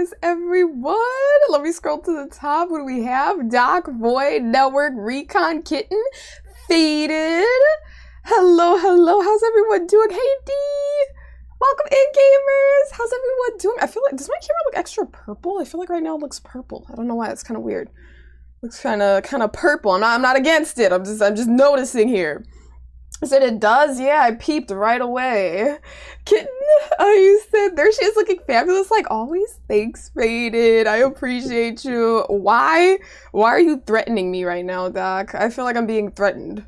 gamers, everyone. Let me scroll to the top. What do we have? Doc, Void, Network, Recon, Kitten, Faded. Hello, hello. How's everyone doing? Hey, D. Welcome in, gamers. How's everyone doing? I feel like, does my camera look extra purple? I feel like right now it looks purple. I don't know why. It's kind of weird. Looks kind of purple. I'm not against it. I'm just noticing here. I said it does? Yeah, I peeped right away. Kitten, you said there she is looking fabulous like always. Thanks, Faded. I appreciate you. Why are you threatening me right now, Doc? I feel like I'm being threatened.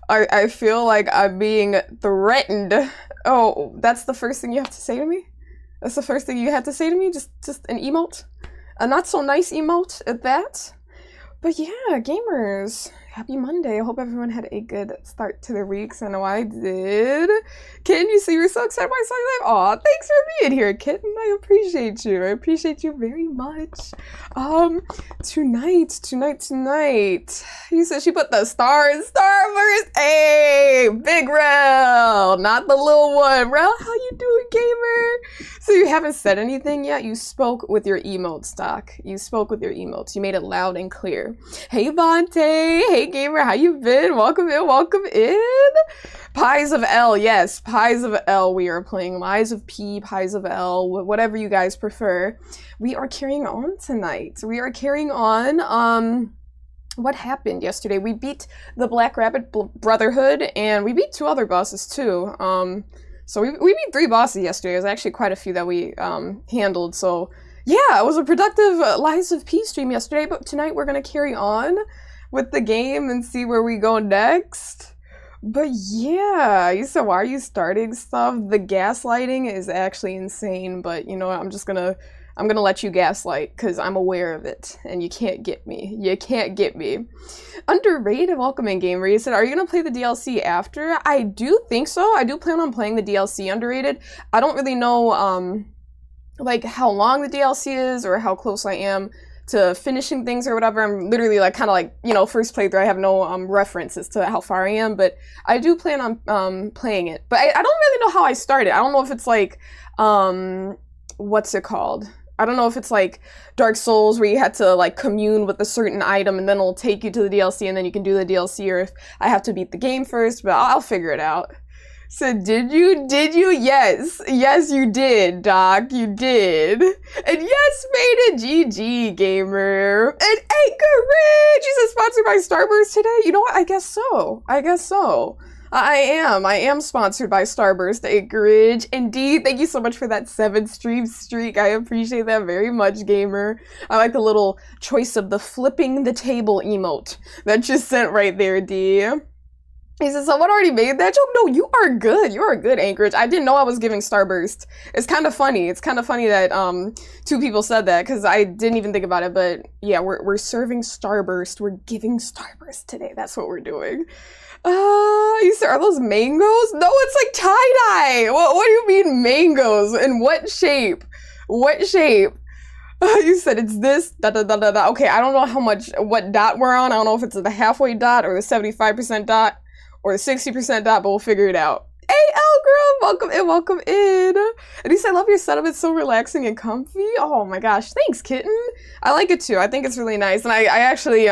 I feel like I'm being threatened. Oh, that's the first thing you have to say to me? That's the first thing you had to say to me? Just an emote? A not so nice emote at that? But yeah, gamers, happy Monday. I hope everyone had a good start to their weeks. I know I did. Kitten, you see, you're so excited by Sunday Live. Aw, thanks for being here, Kitten. I appreciate you. I appreciate you very much. Tonight. You said she put the Starburst. Hey, Big Rel, not the little one. Rel, how you doing, gamer? So you haven't said anything yet? You spoke with your emotes, Doc. You spoke with your emotes. You made it loud and clear. Hey, Vontae. Hey, gamer. How you been? Welcome in. Welcome in. Pies of L. Yes, Pies of L. We are playing Lies of P, Pies of L, whatever you guys prefer. We are carrying on tonight. We are carrying on. What happened yesterday? We beat the Black Rabbit Brotherhood, and we beat 2 other bosses too. So we beat 3 bosses yesterday. There's actually quite a few that we handled. So yeah, it was a productive Lies of P stream yesterday, but tonight we're going to carry on with the game and see where we go next. But yeah, you said, why are you starting stuff? The gaslighting is actually insane, but you know what, I'm gonna let you gaslight because I'm aware of it and you can't get me. You can't get me. Underrated, welcome in, gamer. You said, are you gonna play the DLC after? I do think so. I do plan on playing the DLC Underrated. I don't really know like how long the DLC is or how close I am to finishing things or whatever. I'm literally like kind of like, you know, first playthrough. I have no references to how far I am, but I do plan on playing it. But I don't really know how I started. I don't know if it's like what's it called? I don't know if it's like Dark Souls where you had to like commune with a certain item and then it'll take you to the DLC and then you can do the DLC, or if I have to beat the game first, but I'll figure it out. So did you? Yes. Yes, you did, Doc. You did. And yes, Faded GG, gamer. And Anchorage! She said sponsored by Starburst today? You know what? I guess so. I am sponsored by Starburst, Anchorage. Indeed, thank you so much for that 7 stream streak. I appreciate that very much, gamer. I like the little choice of the flipping the table emote that you sent right there, D. He said, someone already made that joke? No, you are good. You are good, Anchorage. I didn't know I was giving Starburst. It's kind of funny. It's kind of funny that 2 people said that because I didn't even think about it. But yeah, we're serving Starburst. We're giving Starburst today. That's what we're doing. You said, are those mangoes? No, it's like tie-dye. What do you mean mangoes? In what shape? What shape? You said it's this, da. Okay, I don't know what dot we're on. I don't know if it's the halfway dot or the 75% dot or the 60% dot, but we'll figure it out. Hey, Elgram, welcome in. And he said, I love your setup. It's so relaxing and comfy. Oh my gosh, thanks, Kitten. I like it too. I think it's really nice. And I actually,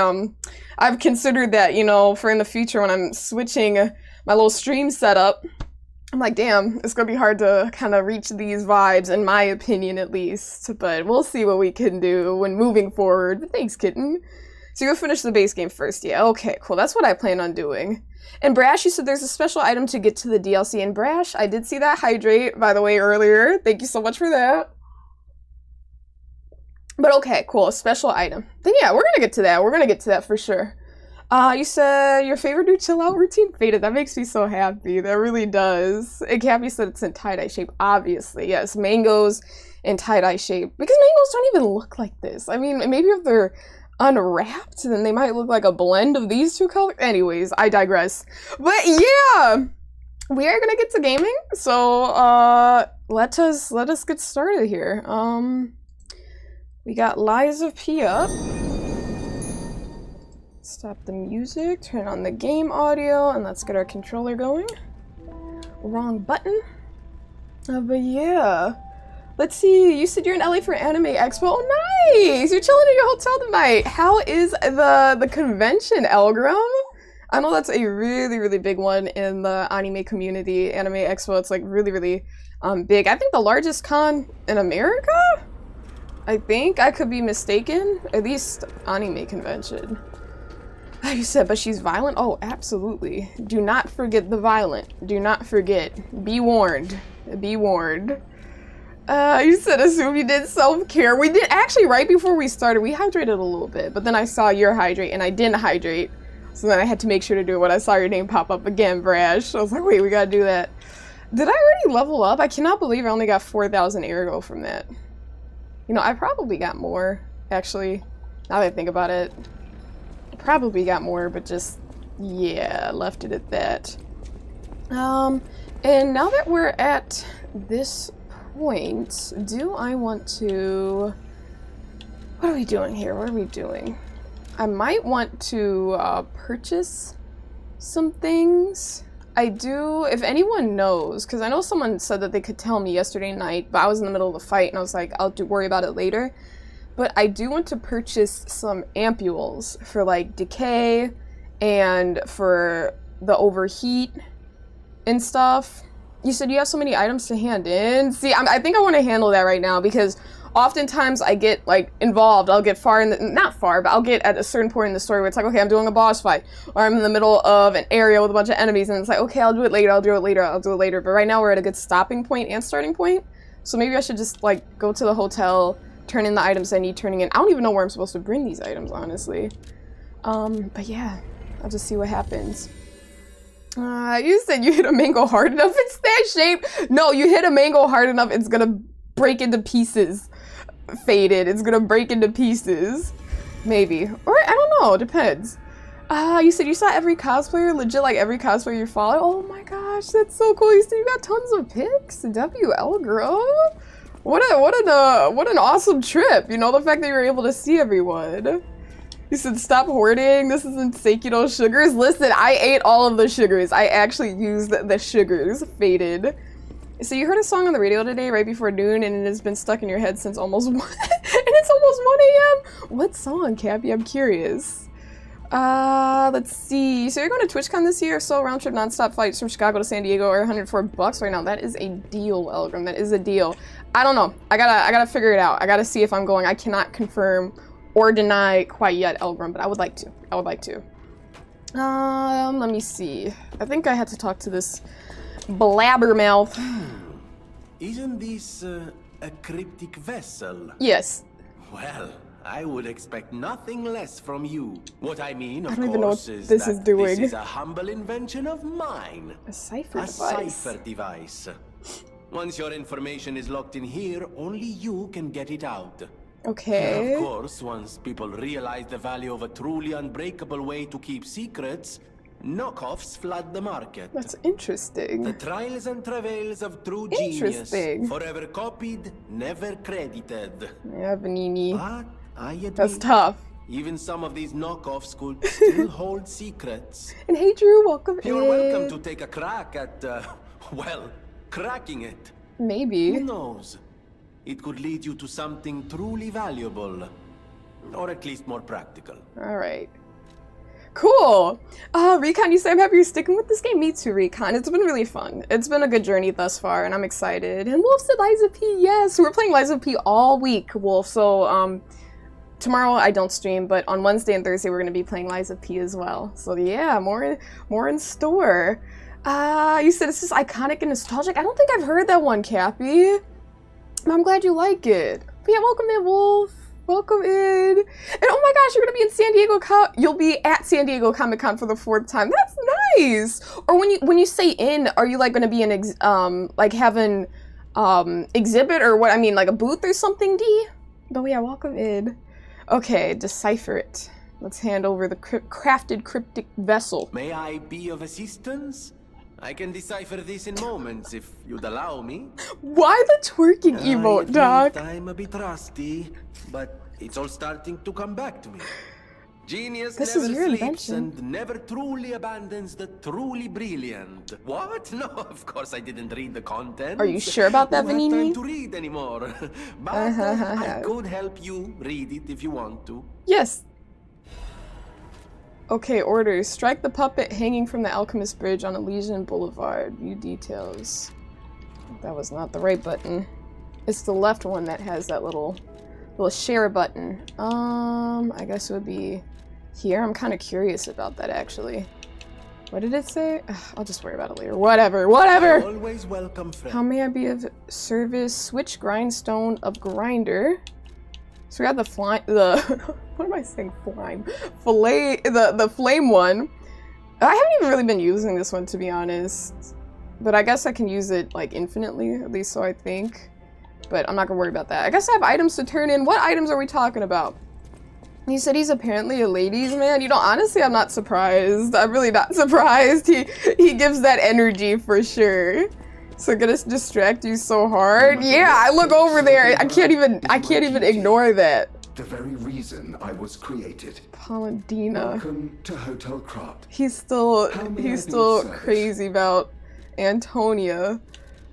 I've considered that, you know, for in the future when I'm switching my little stream setup, I'm like, damn, it's gonna be hard to kind of reach these vibes, in my opinion at least. But we'll see what we can do when moving forward. But thanks, Kitten. So you'll finish the base game first. Yeah, okay, cool. That's what I plan on doing. And Brash, you said there's a special item to get to the DLC. And Brash, I did see that hydrate, by the way, earlier. Thank you so much for that. But okay, cool, a special item. Then yeah, we're gonna get to that. We're gonna get to that for sure. You said your favorite new chill out routine? Faded. That makes me so happy. That really does. And Cappy said it's in tie-dye shape. Obviously, yes, mangoes in tie-dye shape. Because mangoes don't even look like this. I mean, maybe if they're unwrapped, then they might look like a blend of these 2 colors. Anyways, I digress. But yeah, we are gonna get to gaming. So let us get started here. We got Lies of P up. Stop the music, turn on the game audio, and let's get our controller going. Wrong button. But yeah, Let's see, you said you're in LA for Anime Expo. Oh, nice! You're chilling in your hotel tonight. How is the convention, Elgrim? I know that's a really, really big one in the anime community. Anime Expo, it's like really, really big. I think the largest con in America? I think. I could be mistaken. At least anime convention. You said, but she's violent? Oh, absolutely. Do not forget the violent. Do not forget. Be warned. Be warned. You said assume you did self-care. We did actually right before we started. We hydrated a little bit, but then I saw your hydrate and I didn't hydrate. So then I had to make sure to do it when I saw your name pop up again, Brash. I was like, wait, we gotta do that. Did I already level up? I cannot believe I only got 4,000 ergo from that. You know, I probably got more, actually. Now that I think about it. I probably got more, but just, yeah, left it at that. And now that we're at this point, do I want to... What are we doing here? What are we doing? I might want to purchase some things. I do, if anyone knows, because I know someone said that they could tell me yesterday night, but I was in the middle of the fight and I was like, I'll worry about it later. But I do want to purchase some ampules for like decay and for the overheat and stuff. You said you have so many items to hand in. See, I think I want to handle that right now because oftentimes I get like involved. I'll get far in the, not far, but I'll get at a certain point in the story where it's like, okay, I'm doing a boss fight, or I'm in the middle of an area with a bunch of enemies, and it's like, okay, I'll do it later, I'll do it later, I'll do it later. But right now we're at a good stopping point and starting point. So maybe I should just like go to the hotel, turn in the items I need turning in. I don't even know where I'm supposed to bring these items, honestly. But yeah, I'll just see what happens. You said you hit a mango hard enough, it's that shape. No, you hit a mango hard enough, it's gonna break into pieces. Faded, it's gonna break into pieces. Maybe. Or, I don't know, depends. You said you saw every cosplayer, legit like every cosplayer you follow. Oh my gosh, that's so cool. You said you got tons of pics. WL, girl. What an awesome trip. You know, the fact that you were able to see everyone. You said stop hoarding. This isn't Sekido sugars. Listen, I ate all of the sugars. I actually used the sugars. Faded. So you heard a song on the radio today right before noon and it has been stuck in your head since almost 1 and it's almost 1 a.m. What song, Cappy? I'm curious. Let's see. So you're going to TwitchCon this year? So round trip nonstop flights from Chicago to San Diego are $104 right now. That is a deal, Elgrim. That is a deal. I don't know. I gotta figure it out. I gotta see if I'm going. I cannot confirm or deny quite yet, Elgrim, but I would like to. I would like to. Let me see. I think I had to talk to this blabbermouth. Isn't this a cryptic vessel? Yes. Well, I would expect nothing less from you. What I mean, of I don't even know course, what is this that is doing. this is a humble invention of mine. A cipher A device. cipher device. Once your information is locked in here, only you can get it out. Okay. Of course, once people realize the value of a truly unbreakable way to keep secrets, knockoffs flood the market. That's interesting. The trials and travails of true genius. Forever copied, never credited. Yeah, Vanini. But I admit, That's tough. even some of these knockoffs could still hold secrets. And hey, Drew, welcome in. You're welcome to take a crack at, well, cracking it. Maybe. Who knows? It could lead you to something truly valuable. Or at least more practical. Alright. Cool! Recon, you say I'm happy you're sticking with this game. Me too, Recon. It's been really fun. It's been a good journey thus far, and I'm excited. And Wolf said Liza P, yes! We're playing Liza P all week, Wolf. So, tomorrow I don't stream, but on Wednesday and Thursday we're going to be playing Liza P as well. So yeah, more in store. You said it's just iconic and nostalgic. I don't think I've heard that one, Cappy. I'm glad you like it. But yeah, welcome in, Wolf. Welcome in. And oh my gosh, you're gonna be in San Diego. You'll be at San Diego Comic Con for the 4th time. That's nice. Or when you say in, are you like gonna be in like having exhibit or what? I mean, like a booth or something, D? But yeah, welcome in. Okay, decipher it. Let's hand over the crafted cryptic vessel. May I be of assistance? I can decipher this in moments, if you'd allow me. Why the twerking emote, Doc? I'm a bit rusty, but it's all starting to come back to me. Genius This never is your sleeps invention. and never truly abandons the truly brilliant. What? No, of course I didn't read the content. Are you sure about that, Who has time Vanini? to read anymore? But Uh-huh. I could help you read it if you want to. Yes. Okay, orders. Strike the puppet hanging from the Alchemist Bridge on Elysian Boulevard. View details. That was not the right button. It's the left one that has that little share button. I guess it would be here. I'm kind of curious about that, actually. What did it say? Ugh, I'll just worry about it later. Whatever. Always welcome, friend. How may I be of service? Switch grindstone of grinder. So we got what am I saying? The flame one. I haven't even really been using this one, to be honest. But I guess I can use it like infinitely, at least so I think. But I'm not gonna worry about that. I guess I have items to turn in. What items are we talking about? He said he's apparently a ladies' man. You know, honestly, I'm not surprised. I'm really not surprised. He gives that energy for sure. So gonna distract you so hard. Yeah, I look over there. I can't even ignore that. The very reason I was created. Paladina. Welcome to Hotel Krat. He's still How may I be of service? crazy about Antonia.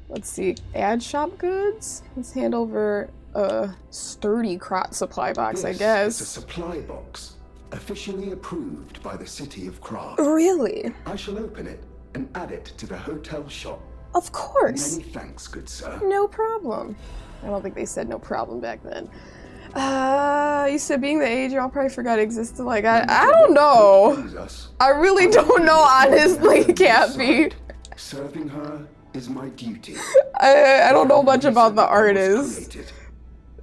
Let's see. Add shop goods. Let's hand over a sturdy Krat supply box, I guess. It's a supply box, officially approved by the city of Krat. Really? I shall open it and add it to the hotel shop. Of course. Many thanks, good sir. No problem. I don't think they said no problem back then. You said being the age y'all probably forgot existed. Like, I don't know. I really don't know, honestly, Cappy. Serving her is my duty. I don't know much about the artist.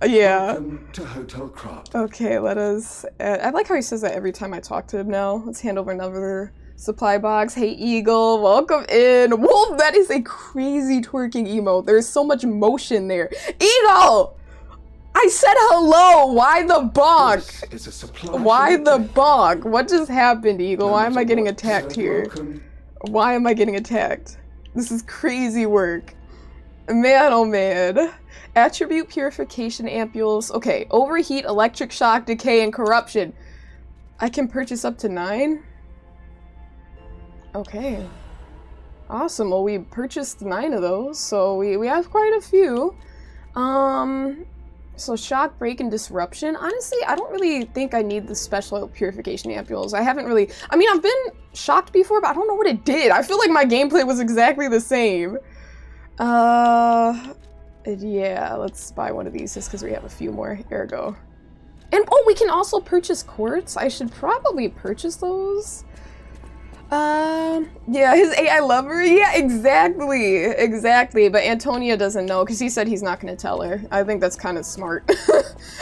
Yeah. Welcome to Hotel Krat. Okay, let us... I like how he says that every time I talk to him now. Let's hand over another supply box. Hey, Eagle, welcome in. Wolf, that is a crazy twerking emote. There's so much motion there. Eagle! I said hello! Why the bonk? This is a supply Why shop. the bonk? What just happened, Eagle? No Why am I matter getting what, attacked sir, here? welcome. Why am I getting attacked? This is crazy work. Man, oh man. Attribute purification ampules. Okay, overheat, electric shock, decay, and corruption. I can purchase up to 9? Okay. Awesome. Well, we purchased 9 of those, so we have quite a few. So shock, break, and disruption. Honestly, I don't really think I need the special purification ampules. I haven't really... I mean, I've been shocked before, but I don't know what it did. I feel like my gameplay was exactly the same. Yeah, let's buy one of these just because we have a few more. Ergo. And, oh, we can also purchase quartz. I should probably purchase those. Yeah, his AI lover. Yeah, exactly. But Antonia doesn't know because he said he's not going to tell her. I think that's kind of smart.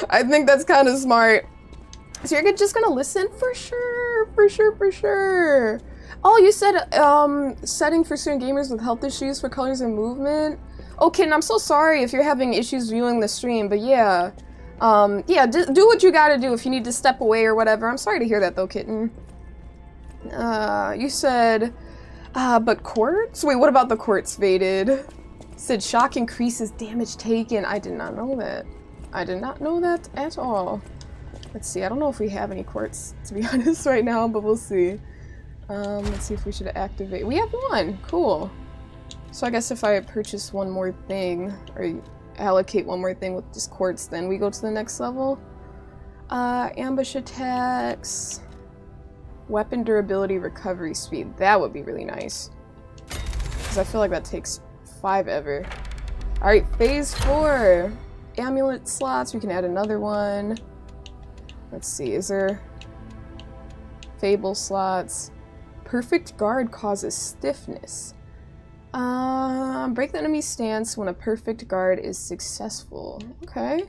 I think that's kind of smart. So you're just going to listen? For sure. Oh, you said, setting for certain gamers with health issues for colors and movement. Oh, Kitten, I'm so sorry if you're having issues viewing the stream, but yeah. Yeah, do what you gotta do if you need to step away or whatever. I'm sorry to hear that though, Kitten. You said, but quartz? Wait, what about the quartz faded? Said shock increases damage taken. I did not know that. I did not know that at all. Let's see, I don't know if we have any quartz, to be honest, right now, but we'll see. Let's see if we should activate. We have one, cool. So I guess if I purchase one more thing, or allocate one more thing with this quartz, then we go to the next level. Ambush attacks. Weapon durability, recovery speed. That would be really nice. Because I feel like that takes 5 ever. Alright, phase 4. Amulet slots, we can add another one. Let's see, is there... Fable slots. Perfect guard causes stiffness. Break the enemy's stance when a perfect guard is successful. Okay.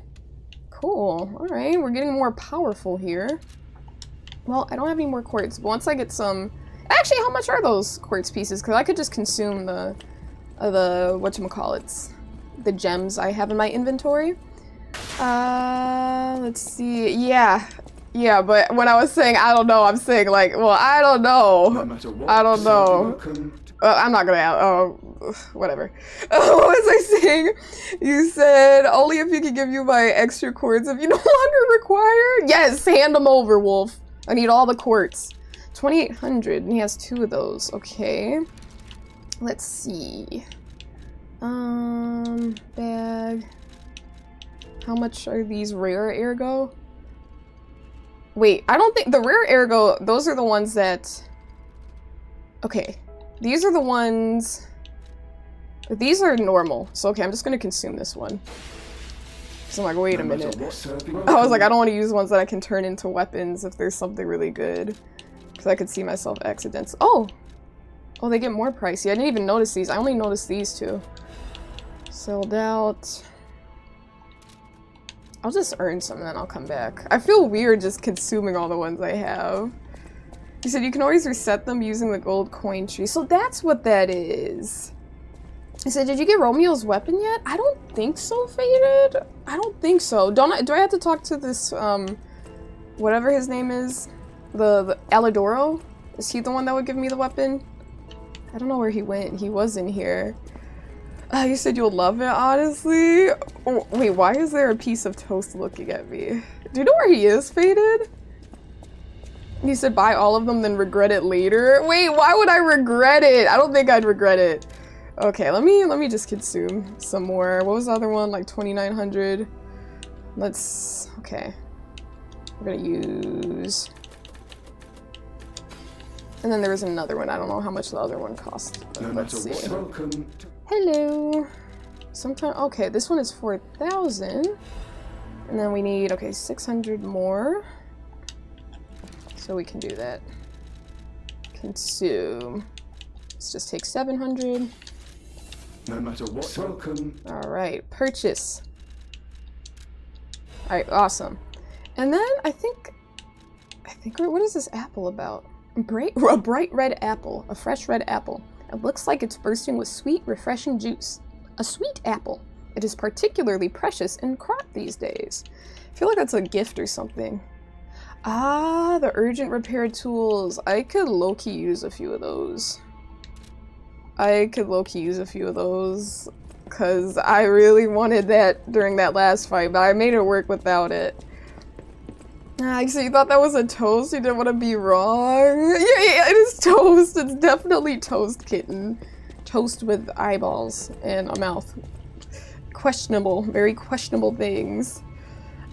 Cool. Alright, we're getting more powerful here. Well, I don't have any more quartz, but once I get some... Actually, how much are those quartz pieces? Because I could just consume the whatchamacallits. The gems I have in my inventory. Let's see. Yeah, but when I was saying I don't know, I'm saying like, well, I don't know. No matter what, I don't know. I'm not gonna, whatever. What was I saying? You said, only if you can give you my extra quartz if you no longer require? Yes, hand them over, Wolf. I need all the quartz. 2,800, and he has 2 of those. Okay. Let's see. Bag. How much are these rare ergo? Wait, I don't think the rare ergo, those are the ones that... Okay. These are the ones... These are normal. So, okay, I'm just gonna consume this one. So I'm like, wait a minute. I was like, I don't want to use ones that I can turn into weapons if there's something really good. Because I could see myself accidents. Oh! Oh, they get more pricey. I didn't even notice these. I only noticed these 2. Sold out. I'll just earn some and then I'll come back. I feel weird just consuming all the ones I have. You said you can always reset them using the gold coin tree. So that's what that is. I said, did you get Romeo's weapon yet? I don't think so, Faded. I don't think so. Do I have to talk to this, whatever his name is? The Alidoro? Is he the one that would give me the weapon? I don't know where he went. He was in here. You said you'll love it, honestly? Oh, wait, why is there a piece of toast looking at me? Do you know where he is, Faded? You said buy all of them, then regret it later. Wait, why would I regret it? I don't think I'd regret it. Okay, let me just consume some more. What was the other one? Like 2,900. Let's... Okay. We're gonna use... And then there was another one. I don't know how much the other one cost. Let's see. Hello. Sometime. Okay, this one is 4,000. And then we need, okay, 600 more. So we can do that. Consume. Let's just take 700. No matter what, welcome. Alright, purchase. Alright, awesome. And then I think, what is this apple about? A bright red apple, a fresh red apple. It looks like it's bursting with sweet, refreshing juice. A sweet apple. It is particularly precious in crop these days. I feel like that's a gift or something. Ah, the urgent repair tools. I could low-key use a few of those. Because I really wanted that during that last fight, but I made it work without it. So you thought that was a toast? You didn't want to be wrong? Yeah, it is toast. It's definitely toast, kitten. Toast with eyeballs and a mouth. Questionable, very questionable things.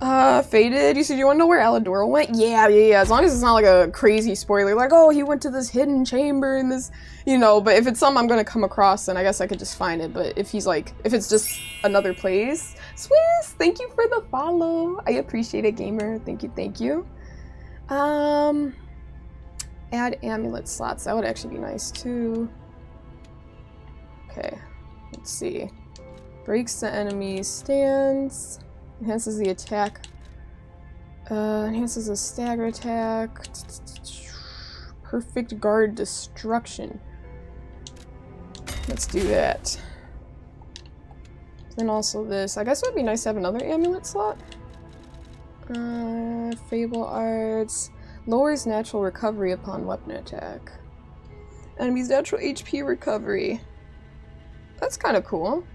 Faded, you said you want to know where Alidoro went? Yeah, as long as it's not like a crazy spoiler, like, oh, he went to this hidden chamber in this, you know, but if it's something I'm gonna come across, then I guess I could just find it, but if he's like, if it's just another place, Swiss, thank you for the follow, I appreciate it, gamer, thank you. Add amulet slots, that would actually be nice too. Okay, let's see. Breaks the enemy's stance. Enhances the attack. Enhances the stagger attack. Perfect guard destruction. Let's do that. Then also this. I guess it would be nice to have another amulet slot. Fable arts. Lowers natural recovery upon weapon attack. Enemy's natural HP recovery. That's kind of cool.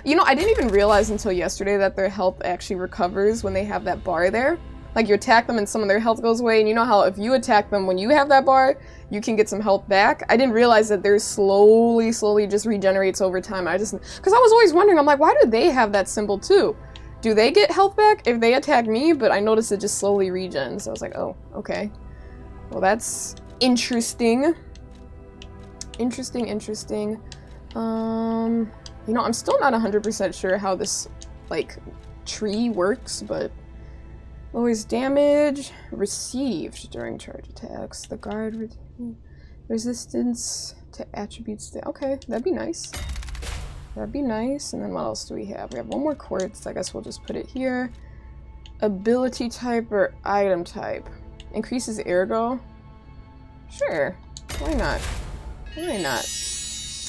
You know, I didn't even realize until yesterday that their health actually recovers when they have that bar there. Like, you attack them and some of their health goes away, and you know how if you attack them when you have that bar, you can get some health back? I didn't realize that theirs slowly just regenerates over time. Because I was always wondering, I'm like, why do they have that symbol too? Do they get health back if they attack me? But I noticed it just slowly regens. So I was like, oh, okay. Well, that's interesting. Interesting. You know, I'm still not 100% sure how this, like, tree works, but... Lowers damage received during charge attacks. The guard resistance to attributes. Okay, that'd be nice. And then what else do we have? We have one more quartz. I guess we'll just put it here. Ability type or item type. Increases ergo. Sure. Why not?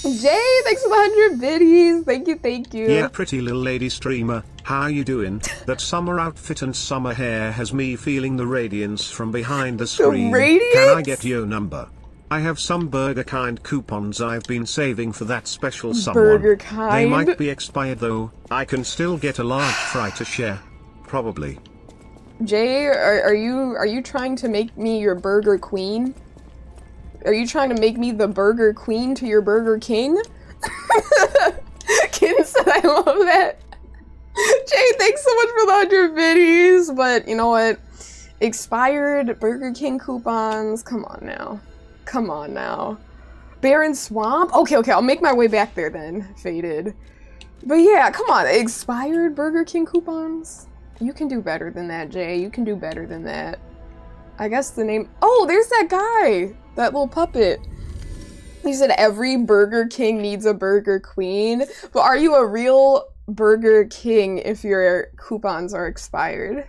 Jay, thanks for the 100 biddies. Thank you. Yeah, pretty little lady streamer. How you doing? That summer outfit and summer hair has me feeling the radiance from behind the screen. Can I get your number? I have some Burger Kind coupons I've been saving for that special someone. Burger Kind? They might be expired though. I can still get a large fry to share. Probably. Jay, are you trying to make me your Burger Queen? Are you trying to make me the Burger Queen to your Burger King? Kin said I love that. Jay, thanks so much for the 100 biddies, but you know what? Expired Burger King coupons. Come on now. Come on now. Barren Swamp? Okay, I'll make my way back there then. Faded. But yeah, come on. Expired Burger King coupons? You can do better than that, Jay. You can do better than that. I guess the name... Oh, there's that guy! That little puppet. He said every Burger King needs a Burger Queen. But are you a real Burger King if your coupons are expired?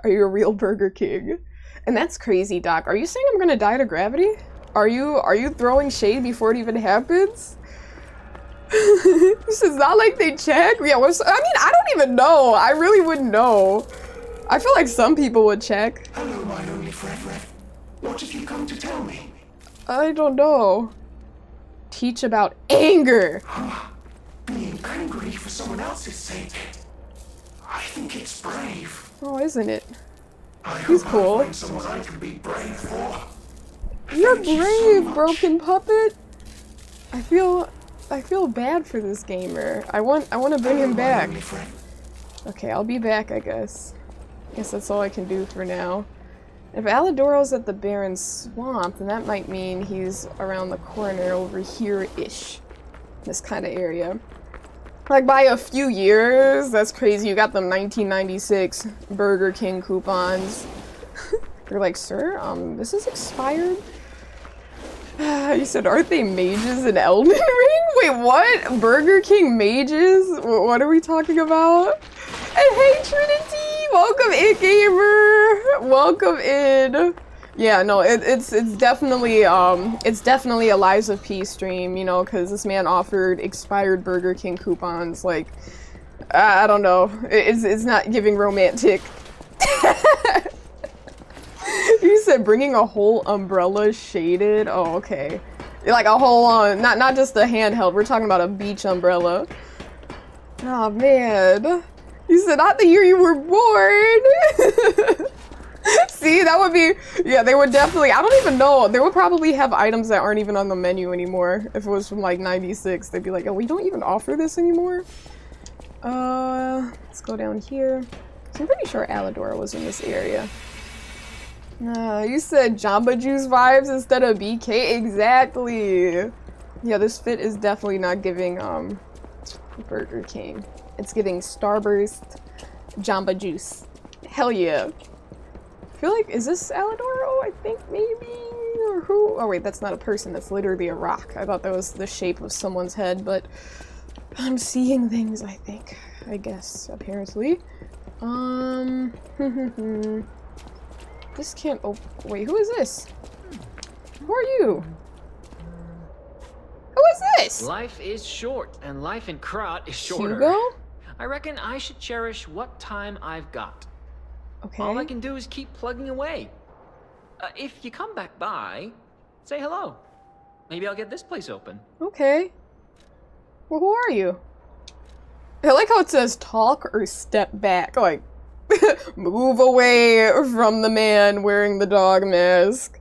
Are you a real Burger King? And that's crazy, Doc. Are you saying I'm gonna die to gravity? Are you throwing shade before it even happens? This is not like they check. Yeah, I mean, I don't even know. I really wouldn't know. I feel like some people would check. Hello, my only friend. What have you come to tell me? I don't know. Teach about anger. Being angry for someone else's sake. I think it's brave. Oh, isn't it? He's cool. I find someone I can be brave for. You're Thank you brave, so much. broken puppet. I feel bad for this gamer. I want to bring him back. Okay, I'll be back, I guess. Guess that's all I can do for now. If Alidoro's at the Barren Swamp, then that might mean he's around the corner over here-ish. This kind of area. Like, by a few years, that's crazy. You got them 1996 Burger King coupons. You're like, sir, this is expired? You said, aren't they mages in Elden Ring? Wait, what? Burger King mages? What are we talking about? And hey, Trinity! Welcome in, gamer! Welcome in! Yeah, no, it's definitely a Lies of P stream, you know, because this man offered expired Burger King coupons. Like, I don't know, it's not giving romantic. You said bringing a whole umbrella shaded. Oh, okay, like a whole not just a handheld. We're talking about a beach umbrella. Oh man, you said not the year you were born. See, that would be, yeah, they would definitely, I don't even know, they would probably have items that aren't even on the menu anymore. If it was from like 96, they'd be like, oh, we don't even offer this anymore? Let's go down here. So I'm pretty sure Alidor was in this area. You said Jamba Juice vibes instead of BK? Exactly! Yeah, this fit is definitely not giving, Burger King. It's giving Starburst Jamba Juice. Hell yeah. I feel like, is this Alidoro? I think maybe, or who? Oh wait, that's not a person, that's literally a rock. I thought that was the shape of someone's head, but I'm seeing things, I think. I guess, apparently. This can't wait, who is this? Who are you? Who is this? Life is short, and life in Krat is shorter. Hugo? I reckon I should cherish what time I've got. Okay. All I can do is keep plugging away. If you come back by, say hello. Maybe I'll get this place open. Okay. Well, who are you? I like how it says talk or step back. Like, move away from the man wearing the dog mask.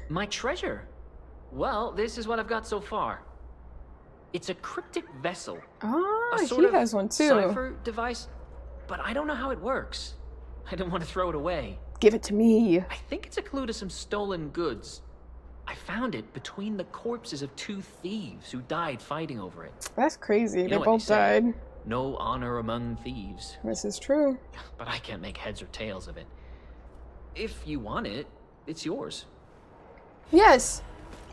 My treasure. Well, this is what I've got so far. It's a cryptic vessel. Ah, A sort he of has one too. cipher device, but I don't know how it works. I didn't want to throw it away. Give it to me. I think it's a clue to some stolen goods. I found it between the corpses of 2 thieves who died fighting over it. That's crazy. You They know what both say, died. No honor among thieves. This is true. But I can't make heads or tails of it. If you want it, it's yours. Yes.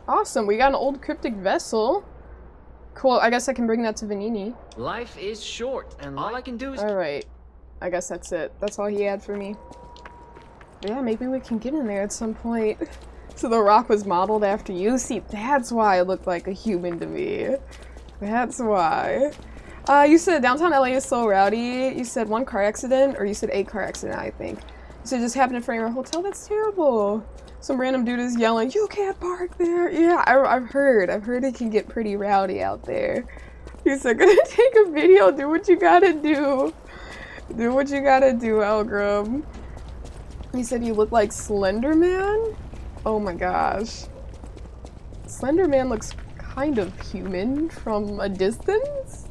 Awesome. We got an old cryptic vessel. Cool. I guess I can bring that to Vanini. Life is short, and all I can do is... Alright. I guess that's it. That's all he had for me. Yeah, maybe we can get in there at some point. So the rock was modeled after you? See, that's why it looked like a human to me. That's why. You said downtown LA is so rowdy. You said 1 car accident, or you said a car accident, I think. You said it just happened in front of your hotel? That's terrible. Some random dude is yelling, you can't park there. Yeah, I've heard it can get pretty rowdy out there. You said, gonna take a video, do what you gotta do. Do what you gotta do, Elgrim. He said you look like Slender Man? Oh my gosh. Slender Man looks kind of human from a distance?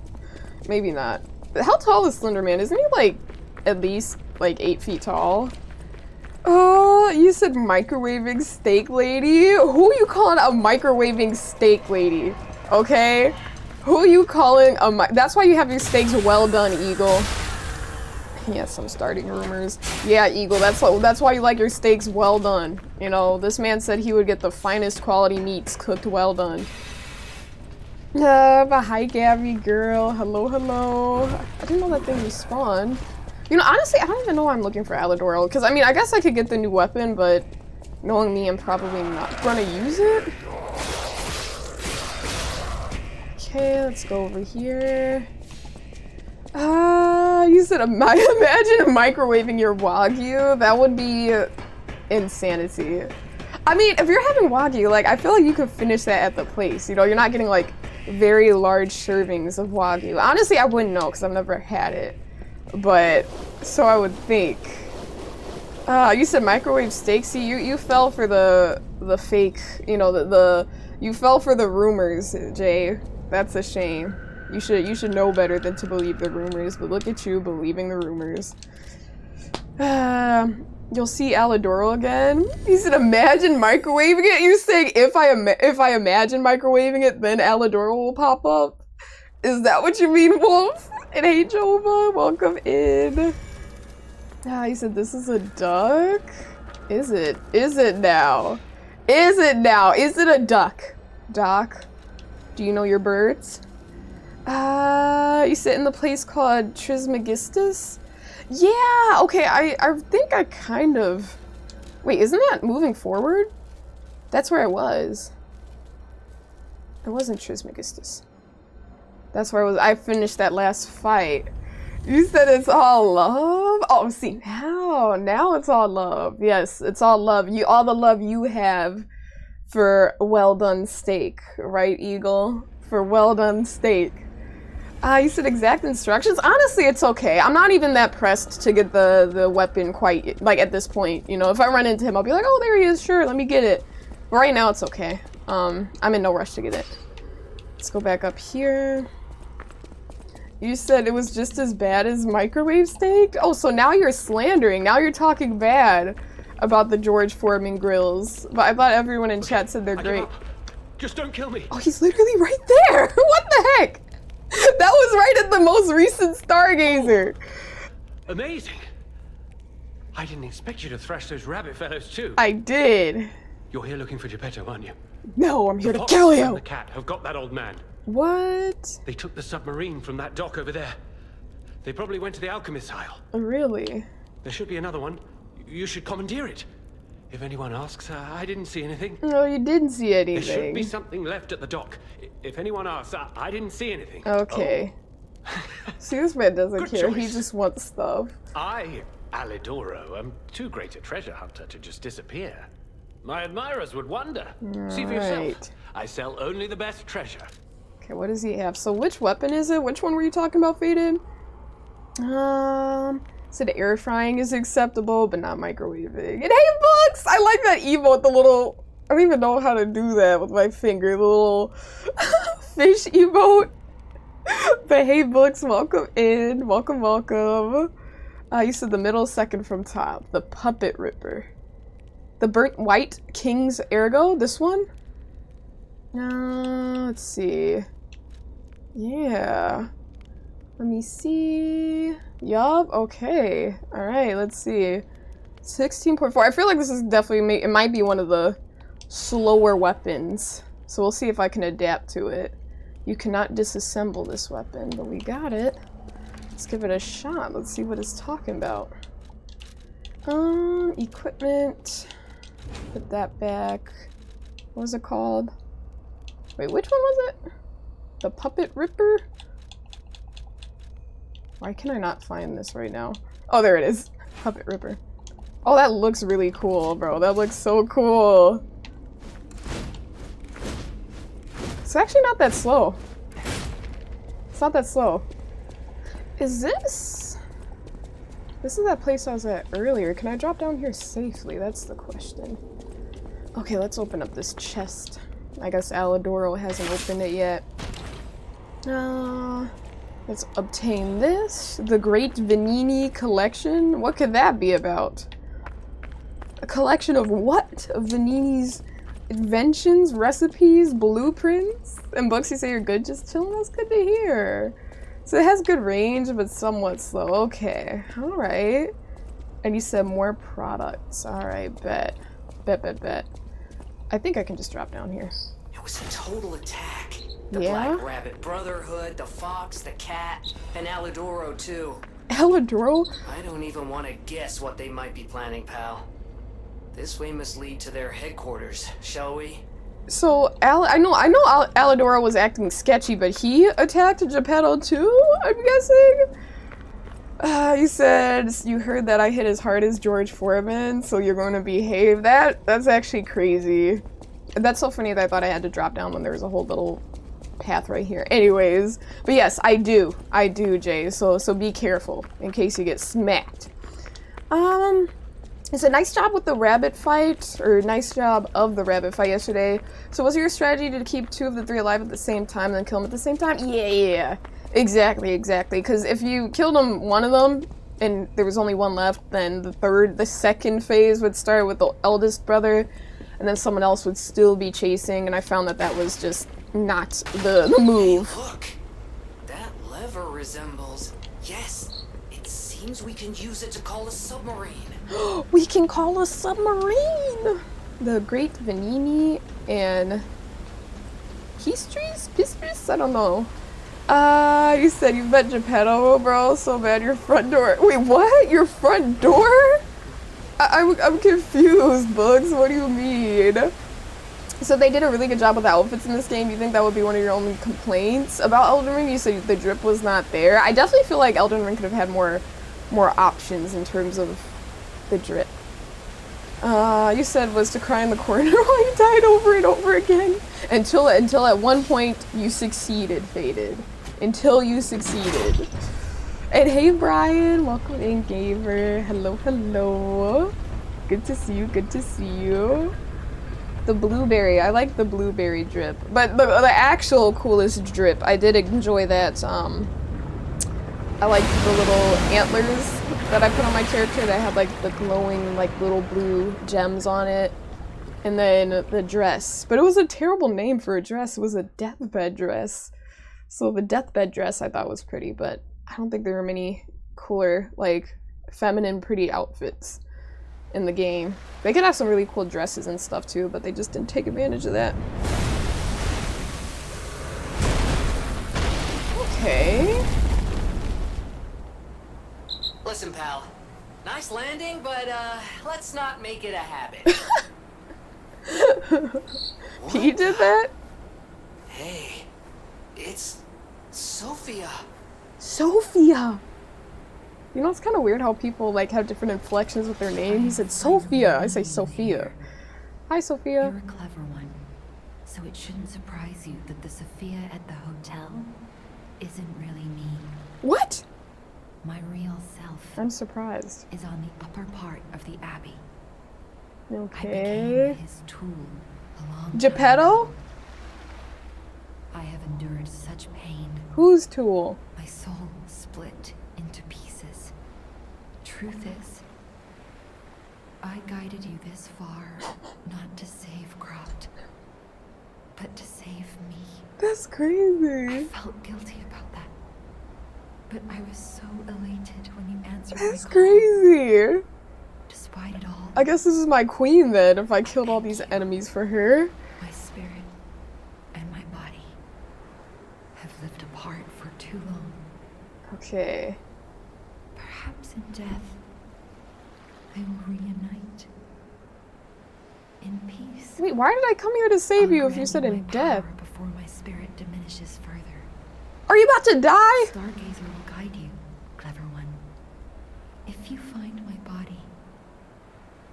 Maybe not. How tall is Slender Man? Isn't he like at least like 8 feet tall? Oh, you said microwaving steak lady? Who are you calling a microwaving steak lady? Okay? Who are you calling a that's why you have your steaks well done, Eagle. Yes, I'm starting rumors. Yeah, Eagle, that's why you like your steaks well done. You know, this man said he would get the finest quality meats cooked well done. But hi, Gabby girl. Hello, hello. I didn't know that thing respawned. You know, honestly, I don't even know why I'm looking for Alidoro. Because, I mean, I guess I could get the new weapon, but knowing me, I'm probably not gonna use it. Okay, let's go over here. You said imagine microwaving your Wagyu. That would be insanity. I mean, if you're having Wagyu, like, I feel like you could finish that at the place. You know, you're not getting, like, very large servings of Wagyu. Honestly, I wouldn't know because I've never had it. But, so I would think. You said microwave steak. See, you fell for the fake, you know, you fell for the rumors, Jay. That's a shame. You should know better than to believe the rumors, but look at you believing the rumors. You'll see Alidoro again. He said, "Imagine microwaving it." You're saying if I imagine microwaving it, then Alidoro will pop up. Is that what you mean, Wolf? And hey, Jova, welcome in. He said, "This is a duck." Is it? Is it now? Is it now? Is it a duck? Doc, do you know your birds? You sit in the place called Trismegistus? Yeah, okay, I think I kind of... Wait, isn't that moving forward? That's where I was. It wasn't Trismegistus. That's where I was. I finished that last fight. You said it's all love? Oh, see, now it's all love. Yes, it's all love. All the love you have for well done steak, right, Eagle? For well done steak. You said exact instructions? Honestly, it's okay. I'm not even that pressed to get the weapon quite, like, at this point. You know, if I run into him, I'll be like, oh, there he is, sure, let me get it. But right now, it's okay. I'm in no rush to get it. Let's go back up here. You said it was just as bad as microwave steak? Oh, so now you're slandering. Now you're talking bad about the George Foreman grills. But I thought everyone in chat said they're great. Just don't kill me. Oh, he's literally right there. What the heck? That was right at the most recent Stargazer. Amazing. I didn't expect you to thrash those rabbit fellows too. I did. You're here looking for Geppetto, aren't you? No, I'm here to The fox kill you. and the cat have got that old man. What? They took the submarine from that dock over there. They probably went to the alchemist's isle. Really? There should be another one. You should commandeer it. If anyone asks, I didn't see anything. No, you didn't see anything. There should be something left at the dock. If anyone asks, I didn't see anything. Okay. Oh. See, this man doesn't Good care. choice. He just wants stuff. I, Alidoro, am too great a treasure hunter to just disappear. My admirers would wonder. See for yourself. Right. I sell only the best treasure. Okay, what does he have? So which weapon is it? Which one were you talking about, Faded? Said air frying is acceptable, but not microwaving. And hey, Books! I like that emote, the little... I don't even know how to do that with my finger. The little fish emote. But hey, Books, welcome in. Welcome, welcome. You said the middle, second from top. The Puppet Ripper. The Burnt White King's Ergo? This one? Let's see. Yeah. Let me see. Yup, okay. Alright, let's see. 16.4. I feel like this is definitely, it might be one of the slower weapons. So we'll see if I can adapt to it. You cannot disassemble this weapon, but we got it. Let's give it a shot. Let's see what it's talking about. Equipment. Put that back. What was it called? Wait, which one was it? The Puppet Ripper? Why can I not find this right now? Oh, there it is. Puppet Ripper. Oh, that looks really cool, bro. That looks so cool. It's actually not that slow. It's not that slow. Is this This is that place I was at earlier. Can I drop down here safely? That's the question. Okay, let's open up this chest. I guess Alidoro hasn't opened it yet. Let's obtain this. The Great Venini Collection. What could that be about? A collection of what? Of Venini's inventions, recipes, blueprints, and books you say you're good just chilling? That's good to hear. So it has good range, but somewhat slow. Okay, alright. And you said more products. Alright, bet. Bet. I think I can just drop down here. It was a total attack. The Yeah? Black Rabbit Brotherhood, the Fox, the Cat, and Alidoro too. Alidoro? I don't even want to guess what they might be planning, pal. This way must lead to their headquarters, shall we? So, I know Alidoro was acting sketchy, but he attacked Geppetto too, I'm guessing? You said you heard that I hit as hard as George Foreman, so you're going to behave. That's actually crazy. That's so funny that I thought I had to drop down when there was a whole little path right here. Anyways, but yes, I do, Jay, so be careful in case you get smacked. It's a nice job with the rabbit fight, or nice job of the rabbit fight yesterday. So was your strategy to keep 2 of the 3 alive at the same time and then kill them at the same time? Yeah. Exactly. Because if you killed one of them, and there was only one left, then the second phase would start with the eldest brother, and then someone else would still be chasing, and I found that was just not the move. Hey, look! That lever resembles... Yes! It seems we can use it to call a submarine. We can call a submarine! The Great Venini and... Pispris? I don't know. You said you met Geppetto, bro, so bad your front door... Wait, what? Your front door? I'm confused, Bugs. What do you mean? So they did a really good job with the outfits in this game. You think that would be one of your only complaints about Elden Ring? You said the drip was not there. I definitely feel like Elden Ring could have had more options in terms of the drip. You said was to cry in the corner while you died over and over again. Until at one point you succeeded, Faded. Until you succeeded. And hey Brian, welcome in, Gamer. Hello. Good to see you. The blueberry, I like the blueberry drip. But the actual coolest drip, I did enjoy that, I liked the little antlers that I put on my character that had like the glowing like little blue gems on it. And then the dress. But it was a terrible name for a dress. It was a deathbed dress. So the deathbed dress I thought was pretty, but I don't think there were many cooler, like, feminine pretty outfits in the game. They could have some really cool dresses and stuff too, but they just didn't take advantage of that. Okay. Listen, pal. Nice landing, but let's not make it a habit. He did that? Hey, it's Sophia. Sophia! You know, it's kind of weird how people like have different inflections with their name. He said Sophia. I say Sophia. Hi, Sophia. You're a clever one, so it shouldn't surprise you that the Sophia at the hotel isn't really me. What? My real self I'm surprised. is on the upper part of the Abbey. I Okay. became his tool a long time Geppetto? ago. I have endured such pain. Whose tool? My soul split into pieces. Truth is, I guided you this far, not to save Croft, but to save me. That's I crazy. felt guilty about that. But I was so elated when you answered That's my call. crazy. Despite it all, I guess this is my queen then, if I killed all these enemies for her. my spirit and my body have lived apart for too long. Okay. Perhaps in death, they will reunite. In peace. Wait, why did I come here to save you I'll if you grant said my in death? power before my spirit diminishes further. Are you about to die? Stargazer will guide you, clever one. If you find my body,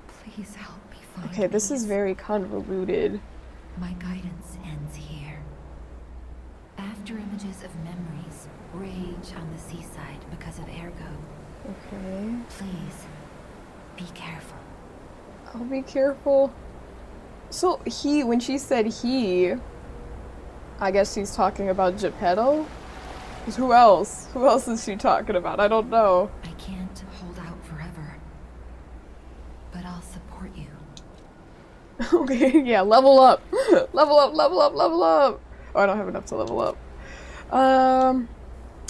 please help me find Okay, this is peace. very convoluted. My guidance ends here. After images of memories rage on the seaside because of Ergo, Okay. Please, be careful. I'll be careful. So when she said he, I guess she's talking about Geppetto? 'Cause who else? Who else is she talking about? I don't know. I can't hold out forever, but I'll support you. Okay, yeah, level up. Level up, level up, level up. Oh, I don't have enough to level up.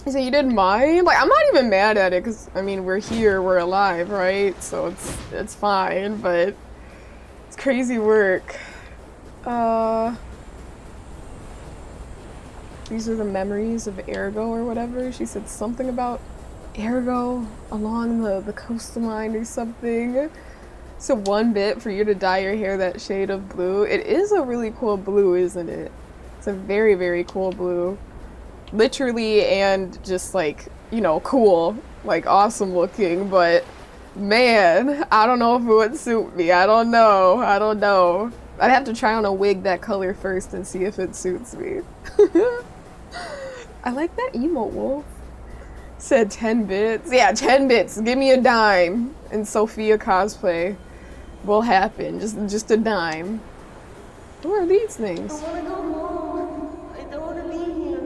So you didn't mind? Like, I'm not even mad at it, because, I mean, we're here, we're alive, right? So it's fine, but it's crazy work. These are the memories of Ergo or whatever. She said something about Ergo along the coastline or something. So 1 bit for you to dye your hair that shade of blue. It is a really cool blue, isn't it? It's a very, very cool blue. Literally and just like, you know, cool. Like awesome looking, but man, I don't know if it would suit me. I don't know. I don't know. I'd have to try on a wig that color first and see if it suits me. I like that emote wolf. Said 10 bits. Yeah, 10 bits. Give me a dime. And Sophia cosplay will happen. Just a dime. Who are these things? I wanna go home. I don't wanna be here.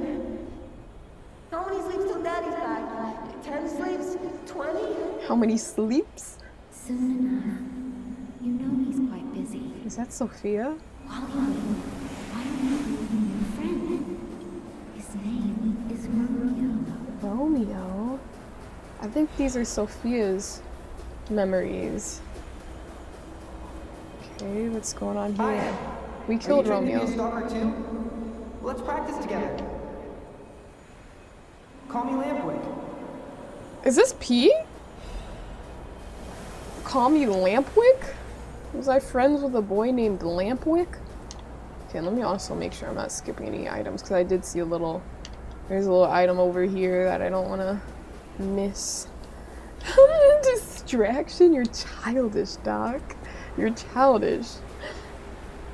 How many sleeps till Daddy's back? 10 sleeps? 20? How many sleeps? Soon enough. You know he's quite busy. Is that Sophia? While you wait, why don't you meet a new friend? His name is Romeo. Romeo? I think these are Sophia's memories. Okay, what's going on here? Hi. We killed Romeo. Are you trained to be a stalker too? Let's practice together. Call me Lampwick. Is this P? Call me Lampwick? Was I friends with a boy named Lampwick? Okay, let me also make sure I'm not skipping any items, because I did see there's a little item over here that I don't want to miss. Distraction? You're childish, Doc. You're childish.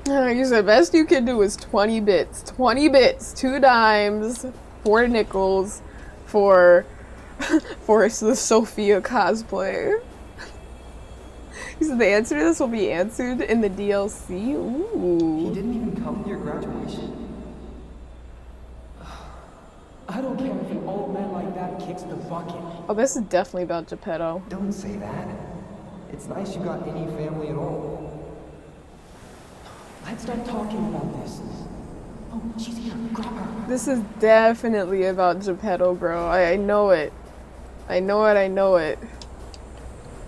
You said best you can do is 20 bits. 20 bits, 2 dimes, 4 nickels for the Sophia cosplay. He said the answer to this will be answered in the DLC. Ooh. He didn't even come to your graduation? I don't care if an old man like that kicks the bucket. Oh, this is definitely about Geppetto. Don't say that. It's nice you got any family at all. Let's start talking about this. Oh, she's here. Grab her. This is definitely about Geppetto, bro. I know it. I know it, I know it.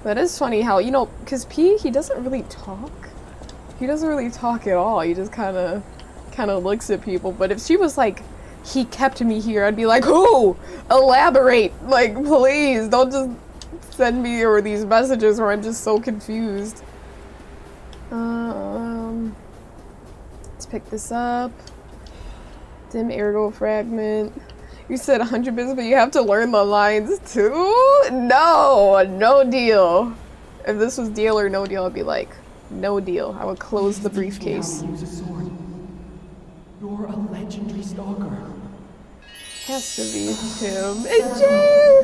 That is funny how, you know, because P, he doesn't really talk. He doesn't really talk at all. He just kind of looks at people. But if she was like, he kept me here, I'd be like, who? Elaborate. Like, please, don't just send me or these messages where I'm just so confused. Let's pick this up. Dim Ergo fragment. You said 100 bits, but you have to learn the lines too? No, no deal. If this was deal or no deal, I'd be like, no deal. I would close the briefcase. Use a sword. You're a legendary stalker. Has to be him. And Jay!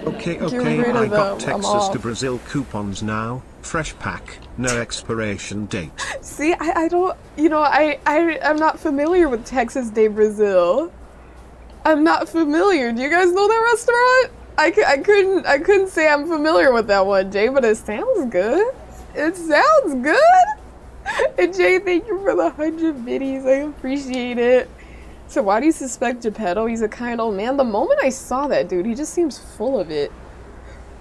Okay, rid I of got them. I'm Texas off. to Brazil coupons now. Fresh pack, no expiration date. See, I don't, you know, I'm not familiar with Texas de Brazil. I'm not familiar. Do you guys know that restaurant? I couldn't say I'm familiar with that one, Jay, but it sounds good. It sounds good. And Jay, thank you for the 100 biddies. I appreciate it. So why do you suspect Geppetto? He's a kind old man. The moment I saw that dude, he just seems full of it.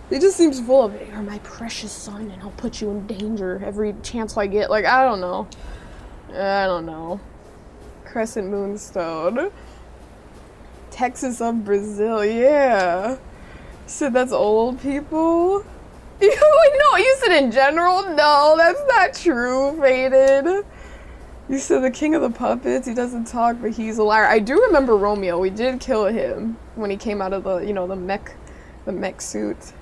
He just seems full of it. You're my precious son, and I'll put you in danger every chance I get. Like, I don't know. I don't know. Crescent Moonstone. Texas of Brazil, yeah. You said that's old people? No, you said in general? No, that's not true, Faded. You said the king of the puppets, he doesn't talk, but he's a liar. I do remember Romeo. We did kill him when he came out of the, you know, the mech suit.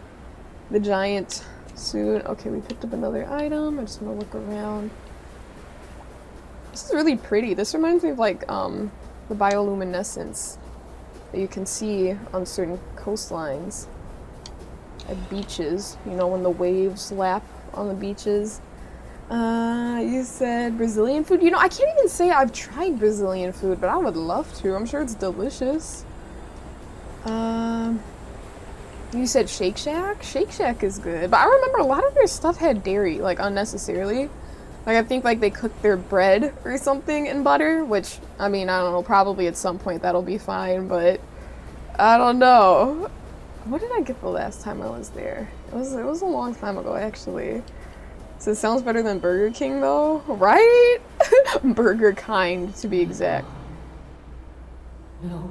The giant suit. Okay, we picked up another item. I just want to look around. This is really pretty. This reminds me of like the bioluminescence that you can see on certain coastlines. at beaches, you know, when the waves lap on the beaches. You said Brazilian food. You know, I can't even say I've tried Brazilian food, but I would love to. I'm sure it's delicious. You said Shake Shack? Shake Shack is good, but I remember a lot of their stuff had dairy, like, unnecessarily. Like, I think, like, they cooked their bread or something in butter, which, I mean, I don't know, probably at some point that'll be fine, but I don't know. What did I get the last time I was there? It was a long time ago, actually. So it sounds better than Burger King, though, right? Burger Kind, to be exact. No.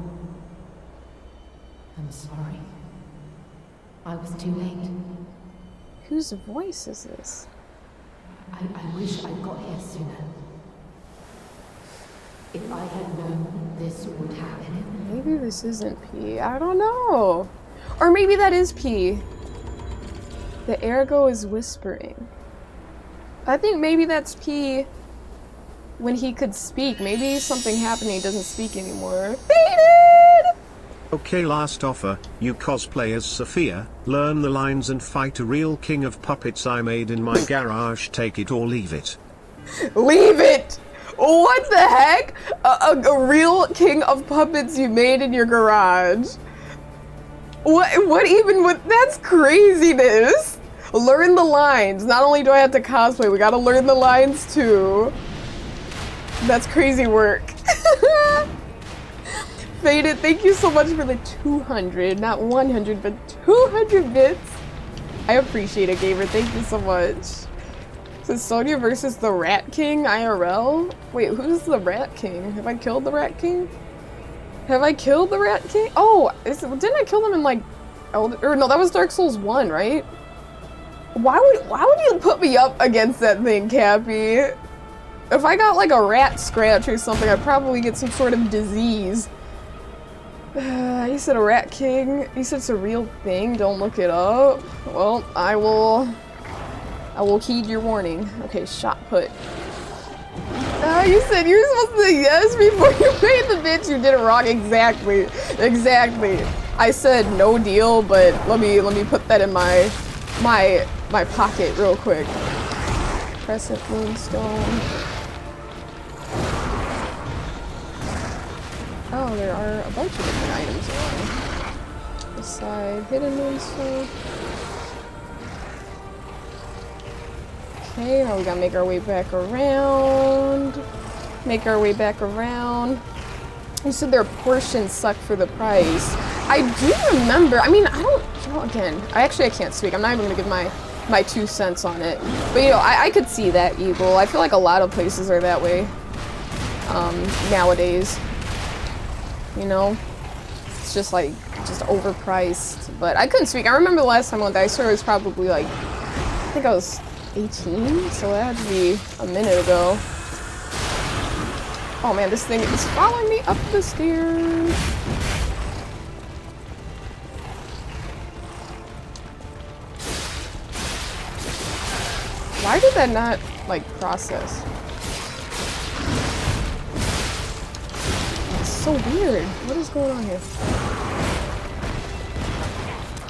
I'm sorry. I was too late. Whose voice is this? I wish I got here sooner. If I had known this would happen. Maybe this isn't P. I don't know. Or maybe that is P. The ergo is whispering. I think maybe that's P when he could speak. Maybe something happened and he doesn't speak anymore. Baited! Okay, last offer. You cosplay as Sophia, learn the lines and fight a real king of puppets I made in my garage. Take it or leave it. Leave it! What the heck? A real king of puppets you made in your garage. What even would, that's craziness. Learn the lines. Not only do I have to cosplay, we gotta learn the lines too. That's crazy work. Faded, thank you so much for the 200, not 100, but 200 bits. I appreciate it, Gamer. Thank you so much. So Sonya versus the Rat King IRL? Wait, who's the Rat King? Have I killed the Rat King? Have I killed the Rat King? Oh, didn't I kill them in like or no, that was Dark Souls 1, right? Why would you put me up against that thing, Cappy? If I got like a rat scratch or something, I'd probably get some sort of disease. You said a Rat King. You said it's a real thing. Don't look it up. Well, I will heed your warning. Okay, shot put. You said you were supposed to say yes before you made the bitch. You did it wrong. Exactly. Exactly. I said no deal, but let me put that in my pocket real quick. Crescent Moonstone. Oh, there are a bunch of different items on the side. Hidden Moonstone. Okay, now we gotta make our way back around. Make our way back around. You said their portions suck for the price. I do remember, I mean, I don't, well, again, I can't speak. I'm not even gonna give my 2 cents on it. But you know, I could see that, Eagle. I feel like a lot of places are that way nowadays. You know? It's just like, just overpriced. But I couldn't speak. I remember the last time I went there, I swear it was probably like, I think I was 18, so that had to be a minute ago. Oh man, this thing is following me up the stairs. Why did that not, like, process? It's so weird. What is going on here?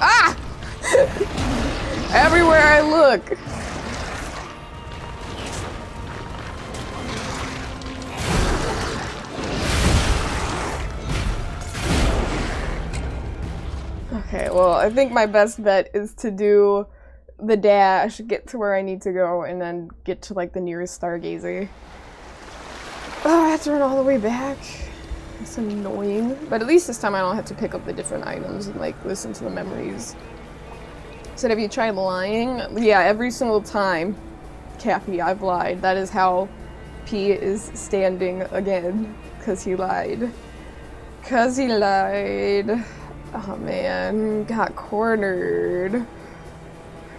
Ah! Everywhere I look. Okay, well, I think my best bet is to do the dash, get to where I need to go, and then get to, like, the nearest Stargazer. Oh, I have to run all the way back. It's annoying. But at least this time I don't have to pick up the different items and, like, listen to the memories. So have you tried lying? Yeah, every single time, Cappy, I've lied. That is how P is standing again. 'Cause he lied. 'Cause he lied. Oh man, got cornered.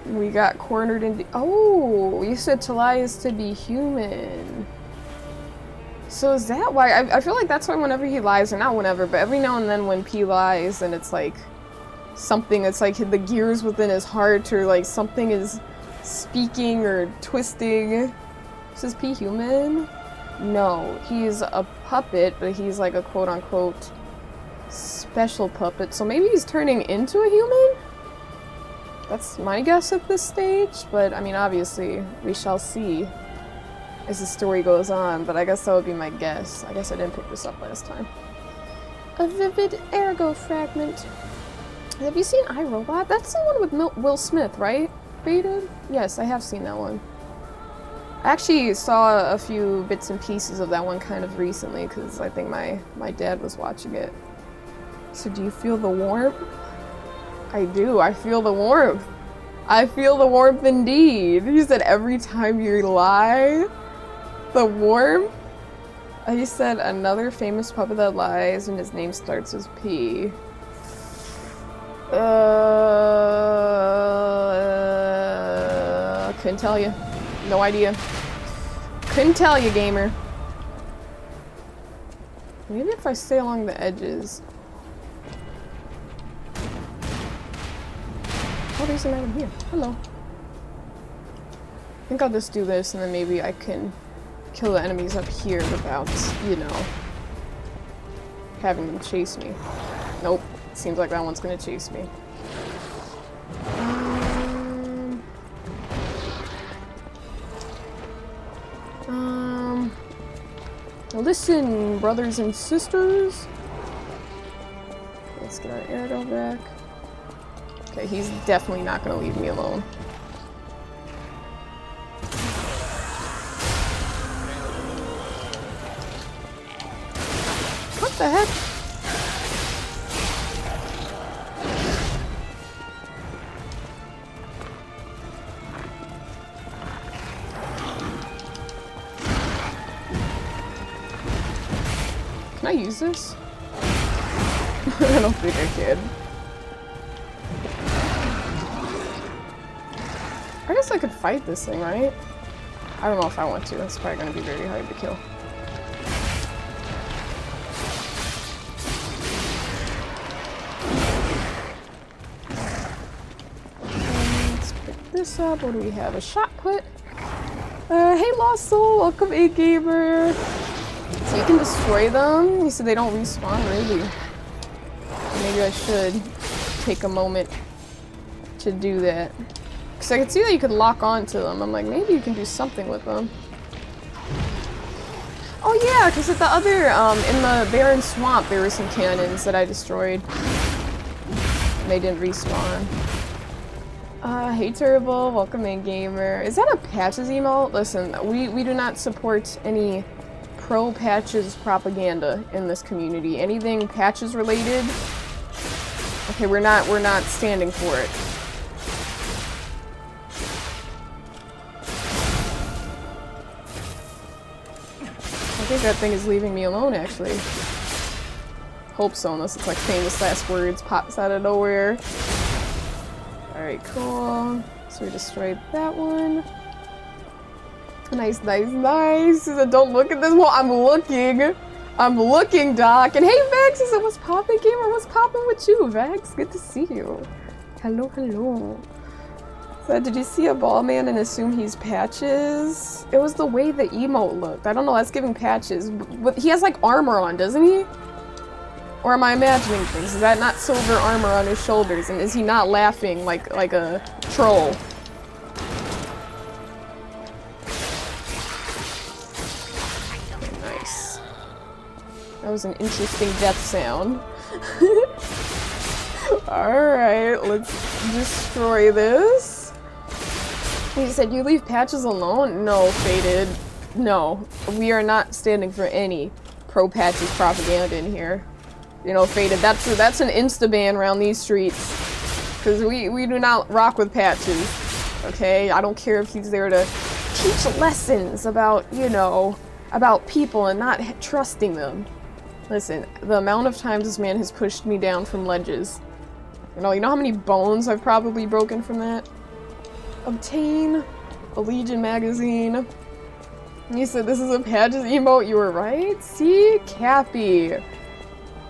We got cornered in the— oh, you said to lie is to be human. So is that why? I feel like that's why whenever he lies, or not whenever, but every now and then when P lies, and it's like something, it's like the gears within his heart, or like something is speaking or twisting. Is P human? No, he's a puppet, but he's like a quote-unquote special puppet, so maybe he's turning into a human? That's my guess at this stage, but I mean, obviously, we shall see as the story goes on, but I guess that would be my guess. I guess I didn't pick this up last time. A vivid ergo fragment. Have you seen iRobot? That's the one with Will Smith, right? Faded? Yes, I have seen that one. I actually saw a few bits and pieces of that one kind of recently, because I think my dad was watching it. So do you feel the warmth? I do. I feel the warmth. I feel the warmth indeed. He said every time you lie, the warmth. He said another famous puppet that lies and his name starts with P. Couldn't tell you. No idea. Couldn't tell you, gamer. Maybe if I stay along the edges. Oh, there's an item here. Hello. I think I'll just do this and then maybe I can kill the enemies up here without, you know, having them chase me. Nope. Seems like that one's gonna chase me. Now listen, brothers and sisters. Let's get our arrow back. Okay, he's definitely not gonna leave me alone. What the heck? Can I use this? I don't think I can. I guess I could fight this thing, right? I don't know if I want to. It's probably going to be very hard to kill. Let's pick this up. What do we have? A shot put. Hey Lost Soul, welcome A Gamer. So you can destroy them. He said they don't respawn, really. Maybe I should take a moment to do that. Because I could see that you could lock onto them. I'm like, maybe you can do something with them. Oh yeah, because at the other, in the barren swamp, there were some cannons that I destroyed. And they didn't respawn. Hey Turbo, welcome in gamer. Is that a patches emote? Listen, we do not support any pro patches propaganda in this community. Anything patches related, okay, we're not standing for it. I think that thing is leaving me alone, actually. Hope so, unless it's like famous last words pops out of nowhere. Alright, cool. So we destroyed that one. Nice, nice, nice. He said, don't look at this. Well, I'm looking. I'm looking, Doc. And hey, Vex, he said, what's poppin', gamer? What's poppin' with you, Vex? Good to see you. Hello, hello. So, did you see a ball man and assume he's Patches? It was the way the emote looked. I don't know, that's giving Patches. But he has, like, armor on, doesn't he? Or am I imagining things? Is that not silver armor on his shoulders? And is he not laughing like a troll? Nice. That was an interesting death sound. Alright, let's destroy this. He said, you leave Patches alone? No, Faded. No. We are not standing for any pro-Patches propaganda in here. You know, Faded, that's an insta-ban around these streets. Because we do not rock with Patches. Okay? I don't care if he's there to teach lessons about, you know, about people and not trusting them. Listen, the amount of times this man has pushed me down from ledges. You know how many bones I've probably broken from that? Obtain a Legion magazine. He said this is a Patches emote, you were right? See? Cappy.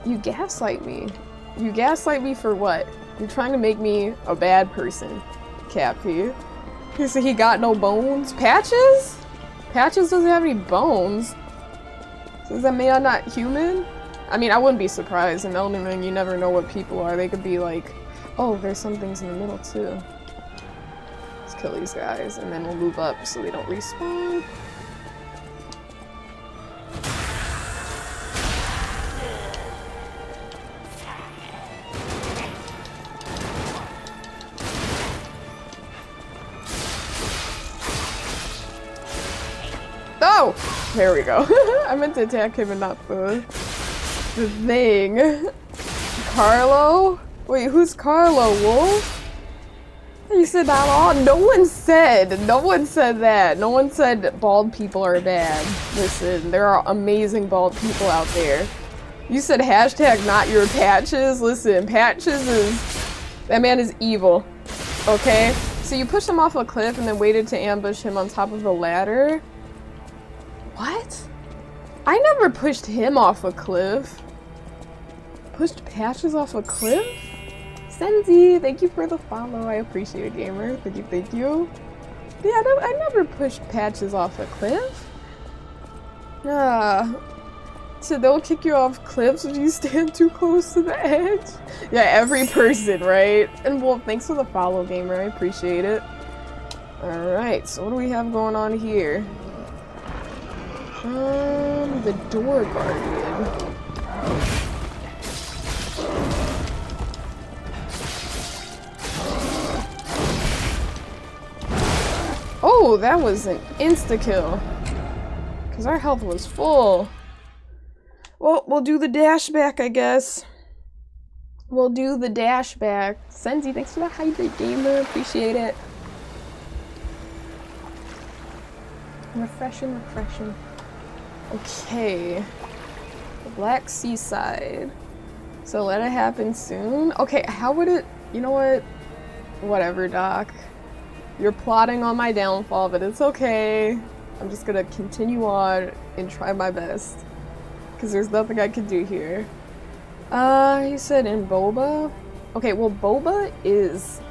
You gaslight me. You gaslight me for what? You're trying to make me a bad person, Cappy. He said he got no bones? Patches? Patches doesn't have any bones. So is that man not human? I mean, I wouldn't be surprised. In Elden Ring, you never know what people are. They could be like, oh, there's some things in the middle too. kill these guys, and then we'll move up so they don't respawn. Oh! There we go. I meant to attack him and not the thing. Carlo? Wait, who's Carlo? Wolf? You said that all? No one said that. No one said bald people are bad. Listen, there are amazing bald people out there. You said hashtag not your Patches. Listen, Patches is... That man is evil. Okay? So you pushed him off a cliff and then waited to ambush him on top of the ladder? What? I never pushed him off a cliff. Pushed Patches off a cliff? Senzi, thank you for the follow. I appreciate it, gamer. Thank you. Yeah, I never pushed Patches off a cliff. So they'll kick you off cliffs if you stand too close to the edge. Yeah, every person, right? And Wolf, thanks for the follow, gamer. I appreciate it. Alright, so what do we have going on here? The door guardian. Oh, that was an insta-kill. Because our health was full. Well, we'll do the dash back, I guess. We'll do the dash back. Senzi, thanks for the hydrate, gamer. Appreciate it. Refreshing. Okay. The Black Seaside. So let it happen soon. Okay, how would it... You know what? Whatever, Doc. You're plotting on my downfall, but it's okay. I'm just gonna continue on and try my best. Because there's nothing I can do here. You said in boba? Okay, well boba is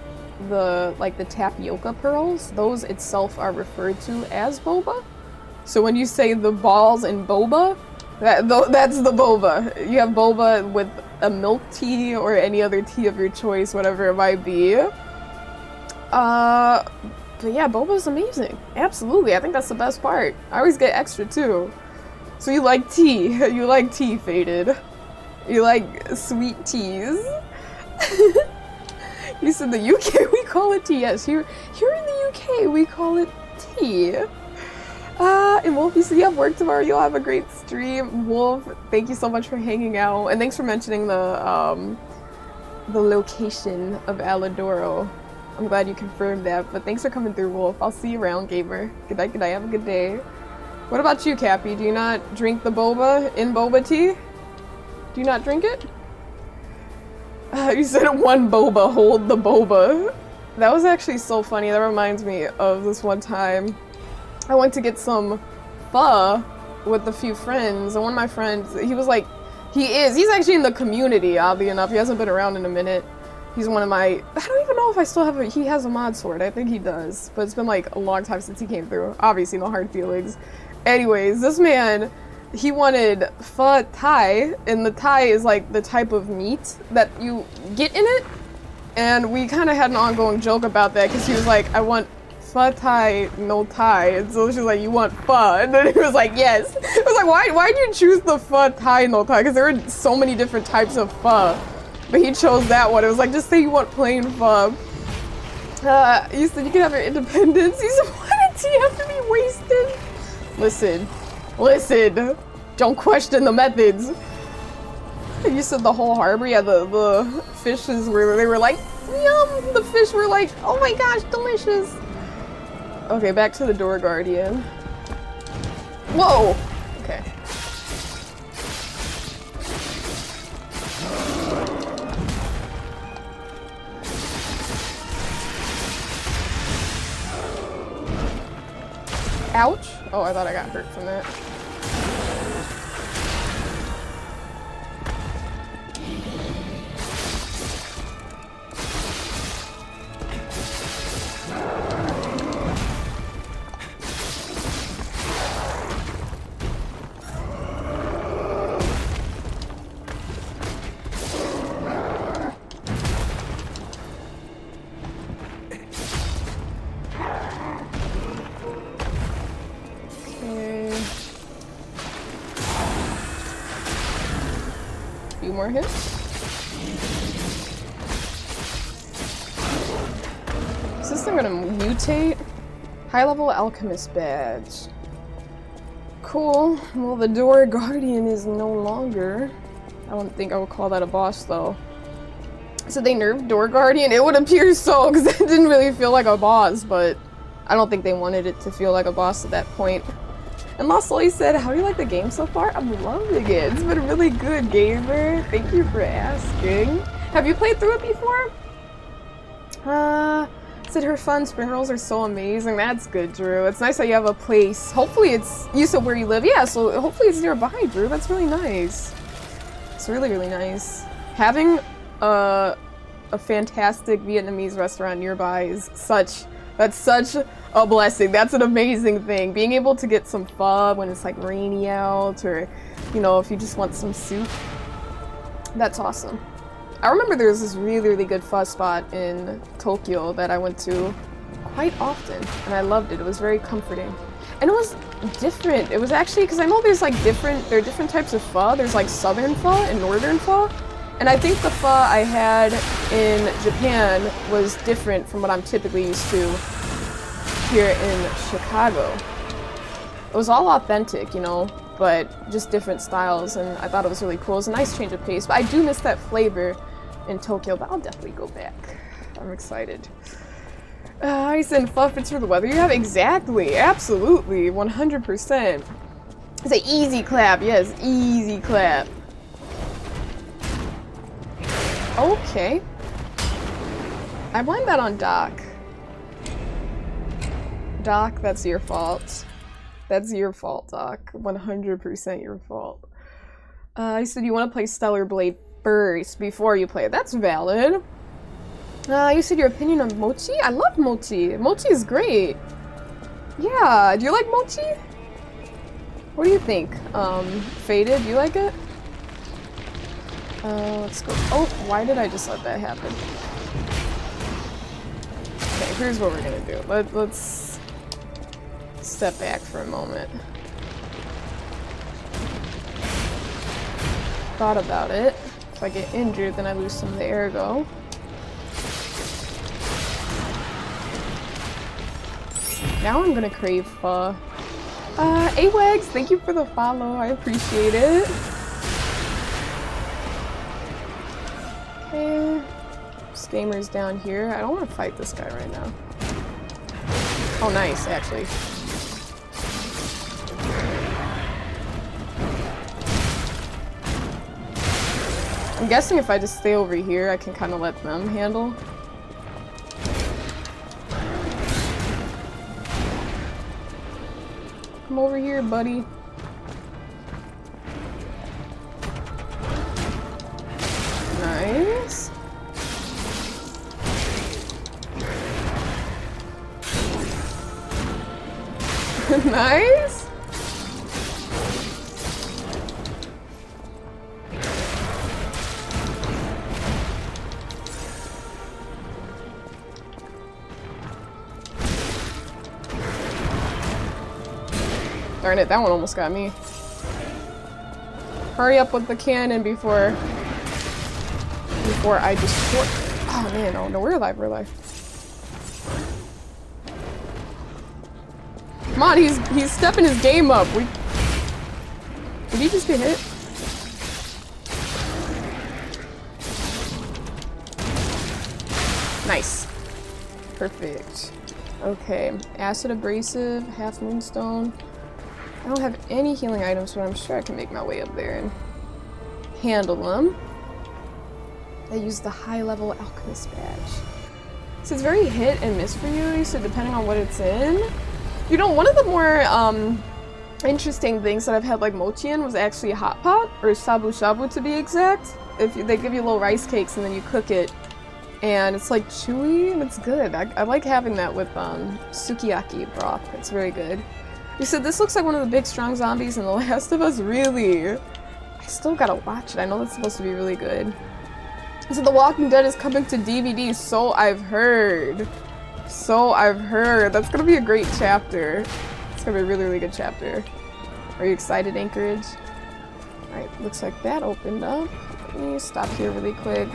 the, like, the tapioca pearls. Those itself are referred to as boba. So when you say the balls in boba, that's the boba. You have boba with a milk tea or any other tea of your choice, whatever it might be. But yeah, boba's amazing. Absolutely, I think that's the best part. I always get extra too. So you like tea. You like tea, Faded. You like sweet teas. You said the UK, we call it tea. Yes, here in the UK, we call it tea. And Wolf, you see you have work tomorrow. You'll have a great stream. Wolf, thank you so much for hanging out. And thanks for mentioning the location of Alidoro. I'm glad you confirmed that, but thanks for coming through, Wolf. I'll see you around, gamer. Good night, have a good day. What about you, Cappy? Do you not drink the boba in boba tea? Do you not drink it? You said one boba, hold the boba. That was actually so funny. That reminds me of this one time. I went to get some pho with a few friends, and one of my friends, he was like, he's actually in the community, oddly enough. He hasn't been around in a minute. He's one of my, I don't even know if I still have he has a mod sword. I think he does, but it's been like a long time since he came through. Obviously, no hard feelings. Anyways, this man, he wanted pho thai, and the thai is like the type of meat that you get in it. And we kind of had an ongoing joke about that because he was like, I want pho thai, no thai. And so she was like, you want pho? And then he was like, yes. I was like, why did you choose the pho thai, no thai? Because there are so many different types of pho. But he chose that one. It was like, just say you want plain pho. You said you can have your independence. You said, why did tea have to be wasted? Listen. Don't question the methods. You said the whole harbor. Yeah, the fishes were, they were like, yum. The fish were like, oh my gosh, delicious. Okay, back to the door guardian. Whoa. Okay. Ouch. Oh, I thought I got hurt from that. few more hits. Is this thing gonna mutate? High-level alchemist badge. Cool. Well, the door guardian is no longer. I don't think I would call that a boss, though. So they nerfed door guardian? It would appear so, because it didn't really feel like a boss, but I don't think they wanted it to feel like a boss at that point. And Lost Soul said, how do you like the game so far? I'm loving it. It's been really good, gamer. Thank you for asking. Have you played through it before? Said her fun. Spring rolls are so amazing. That's good, Drew. It's nice that you have a place. Hopefully it's, you said where you live. Yeah, so hopefully it's nearby, Drew. That's really nice. It's really, really nice. Having a fantastic Vietnamese restaurant nearby is that's such a blessing. That's an amazing thing. Being able to get some pho when it's like rainy out, or, you know, if you just want some soup. That's awesome. I remember there was this really, really good pho spot in Tokyo that I went to quite often, and I loved it. It was very comforting. And it was different. It was actually, because I know there's like there are different types of pho. There's like southern pho and northern pho. And I think the pho I had in Japan was different from what I'm typically used to here in Chicago. It was all authentic, you know, but just different styles, and I thought it was really cool. It was a nice change of pace, but I do miss that flavor in Tokyo, but I'll definitely go back. I'm excited. I said fluff it's for the weather you have? Exactly, absolutely, 100%. It's an easy clap, yes, easy clap. Okay. I blamed that on Doc. Doc, that's your fault. That's your fault, Doc. 100% your fault. I said you want to play Stellar Blade first before you play it. That's valid. You said your opinion on mochi? I love mochi. Mochi is great. Yeah, do you like mochi? What do you think? Faded, do you like it? Let's go. Oh, why did I just let that happen? Okay, here's what we're gonna do. Let's step back for a moment. Thought about it. If I get injured, then I lose some of the ergo. Now I'm gonna crave pho. Awags, thank you for the follow. I appreciate it. Okay. Skamer's down here. I don't want to fight this guy right now. Oh, nice, actually. I'm guessing if I just stay over here, I can kind of let them handle. Come over here, buddy. Nice. Nice. Darn it, that one almost got me. Hurry up with the cannon before I destroy. Oh man, oh no, we're alive, we're alive. Come on, he's stepping his game up. Did he just get hit? Nice. Perfect. Okay, acid abrasive, half moonstone. I don't have any healing items, but I'm sure I can make my way up there and handle them. I use the high-level alchemist badge. So it's very hit and miss for you, so depending on what it's in. You know, one of the more interesting things that I've had like mochi in was actually a hot pot, or shabu shabu to be exact. They give you little rice cakes and then you cook it, and it's like chewy and it's good. I like having that with sukiyaki broth. It's very good. You said this looks like one of the big strong zombies in The Last of Us. Really? I still gotta watch it. I know that's supposed to be really good. So The Walking Dead is coming to DVD, so I've heard. So I've heard. That's gonna be a great chapter. It's gonna be a really, really good chapter. Are you excited, Anchorage? Alright, looks like that opened up. Let me stop here really quick.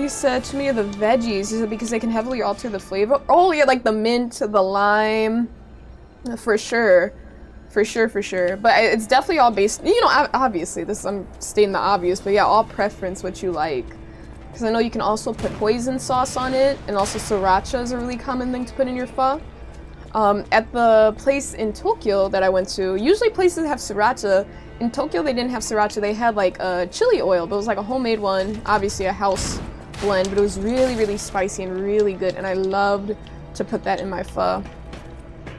You said to me the veggies. Is it because they can heavily alter the flavor? Oh yeah, like the mint, the lime. For sure. For sure. But it's definitely all based, you know, obviously, I'm stating the obvious, but yeah, all preference what you like. Because I know you can also put hoisin sauce on it, and also sriracha is a really common thing to put in your pho. At the place in Tokyo that I went to, usually places have sriracha. In Tokyo, they didn't have sriracha. They had like a chili oil, but it was like a homemade one, obviously a house blend, but it was really, really spicy and really good, and I loved to put that in my pho.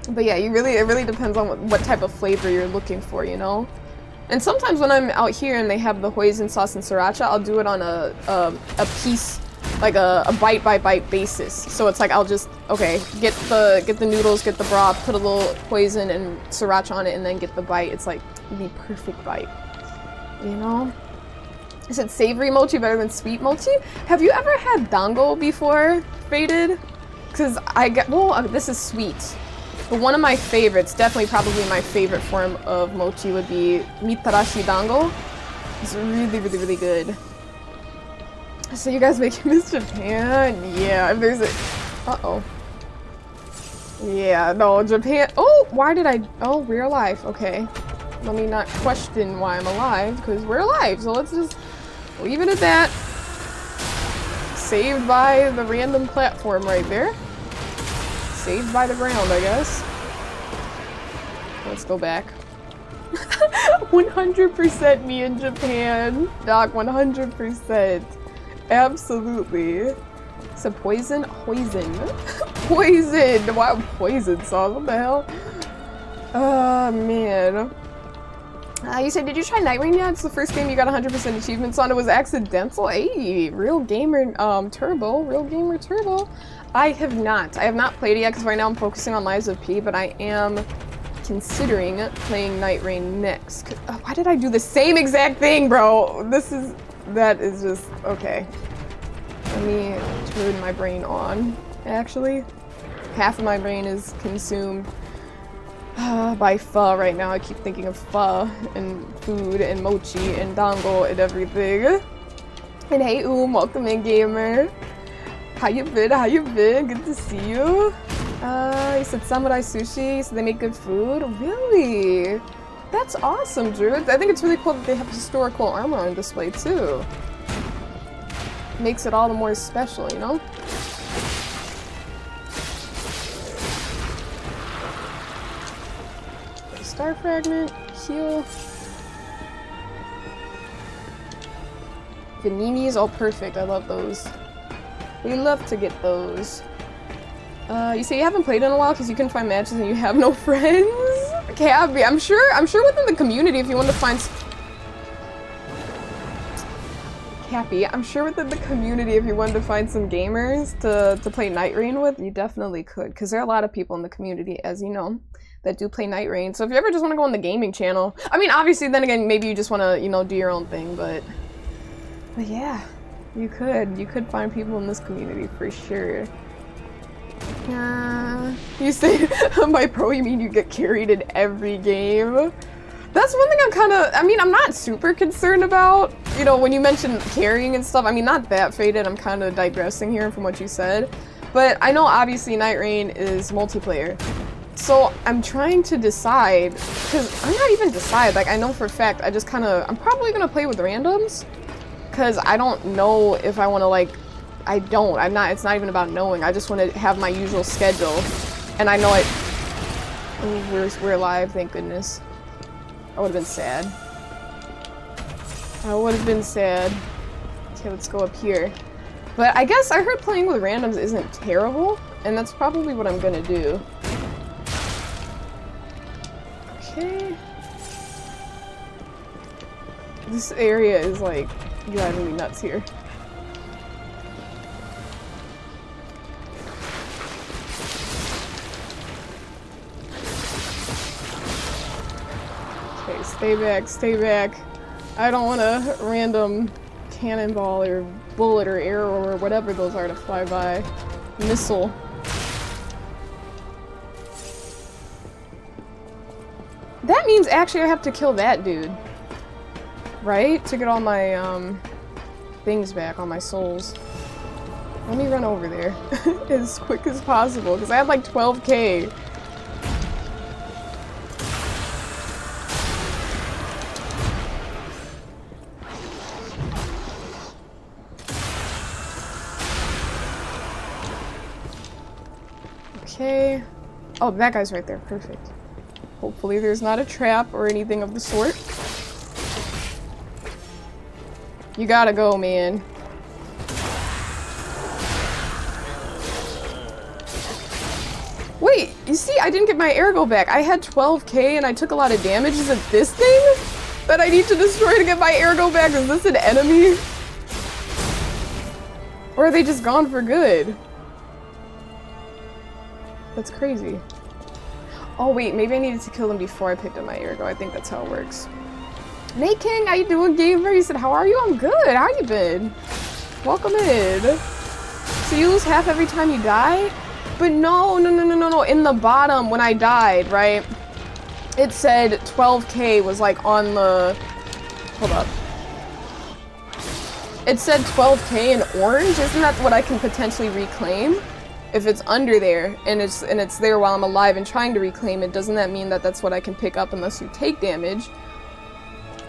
But yeah, it really depends on what type of flavor you're looking for, you know? And sometimes when I'm out here and they have the hoisin sauce and sriracha, I'll do it on a piece, like a bite-by-bite basis. So it's like I'll just, okay, get the noodles, get the broth, put a little hoisin and sriracha on it, and then get the bite. It's like the perfect bite, you know? I said savory mochi better than sweet mochi? Have you ever had dango before, Faded? Because this is sweet. But one of my favorites, definitely probably my favorite form of mochi would be mitarashi dango. It's really good. So you guys making this Japan? Yeah, if there's a... Uh-oh. Yeah, no, Japan... Oh, why did I... Oh, we're alive. Okay. Let me not question why I'm alive, because we're alive. So let's just leave it at that. Saved by the random platform right there. Saved by the ground, I guess. Let's go back. 100% me in Japan. Doc, 100%. Absolutely. So poison? Poison. Poison! Why poison sauce? What the hell? Oh, man. You said, did you try Night Rain yet? It's the first game you got 100% achievements on. It was accidental. Hey, Real Gamer Turbo. Real Gamer Turbo. I have not played it yet because right now I'm focusing on Lies of P, but I am considering playing Night Rain next. Why did I do the same exact thing, bro? That is just, okay. Let me turn my brain on, actually. Half of my brain is consumed by pho right now. I keep thinking of pho and food and mochi and dango and everything. And hey, welcome in, gamer. How you been? How you been? Good to see you. You said samurai sushi, so they make good food? Really? That's awesome, Drew. I think it's really cool that they have historical armor on display, too. Makes it all the more special, you know? Star fragment, heal. Paninis, all perfect. I love those. We love to get those. You say you haven't played in a while because you couldn't find matches and you have no friends? Cabby, I'm sure within the community if you want to find... Cappy, I'm sure within the community if you wanted to find some gamers to play Night Rain with, you definitely could. Because there are a lot of people in the community, as you know, that do play Night Rain. So if you ever just want to go on the gaming channel... I mean, obviously, then again, maybe you just want to, you know, do your own thing, but yeah. You could find people in this community for sure. You say by pro you mean you get carried in every game? That's one thing I'm not super concerned about. You know, when you mention carrying and stuff, I mean, not that Faded, I'm kind of digressing here from what you said. But I know obviously Night Rain is multiplayer. So I'm trying to decide, because I'm not even decide, like I know for a fact, I'm probably going to play with randoms. Because I don't know if I want to, like, it's not even about knowing. I just want to have my usual schedule. And I know it. Oh, we're alive, thank goodness. I would have been sad. Okay, let's go up here. But I guess I heard playing with randoms isn't terrible, and that's probably what I'm gonna do. Okay. This area is, like, driving me nuts here. Okay, stay back. I don't want a random cannonball or bullet or arrow or whatever those are to fly by. Missile. That means actually I have to kill that dude. Right? To get all my, things back, all my souls. Let me run over there as quick as possible, because I have like 12k. Okay. Oh, that guy's right there. Perfect. Hopefully there's not a trap or anything of the sort. You gotta go, man. Wait, you see, I didn't get my ergo back. I had 12k and I took a lot of damage. Is it this thing that I need to destroy to get my ergo back? Is this an enemy? Or are they just gone for good? That's crazy. Oh wait, maybe I needed to kill them before I picked up my ergo. I think that's how it works. Nate King, how you doing, gamer? He said, how are you? I'm good. How you been? Welcome in. So you lose half every time you die? But no. In the bottom, when I died, right? It said 12k was like on the... Hold up. It said 12k in orange. Isn't that what I can potentially reclaim? If it's under there and it's there while I'm alive and trying to reclaim it, doesn't that mean that that's what I can pick up unless you take damage?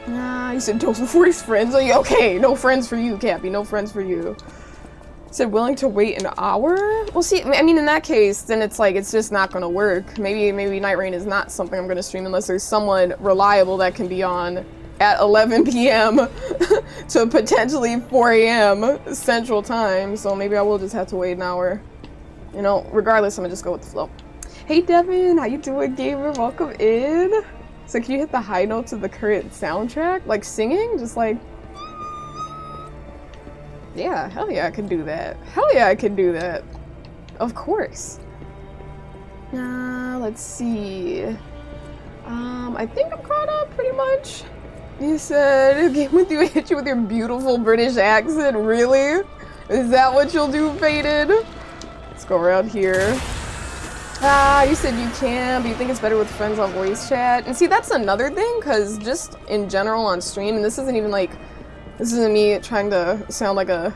Nah, you said dose before his friends. Like, okay, no friends for you, Cappy. No friends for you. He said willing to wait an hour? Well, see, I mean, in that case, then it's like it's just not gonna work. Maybe Night Rain is not something I'm gonna stream unless there's someone reliable that can be on at 11 p.m. to potentially 4 a.m. Central Time. So maybe I will just have to wait an hour. You know, regardless, I'm gonna just go with the flow. Hey Devin, how you doing, gamer? Welcome in. So can you hit the high notes of the current soundtrack? Like singing? Just like... Yeah, hell yeah, I can do that. Hell yeah, I can do that. Of course. Let's see. I think I'm caught up pretty much. You said, game with you, hit you with your beautiful British accent, really? Is that what you'll do, Faded? Let's go around here. You said you can, but you think it's better with friends on voice chat. And see, that's another thing, because just in general on stream, and this isn't even like, this isn't me trying to sound like a,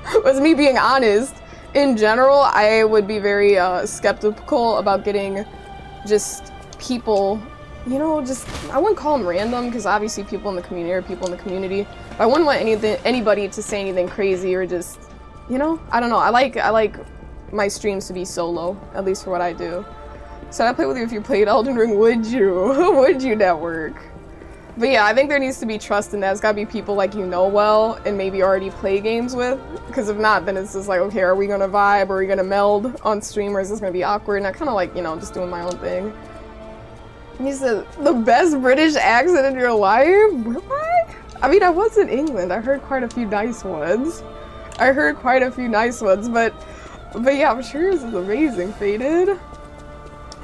it's me being honest. In general, I would be very skeptical about getting just people, you know, just, I wouldn't call them random, because obviously people in the community are people in the community. But I wouldn't want anybody to say anything crazy or just, you know, I don't know. I like my streams to be solo, at least for what I do. So I'd play with you if you played Elden Ring, would you? Would you, network? But yeah, I think there needs to be trust in that. It's gotta be people like you know well and maybe already play games with. Because if not, then it's just like, okay, are we gonna vibe? Are we gonna meld on stream? Or is this gonna be awkward? And I kind of like, you know, just doing my own thing. And he said, the best British accent in your life? Will I? I mean, I was in England. I heard quite a few nice ones. But yeah, I'm sure this is amazing, Faded.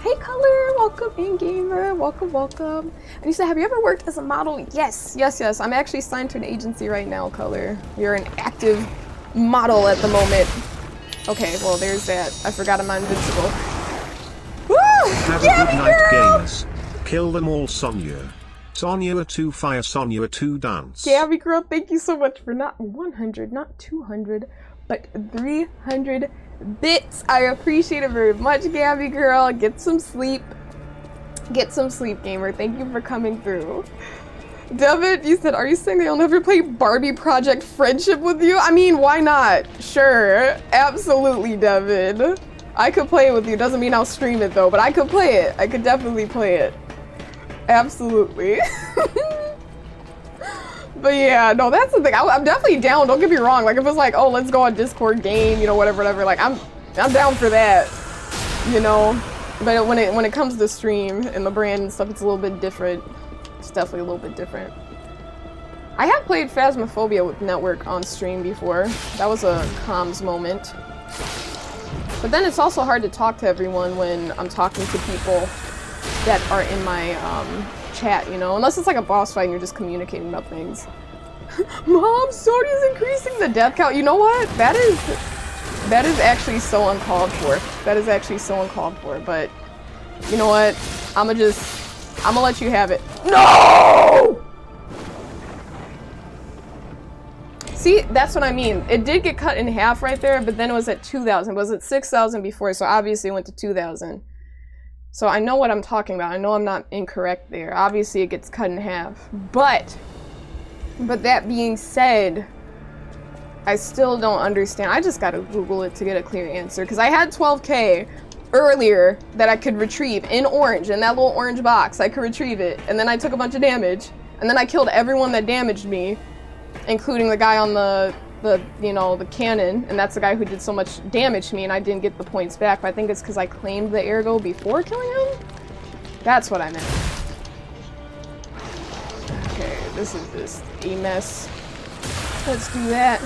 Hey, Color, welcome in, gamer. Welcome. And you said, have you ever worked as a model? Yes. I'm actually signed to an agency right now, Color. You're an active model at the moment. Okay, well, there's that. I forgot I'm invincible. Woo! Have a good night, gamers. Kill them all, Sonya. Sonya 2 fire, Sonya 2 dance. Gabby girl, thank you so much for not 100, not 200, but 300 bits. I appreciate it very much, Gabby girl. Get some sleep. Gamer. Thank you for coming through. Devin, you said, are you saying they'll never play Barbie Project Friendship with you? I mean, why not? Sure. Absolutely, Devin. I could play it with you. Doesn't mean I'll stream it, though, but I could play it. I could definitely play it. Absolutely. But yeah, no, that's the thing. I'm definitely down. Don't get me wrong. Like, if it's like, oh, let's go on Discord game, you know, whatever. Like, I'm down for that, you know. But when it comes to stream and the brand and stuff, it's a little bit different. It's definitely a little bit different. I have played Phasmophobia with Network on stream before. That was a comms moment. But then it's also hard to talk to everyone when I'm talking to people that are in my chat, you know? Unless it's like a boss fight and you're just communicating about things. Mom, Sony's increasing the death count. You know what? That is actually so uncalled for. But you know what? I'ma let you have it. No! that's what I mean. It did get cut in half right there, but then it was at 2,000. Was it 6,000 before? So obviously it went to 2,000. So I know what I'm talking about. I know I'm not incorrect there. Obviously it gets cut in half. But that being said, I still don't understand. I just gotta Google it to get a clear answer. Because I had 12K earlier that I could retrieve in orange, in that little orange box. I could retrieve it. And then I took a bunch of damage. And then I killed everyone that damaged me, including the guy on the you know, the cannon. And that's the guy who did so much damage to me, and I didn't get the points back. But I think it's because I claimed the ergo before killing him? That's what I meant. Okay, this is just a mess. Let's do that.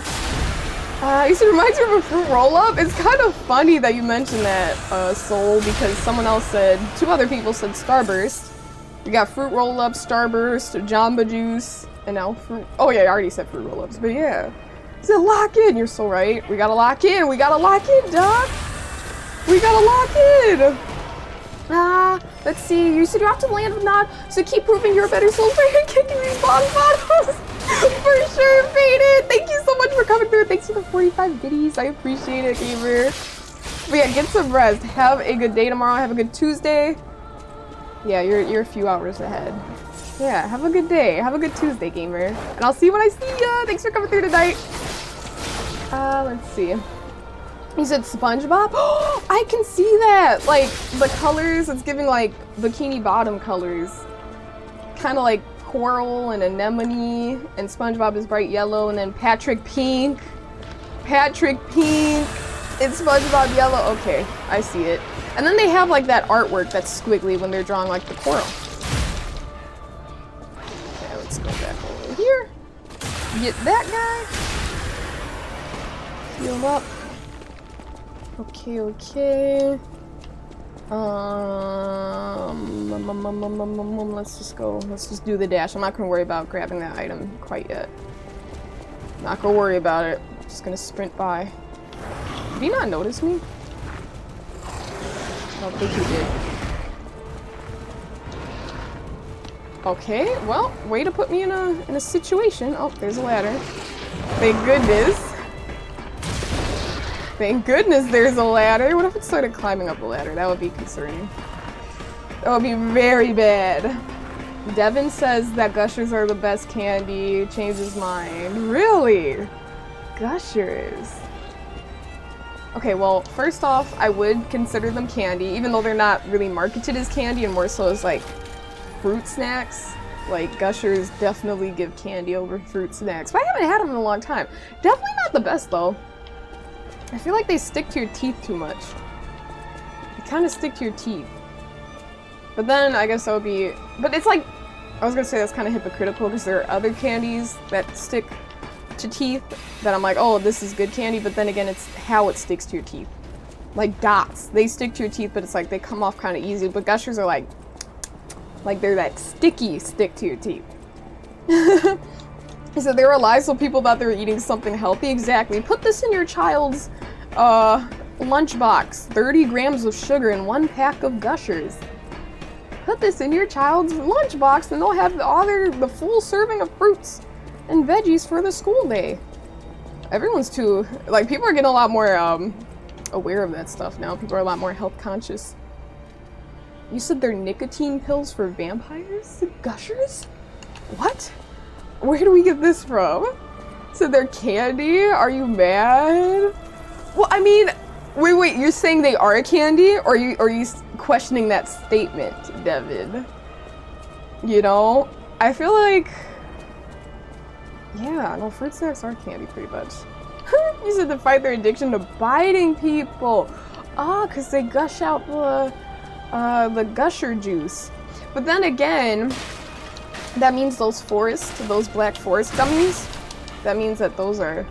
You said it reminds you of a fruit roll-up? It's kind of funny that you mentioned that, Soul, because someone else said, 2 other people said Starburst. We got fruit roll-up, Starburst, Jamba Juice, and now fruit. Oh yeah, I already said fruit roll-ups, but yeah. He said lock in. You're so right. We gotta lock in. We gotta lock in, Doc. We gotta lock in. Let's see. You said you're off to the land of Nod, so keep proving you're a better soul for kicking these bottoms. For sure, Faded. Thank you so much for coming through. Thanks for the 45 biddies. I appreciate it, gamer. But yeah, get some rest. Have a good day tomorrow. Have a good Tuesday. Yeah, you're a few hours ahead. Yeah, have a good day. Have a good Tuesday, gamer. And I'll see you when I see ya. Thanks for coming through tonight. Let's see. You said SpongeBob? Oh, I can see that! Like, the colors, it's giving, like, Bikini Bottom colors. Kind of like coral and anemone, and SpongeBob is bright yellow, and then Patrick Pink. Patrick Pink! It's SpongeBob yellow. Okay, I see it. And then they have, like, that artwork that's squiggly when they're drawing, like, the coral. Okay, let's go back over here. Get that guy. Heal him up. Okay, okay. Let's just go. Let's just do the dash. I'm not gonna worry about grabbing that item quite yet. Not gonna worry about it. I'm just gonna sprint by. Did he not notice me? I don't think he did. Okay, well, way to put me in a situation. Oh, there's a ladder. Thank goodness. Thank goodness there's a ladder. What if it started climbing up the ladder? That would be concerning. That would be very bad. Devin says that Gushers are the best candy. Changed his mind. Really? Gushers. Okay, well, first off, I would consider them candy, even though they're not really marketed as candy and more so as, like, fruit snacks. Like, Gushers definitely give candy over fruit snacks. But I haven't had them in a long time. Definitely not the best, though. I feel like they stick to your teeth too much. They kind of stick to your teeth. But then, I guess that would be... But it's like... I was gonna say that's kind of hypocritical because there are other candies that stick to teeth that I'm like, oh, this is good candy, but then again, it's how it sticks to your teeth. Like dots. They stick to your teeth, but it's like they come off kind of easy. But Gushers are like they're that sticky stick to your teeth. He said they were alive so people thought they were eating something healthy. Exactly. Put this in your child's lunchbox. 30 grams of sugar in 1 pack of Gushers. Put this in your child's lunchbox and they'll have the full serving of fruits and veggies for the school day. Everyone's too, like, people are getting a lot more aware of that stuff now. People are a lot more health conscious. You said they're nicotine pills for vampires? Gushers? What? Where do we get this from? So they're candy? Are you mad? Well, I mean, wait, you're saying they are a candy? Or are you questioning that statement, Devin? You know? I feel like... Yeah, no, fruit snacks are candy pretty much. You said to fight their addiction to biting people. Ah, because they gush out the gusher juice. But then again... That means those black forest gummies, that means that those are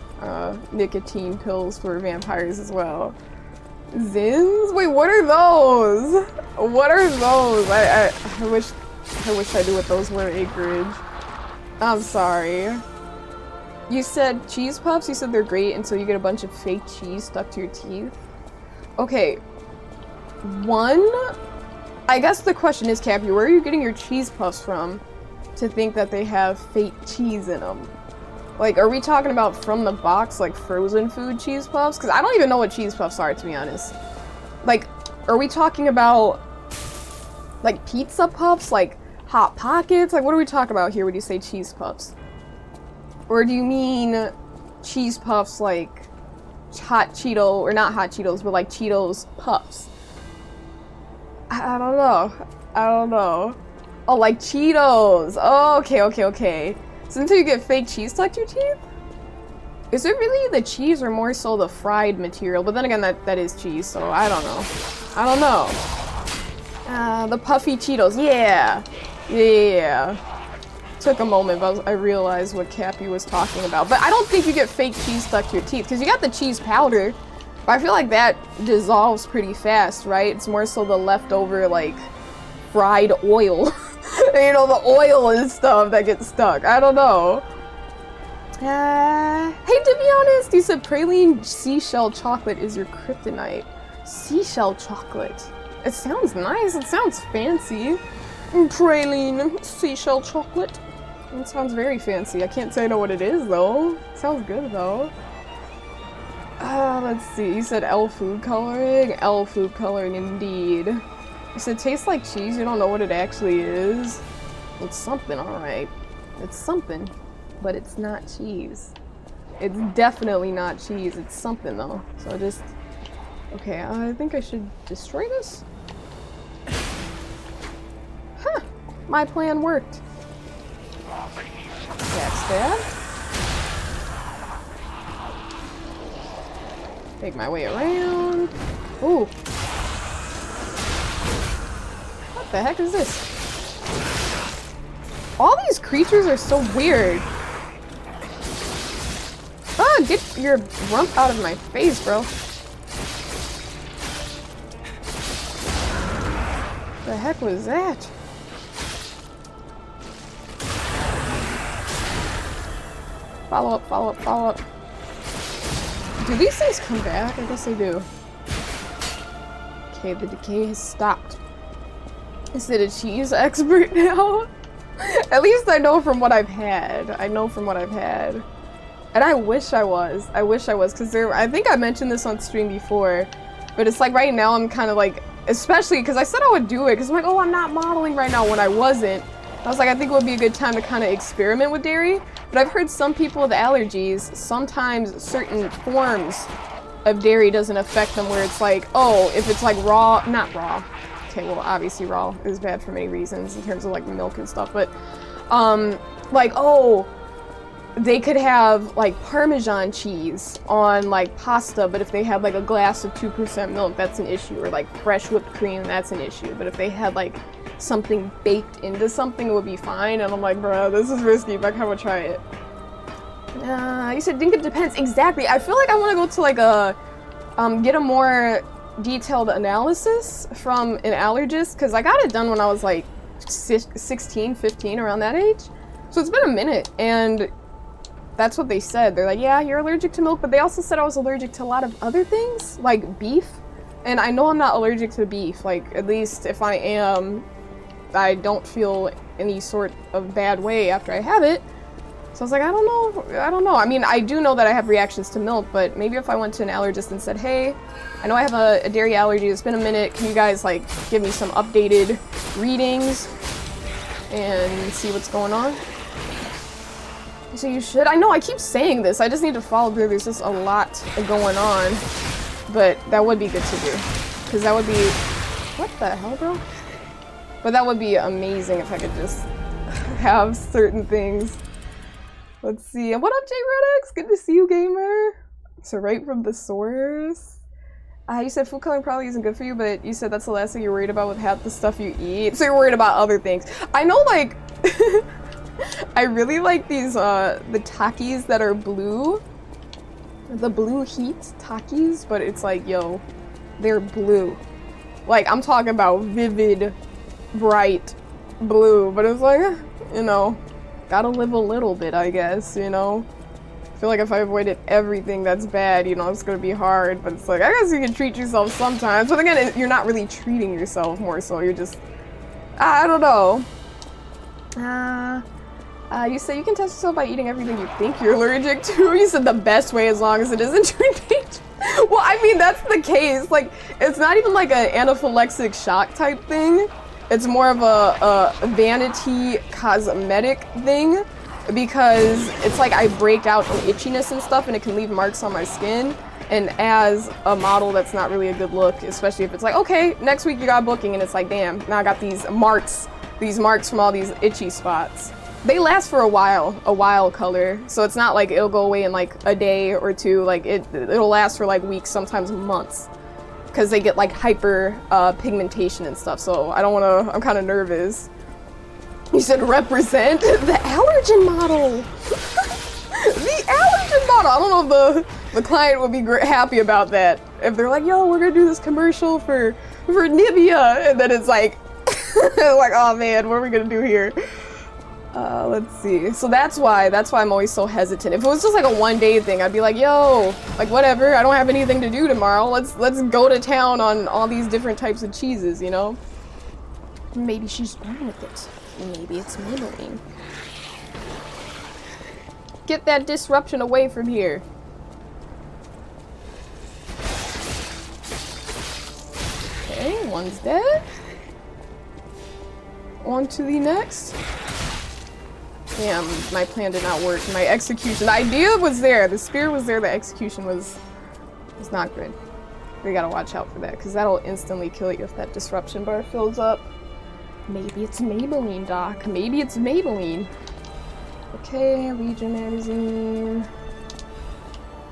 nicotine pills for vampires as well. Zins? Wait, what are those? What are those? I wish I knew what those were, Acreage. I'm sorry. You said cheese puffs? You said they're great until you get a bunch of fake cheese stuck to your teeth? Okay. I guess the question is, Cappy, where are you getting your cheese puffs from to think that they have fake cheese in them? Like, are we talking about from the box, like frozen food cheese puffs? Because I don't even know what cheese puffs are, to be honest. Like, are we talking about like pizza puffs, like Hot Pockets? Like, what are we talking about here when you say cheese puffs? Or do you mean cheese puffs like hot Cheeto, or not hot Cheetos, but like Cheetos puffs? I don't know. I don't know. Oh, like Cheetos. Oh, okay, okay, okay. So until you get fake cheese stuck to your teeth? Is it really the cheese or more so the fried material? But then again, that is cheese, so I don't know. I don't know. The puffy Cheetos. Yeah. Yeah. Took a moment, but I realized what Cappy was talking about. But I don't think you get fake cheese stuck to your teeth, because you got the cheese powder. But I feel like that dissolves pretty fast, right? It's more so the leftover, like, fried oil. You know, the oil and stuff that gets stuck. I don't know. Hey, to be honest, you said praline seashell chocolate is your kryptonite. Seashell chocolate. It sounds nice. It sounds fancy. Praline seashell chocolate. It sounds very fancy. I can't say I know what it is, though. It sounds good, though. Let's see. You said L food coloring? L food coloring, indeed. You said tastes like cheese. You don't know what it actually is. It's something, alright. It's something. But it's not cheese. It's definitely not cheese. It's something, though. So just... Okay, I think I should destroy this. Huh. My plan worked. That's that. Make my way around. Ooh. What the heck is this? All these creatures are so weird. Ah, get your rump out of my face, bro. The heck was that? Follow up, follow up, follow up. Do these things come back? I guess they do. Okay, the decay has stopped. Is it a cheese expert now? At least I know from what I've had. I know from what I've had. And I wish I was. I wish I was, because I think I mentioned this on stream before. But it's like right now I'm kind of like, especially because I said I would do it, because I'm like, oh, I'm not modeling right now, when I wasn't. I was like, I think it would be a good time to kind of experiment with dairy. But I've heard some people with allergies, sometimes certain forms of dairy doesn't affect them, where it's like, oh, if it's like raw, not raw. Okay, well, obviously raw is bad for many reasons in terms of like milk and stuff, but like, oh, they could have like Parmesan cheese on like pasta, but if they had like a glass of 2% milk, that's an issue. Or like fresh whipped cream, that's an issue. But if they had like something baked into something, it would be fine. And I'm like, bro, this is risky, but I kind of want to try it. You said, think it depends. Exactly. I feel like I want to go to like a, get a more detailed analysis from an allergist, because I got it done when I was like 16, 15, around that age. So it's been a minute, and that's what they said. They're like, yeah, you're allergic to milk, but they also said I was allergic to a lot of other things, like beef. And I know I'm not allergic to beef. Like, at least if I am, I don't feel any sort of bad way after I have it. So I was like, I don't know. I mean, I do know that I have reactions to milk, but maybe if I went to an allergist and said, hey, I know I have a dairy allergy, it's been a minute, can you guys like give me some updated readings and see what's going on? So you should. I know I keep saying this, I just need to follow through. There's just a lot going on, but that would be good to do, because that would be, what the hell, bro? But that would be amazing if I could just have certain things. Let's see. And what up, J Redx? Good to see you, gamer. So right from the source. You said food coloring probably isn't good for you, but you said that's the last thing you're worried about with half the stuff you eat. So you're worried about other things. I know, like, I really like these, the Takis that are blue. The blue heat Takis, but it's like, yo, they're blue. Like, I'm talking about vivid, bright blue, but it's like, you know, gotta live a little bit, I guess, you know? I feel like if I avoided everything that's bad, you know, it's gonna be hard, but it's like, I guess you can treat yourself sometimes. But again, you're not really treating yourself, more so you're just, I don't know. You said you can test yourself by eating everything you think you're allergic to. You said the best way as long as it isn't too dangerous. Well, I mean, that's the case. Like, it's not even like an anaphylaxis shock type thing. It's more of a vanity cosmetic thing, because it's like I break out in itchiness and stuff and it can leave marks on my skin. And as a model, that's not really a good look, especially if it's like, okay, next week you got booking, and it's like, damn, now I got these marks from all these itchy spots. They last for a while color, so it's not like it'll go away in like a day or two. Like it'll last for like weeks, sometimes months, because they get like hyper pigmentation and stuff. So I don't want to. I'm kind of nervous. You said represent the allergen model. The allergen model. I don't know if the client would be happy about that. If they're like, yo, we're gonna do this commercial for Nivea, and then it's like, like, oh man, what are we gonna do here? Let's see. So that's why I'm always so hesitant. If it was just like a one-day thing, I'd be like, yo, like whatever, I don't have anything to do tomorrow. Let's go to town on all these different types of cheeses, you know? Maybe she's born with it. Maybe it's Maybelline. Get that disruption away from here. Okay, one's dead. On to the next. Damn, my plan did not work. My execution, the idea was there, the spear was there, the execution was not good. We gotta watch out for that, because that'll instantly kill you if that disruption bar fills up. Maybe it's Maybelline, Doc. Maybe it's Maybelline. Okay, Legion magazine.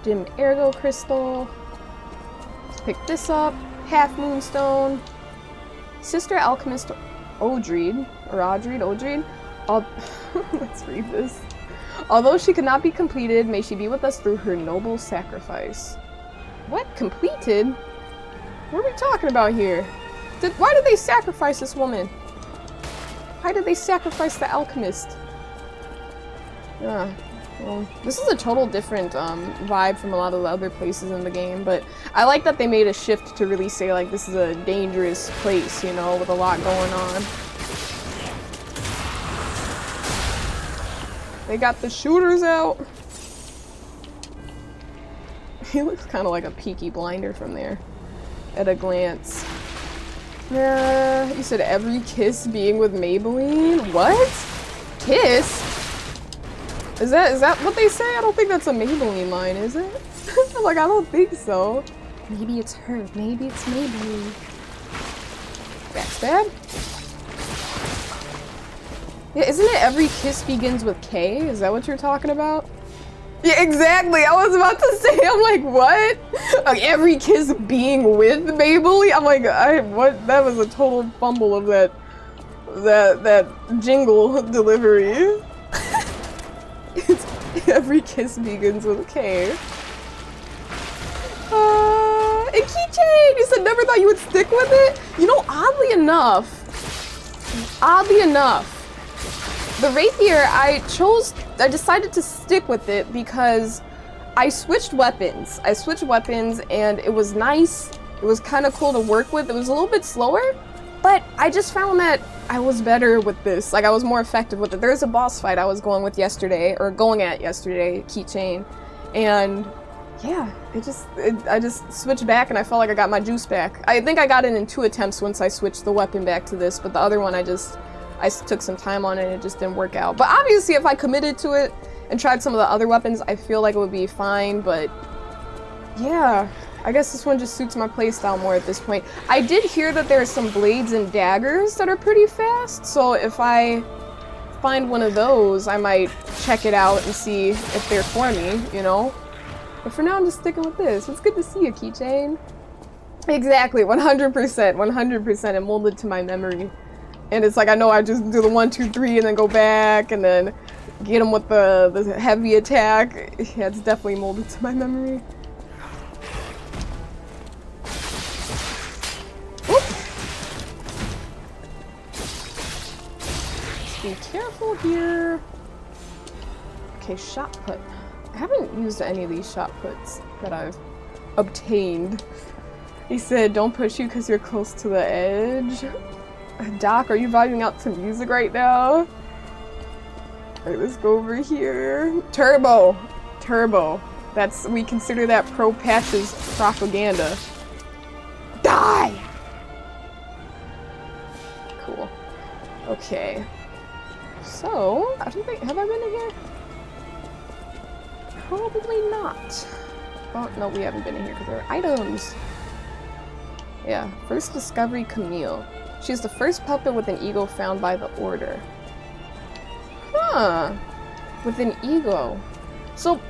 Dimmed Ergo Crystal. Let's pick this up. Half Moonstone. Sister Alchemist Odrid. Let's read this. Although she could not be completed, may she be with us through her noble sacrifice. What? Completed? What are we talking about here? Why did they sacrifice this woman? Why did they sacrifice the alchemist? Well, this is a total different vibe from a lot of the other places in the game, but I like that they made a shift to really say, like, this is a dangerous place, you know, with a lot going on. They got the shooters out. He looks kind of like a Peaky Blinder from there, at a glance. Yeah, you said every kiss being with Maybelline? What? Kiss? Is that what they say? I don't think that's a Maybelline line, is it? I'm like, I don't think so. Maybe it's her. Maybe it's Maybelline. Backstab? Yeah, isn't it every kiss begins with K? Is that what you're talking about? Yeah, exactly. I was about to say, I'm like, what? Like, every kiss being with Maybelline? I'm like, what? That was a total fumble of that jingle delivery. Every kiss begins with a K. And keychain! You said never thought you would stick with it? You know, oddly enough, the rapier, I decided to stick with it because I switched weapons. And it was nice. It was kind of cool to work with. It was a little bit slower, but I just found that I was better with this. Like, I was more effective with it. There's a boss fight I was going at yesterday, keychain, and yeah, I just switched back and I felt like I got my juice back. I think I got it in 2 attempts once I switched the weapon back to this, but the other one I took some time on it and it just didn't work out. But obviously if I committed to it and tried some of the other weapons, I feel like it would be fine, but yeah, I guess this one just suits my playstyle more at this point. I did hear that there are some blades and daggers that are pretty fast, so if I find one of those, I might check it out and see if they're for me, you know? But for now, I'm just sticking with this. It's good to see you, keychain. Exactly, 100%, it molded to my memory. And it's like, I know I just do the 1, 2, 3 and then go back and then get him with the heavy attack. Yeah, it's definitely molded to my memory. Oop. Be careful here. Okay, shot put. I haven't used any of these shot puts that I've obtained. He said, don't push you because you're close to the edge. Doc, are you vibing out to music right now? Alright, let's go over here. Turbo! Turbo. We consider that pro patches propaganda. Die! Cool. Okay. So, I don't think, have I been in here? Probably not. Oh, no, we haven't been in here because there are items. Yeah, first discovery, Camille. She's the first puppet with an ego found by the Order. Huh. With an ego. So,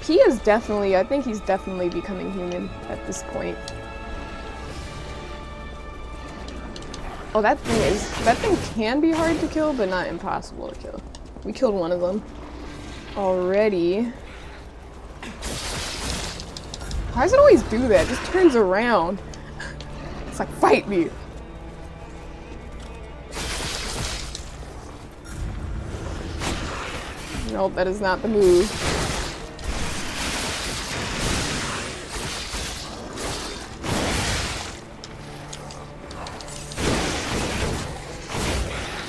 P is definitely, I think he's definitely becoming human at this point. Oh, that thing can be hard to kill, but not impossible to kill. We killed one of them already. Why does it always do that? It just turns around. It's like, fight me. Nope, that is not the move.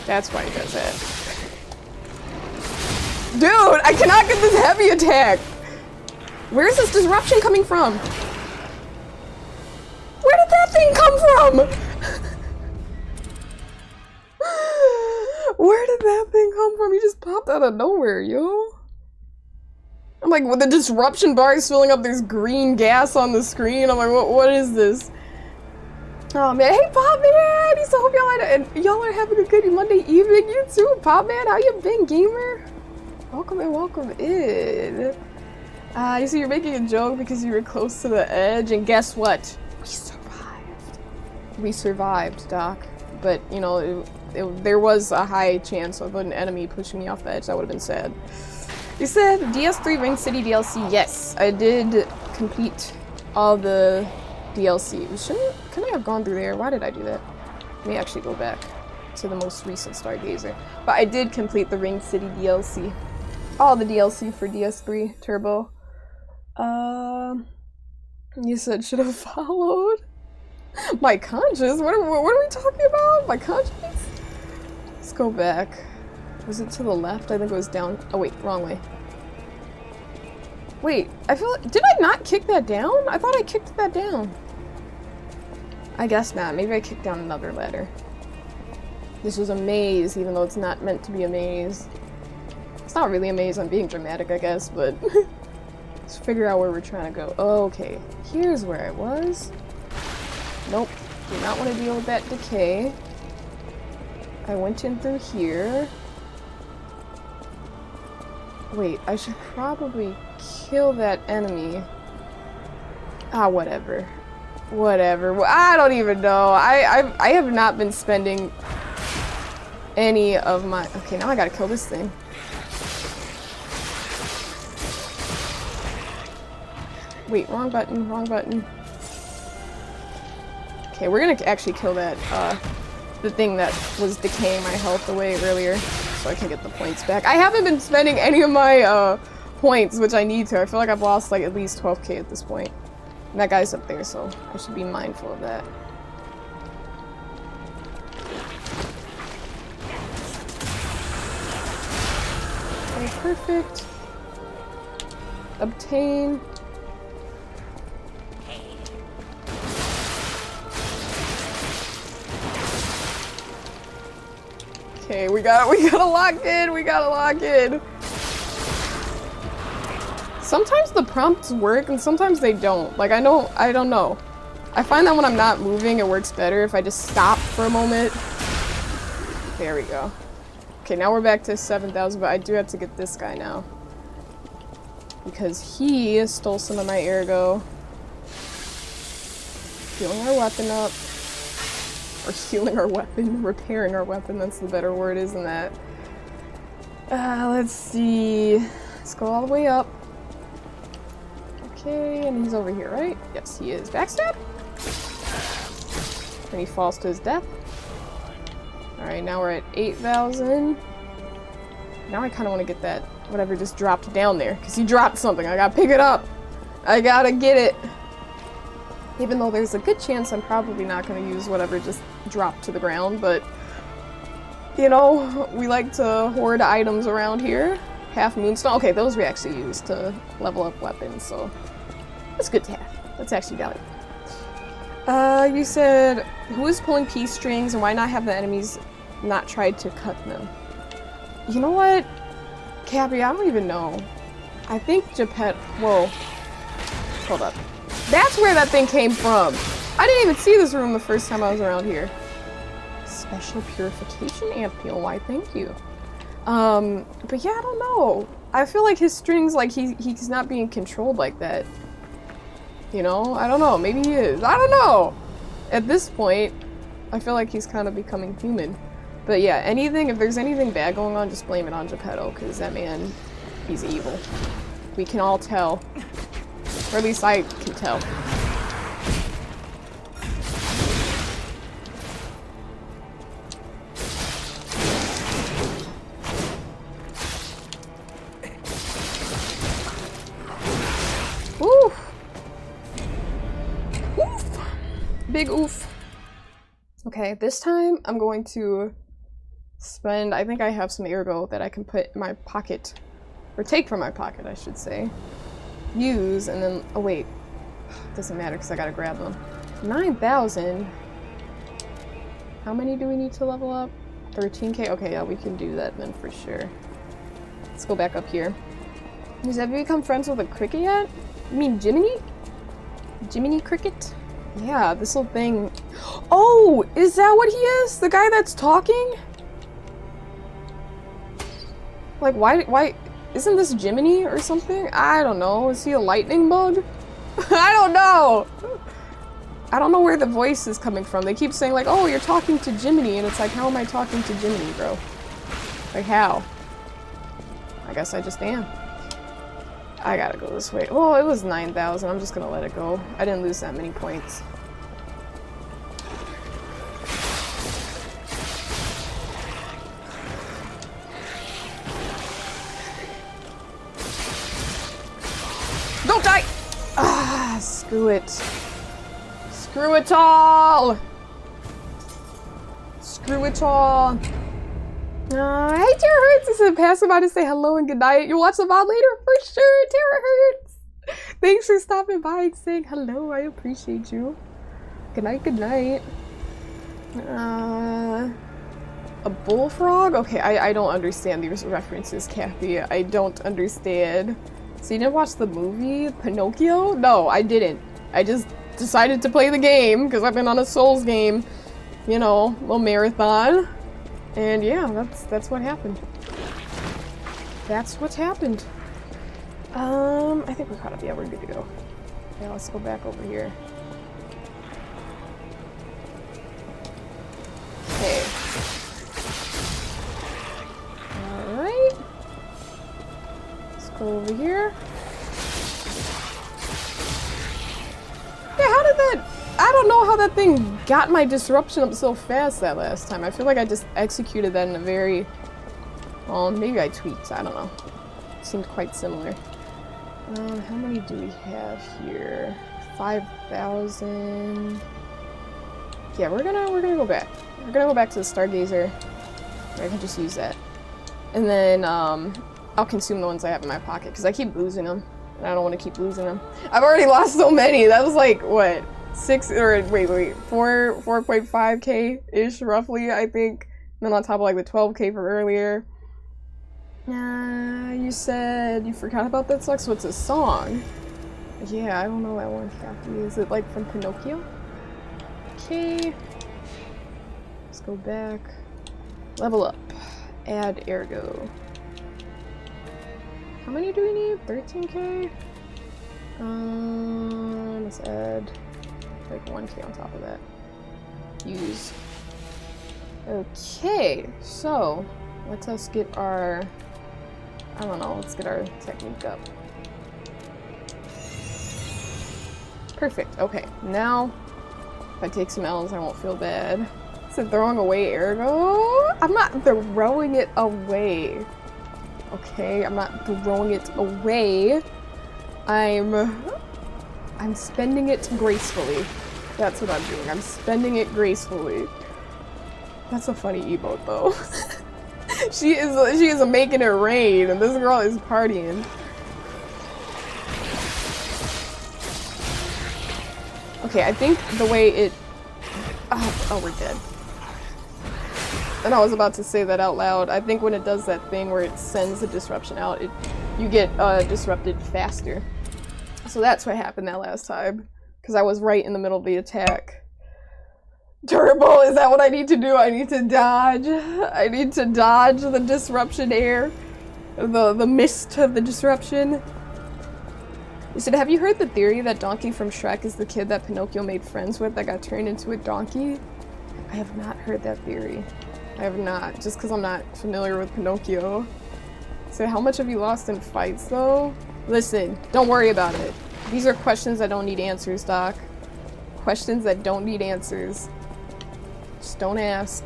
That's why he does that. Dude, I cannot get this heavy attack! Where is this disruption coming from? Where did that thing come from? Where did that thing come from? He just popped out of nowhere, yo. I'm like, with the disruption bar is filling up, there's green gas on the screen. I'm like, what is this? Oh man, hey Pop Man! So hope y'all are having a good Monday evening. You too, Pop Man. How you been, gamer? Welcome and welcome in. You see, you're making a joke because you were close to the edge, and guess what? We survived. We survived, Doc. But you know, there was a high chance of an enemy pushing me off the edge. That would have been sad. You said DS3 Ring City DLC. Yes, I did complete all the DLC. Couldn't I have gone through there? Why did I do that? Let me actually go back to the most recent Stargazer. But I did complete the Ring City DLC. All the DLC for DS3 Turbo. You said should have followed. My conscience? What are we talking about? My conscience? Let's go back. Was it to the left? I think it was down. Oh wait, wrong way. Wait, I feel like, did I not kick that down? I thought I kicked that down. I guess not. Maybe I kicked down another ladder. This was a maze, even though it's not meant to be a maze. It's not really a maze, I'm being dramatic, I guess, but let's figure out where we're trying to go. Okay, here's where I was. Nope, do not want to deal with that decay. I went in through here. Wait, I should probably kill that enemy. Ah, whatever. Whatever. I don't even know. I have not been spending any of my... Okay, now I gotta kill this thing. Wait, wrong button, wrong button. Okay, we're gonna actually kill that, the thing that was decaying my health away earlier, so I can get the points back. I haven't been spending any of my, points, which I need to. I feel like I've lost, like, at least 12k at this point. And that guy's up there, so I should be mindful of that. Okay, perfect. Obtain. Okay, we gotta lock in, we gotta lock in. Sometimes the prompts work and sometimes they don't. Like, I don't know. I find that when I'm not moving, it works better if I just stop for a moment. There we go. Okay, now we're back to 7,000, but I do have to get this guy now. Because he stole some of my ergo. Healing our weapon up. Or healing our weapon, repairing our weapon, that's the better word, isn't that? Let's see. Let's go all the way up. Okay, and he's over here, right? Yes, he is. Backstab? And he falls to his death. Alright, now we're at 8,000. Now I kind of want to get that, whatever just dropped down there. Because he dropped something. I gotta pick it up. I gotta get it. Even though there's a good chance I'm probably not going to use whatever just dropped to the ground, but You know, we like to hoard items around here. Half moonstone. Okay, those we actually use to level up weapons, so that's good to have. That's actually valuable. You said, who is pulling peace strings and why not have the enemies not tried to cut them? You know what? Cappy, I don't even know. I think Geppetto. Whoa. Hold up. That's where that thing came from. I didn't even see this room the first time I was around here. Special purification ampule. Why, thank you. But yeah, I don't know. I feel like his strings, like, he's not being controlled like that. You know? I don't know. Maybe he is. I don't know! At this point, I feel like he's kind of becoming human. But yeah, anything, if there's anything bad going on, just blame it on Geppetto, because that man, he's evil. We can all tell. Or at least I can tell. Oof. Oof. Big oof. Okay, this time I'm going to spend, I think I have some ergo that I can put in my pocket. Or take from my pocket, I should say. Use, and then, oh wait. Doesn't matter because I gotta grab them. 9,000. How many do we need to level up? 13k? Okay, yeah, we can do that then for sure. Let's go back up here. Have you become friends with a cricket yet? You mean Jiminy? Jiminy Cricket? Yeah, this little thing. Oh, is that what he is? The guy that's talking? Like, why, isn't this Jiminy or something? I don't know. Is he a lightning bug? I don't know! I don't know where the voice is coming from. They keep saying like, oh, you're talking to Jiminy, and it's like, how am I talking to Jiminy, bro? Like, how? I guess I just am. I gotta go this way. Oh, it was 9,000. I'm just gonna let it go. I didn't lose that many points. Don't die! Ah, screw it. Screw it all! Screw it all. Hey, Tara Hurts is passing by to say hello and good night. You'll watch the VOD later? For sure, Tara Hurts! Thanks for stopping by and saying hello. I appreciate you. Good night, good night. A bullfrog? Okay, I don't understand these references, Kathy. I don't understand. So you didn't watch the movie Pinocchio? No, I didn't. I just decided to play the game because I've been on a Souls game, you know, little marathon. And yeah, that's what happened. That's what happened. I think we're caught up. Yeah, we're good to go. Yeah, let's go back over here. Okay. Alright. Let's go over here. Yeah, how did that... I don't know how that thing got my disruption up so fast that last time. I feel like I just executed that in a very... Well, maybe I tweaked. I don't know. It seemed quite similar. How many do we have here? 5,000... Yeah, we're gonna go back. We're gonna go back to the Stargazer. I can just use that. And then, I'll consume the ones I have in my pocket, because I keep losing them. And I don't want to keep losing them. I've already lost so many. That was like, what? 4.5k-ish, roughly, I think. And then on top of, like, the 12k from earlier. You said you forgot about that song, so it's a song. Yeah, I don't know that one, Kathy. Is it, like, from Pinocchio? Okay. Let's go back. Level up. Add ergo. How many do we need? 13k? Let's add like 1k on top of that. Use. Okay, so let us get our, I don't know, let's get our technique up. Perfect, okay. Now, if I take some L's, I won't feel bad. So throwing away ergo? I'm not throwing it away. Okay, I'm not throwing it away. I'm spending it gracefully. That's what I'm doing. I'm spending it gracefully. That's a funny emote though. she is making it rain, and this girl is partying. Okay, I think the way it. Oh, we're dead. And I was about to say that out loud. I think when it does that thing where it sends the disruption out, you get disrupted faster. So that's what happened that last time. Because I was right in the middle of the attack. Turbo, is that what I need to do? I need to dodge. I need to dodge the disruption air. The mist of the disruption. You said, have you heard the theory that Donkey from Shrek is the kid that Pinocchio made friends with that got turned into a donkey? I have not heard that theory. I have not, just because I'm not familiar with Pinocchio. So how much have you lost in fights, though? Listen, don't worry about it. These are questions that don't need answers, Doc. Questions that don't need answers. Just don't ask.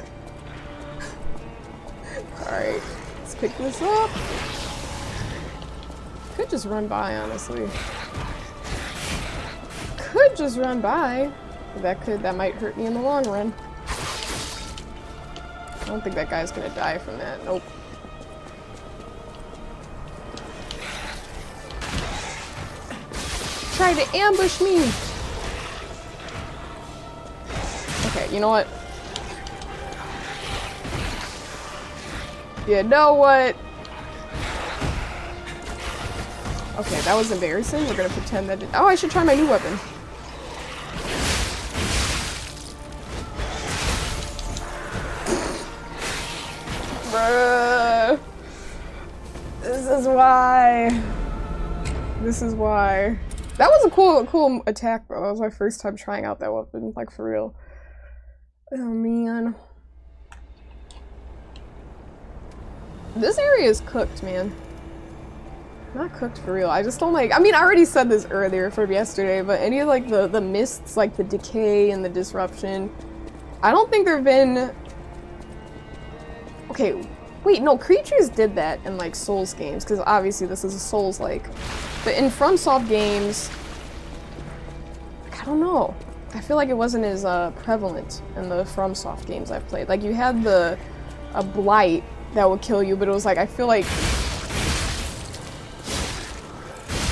Alright, let's pick this up. Could just run by, honestly. Could just run by. That might hurt me in the long run. I don't think that guy's gonna die from that. Nope. Try to ambush me! Okay, you know what? You know what? Okay, that was embarrassing. We're gonna pretend that oh, I should try my new weapon. Bruh. This is why. This is why. That was a cool attack, though. That was my first time trying out that weapon, like, for real. Oh, man. This area is cooked, man. Not cooked for real. I just don't like. I mean, I already said this earlier from yesterday, but any of like the mists, like the decay and the disruption, I don't think there've been. Okay, wait, no, Creatures did that in like Souls games because obviously this is a Souls-like, but in FromSoft games, I don't know. I feel like it wasn't as prevalent in the FromSoft games I've played. Like you had a blight that would kill you, but it was like I feel like.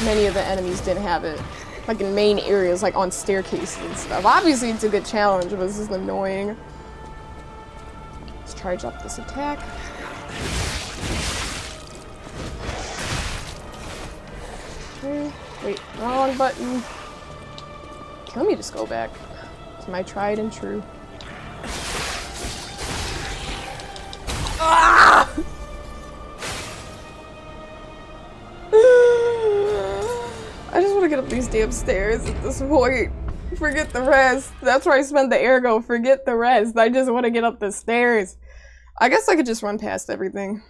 Many of the enemies didn't have it. Like in main areas, like on staircases and stuff. Obviously it's a good challenge, but this is annoying. Let's charge up this attack. Okay. Wait, wrong button. Let me just go back to my tried and true. Ah! I just want to get up these damn stairs at this point. Forget the rest. That's where I spent the ergo. Forget the rest. I just want to get up the stairs. I guess I could just run past everything.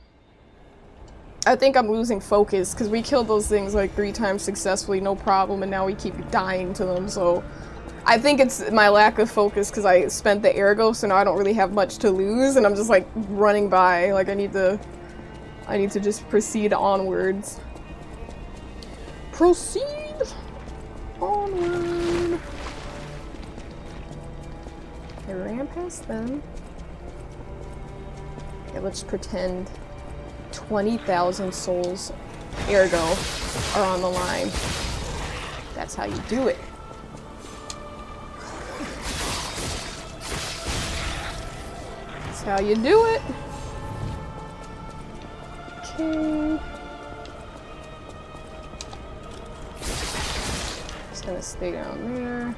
I think I'm losing focus because we killed those things like 3 times successfully, no problem, and now we keep dying to them, so... I think it's my lack of focus because I spent the ergo, so now I don't really have much to lose, and I'm just like running by. Like I need to just proceed onwards. Proceed onward. I ran past them. Okay, let's pretend 20,000 souls, ergo, are on the line. That's how you do it. That's how you do it. Okay. Just gonna stay down there.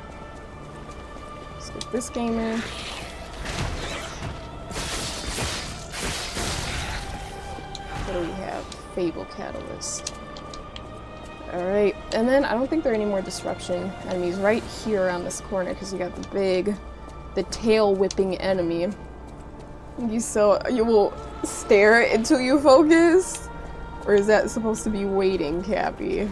Let's get this game in. What do we have? Fable Catalyst. Alright, and then I don't think there are any more disruption enemies right here around this corner because you got the tail whipping enemy. You will stare until you focus? Or is that supposed to be waiting, Cappy?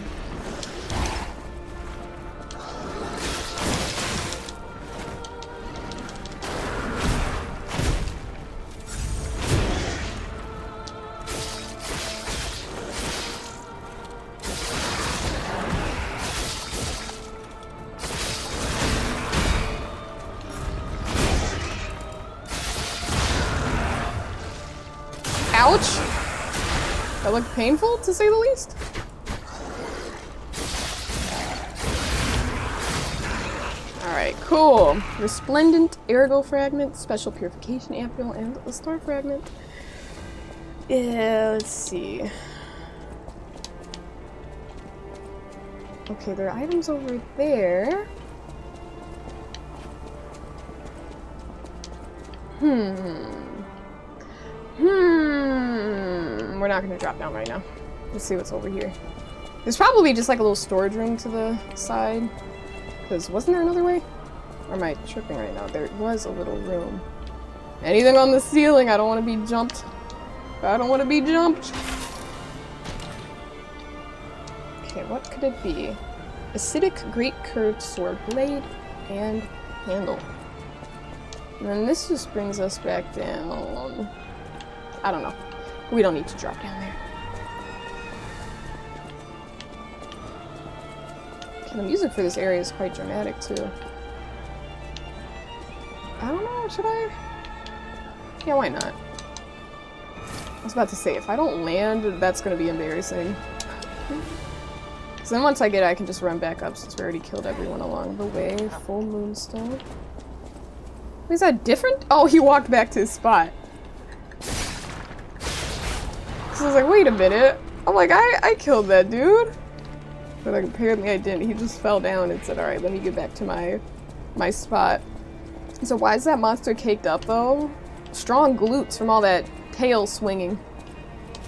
Ouch! That looked painful, to say the least. Alright, cool. Resplendent Ergo Fragment, Special Purification Ampule, and the Star Fragment. Yeah, let's see. Okay, there are items over there. We're not gonna drop down right now. Let's see what's over here. There's probably just like a little storage room to the side. Because wasn't there another way? Or am I tripping right now? There was a little room. Anything on the ceiling, I don't want to be jumped. I don't want to be jumped. Okay, what could it be? Acidic Great Curved Sword Blade and Handle. And then this just brings us back down. I don't know. We don't need to drop down there. Okay, the music for this area is quite dramatic too. I don't know, should I? Yeah, why not? I was about to say, if I don't land, that's gonna be embarrassing. So then once I get it, I can just run back up since we already killed everyone along the way. Full Moonstone. Is that different? Oh, he walked back to his spot. So I was like, wait a minute. I'm like, I killed that dude. But like, apparently I didn't. He just fell down and said, alright, let me get back to my spot. So why is that monster caked up though? Strong glutes from all that tail swinging.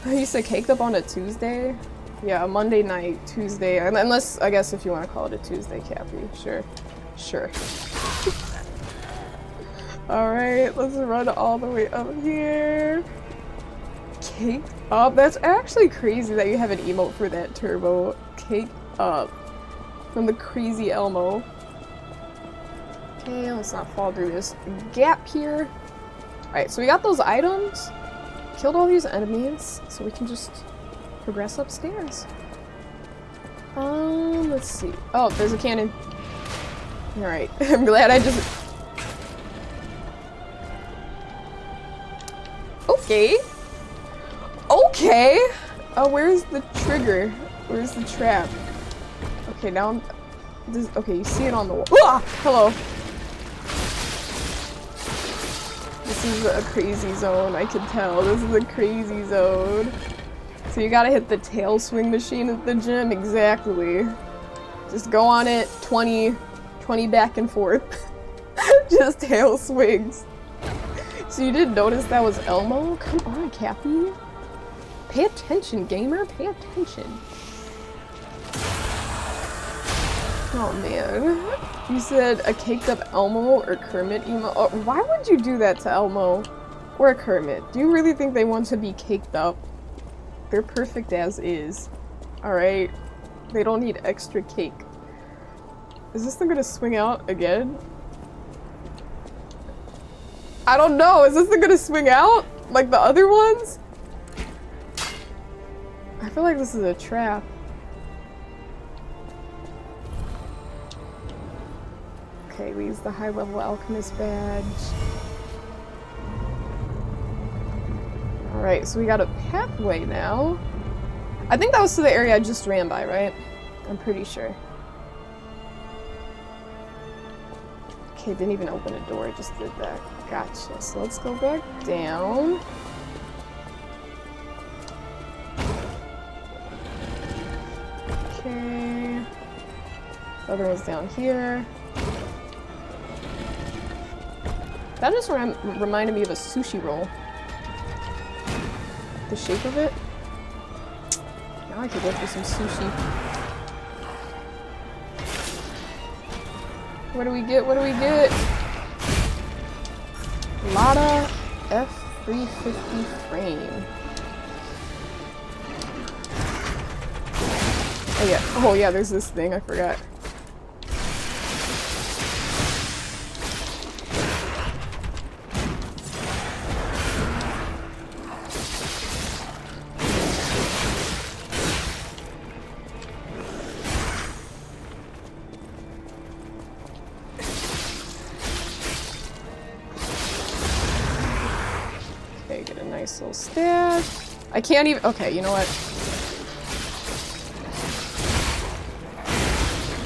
You said caked up on a Tuesday? Yeah, a Monday night, Tuesday. Unless, I guess if you want to call it a Tuesday, Cappy. Sure. Sure. Alright, let's run all the way up here. Caked up? That's actually crazy that you have an emote for that, Turbo. Caked up. From the crazy Elmo. Okay, let's not fall through this gap here. Alright, so we got those items. Killed all these enemies, so we can just progress upstairs. Let's see. Oh, there's a cannon. Alright, I'm glad I just... Okay. Okay! Oh, where's the trigger? Where's the trap? Okay, now I'm... okay, you see it on the wall. Ah! Hello! This is a crazy zone, I can tell. This is a crazy zone. So you gotta hit the tail swing machine at the gym, exactly. Just go on it, 20 back and forth. Just tail swings. So you didn't notice that was Elmo? Come on, Cappy. Pay attention, gamer, pay attention. Oh man. You said a caked up Elmo or Kermit emo? Oh, why would you do that to Elmo or Kermit? Do you really think they want to be caked up? They're perfect as is. Alright? They don't need extra cake. Is this thing gonna swing out again? I don't know. Is this thing gonna swing out like the other ones? I feel like this is a trap. Okay, we use the high-level alchemist badge. Alright, so we got a pathway now. I think that was to the area I just ran by, right? I'm pretty sure. Okay, didn't even open a door, just did that. Gotcha. So let's go back down. Okay. The other one's down here. That just reminded me of a sushi roll. The shape of it. Now I could go for some sushi. What do we get? What do we get? Lada F350 frame. Oh yeah. Oh yeah, there's this thing. I forgot. nice little stash. I can't even- okay, you know what?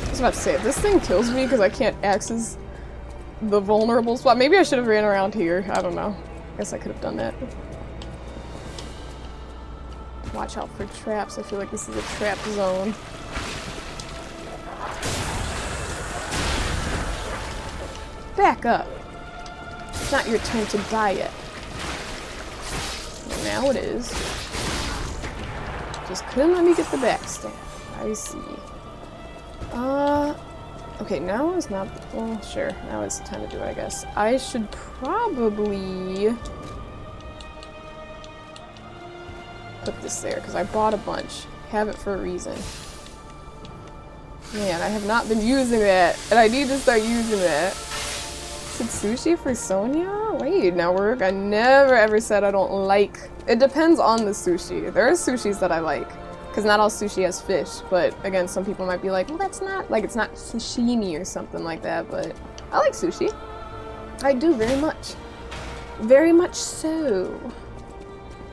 I was about to say, if this thing kills me because I can't access the vulnerable spot, maybe I should have ran around here. I don't know. Guess I could have done that. Watch out for traps. I feel like this is a trap zone. Back up. It's not your turn to die yet. Well, now it is. Just couldn't let me get the backstab. I see. Okay, now is not- well, sure. Now it's time to do it, I guess. I should probably put this there, because I bought a bunch. Have it for a reason. Man, I have not been using that, and I need to start using that. Is it sushi for Sonia? Wait, now work. I never ever said I don't like- it depends on the sushi. There are sushis that I like. Because not all sushi has fish, but again, some people might be like, well, that's not, like, it's not sashimi or something like that, but I like sushi. I do very much. Very much so.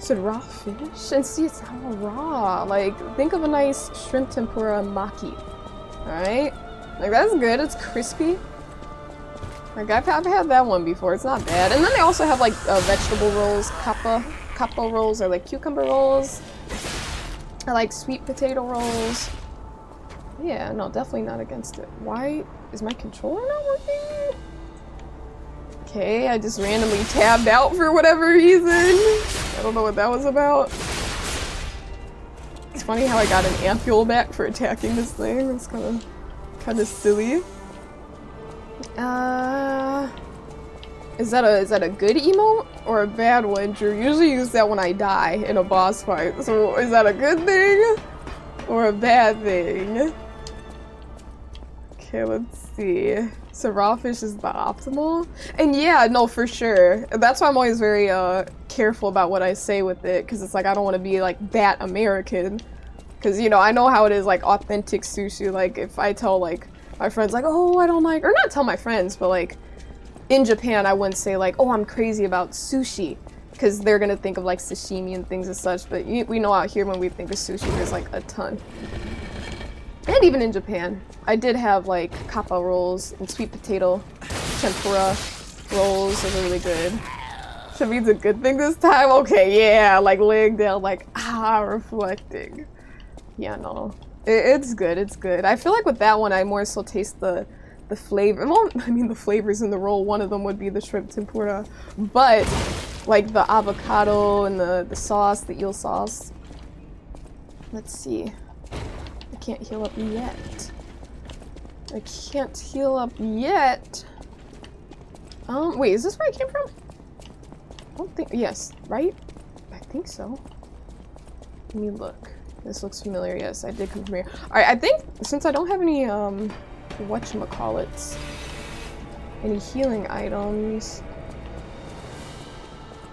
So raw fish? And see, it's all raw. Like, think of a nice shrimp tempura maki. Alright? Like, that's good. It's crispy. Like, I've had that one before. It's not bad. And then they also have, like, vegetable rolls. Kappa rolls, or, like, cucumber rolls. I like sweet potato rolls. Yeah, no, definitely not against it. Why is my controller not working? Okay, I just randomly tabbed out for whatever reason. I don't know what that was about. It's funny how I got an ampule back for attacking this thing. It's kind of silly. Is that a good emote or a bad one? Drew usually use that when I die in a boss fight. So is that a good thing or a bad thing? Okay, let's see. So raw fish is the optimal? And yeah, no, for sure. That's why I'm always very careful about what I say with it, because it's like I don't want to be like that American. Because, you know, I know how it is, like authentic sushi. Like if I tell like my friends like, oh, I don't like, or not tell my friends, but like in Japan, I wouldn't say like, oh, I'm crazy about sushi, because they're gonna think of like sashimi and things as such, but we know out here when we think of sushi, there's like a ton. And even in Japan, I did have like kappa rolls and sweet potato tempura rolls. Those are really good. That means a good thing this time? Okay, yeah, like laying down like, reflecting. Yeah, no. It's good, it's good. I feel like with that one, I more so taste the flavor. Well, I mean the flavors in the roll. One of them would be the shrimp tempura, but like the avocado and the sauce, the eel sauce. Let's see. I can't heal up yet. I can't heal up yet. Wait, is this where I came from? I don't think, yes, right? I think so. Let me look. This looks familiar. Yes, I did come from here. Alright, I think since I don't have any, whatchamacallits, any healing items.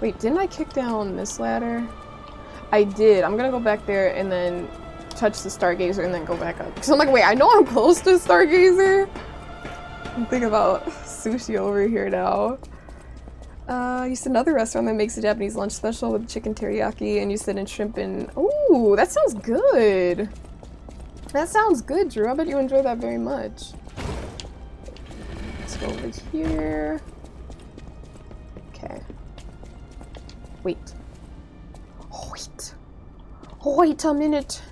Wait, didn't I kick down this ladder? I did. I'm gonna go back there and then touch the Stargazer and then go back up. Because I'm like, wait, I know I'm close to Stargazer. I'm thinking about sushi over here now. You said another restaurant that makes a Japanese lunch special with chicken teriyaki, and you said in shrimp and... Ooh, that sounds good! That sounds good, Drew. I bet you enjoy that very much. Let's go over here. Okay. Wait. Oh, wait. Oh, wait a minute.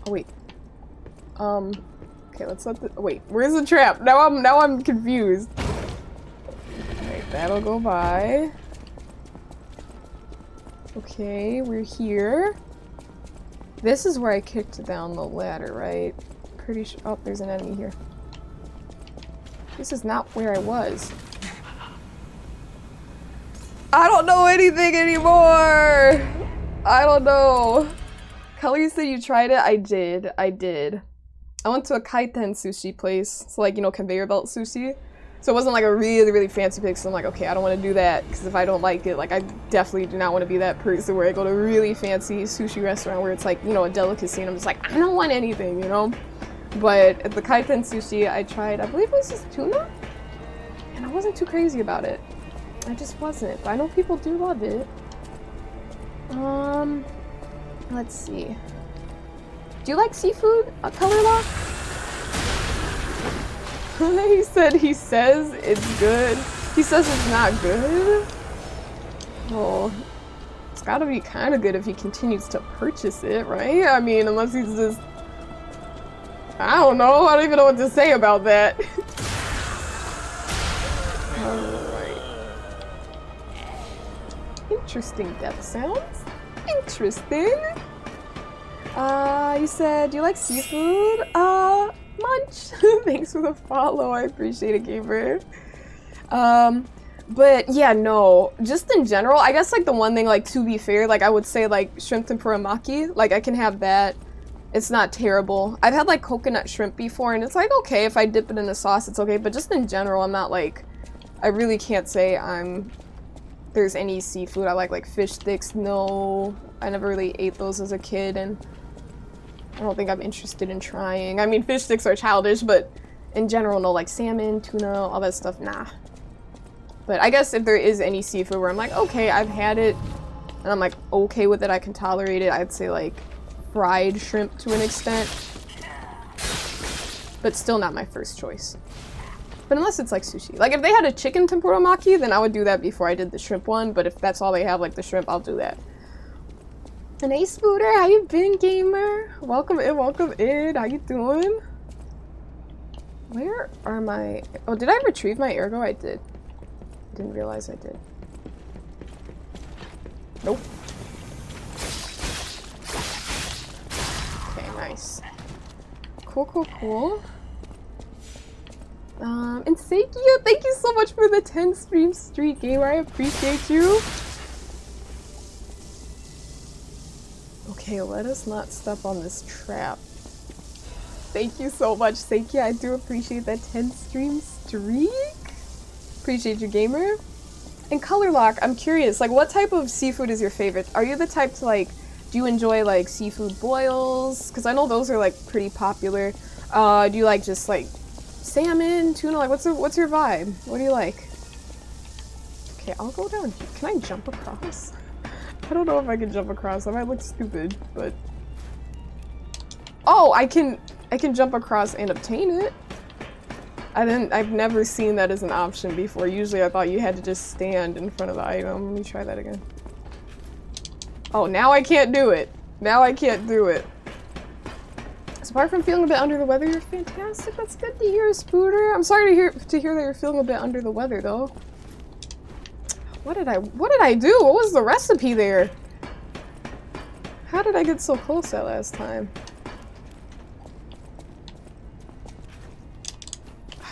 Oh, wait. Okay, let's let the... Wait, where's the trap? Now I'm confused. Alright, that'll go by. Okay, we're here. This is where I kicked down the ladder, right? Pretty sure. Oh, there's an enemy here. This is not where I was. I don't know anything anymore! I don't know. Kelly, you said you tried it? I did. I did. I went to a kaiten sushi place. So like, you know, conveyor belt sushi. So it wasn't like a really, really fancy place. So I'm like, okay, I don't want to do that. Because if I don't like it, like I definitely do not want to be that person where I go to a really fancy sushi restaurant where it's like, you know, a delicacy. And I'm just like, I don't want anything, you know? But at the kaiten sushi, I tried, I believe it was just tuna? And I wasn't too crazy about it. I just wasn't. But I know people do love it. Let's see. Do you like seafood, Color Lock? He says it's good. He says it's not good. Well, it's gotta be kind of good if he continues to purchase it, right? I mean, unless he's just... I don't know. I don't even know what to say about that. Alright. Interesting death sounds. Interesting. You said, do you like seafood? Munch. Thanks for the follow. I appreciate it, gamer. But yeah, no. Just in general, I guess like the one thing, like to be fair, like I would say like shrimp tempura maki. Like I can have that. It's not terrible. I've had like coconut shrimp before and it's like okay, if I dip it in a sauce, it's okay. But just in general, I'm not like, I really can't say there's any seafood I like fish sticks. No, I never really ate those as a kid and I don't think I'm interested in trying. I mean, fish sticks are childish, but in general, no, like salmon, tuna, all that stuff, nah. But I guess if there is any seafood where I'm like, okay, I've had it, and I'm like, okay with it, I can tolerate it, I'd say like fried shrimp to an extent. But still not my first choice. But unless it's like sushi. Like if they had a chicken tempura maki, then I would do that before I did the shrimp one, but if that's all they have, like the shrimp, I'll do that. And hey Spooter, how you been, gamer? Welcome in, welcome in. How you doing? Where are my... Oh, did I retrieve my ergo? I did. Didn't realize I did. Nope. Okay, nice. Cool, cool, cool. And thank you so much for the 10 stream streak, gamer. I appreciate you. Okay, let us not step on this trap. Thank you so much, Seiki. I do appreciate that 10 stream streak. Appreciate you, gamer. And Color Lock, I'm curious, like what type of seafood is your favorite? Are you the type to like, do you enjoy like seafood boils? Because I know those are like pretty popular. Do you like just like salmon, tuna? Like what's your vibe? What do you like? Okay, I'll go down here. Can I jump across? I don't know if I can jump across. I might look stupid, but... Oh, I can jump across and obtain it. I've never seen that as an option before. Usually I thought you had to just stand in front of the item. Let me try that again. Oh, now I can't do it. Now I can't do it. So apart from feeling a bit under the weather, you're fantastic. That's good to hear, Spooter. I'm sorry to hear that you're feeling a bit under the weather, though. What did I do? What was the recipe there? How did I get so close that last time?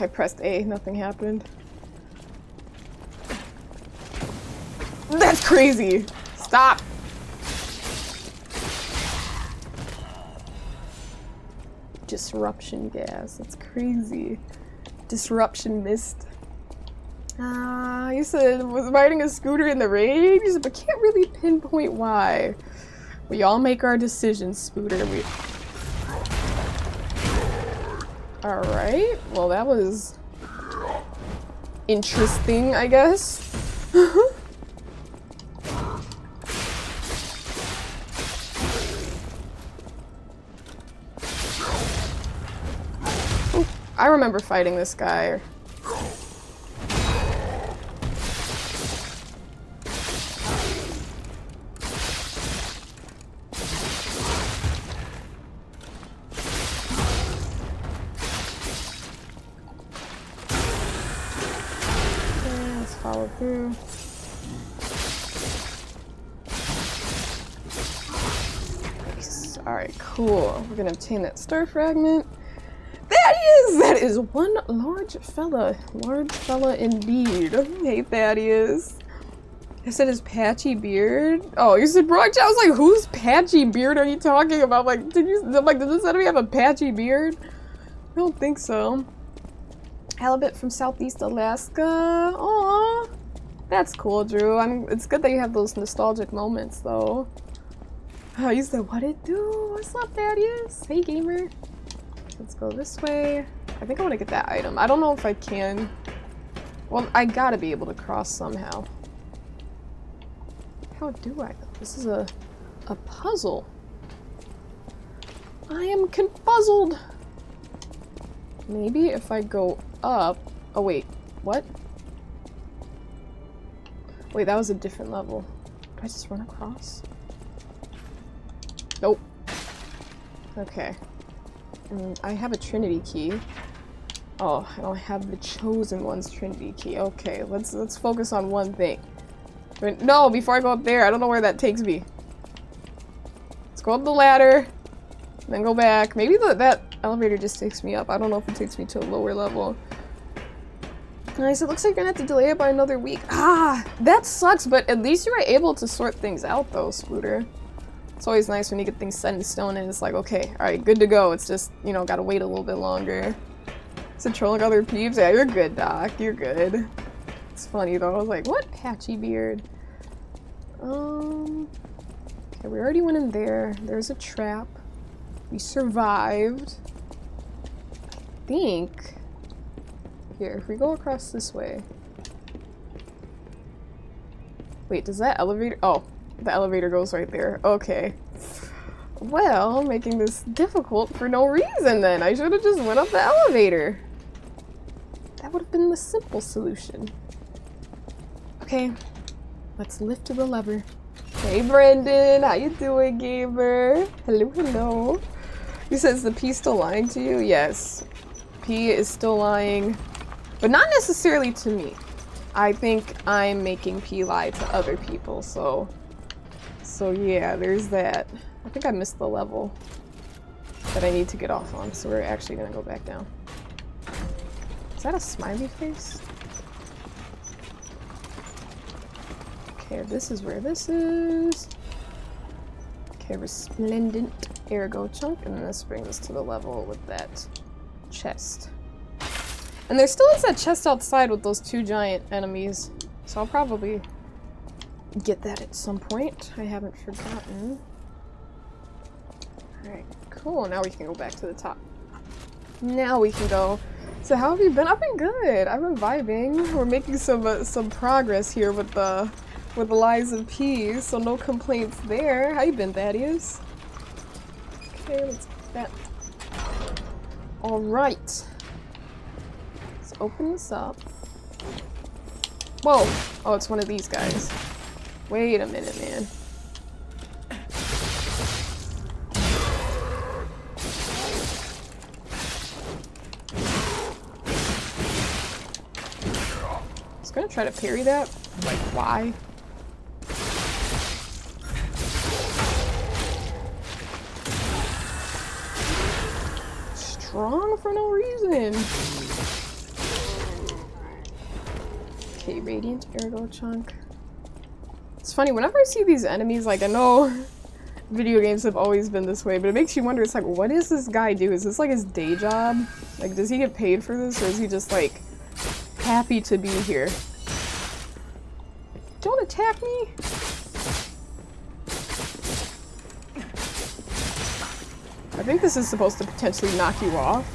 I pressed A, nothing happened. That's crazy! Stop! Disruption gas, that's crazy. Disruption mist. You said, was riding a scooter in the rain? You said, but can't really pinpoint why. We all make our decisions, Spooter. Alright, well that was interesting, I guess. Ooh, I remember fighting this guy. Follow through. Nice. Alright, cool. We're gonna obtain that star fragment. That is one large fella. Large fella indeed. Hey, Thaddeus. I said his patchy beard. Oh, you said Brock. I was like, whose patchy beard are you talking about? Like, did this enemy have a patchy beard? I don't think so. Halibut from Southeast Alaska. Aww. That's cool, Drew. It's good that you have those nostalgic moments, though. Oh, you said, what it do? What's up, Thaddeus? Hey, gamer. Let's go this way. I think I want to get that item. I don't know if I can. Well, I gotta be able to cross somehow. How do I, though? This is a puzzle. I am confuzzled. Maybe if I go up... Oh wait, what? Wait, that was a different level. Did I just run across? Nope. Okay. I have a Trinity key. Oh, I don't have the Chosen One's Trinity key. Okay, let's focus on one thing. But no, before I go up there, I don't know where that takes me. Let's go up the ladder, then go back. Maybe that elevator just takes me up. I don't know if it takes me to a lower level. Nice, it looks like you're gonna have to delay it by another week. Ah, that sucks, but at least you were able to sort things out though, Splooter. It's always nice when you get things set in stone and it's like, okay, alright, good to go. It's just, you know, gotta wait a little bit longer. Is it trolling other peeps? Yeah, you're good, Doc. You're good. It's funny though. I was like, what? Patchy beard. Okay, we already went in there. There's a trap. We survived. I think. Here, if we go across this way. Wait, does that elevator? Oh, the elevator goes right there. Okay. Well, making this difficult for no reason then. I should have just went up the elevator. That would have been the simple solution. Okay, let's lift the lever. Hey Brendan, how you doing, gamer? Hello, hello. You said, is the P still lying to you? Yes. P is still lying, but not necessarily to me. I think I'm making P lie to other people, so yeah, there's that. I think I missed the level that I need to get off on, so we're actually gonna go back down. Is that a smiley face? Okay, this is where this is. Okay, resplendent ergo chunk, and then this brings us to the level with that chest. And there still is that chest outside with those 2 giant enemies, so I'll probably get that at some point. I haven't forgotten. Alright, cool. Now we can go back to the top. Now we can go. So how have you been? I've been good. I've been vibing. We're making some progress here with the lies of P, so no complaints there. How you been, Thaddeus? Okay, let's get that. Alright. Let's open this up. Whoa! Oh, it's one of these guys. Wait a minute, man. I was gonna try to parry that. Like, why? Strong for no reason. Okay, Radiant Ergo Chunk. It's funny, whenever I see these enemies, like, I know video games have always been this way, but it makes you wonder, it's like, what does this guy do? Is this like his day job? Like, does he get paid for this, or is he just like happy to be here? Don't attack me! I think this is supposed to potentially knock you off.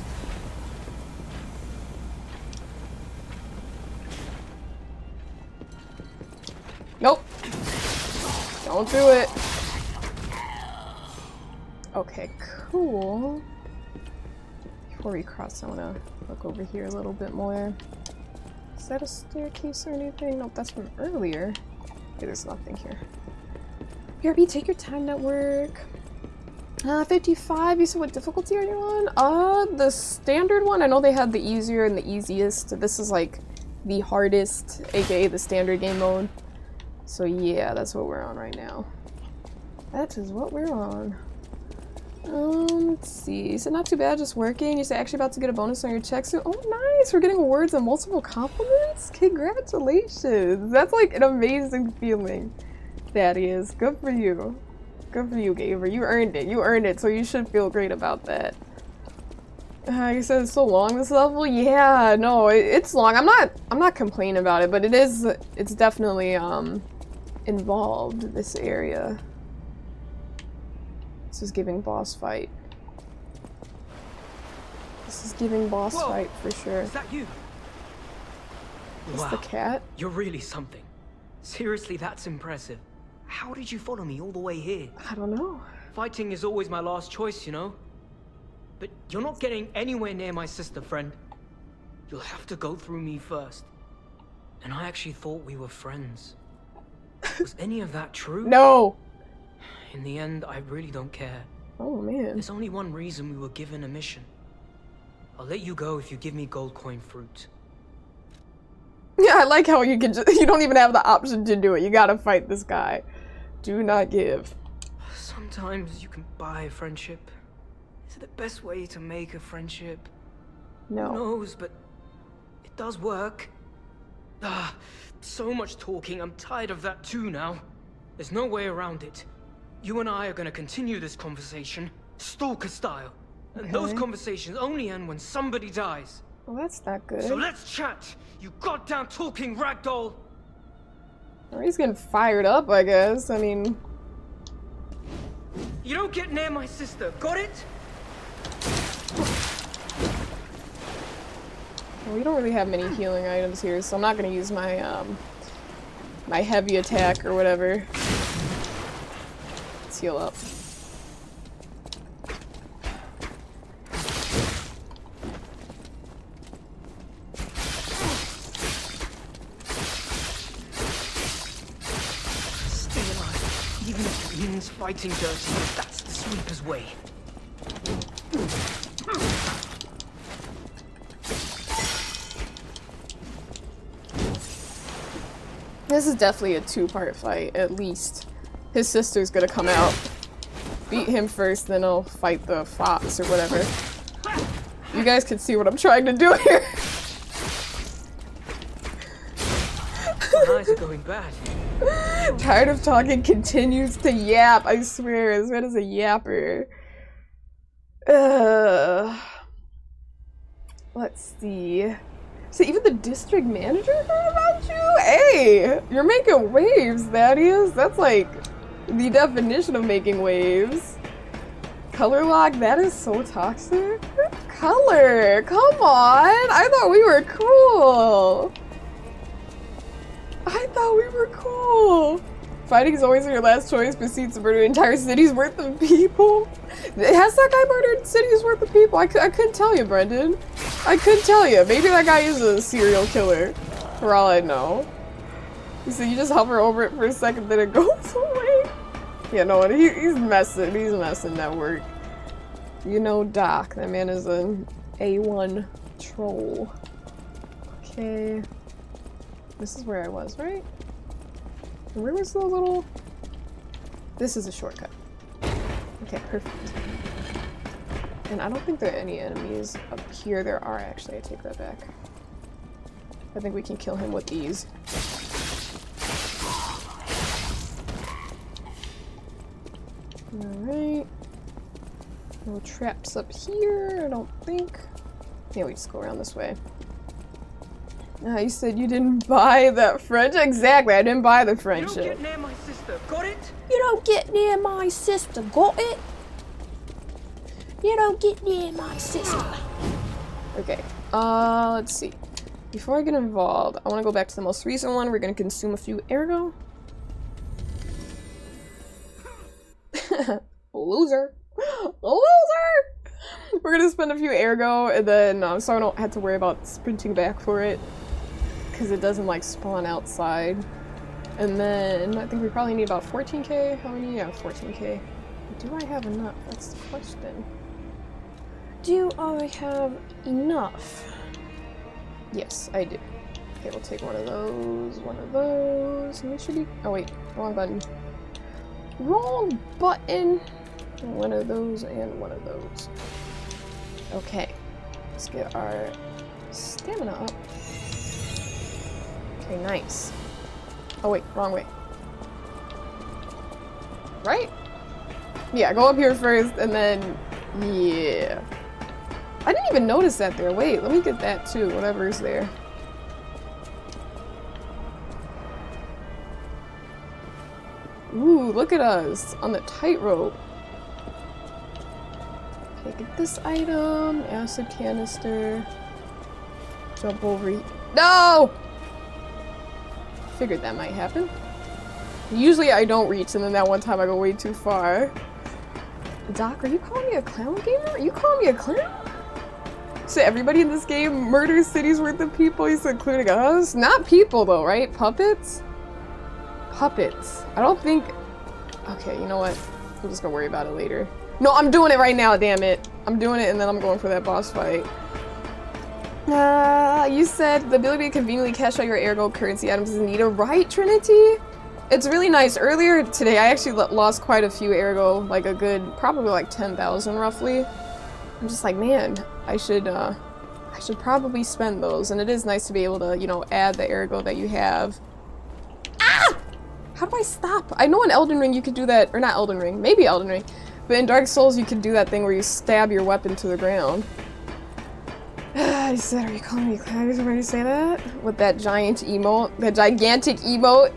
Nope. Don't do it. Okay, cool. Before we cross, I want to look over here a little bit more. Is that a staircase or anything? Nope, that's from earlier. Okay, there's nothing here. BRB, take your time, network. 55, you said what difficulty are you on? The standard one. I know they had the easier and the easiest. This is like the hardest, aka the standard game mode. So yeah, that's what we're on right now. That is what we're on. Let's see. You said not too bad, just working. You said actually about to get a bonus on your check soon. Oh nice, we're getting awards and multiple compliments? Congratulations. That's like an amazing feeling. That is. Good for you. Good for you, Gamer. You earned it. You earned it, so you should feel great about that. You said it's so long, this level? Yeah, no, it's long. I'm not complaining about it, but it's definitely involved, this area. This is giving boss fight. This is giving boss fight for sure. Is that you? Is the cat? You're really something. Seriously, that's impressive. How did you follow me all the way here? I don't know. Fighting is always my last choice, you know? But you're not getting anywhere near my sister, friend. You'll have to go through me first. And I actually thought we were friends. Was any of that true? No! In the end, I really don't care. Oh, man. There's only one reason we were given a mission. I'll let you go if you give me gold coin fruit. Yeah, I like how you can just- you don't even have the option to do it. You gotta fight this guy. Do not give. Sometimes you can buy a friendship. Is it the best way to make a friendship? No. Who knows, but it does work. Ah, so much talking. I'm tired of that too now. There's no way around it. You and I are gonna continue this conversation, stalker style. And those conversations only end when somebody dies. Well, that's not good. So let's chat, you goddamn talking ragdoll! Or he's getting fired up, I guess. I mean... You don't get near my sister, got it? Well, we don't really have many healing items here, so I'm not gonna use my, my heavy attack or whatever. Let's heal up. Even if it means fighting dirty, that's the sweeper's way. This is definitely a two-part fight, at least. His sister's gonna come out. Beat him first, then I'll fight the fox or whatever. You guys can see what I'm trying to do here. My eyes are going bad. Tired of talking, continues to yap. I swear, this man is a yapper. Let's see. So even the district manager heard about you? Hey, you're making waves, Thaddeus. That's like the definition of making waves. Color lock, that is so toxic. Color, come on. I thought we were cool. I thought we were cool. Fighting is always your last choice, proceeds to murder entire cities worth of people. Has that guy murdered cities worth of people? I couldn't tell you, Brendan. I couldn't tell you. Maybe that guy is a serial killer, for all I know. So you just hover over it for a second, then it goes away. Yeah, no, he's messing. He's messing that work. You know, Doc. That man is an A1 troll. Okay. This is where I was, right? And where was the little... This is a shortcut. Okay, perfect. And I don't think there are any enemies up here. There are, actually. I take that back. I think we can kill him with these. Alright. No traps up here, I don't think. Yeah, we just go around this way. You said you didn't buy that friendship? Exactly, I didn't buy the friendship. You don't get near my sister, got it? You don't get near my sister, got it? You don't get near my sister. Okay, let's see. Before I get involved, I want to go back to the most recent one. We're going to consume a few ergo. Loser. Loser! We're going to spend a few ergo, and then, so I don't have to worry about sprinting back for it. Because it doesn't, like, spawn outside. And then, I think we probably need about 14k. How many? Yeah, 14k. Do I have enough? That's the question. Do I have enough? Yes, I do. Okay, we'll take one of those, and we should be... Oh wait, wrong button. Wrong button! One of those and one of those. Okay, let's get our stamina up. Okay, nice. Oh wait, wrong way. Right? Yeah, go up here first, and then... Yeah. I didn't even notice that there. Wait, let me get that too, whatever's there. Ooh, look at us on the tightrope. Okay, get this item, acid canister. Jump over. No! Figured that might happen. Usually I don't reach, and then that one time I go way too far. Doc, are you calling me a clown gamer? Are you calling me a clown? So everybody in this game murders cities worth of people, he's including us? Not people though, right? Puppets? Puppets. I don't think... Okay, you know what? I'm just gonna worry about it later. No, I'm doing it right now, damn it. I'm doing it and then I'm going for that boss fight. You said the ability to conveniently cash out your ergo currency items is needed, right, Trinity? It's really nice. Earlier today, I actually lost quite a few ergo, like a good, probably like 10,000 roughly. I'm just like, man, I should probably spend those. And it is nice to be able to, you know, add the ergo that you have. Ah! How do I stop? I know in Elden Ring you could do that, or not Elden Ring, maybe Elden Ring. But in Dark Souls you could do that thing where you stab your weapon to the ground. I said, are you calling me a clown? Did somebody say that? With that giant emote, that gigantic emote.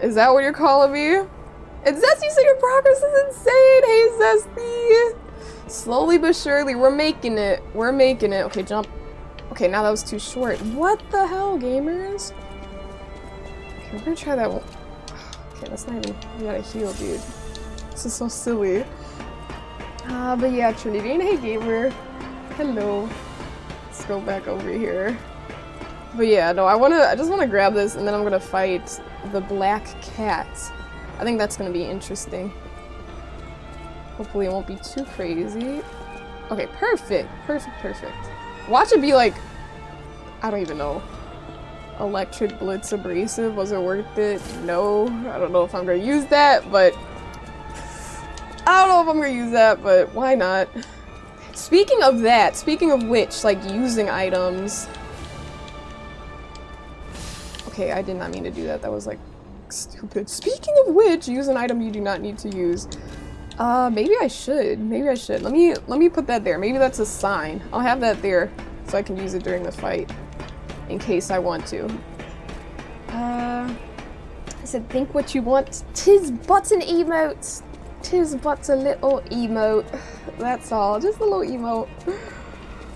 Is that what you're calling me? And Zesty said your progress is insane! Hey Zesty! Slowly but surely, we're making it. We're making it. Okay, jump. Okay, now that was too short. What the hell, gamers? Okay, we're gonna try that one. Okay, that's not even... We gotta heal, dude. This is so silly. But yeah, Trinity and Hey Gamer. Hello. Let's go back over here. But yeah, no, I just wanna grab this and then I'm gonna fight the black cat. I think that's gonna be interesting. Hopefully it won't be too crazy. Okay, perfect. Perfect, perfect. Watch it be like, I don't even know. Electric Blitz Abrasive, was it worth it? No. I don't know if I'm gonna use that, but why not? Speaking of that, speaking of which, like using items. Okay, I did not mean to do that. That was like stupid. Speaking of which, use an item you do not need to use. Maybe I should. Maybe I should. Let me put that there. Maybe that's a sign. I'll have that there so I can use it during the fight in case I want to. I said think what you want. Tis but an emote. Tis but a little emote. That's all. Just a little emote.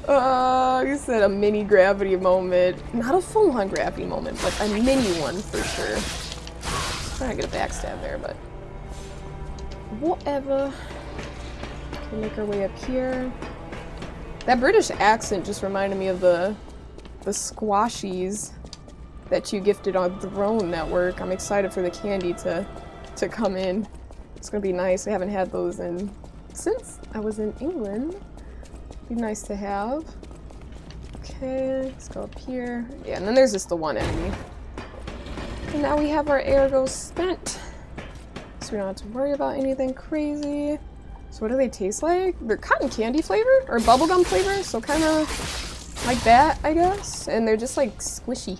You said a mini gravity moment. Not a full-on gravity moment, but a mini one for sure. Trying to get a backstab there, but whatever. Okay, make our way up here. That British accent just reminded me of the squashies that you gifted on Throne Network. I'm excited for the candy to come in. It's gonna be nice. We haven't had those since I was in England. Be nice to have. Okay, let's go up here. Yeah, and then there's just the one enemy. And now we have our ergo spent. So we don't have to worry about anything crazy. So what do they taste like? They're cotton candy flavor or bubblegum flavor, so kind of like that, I guess. And they're just like squishy.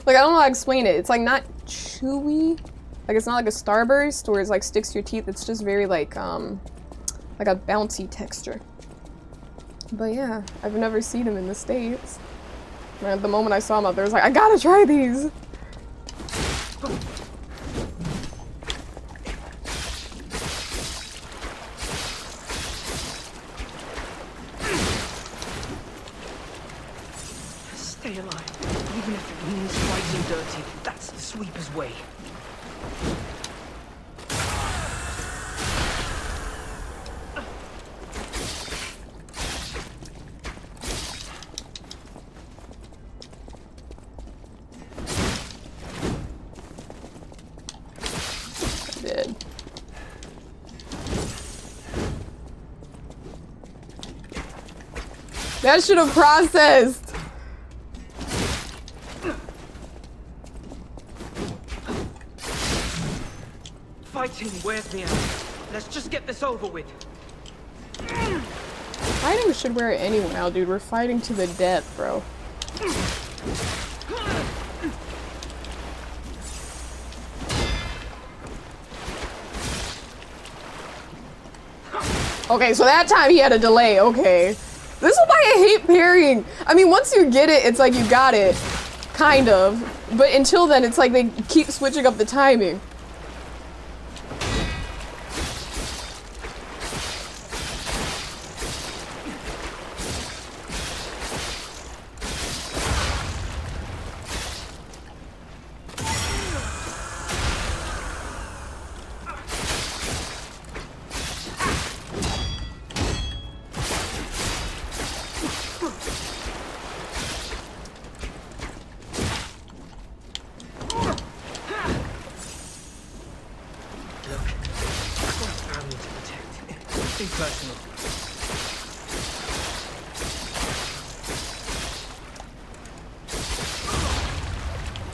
Like I don't know how to explain it. It's like not chewy. Like it's not like a Starburst where it's like sticks to your teeth. It's just very like a bouncy texture. But yeah, I've never seen them in the States. And at the moment I saw them out there, I was like, I gotta try these. Stay alive, even if it means fighting dirty. That's the sweeper's way. That should have processed. Fighting wears me out. Let's just get this over with. Fighting should wear anyone out, dude. We're fighting to the death, bro. Okay, so that time he had a delay, okay. This is why I hate parrying. I mean, once you get it, it's like you got it. Kind of. But until then, it's like they keep switching up the timing.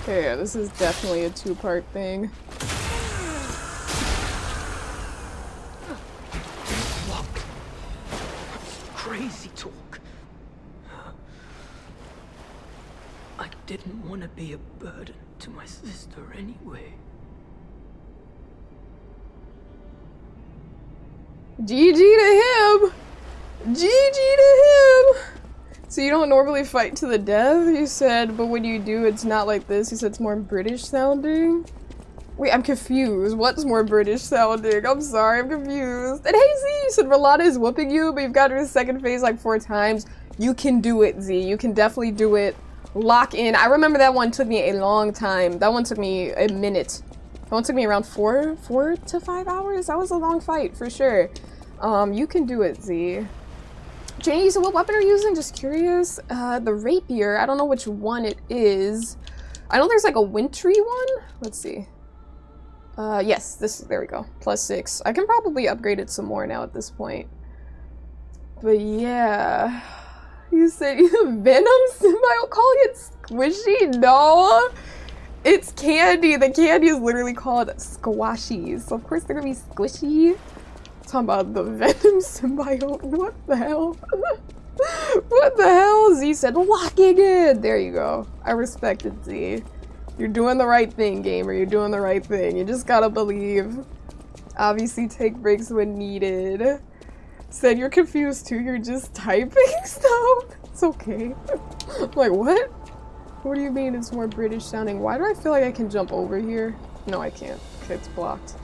Okay, yeah, this is definitely a two-part thing. What? That's crazy talk. I didn't want to be a burden to my sister anyway. GG to him! GG to him! So you don't normally fight to the death, you said, but when you do, it's not like this. You said it's more British sounding? Wait, I'm confused. What's more British sounding? I'm sorry, I'm confused. And hey, Z, you said Rolana is whooping you, but you've got to the second phase like 4 times. You can do it, Z. You can definitely do it. Lock in. I remember that one took me a long time. That one took me a minute. That one took me around 4 to 5 hours. That was a long fight, for sure. You can do it, Z. Janie, so what weapon are you using? Just curious. The rapier. I don't know which one it is. I know there's like a wintry one. Let's see. Yes, there we go. +6. I can probably upgrade it some more now at this point. But yeah. You said Venom symbiote, calling it squishy? No! It's candy. The candy is literally called squashies. So of course they're gonna be squishy. Talking about the Venom symbiote. What the hell? What the hell? Z said locking in. There you go. I respect it, Z. You're doing the right thing, gamer. You're doing the right thing. You just gotta believe. Obviously take breaks when needed. Said you're confused too. You're just typing stuff. It's okay. I'm like, what? What do you mean it's more British sounding? Why do I feel like I can jump over here? No, I can't. Okay, it's blocked.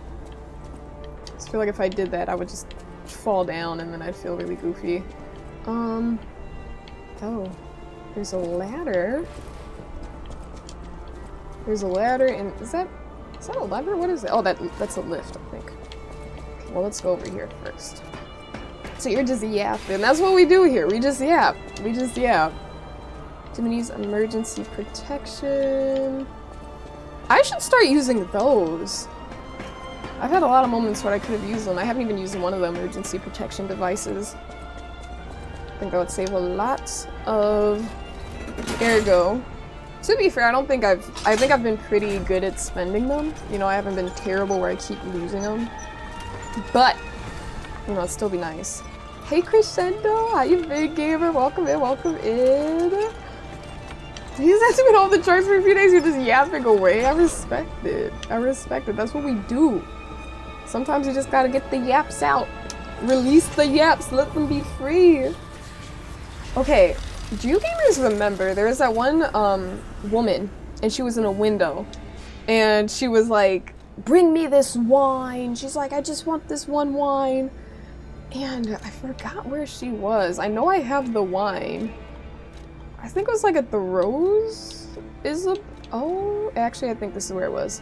I feel like if I did that, I would just fall down and then I'd feel really goofy. Oh, there's a ladder. There's a ladder and is that a lever? What is it? Oh, that's a lift, I think. Okay, well, let's go over here first. So you're just yapping. That's what we do here. We just yap. We just yap. Jiminy's emergency protection. I should start using those. I've had a lot of moments where I could have used them. I haven't even used one of the emergency protection devices. I think that would save a lot of ergo. To be fair, I think I've been pretty good at spending them. You know, I haven't been terrible where I keep losing them. But, you know, it'd still be nice. Hey Crescendo, how you been, gamer? Welcome in, welcome in. He's actually been on the charts for a few days. You're just yapping away. I respect it. I respect it. That's what we do. Sometimes you just gotta get the yaps out. Release the yaps. Let them be free. Okay. Do you gamers remember there was that one woman and she was in a window and she was like, bring me this wine. She's like, I just want this one wine. And I forgot where she was. I know I have the wine. I think it was like at the Rose. Oh, actually I think this is where it was.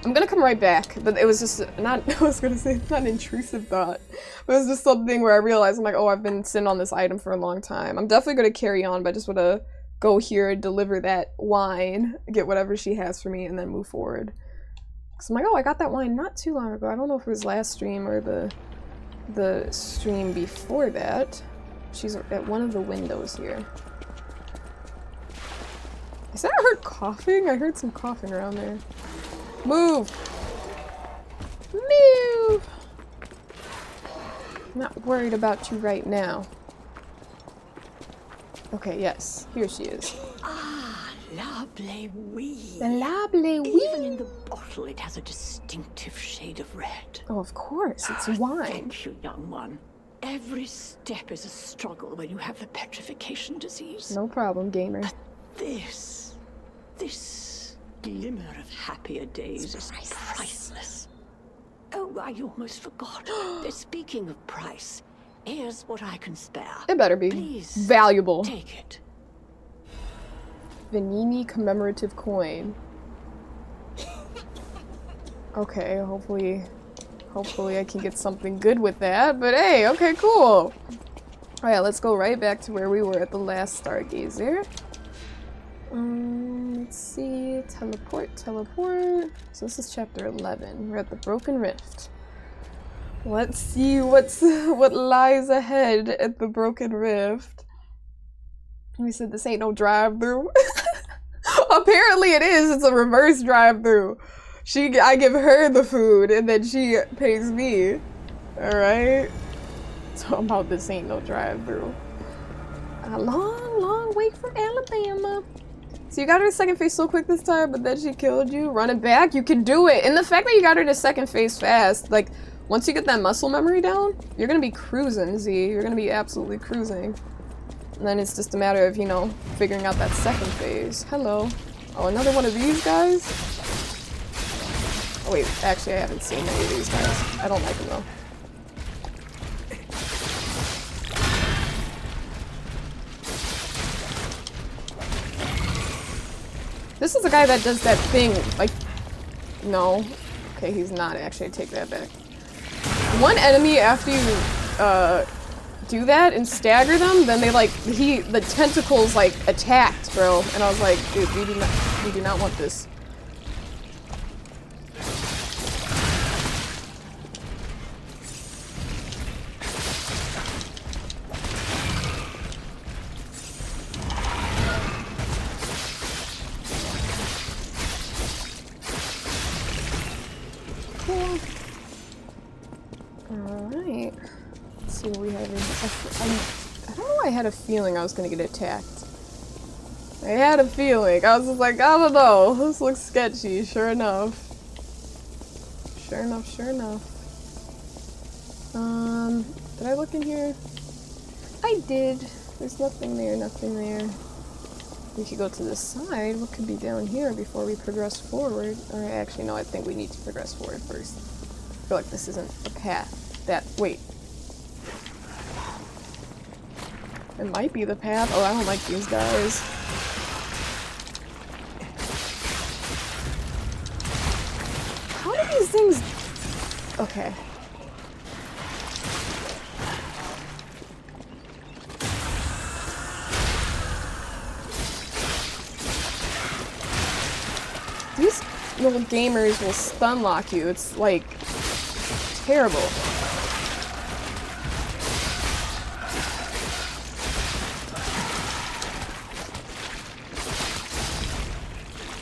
I'm gonna come right back, but it was just not, I was gonna say, not an intrusive thought. It was just something where I realized, I'm like, oh, I've been sitting on this item for a long time. I'm definitely gonna carry on, but I just wanna go here, deliver that wine, get whatever she has for me, and then move forward. Cause I'm like, oh, I got that wine not too long ago. I don't know if it was last stream or the stream before that. She's at one of the windows here. I said I heard coughing? I heard some coughing around there. Move! Move! I'm not worried about you right now. Okay, yes. Here she is. Ah, la bleu-oui. La bleu-oui. Even in the bottle, it has a distinctive shade of red. Oh, of course. It's wine. Thank you, young one. Every step is a struggle when you have the petrification disease. No problem, gamer. But this glimmer of happier days is priceless. Oh, I almost forgot. Speaking of price, here's what I can spare. It better be. Please, valuable. take it. Vanini commemorative coin. Okay, hopefully I can get something good with that. But hey, okay, cool. Alright, let's go right back to where we were at the last Stargazer. Let's see. Teleport. So this is chapter 11. We're at the Broken Rift. Let's see what lies ahead at the Broken Rift. We said this ain't no drive-through. Apparently it is. It's a reverse drive-through. I give her the food and then she pays me. All right. So about this ain't no drive-through. A long, long wait for Alabama. So you got her to second phase so quick this time, but then she killed you. Run it back. You can do it. And the fact that you got her to second phase fast, like once you get that muscle memory down, you're gonna be cruising, Z. You're gonna be absolutely cruising. And then it's just a matter of, you know, figuring out that second phase. Hello. Oh, another one of these guys? Oh wait, actually I haven't seen any of these guys. I don't like them though. This is a guy that does that thing, like, no. Okay, he's not actually, I take that back. One enemy, after you, do that and stagger them, then they, like, the tentacles, like, attacked, bro. And I was like, dude, we do not want this. Alright. Let's see what we have in. I don't know why I had a feeling I was gonna get attacked. I had a feeling. I was just like, I don't know. This looks sketchy. Sure enough. Sure enough, sure enough. Did I look in here? I did. There's nothing there, nothing there. We could go to the side. What could be down here before we progress forward? Or actually, no, I think we need to progress forward first. I feel like this isn't a path. Wait. It might be the path. Oh, I don't like these guys. How do these things... Okay. These little gamers will stun lock you. It's like terrible.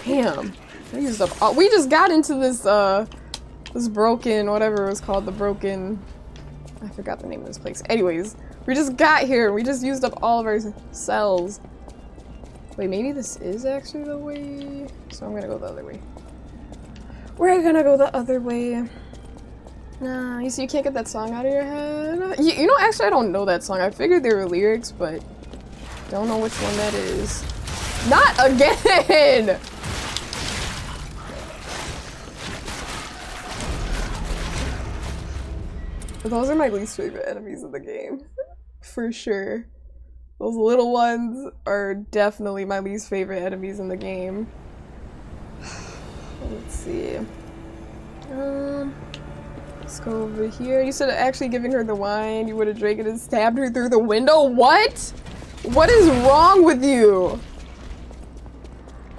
Damn. I used up all, we just got into this this broken, whatever it was called, the broken, I forgot the name of this place. Anyways, we just got here. We just used up all of our cells. Wait, maybe this is actually the way? So I'm gonna go the other way. We're gonna go the other way. Nah, you see, you can't get that song out of your head. You know, actually, I don't know that song. I figured there were lyrics, but don't know which one that is. Not again! Those are my least favorite enemies in the game. For sure. Those little ones are definitely my least favorite enemies in the game. Let's see. Let's go over here. You said actually giving her the wine, you would have drank it and stabbed her through the window? What? What is wrong with you?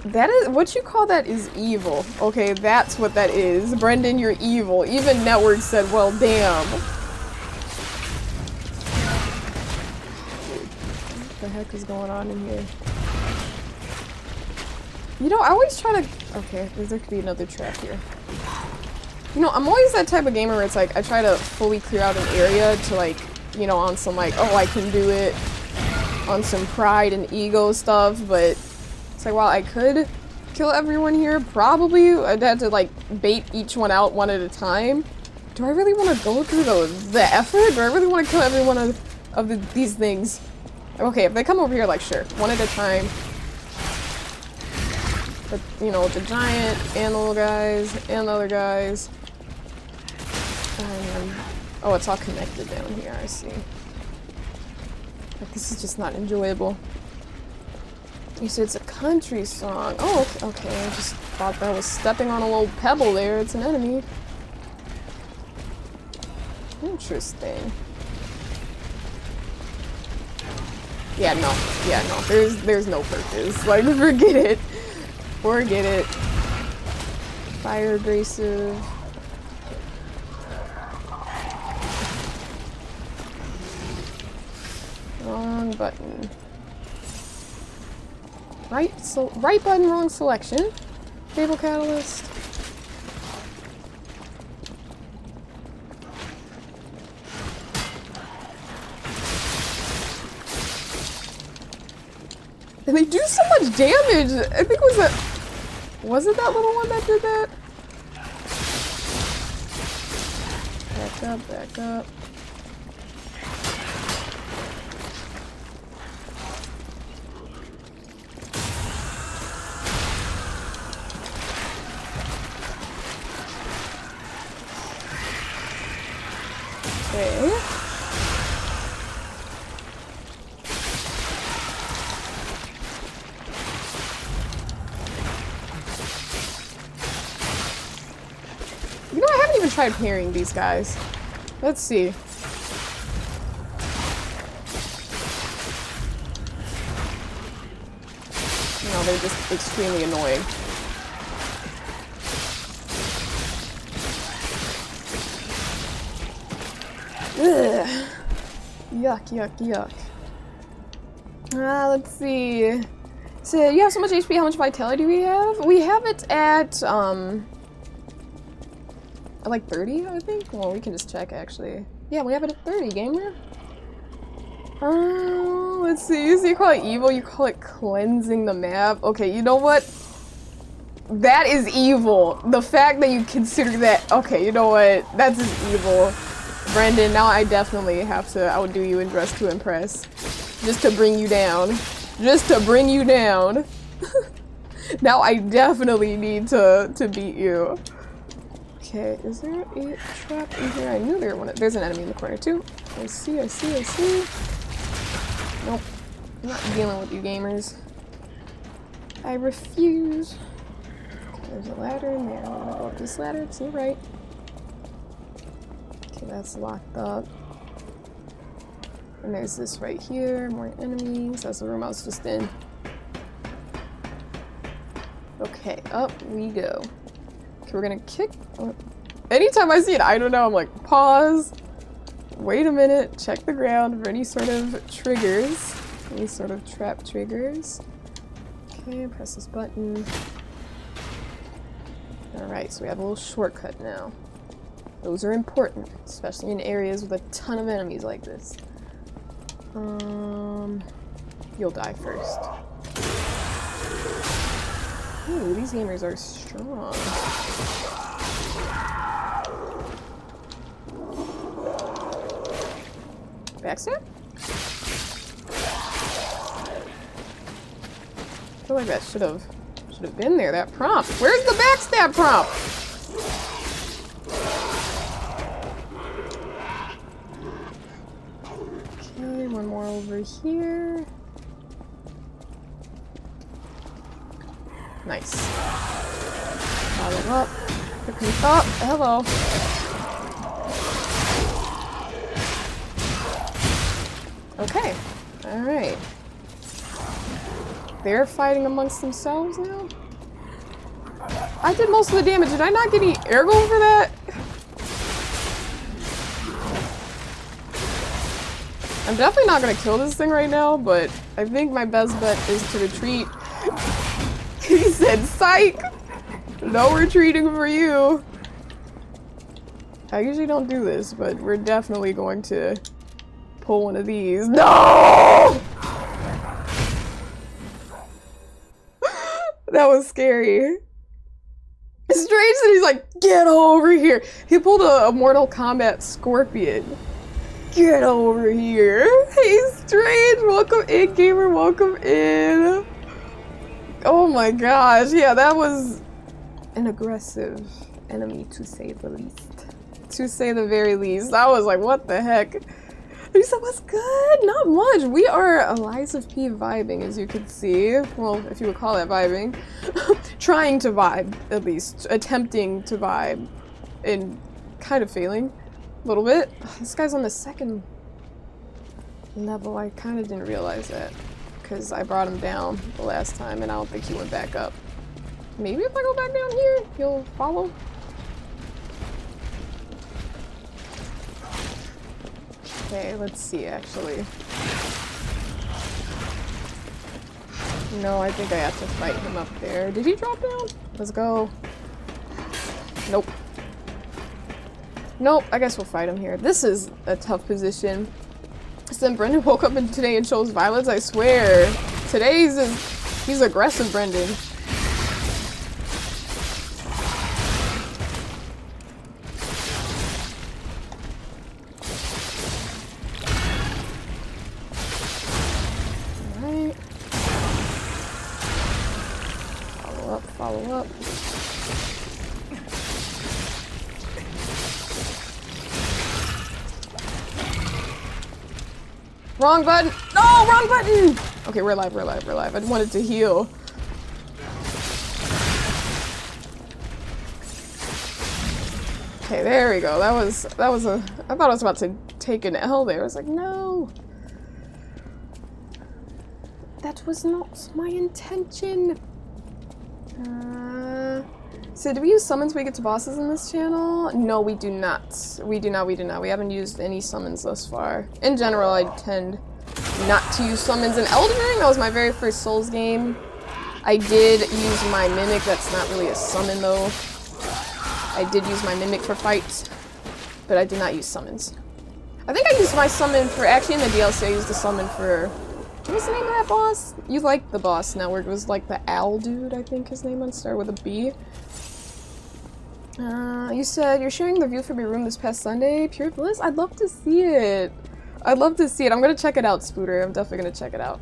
That is, what you call that is evil. Okay, that's what that is. Brendan, you're evil. Even Network said, well, damn. What the heck is going on in here? You know, I always try to... Okay, there could be another trap here. You know, I'm always that type of gamer where it's like, I try to fully clear out an area to like, you know, on some like, oh, I can do it. On some pride and ego stuff, but it's like, while I could kill everyone here, probably I'd have to like bait each one out one at a time. Do I really want to go through the effort? Do I really want to kill every one of these things? Okay, if they come over here, like, sure, one at a time. But, you know, the giant and the little guys and the other guys. Oh, it's all connected down here, I see. Like, this is just not enjoyable. You said it's a country song. Oh, okay, I just thought that was stepping on a little pebble there. It's an enemy. Interesting. Yeah, no. There's no purpose. Like, forget it. Forget it. Fire abrasive. Wrong button. Right button, wrong selection. Cable catalyst. And they do so much damage! I think was it that little one that did that? Back up, back up. Okay. You know, I haven't even tried parrying these guys. Let's see. No, they're just extremely annoying. Ugh. Yuck, yuck, yuck. Let's see. So you have so much HP, how much vitality do we have? We have it at like 30, I think? Well, we can just check actually. Yeah, we have it at 30, gamer. Let's see. You call it evil, you call it cleansing the map. Okay, you know what? That is evil. The fact that you consider that, okay, you know what? That's just evil. Brendan, now I definitely have to outdo you in Dress to Impress. Just to bring you down. Just to bring you down. Now I definitely need to beat you. Okay, is there a trap in here? I knew there was one. There's an enemy in the corner too. I see. Nope. I'm not dealing with you gamers. I refuse. Okay, there's a ladder in there. I'm gonna go up this ladder to the right. Okay, that's locked up. And there's this right here. More enemies. That's the room I was just in. Okay, up we go. Okay, we're gonna kick. Anytime I see it, I don't know. I'm like, pause. Wait a minute. Check the ground for any sort of triggers. Any sort of trap triggers. Okay, press this button. Alright, so we have a little shortcut now. Those are important, especially in areas with a ton of enemies like this. You'll die first. Ooh, these gamers are strong. Backstab? I feel like that should have been there, that prompt. Where's the backstab prompt? Okay, one more over here. Nice. Follow up. Pick me up. Hello. Okay. Alright. They're fighting amongst themselves now? I did most of the damage. Did I not get any air gold for that? I'm definitely not gonna kill this thing right now, but I think my best bet is to retreat. He said, psych! No retreating for you. I usually don't do this, but we're definitely going to pull one of these. No! That was scary. It's strange that he's like, get over here. He pulled a Mortal Kombat Scorpion. Get over here. Hey, Strange. Welcome in, gamer. Welcome in. Oh my gosh. Yeah, that was an aggressive enemy, to say the least. To say the very least. I was like, what the heck? He said, what's good? Not much. We are Eliza P vibing, as you can see. Well, if you would call that vibing. Trying to vibe, at least. Attempting to vibe. And kind of failing. A little bit. This guy's on the second level. I kind of didn't realize that. Because I brought him down the last time, and I don't think he went back up. Maybe if I go back down here, he'll follow. Okay, let's see, actually. No, I think I have to fight him up there. Did he drop down? Let's go. Nope. Nope, I guess we'll fight him here. This is a tough position. So then Brendan woke up today and chose violence, I swear. He's aggressive, Brendan. Alright. Follow up, follow up. Wrong button! No, wrong button! Okay, we're alive, we're alive, we're alive. I wanted to heal. Okay, there we go. That was a, I thought I was about to take an L there. I was like, no. That was not my intention. So do we use summons when we get to bosses in this channel? No, we do not. We do not. We haven't used any summons thus far. In general, I tend not to use summons. In Elden Ring, that was my very first Souls game. I did use my Mimic. That's not really a summon, though. I did use my Mimic for fights, but I did not use summons. I think I used my summon for, actually in the DLC, I used the summon for, what was the name of that boss? You like the boss network. It was like the Owl dude, I think his name started with a B. You said you're sharing the view from your room this past Sunday. Pure Bliss? I'd love to see it. I'd love to see it. I'm gonna check it out, Spooter. I'm definitely gonna check it out.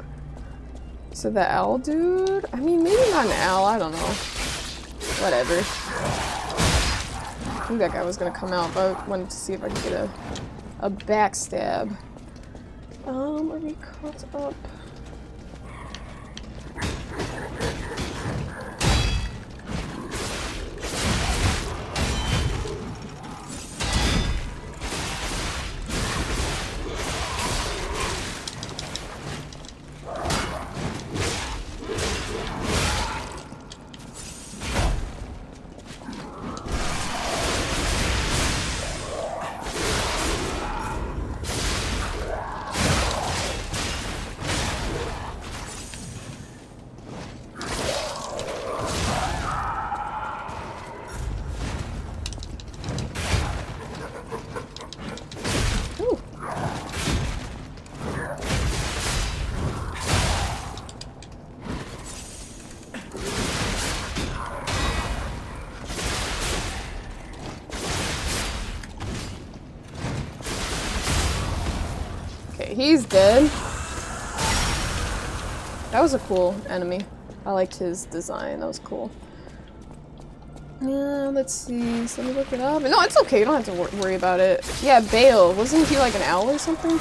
So the Owl dude? I mean, maybe not an owl. I don't know. Whatever. I knew that guy was gonna come out, but I wanted to see if I could get a backstab. Are we caught up? He's dead. That was a cool enemy. I liked his design. That was cool. Let's see. So let me look it up. No, it's okay. You don't have to worry about it. Yeah, Bale. Wasn't he like an owl or something?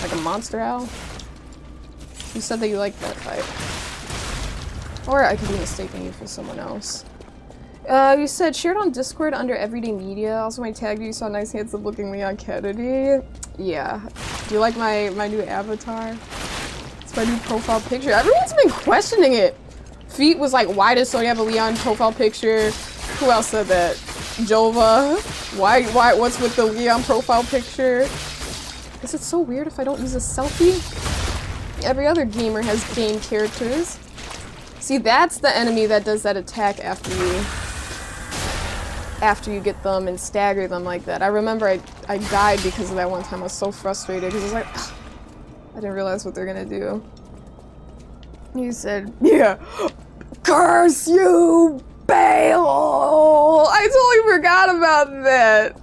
Like a monster owl? You said that you liked that fight. Or I could be mistaking you for someone else. You said shared on Discord under everyday media. Also, when I tagged you, saw nice handsome looking Leon Kennedy. Yeah. Do you like my new avatar? It's my new profile picture. Everyone's been questioning it. Feet was like, why does Sony have a Leon profile picture? Who else said that? Jova. Why, what's with the Leon profile picture? Is it so weird if I don't use a selfie? Every other gamer has game characters. See, that's the enemy that does that attack after you get them and stagger them like that. I remember I died because of that one time. I was so frustrated because I was like, ugh, I didn't realize what they're gonna do. He said, yeah, curse you, Bale! I totally forgot about that.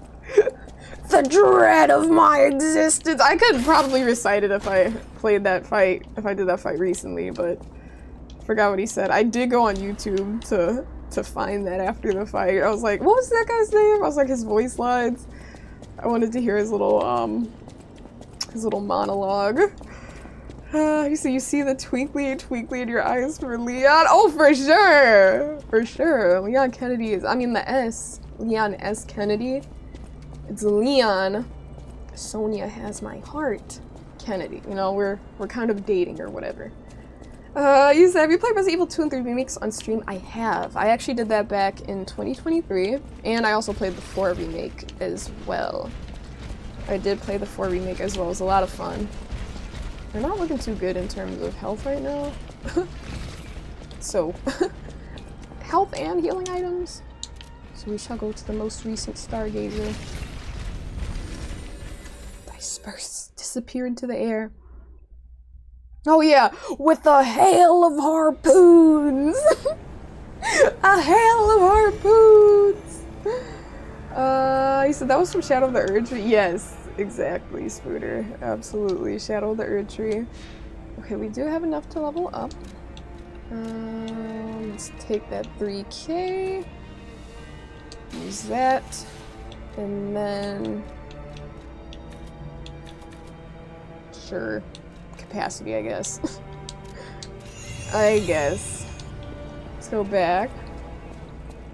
The dread of my existence. I could probably recite it if I played that fight, if I did that fight recently, but I forgot what he said. I did go on YouTube to find that after the fight. I was like, what was that guy's name? I was like, his voice lines. I wanted to hear his little monologue. You see the twinkly in your eyes for Leon? Oh, for sure! For sure. Leon Kennedy is, I mean the S. Leon S. Kennedy. It's Leon. Sonia has my heart. Kennedy. You know, we're kind of dating or whatever. You said, have you played Resident Evil 2 and 3 remakes on stream? I have. I actually did that back in 2023, and I also played the 4 remake as well. I did play the 4 remake as well. It was a lot of fun. We're not looking too good in terms of health right now. So, health and healing items. So we shall go to the most recent Stargazer. Disperse, disappear into the air. Oh yeah, with a hail of harpoons! A hail of harpoons! You said that was from Shadow of the Erd Tree? Yes, exactly, Spooter. Absolutely, Shadow of the Erd Tree. Okay, we do have enough to level up. Let's take that 3K. Use that. And then... Sure. Capacity, I guess. I guess. Let's go back.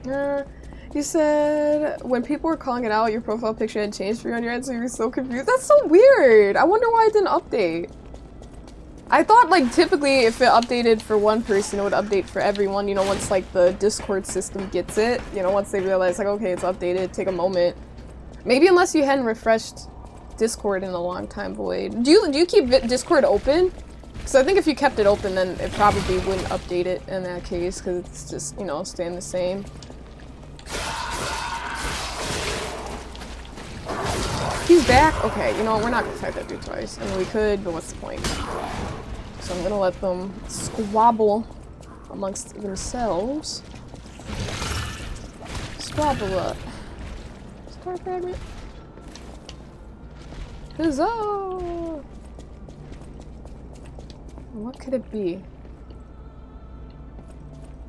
You said when people were calling it out, your profile picture had changed for you on your end, so you were so confused. That's so weird! I wonder why it didn't update. I thought, like, typically if it updated for one person, it would update for everyone, you know, once, like, the Discord system gets it. You know, once they realize, like, okay, it's updated, take a moment. Maybe unless you hadn't refreshed Discord in a long time, Void. Do you keep Discord open? Because I think if you kept it open, then it probably wouldn't update it in that case, because it's just, you know, staying the same. He's back? Okay, you know, we're not gonna fight that dude twice. I mean, we could, but what's the point? So I'm gonna let them squabble amongst themselves. Squabble up. Star fragment. Huzzah! What could it be?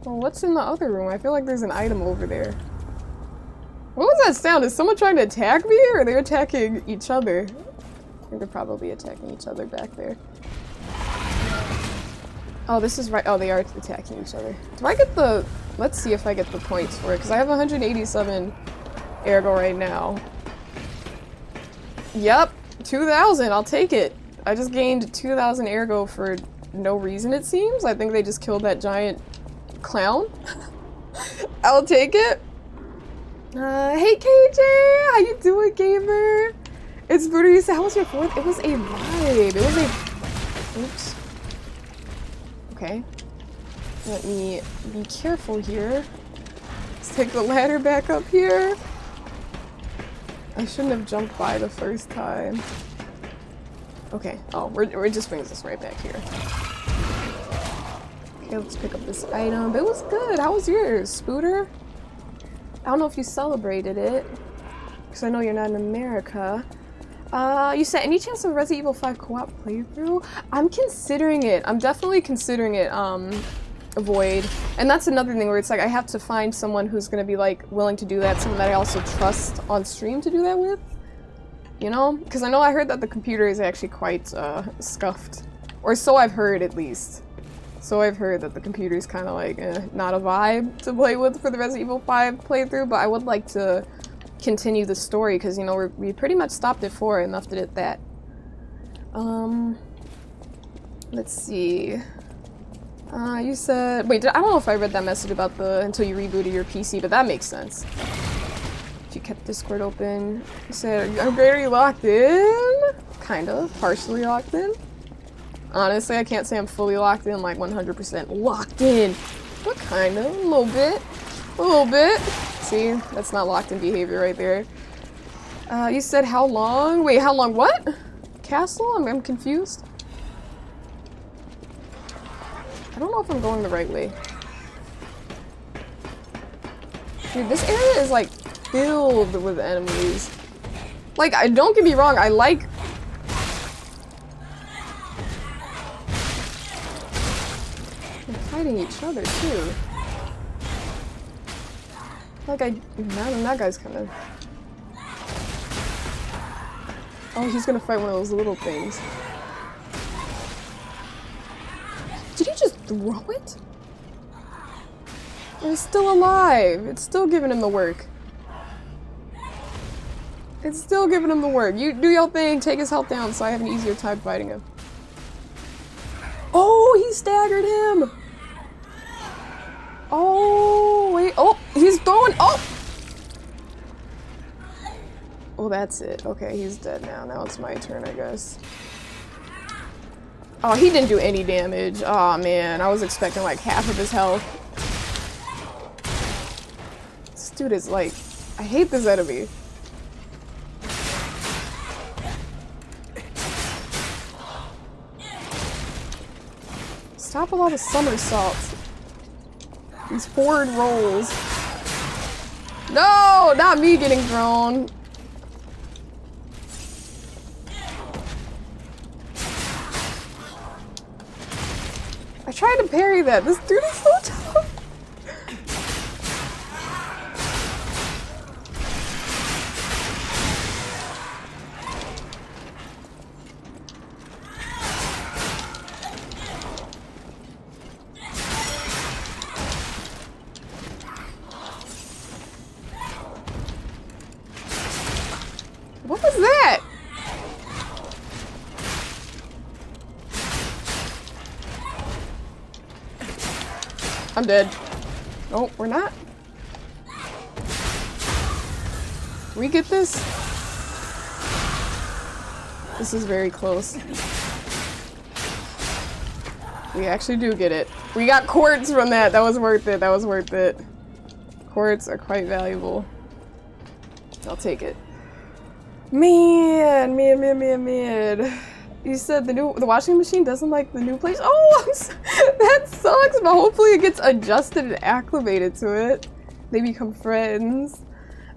Well, what's in the other room? I feel like there's an item over there. What was that sound? Is someone trying to attack me, or are they attacking each other? I think they're probably attacking each other back there. Oh, this is right. Oh, they are attacking each other. Do I get the... Let's see if I get the points for it, because I have 187 ergo right now. Yep, 2,000. I'll take it. I just gained 2,000 ergo for no reason, it seems. I think they just killed that giant clown. I'll take it. Hey KJ! How you doing, gamer? It's Booter. You said, how was your 4th? It was a vibe. It was a... Oops. Okay. Let me be careful here. Let's take the ladder back up here. I shouldn't have jumped by the first time. Okay. Oh, we're just brings us right back here. Okay, let's pick up this item. It was good. How was yours, Spooter? I don't know if you celebrated it, because I know you're not in America. You said, any chance of Resident Evil 5 co-op playthrough? I'm considering it. I'm definitely considering it, Void. And that's another thing where it's like, I have to find someone who's gonna be, like, willing to do that, someone that I also trust on stream to do that with. You know? Because I know I heard that the computer is actually quite, scuffed. Or so I've heard, at least. So I've heard that the computer is kind of like, not a vibe to play with for the Resident Evil 5 playthrough, but I would like to continue the story, because, you know, we pretty much stopped at 4 and left it at that. Let's see. You said, wait, I don't know if I read that message about the, until you rebooted your PC, but that makes sense. If you kept Discord open. You said, I'm very locked in? Kind of, partially locked in. Honestly, I can't say I'm fully locked in, like 100% locked in. But kind of, a little bit. A little bit. See, that's not locked in behavior right there. You said how long? Wait, how long what? Castle? I'm confused. I don't know if I'm going the right way. Dude, this area is like filled with enemies. Like, don't get me wrong, I like... Fighting each other too. Like that guy's kind of. Oh, he's gonna fight one of those little things. Did he just throw it? It's still alive. It's still giving him the work. It's still giving him the work. You do your thing. Take his health down, so I have an easier time fighting him. Oh, he staggered him. Oh, wait. Oh, he's throwing. Oh! Oh, that's it. Okay, he's dead now. Now it's my turn, I guess. Oh, he didn't do any damage. Oh man, I was expecting like half of his health. This dude is like, I hate this enemy. Stop with all the somersaults. These forward rolls. No, not me getting thrown. I tried to parry that. This dude is so tough. What was that? I'm dead. Oh, we're not. We get this? This is very close. We actually do get it. We got quartz from that. That was worth it. That was worth it. Quartz are quite valuable. I'll take it. Man. You said the washing machine doesn't like the new place? Oh, that sucks, but hopefully it gets adjusted and acclimated to it. They become friends.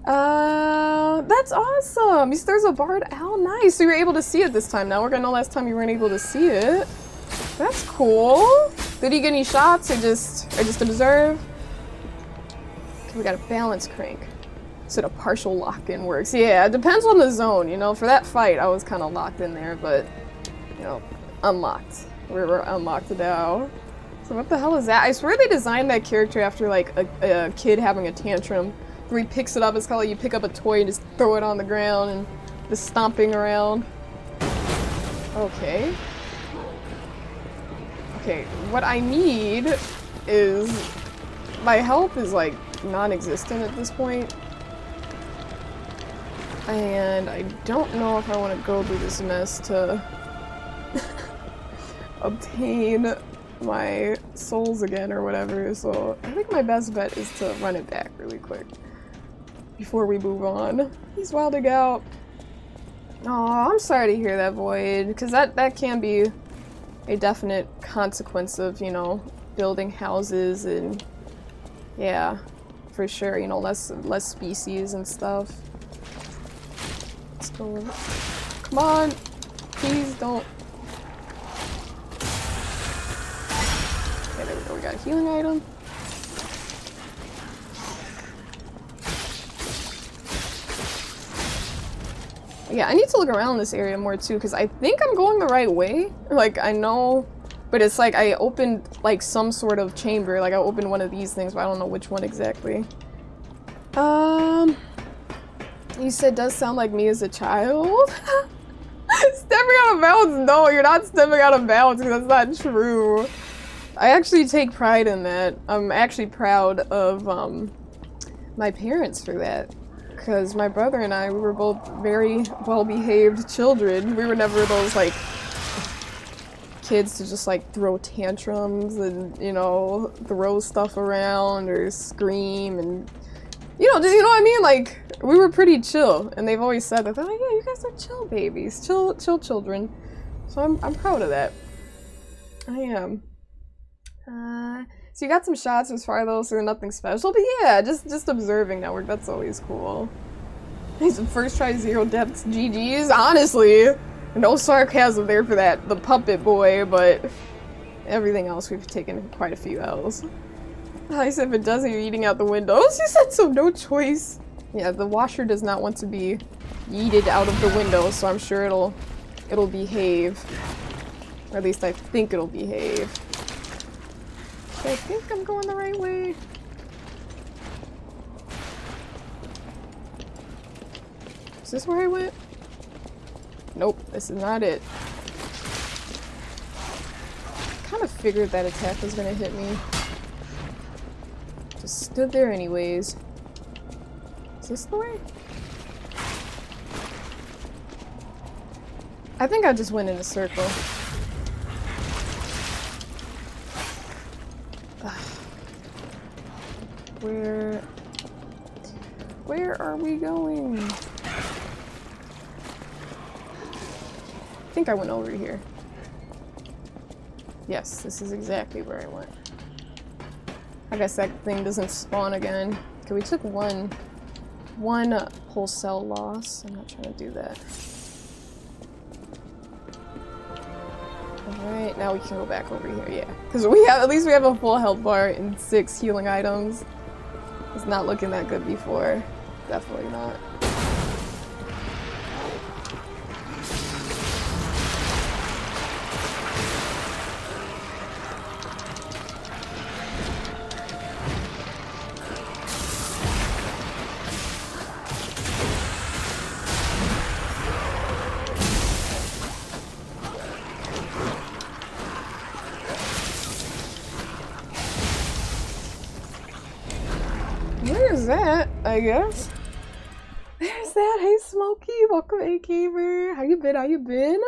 That's awesome. You said there's a bard owl. Nice. So you were able to see it this time. Now we're gonna know last time you weren't able to see it. That's cool. Did he get any shots or just observe? Okay, we got a balance crank. So the partial lock-in works. Yeah, it depends on the zone, you know. For that fight, I was kind of locked in there, but, you know, unlocked. We're unlocked now. So what the hell is that? I swear they designed that character after, like, a kid having a tantrum. Where he picks it up, it's kind of like you pick up a toy and just throw it on the ground and just stomping around. Okay. Okay, what I need is... My health is, like, non-existent at this point. And I don't know if I want to go through this mess to obtain my souls again or whatever, so I think my best bet is to run it back really quick before we move on. He's wilding out. Aw, I'm sorry to hear that, Void, because that can be a definite consequence of, you know, building houses and, yeah, for sure, you know, less species and stuff. Let's go. Come on! Please don't. Okay, there we go. We got a healing item. Yeah, I need to look around this area more too, because I think I'm going the right way. Like, I know, but it's like I opened like some sort of chamber. Like I opened one of these things, but I don't know which one exactly. You said does sound like me as a child? Stepping out of bounds? No, you're not stepping out of bounds because that's not true. I actually take pride in that. I'm actually proud of my parents for that. Because my brother and I, we were both very well-behaved children. We were never those, like, kids to just, like, throw tantrums and, you know, throw stuff around or scream and, you know what I mean? Like, we were pretty chill. And they've always said that. They're like, yeah, you guys are chill babies. Chill children. So I'm proud of that. I am. So you got some shots as far though, so nothing special, but yeah, just observing network, that's always cool. He's first try 0 depths GG's, honestly. No sarcasm there for that, the puppet boy, but everything else we've taken quite a few L's. I said if it doesn't, you're eating out the windows. You said so, no choice. Yeah, the washer does not want to be yeeted out of the window, so I'm sure it'll behave. Or at least I think it'll behave. I think I'm going the right way. Is this where I went? Nope, this is not it. Kind of figured that attack was gonna hit me. Just stood there anyways. Is this the way? I think I just went in a circle. Where are we going? I think I went over here. Yes, this is exactly where I went. I guess that thing doesn't spawn again. Okay, we took one whole cell loss. I'm not trying to do that. Alright, now we can go back over here, yeah. Because we have, at least we have a full health bar and 6 healing items. It's not looking that good before. Definitely not. Where's that, I guess? There's that. Hey, Smokey. Welcome, A-Gamer. How you been? How you been?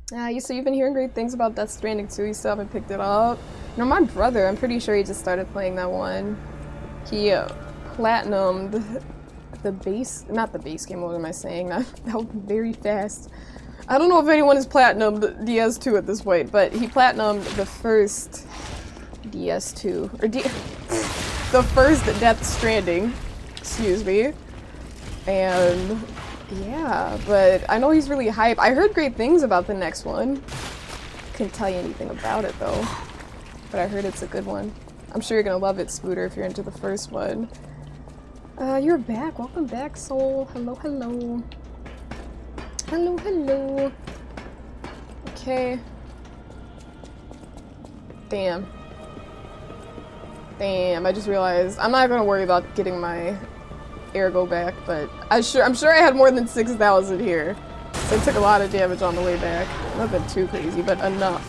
So you've been hearing great things about Death Stranding 2. You still haven't picked it up? No, my brother, I'm pretty sure he just started playing that one. He platinumed the base, not the base game, what am I saying? That was very fast. I don't know if anyone has platinumed DS2 at this point, but he platinumed the first DS2, or the first Death Stranding, excuse me. And yeah, but I know he's really hype. I heard great things about the next one. Couldn't tell you anything about it though, but I heard it's a good one. I'm sure you're gonna love it, Spooter, if you're into the first one. You're back. Welcome back, Soul. Hello, hello. Hello, hello. Okay. Damn. Damn, I just realized I'm not gonna worry about getting my ergo back, but I'm sure I had more than 6,000 here. So I took a lot of damage on the way back. Nothing too crazy, but enough.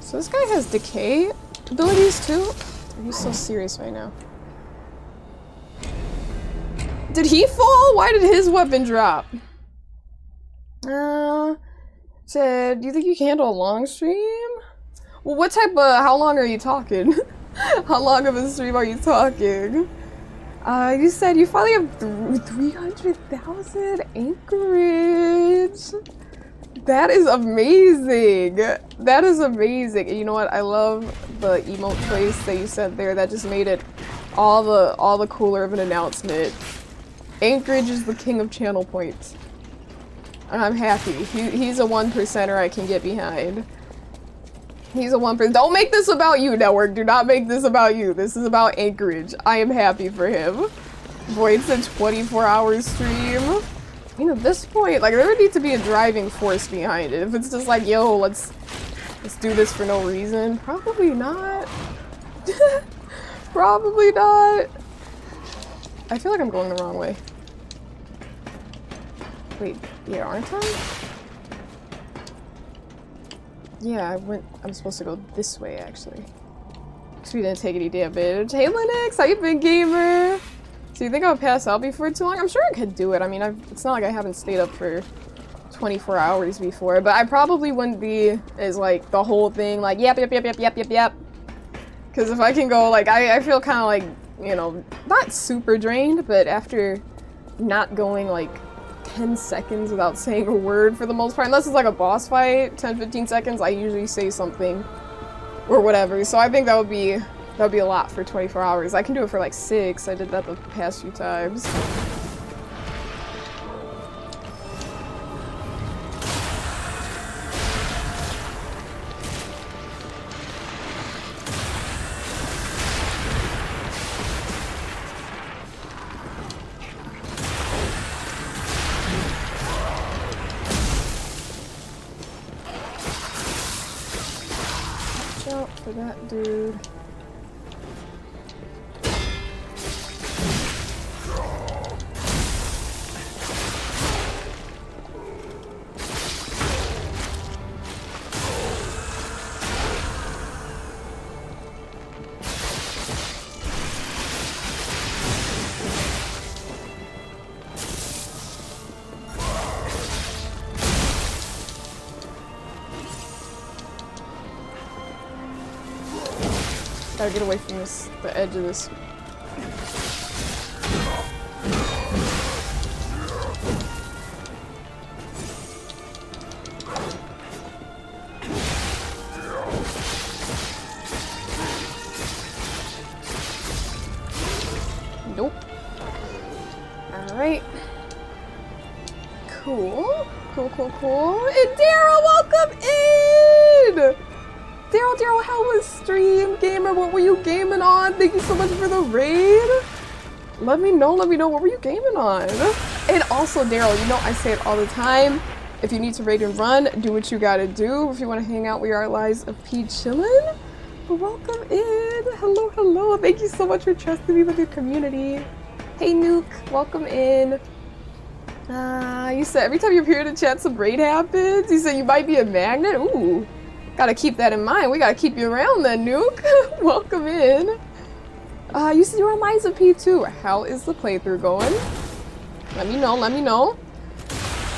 So this guy has decay abilities too? He's so serious right now. Did he fall? Why did his weapon drop? Said, do you think you can handle a long stream? Well, what type of, how long are you talking? How long of a stream are you talking? You said you finally have 300,000 Anchorage. That is amazing. That is amazing. And you know what? I love the emote choice that you said there. That just made it all the cooler of an announcement. Anchorage is the king of channel points. And I'm happy. He's a 1%er I can get behind. He's a 1%. Don't make this about you, network. Do not make this about you. This is about Anchorage. I am happy for him. Void's a 24-hour stream. You know, at this point, like, there would need to be a driving force behind it. If it's just like, yo, let's do this for no reason. Probably not. Probably not. I feel like I'm going the wrong way. Wait, yeah, aren't I? Yeah, I'm supposed to go this way, actually. Because we didn't take any damage. Hey, Linux, how you been, gamer? So you think I would pass out before too long? I'm sure I could do it. I mean, it's not like I haven't stayed up for 24 hours before, but I probably wouldn't be as, like, the whole thing, like, yep. Because if I can go, like, I feel kind of like, you know, not super drained, but after not going, like, 10 seconds without saying a word for the most part, unless it's like a boss fight, 10-15 seconds, I usually say something or whatever. So I think that would be a lot for 24 hours. I can do it for like 6. I did that the past few times. for that dude. Gotta get away from this, the edge of this. Nope. Alright. Cool. Cool, cool, cool. And Daryl, welcome in! Daryl, how was stream, gamer? What were you gaming on? Thank you so much for the raid. Let me know, what were you gaming on? And also, Daryl, you know I say it all the time. If you need to raid and run, do what you gotta do. If you want to hang out, we are Lies of P chillin'. Welcome in. Hello, hello. Thank you so much for trusting me with your community. Hey, Nuke, welcome in. You said every time you appear in the chat, some raid happens. You said you might be a magnet. Ooh. Gotta keep that in mind. We gotta keep you around then, Nuke. Welcome in. You said you're on Lies of P too. How is the playthrough going? Let me know.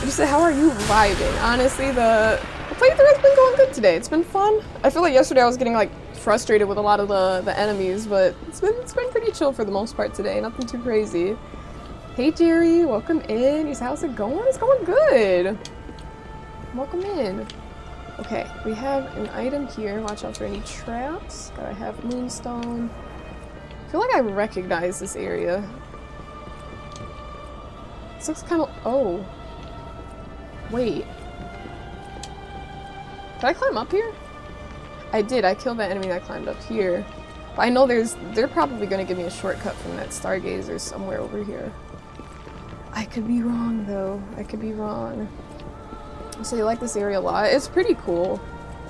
You said, how are you vibing? Honestly, the playthrough has been going good today. It's been fun. I feel like yesterday I was getting like frustrated with a lot of the enemies, but it's been pretty chill for the most part today. Nothing too crazy. Hey Jerry, welcome in. You said, how's it going? It's going good. Welcome in. Okay, we have an item here. Watch out for any traps. Gotta have moonstone. I feel like I recognize this area. This looks kind of... Oh. Wait. Did I climb up here? I did. I killed that enemy that climbed up here. But I know they're probably going to give me a shortcut from that stargazer somewhere over here. I could be wrong, though. I could be wrong. So you like this area a lot? It's pretty cool.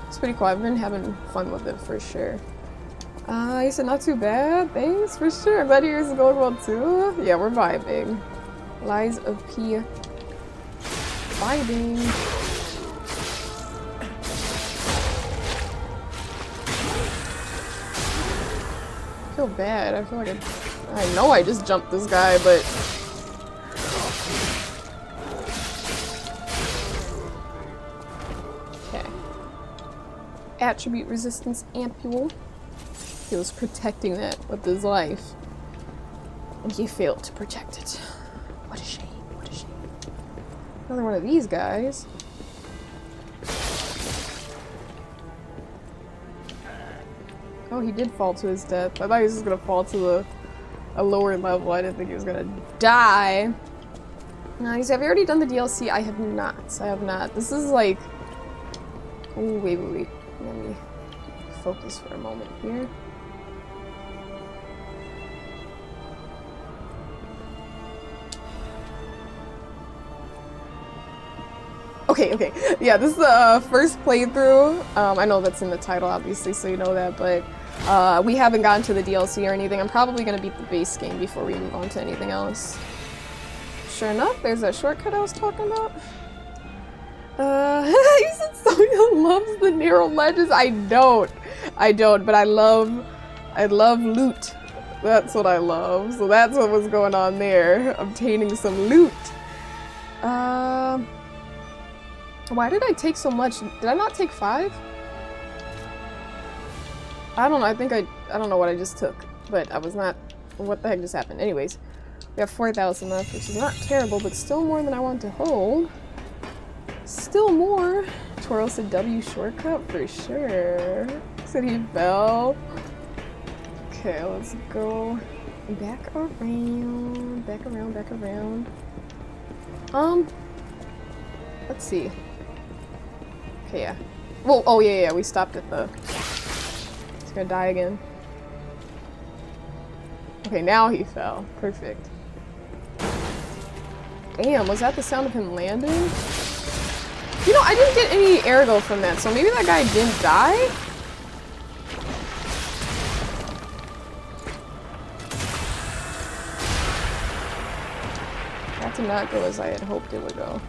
It's pretty cool. I've been having fun with it for sure. You said not too bad. Thanks for sure. I'm glad yours is going well too. Yeah, we're vibing. Lies of P. Vibing. I feel bad. I feel like I know I just jumped this guy, but attribute resistance ampule. He was protecting that with his life. And he failed to protect it. What a shame, what a shame. Another one of these guys. Oh, he did fall to his death. I thought he was just gonna fall to a lower level. I didn't think he was gonna die. Nice. Have you already done the DLC? I have not. I have not. This is like... Oh, wait. Let me focus for a moment here. Okay. Yeah, this is the first playthrough. I know that's in the title, obviously, so you know that, but we haven't gotten to the DLC or anything. I'm probably going to beat the base game before we move on to anything else. Sure enough, there's that shortcut I was talking about. You said Sonia loves the narrow ledges. I don't, but I love loot. That's what I love. So that's what was going on there. Obtaining some loot. Why did I take so much? Did I not take 5? I don't know. I don't know what I just took, but I was not. What the heck just happened? Anyways, we have 4,000 left, which is not terrible, but still more than I want to hold. Still more. Twirl said W shortcut for sure. Said he fell. Okay, let's go back around. Back around. Let's see. Okay, yeah. Well, oh yeah, we stopped at the... He's gonna die again. Okay, now he fell. Perfect. Damn, was that the sound of him landing? You know, I didn't get any ergo from that, so maybe that guy didn't die? did not go as I had hoped it would go.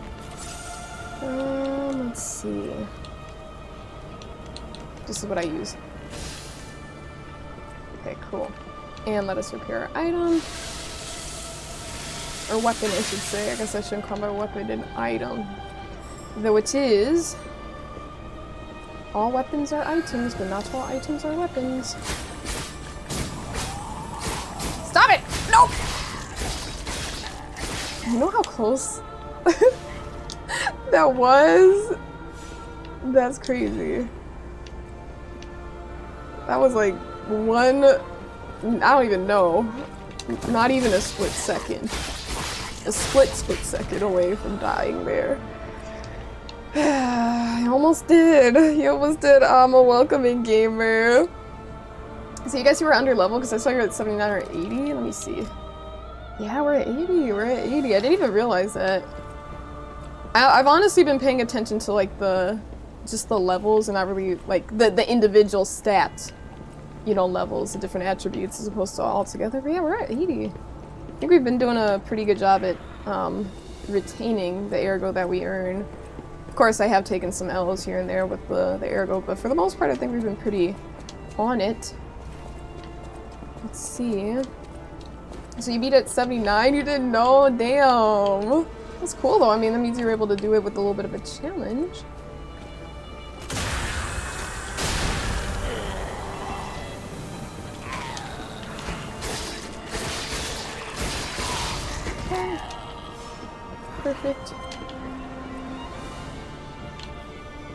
Let's see. This is what I use. Okay, cool. And let us repair our item. Or weapon, I should say. I guess I shouldn't call my weapon an item. Though it is. All weapons are items, but not all items are weapons. Stop it! No! You know how close that was? That's crazy. That was like one, I don't even know. Not even a split second. A split second away from dying there. I almost did. You almost did. I'm a welcoming gamer. So you guys were under level because I saw you were at 79 or 80. Let me see. Yeah, we're at 80. We're at 80. I didn't even realize that. I've honestly been paying attention to like just the levels and not really like the individual stats, you know, levels, the different attributes as opposed to all together. But yeah, we're at 80. I think we've been doing a pretty good job at retaining the ergo that we earn. Of course, I have taken some L's here and there with the ergo, but for the most part, I think we've been pretty on it. Let's see. So you beat at 79? You didn't know? Damn. That's cool though. I mean, that means you were able to do it with a little bit of a challenge. Okay. Perfect.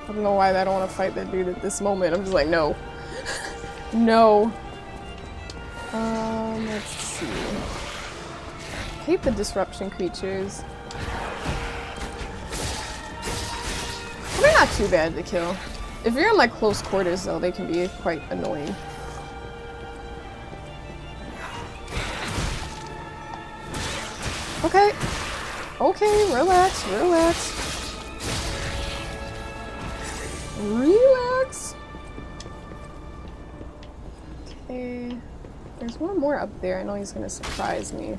I don't know why I don't want to fight that dude at this moment. I'm just like, no. No. Let's see. I hate the disruption creatures. They're not too bad to kill. If you're in like close quarters though, they can be quite annoying. Okay. Okay, relax, relax. Relax. Okay. There's one more up there. I know he's gonna surprise me.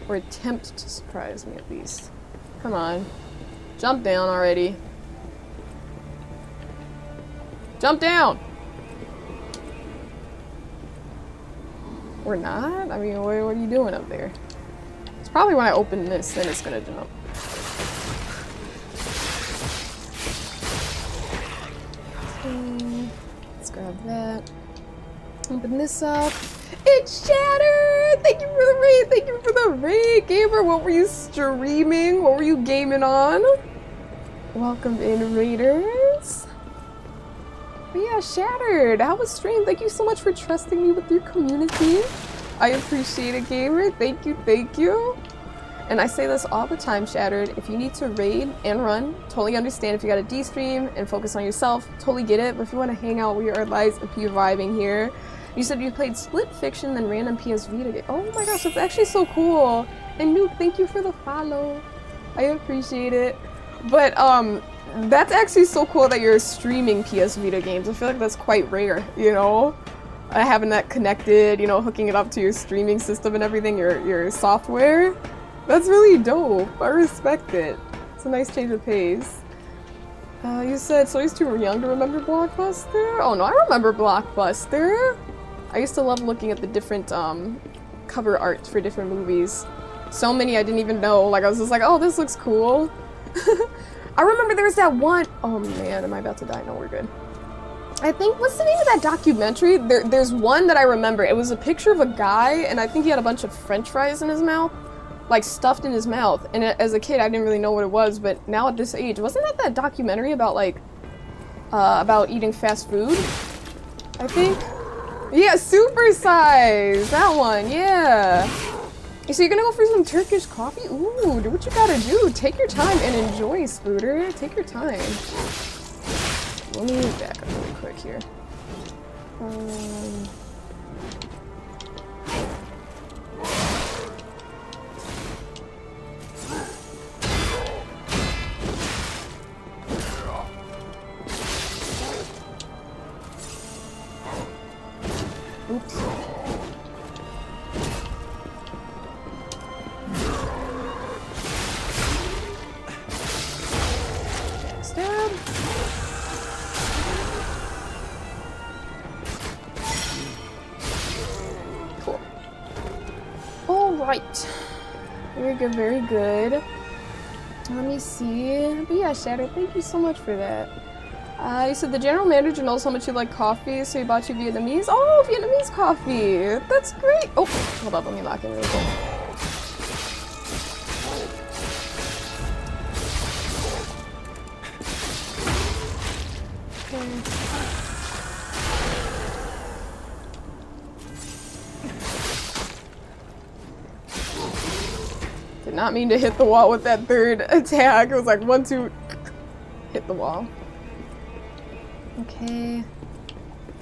Or attempt to surprise me at least. Come on. Jump down already. Jump down! Or not? I mean, what are you doing up there? It's probably when I open this, then it's gonna jump. Let's grab that. Open this up. It's shattered! Thank you for the raid! Thank you for the raid, gamer! What were you streaming? What were you gaming on? Welcome in, raiders. But yeah, shattered! How was stream? Thank you so much for trusting me with your community. I appreciate it, gamer. Thank you, thank you. And I say this all the time, Shattered. If you need to raid and run, totally understand. If you gotta de-stream and focus on yourself, totally get it. But if you want to hang out, we are live and be vibing here. You said you played Split Fiction, then random PS Vita game. Oh my gosh, that's actually so cool. And Nuke, thank you for the follow. I appreciate it. But that's actually so cool that you're streaming PS Vita games. I feel like that's quite rare, you know? Having that connected, you know, hooking it up to your streaming system and everything, your software. That's really dope. I respect it. It's a nice change of pace. You said so he's too young to remember Blockbuster? Oh no, I remember Blockbuster. I used to love looking at the different cover art for different movies. So many I didn't even know. Like I was just like, oh, this looks cool. I remember there was that one. Oh man, am I about to die? No, we're good. I think, what's the name of that documentary? There's one that I remember. It was a picture of a guy, and I think he had a bunch of French fries in his mouth. Like stuffed in his mouth. And as a kid, I didn't really know what it was, but now at this age, wasn't that documentary about like, about eating fast food? I think? Yeah, Super Size! That one, yeah. So you're gonna go for some Turkish coffee? Ooh, do what you gotta do. Take your time and enjoy, Spooter. Take your time. Let me back up really quick here. Oops. good, very good. Let me see. But yeah, Shadow, thank you so much for that. You said the general manager knows how much you like coffee, so he bought you Vietnamese. Oh, Vietnamese coffee! That's great! Oh, hold up, let me lock in real quick. Did not mean to hit the wall with that third attack. It was like 1, 2, hit the wall. Okay.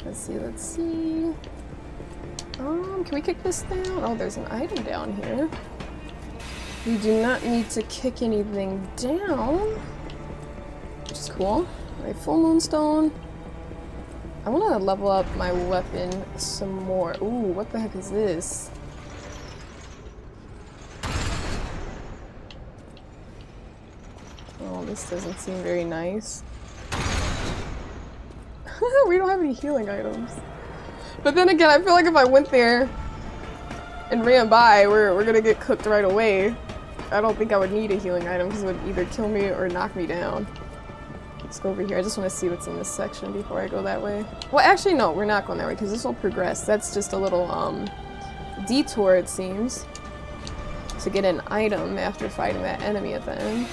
Let's see, let's see. Can we kick this down? Oh, there's an item down here. We do not need to kick anything down. Which is cool. Alright, full moonstone. I want to level up my weapon some more. Ooh, what the heck is this? Oh, this doesn't seem very nice. We don't have any healing items. But then again, I feel like if I went there and ran by, we're gonna get cooked right away. I don't think I would need a healing item because it would either kill me or knock me down. Let's go over here. I just want to see what's in this section before I go that way. Well, actually, no, we're not going that way because this will progress. That's just a little detour, it seems, to get an item after fighting that enemy at the end.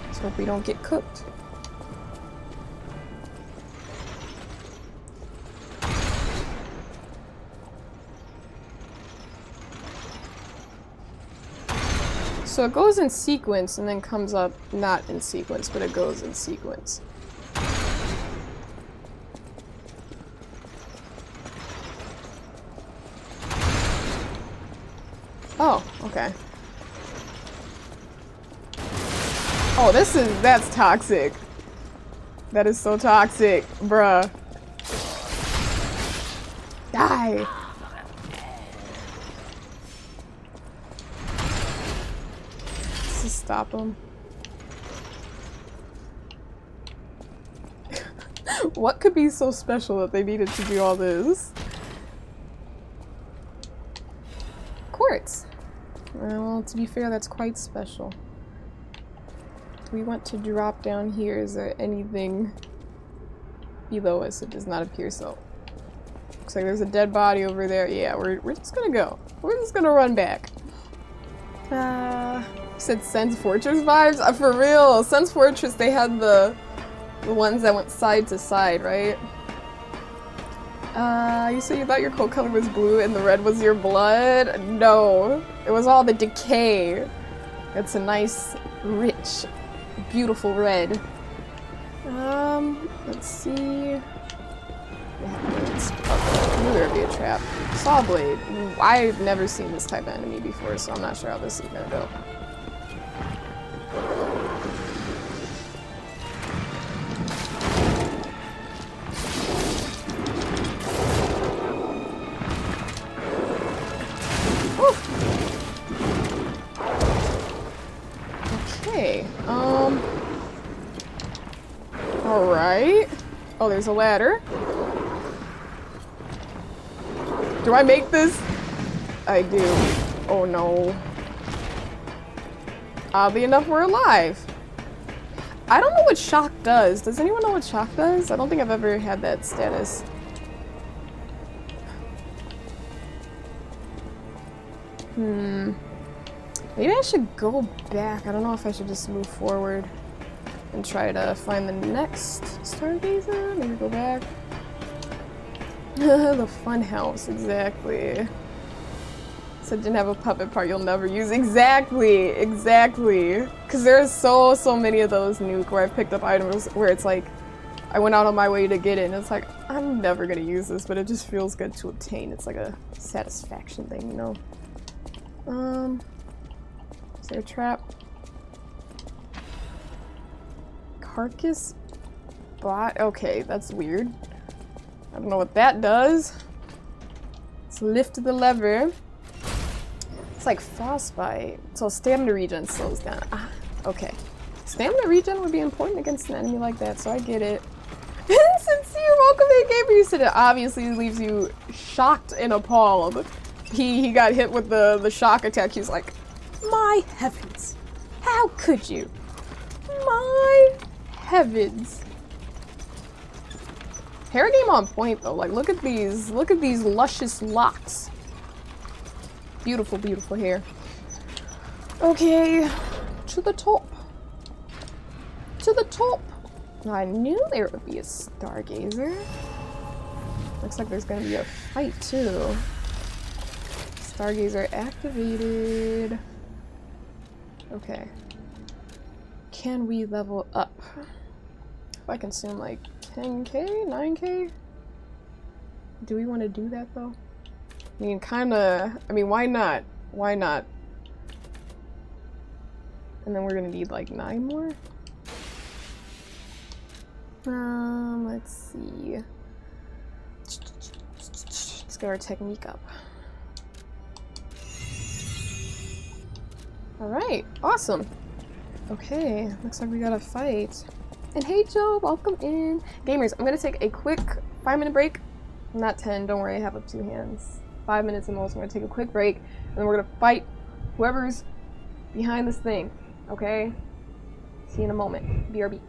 Let's hope we don't get cooked. So it goes in sequence and then comes up not in sequence, but it goes in sequence. Oh, okay. Oh, that's toxic. That is so toxic, bruh. Die. Stop him. What could be so special that they needed to do all this? Quartz. Well, to be fair, that's quite special. We want to drop down here. Is there anything below us? It does not appear so. Looks like there's a dead body over there. Yeah, we're just gonna go. We're just gonna run back. Said Sen's Fortress vibes? For real, Sen's Fortress, they had the ones that went side to side, right? You said you thought your coat color was blue and the red was your blood? No, it was all the decay. It's a nice, rich, beautiful red. Let's see. I knew there would be a trap. Saw blade. I've never seen this type of enemy before, so I'm not sure how this is gonna go. Okay, alright. Oh, there's a ladder. Do I make this? I do. Oh no. Oddly enough, we're alive. I don't know what shock does. Does anyone know what shock does? I don't think I've ever had that status. Maybe I should go back. I don't know if I should just move forward and try to find the next stargazer. Maybe go back. The fun house, exactly. Said didn't have a puppet part you'll never use. Exactly, exactly. Because there's so many of those nuke where I've picked up items where it's like, I went out on my way to get it and it's like, I'm never gonna use this, but it just feels good to obtain. It's like a satisfaction thing, you know? Is there a trap? Carcass bot? Okay, that's weird. I don't know what that does. Let's lift the lever. It's like frostbite. So stamina regen slows down. Ah, okay. Stamina regen would be important against an enemy like that, so I get it. Sincere welcome to the game. You said it obviously leaves you shocked and appalled. he got hit with the shock attack. He was like, my heavens, how could you? My heavens. Hair game on point though. Like look at these luscious locks. Beautiful, beautiful hair. Okay, to the top. To the top. I knew there would be a stargazer. Looks like there's gonna be a fight too. Stargazer activated. Okay. Can we level up? If I consume like 10k, 9k? Do we want to do that though? I mean, kinda. I mean, why not? Why not? And then we're gonna need like 9 more? Let's see. Let's get our technique up. Alright, awesome. Okay, looks like we got a fight. And hey Joe, welcome in. Gamers, I'm gonna take a quick 5-minute break. Not 10, don't worry, I have up 2 hands. 5 minutes at most. I'm gonna take a quick break, and then we're gonna fight whoever's behind this thing. Okay? See you in a moment. BRB.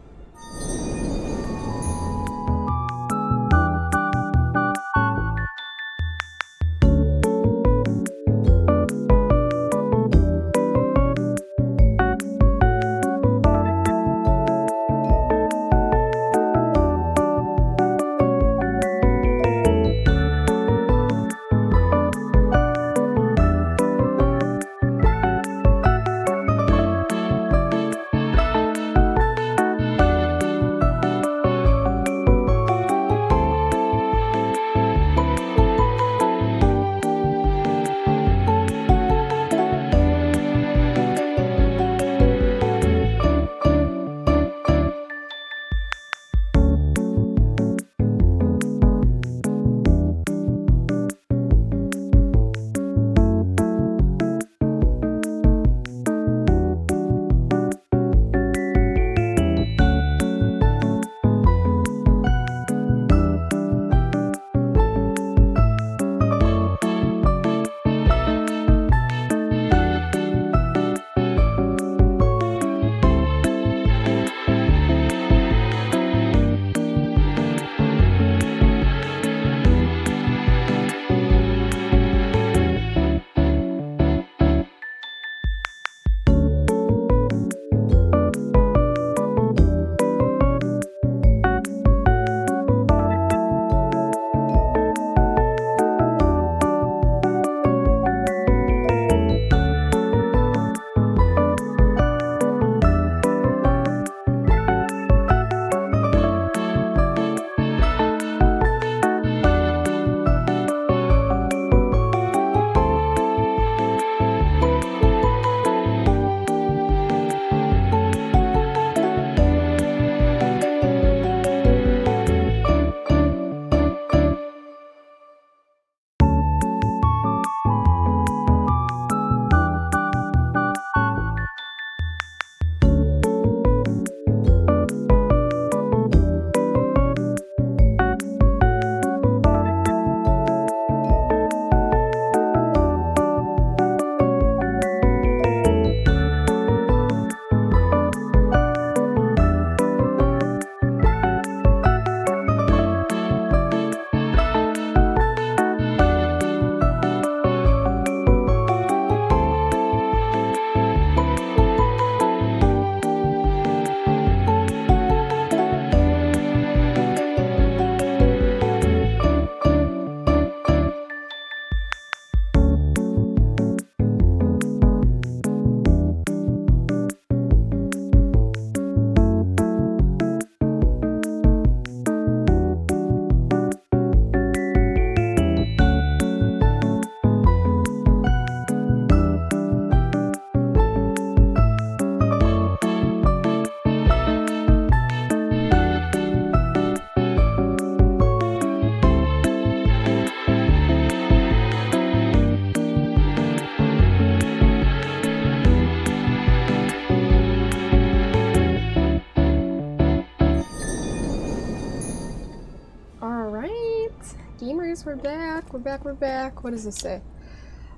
We're back. We're back. What does this say?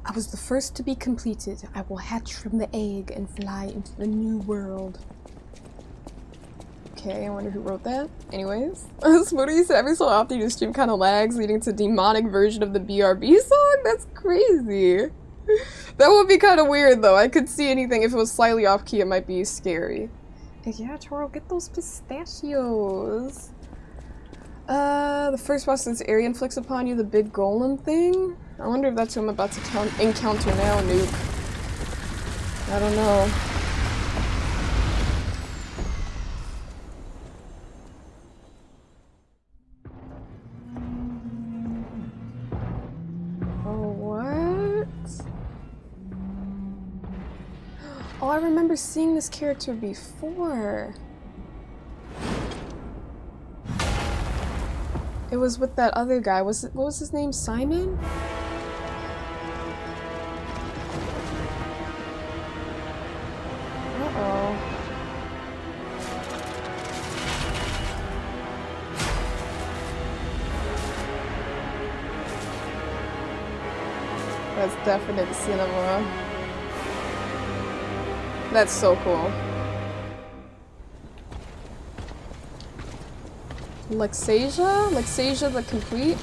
I was the first to be completed. I will hatch from the egg and fly into the new world. Okay, I wonder who wrote that. Anyways. Smoothie said every so often your stream kind of lags, leading to demonic version of the BRB song? That's crazy. That would be kind of weird though. I could see anything. If it was slightly off key, it might be scary. Yeah, Toro, get those pistachios. The first boss this area inflicts upon you, the big golem thing? I wonder if that's who I'm about to encounter now, Nuke. I don't know. Oh, what? Oh, I remember seeing this character before. It was with that other guy. What was his name? Simon? Uh-oh. That's definite cinema. That's so cool. Lexasia? Lexasia the Complete?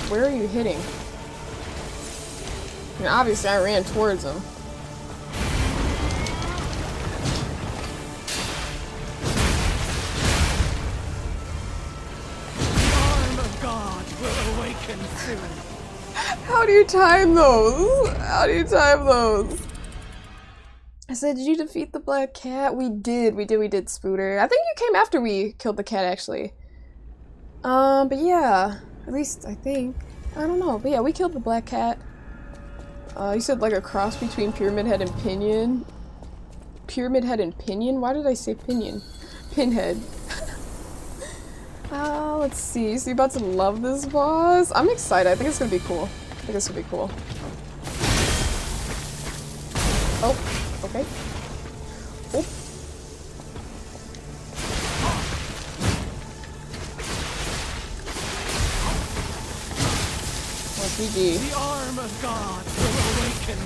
Where are you hitting? I mean, obviously I ran towards him. The arm of God will awaken soon. How do you time those? How do you time those? I said, did you defeat the black cat? We did, Spooter. I think you came after we killed the cat, actually. But yeah. At least, I think. I don't know. But yeah, we killed the black cat. You said like a cross between Pyramid Head and Pinion. Pyramid Head and Pinion? Why did I say Pinion? Pinhead. Let's see. So you're about to love this boss? I'm excited. I think it's gonna be cool. Oh, okay. Oh. GG. The arm of God will awaken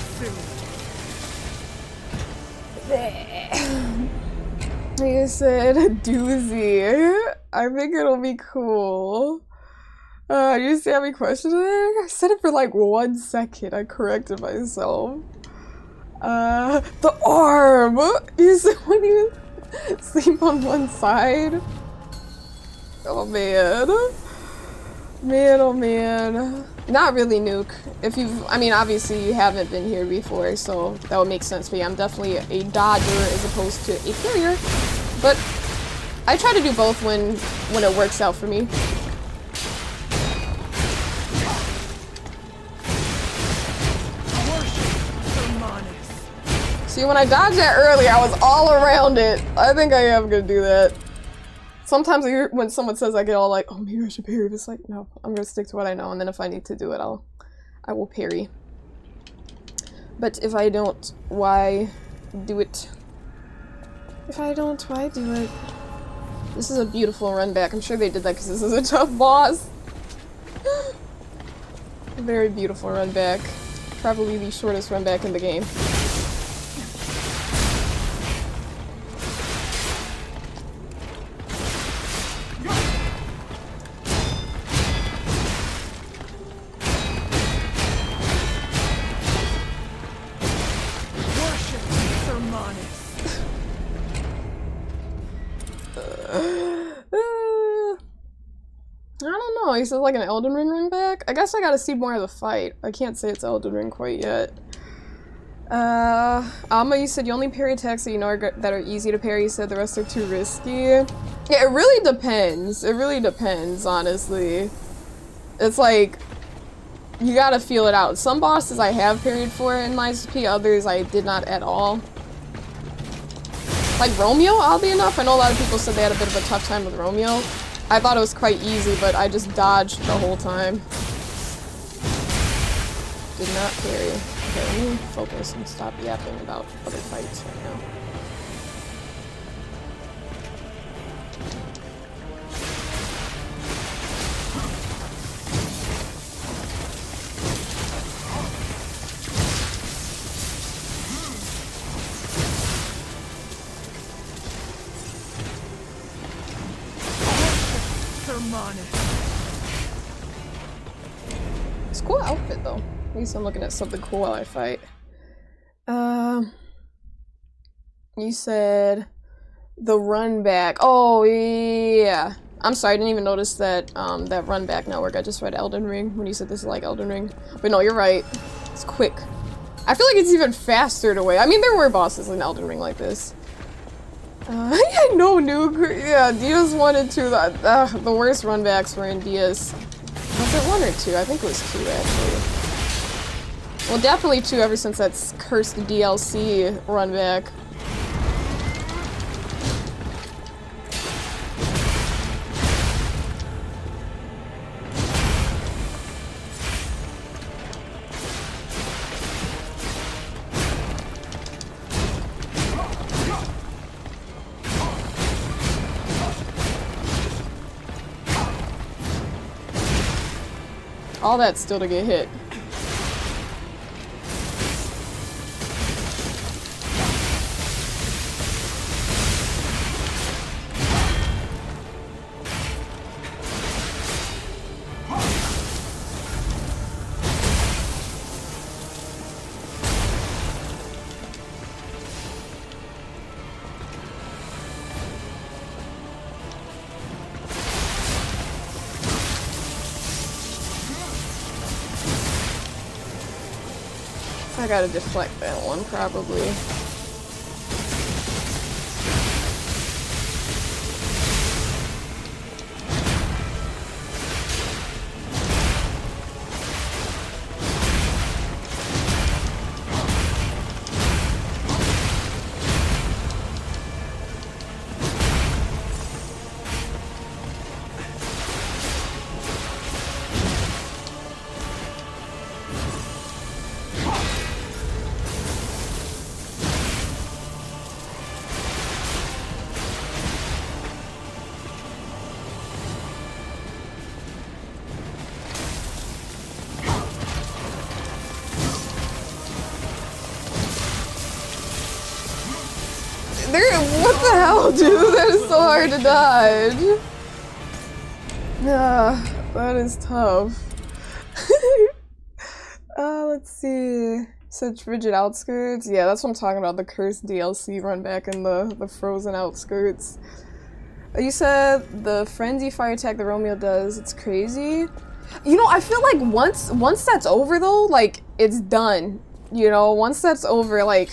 soon. You said a doozy. I think it'll be cool. You see how many questions there? I said it for like 1 second. I corrected myself. The arm! You said when you sleep on one side? Oh man. Man, oh man. Not really, Nuke. If you've, I mean, obviously you haven't been here before, so that would make sense. But yeah, I'm definitely a dodger as opposed to a carrier. But I try to do both when it works out for me. See, when I dodged that earlier, I was all around it. I think I am gonna do that. Sometimes I hear when someone says I get all like, oh, maybe I should parry. It's like, no, I'm gonna stick to what I know, and then if I need to do it, I will parry. But if I don't, why do it? If I don't, why do it? This is a beautiful run back. I'm sure they did that because this is a tough boss. A very beautiful run back. Probably the shortest run back in the game. He says like an Elden Ring run back? I guess I gotta see more of the fight. I can't say it's Elden Ring quite yet. Alma, you said you only parry attacks that you know that are easy to parry. You said the rest are too risky. Yeah, it really depends. It really depends, honestly. It's like, you gotta feel it out. Some bosses I have parried for in Lies of P, others I did not at all. Like Romeo, oddly enough, I know a lot of people said they had a bit of a tough time with Romeo. I thought it was quite easy, but I just dodged the whole time. Did not parry. Okay, let me focus and stop yapping about other fights right now. It's a cool outfit though. At least I'm looking at something cool while I fight. You said the run back. Oh yeah. I'm sorry, I didn't even notice that that run back network. I just read Elden Ring when you said this is like Elden Ring. But no, you're right. It's quick. I feel like it's even faster to wait. I mean, there were bosses in Elden Ring like this. Yeah, no new. Yeah, DS 1 and 2. The worst runbacks were in DS. Was it 1 or 2? I think it was 2 actually. Well, definitely 2 ever since that's cursed DLC runback. All that still to get hit. I gotta deflect that one, probably. What the hell, dude? That is so hard to dodge. Yeah, that is tough. Let's see. Such rigid outskirts. Yeah, that's what I'm talking about. The cursed DLC run back in the frozen outskirts. You said the frenzy fire attack that Romeo does, it's crazy. You know, I feel like once that's over though, like, it's done. You know, once that's over, like,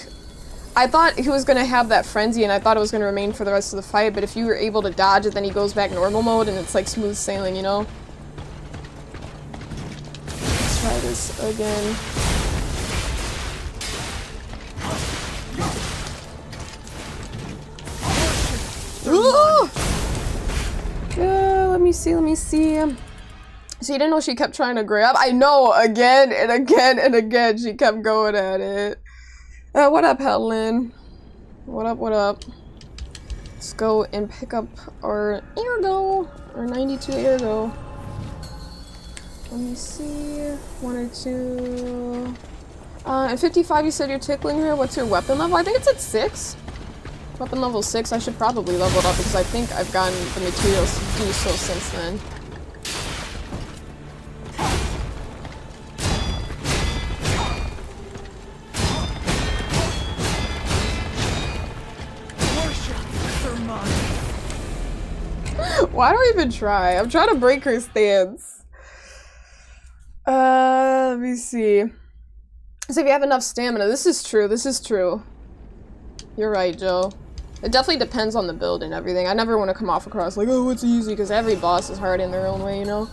I thought he was gonna have that frenzy and I thought it was gonna remain for the rest of the fight, but if you were able to dodge it, then he goes back normal mode and it's like smooth sailing, you know? Let's try this again. Ooh! Let me see, let me see. So you didn't know she kept trying to grab? I know, again and again and again she kept going at it. What up, Helen? What up, what up? Let's go and pick up our Ergo, our 92 Ergo. Let me see, 1 or 2. At 55 you said you're tickling her. What's your weapon level? I think it's at 6. Weapon level 6, I should probably level it up because I think I've gotten the materials to do so since then. Why do I even try? I'm trying to break her stance. Let me see. So if you have enough stamina, this is true, this is true. You're right, Joe. It definitely depends on the build and everything. I never want to come off across like, oh, it's easy, because every boss is hard in their own way, you know?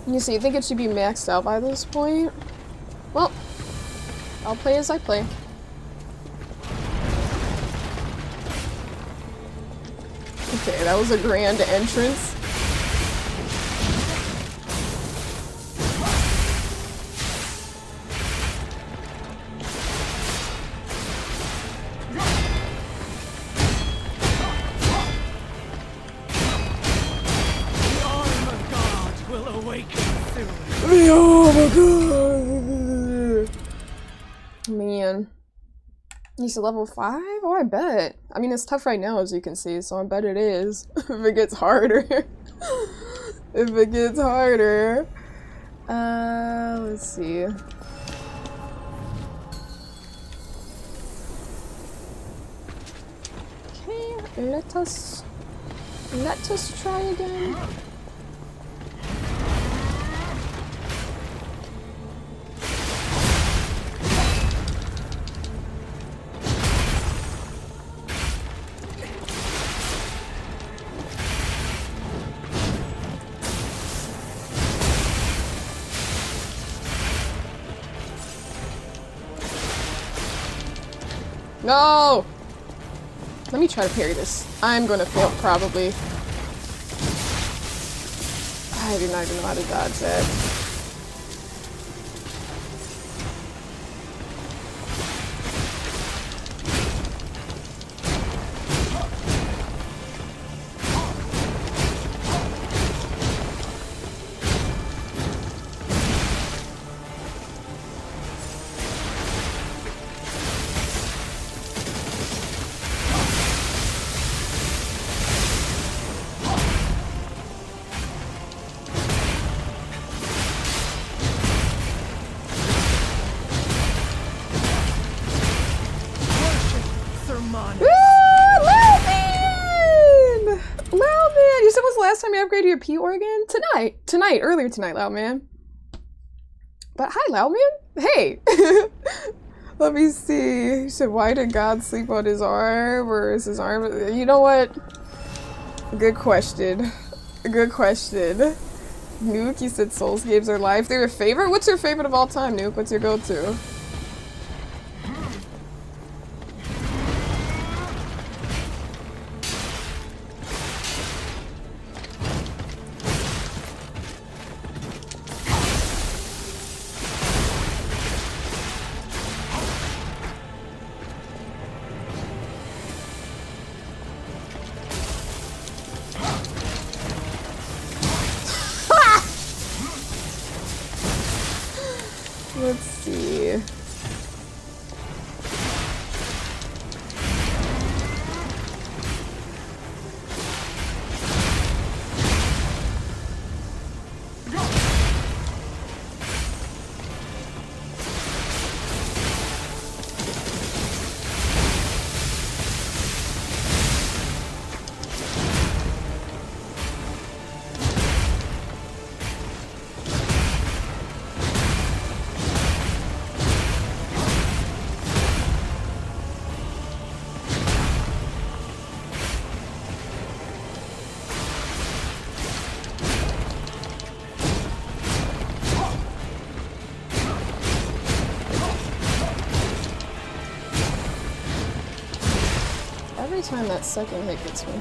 You see, you think it should be maxed out by this point? Well, I'll play as I play. Okay, that was a grand entrance. Oh my god! Man. He's level 5? Oh, I bet. I mean, it's tough right now, as you can see, so I bet it is. If it gets harder. If it gets harder. Let's see. Okay, let us try again. No! Let me try to parry this. I'm gonna fail, probably. I do not even know how to dodge that. Last time you upgraded your P organ? Tonight, earlier tonight, Loud Man. But hi, Loud Man. Hey! Let me see. He said, why did God sleep on his arm? Or is his arm? You know what? Good question. Good question. Nuke, you said Souls games are life. They're your favorite? What's your favorite of all time, Nuke? What's your go-to? Let's see. Every time that second hit gets me.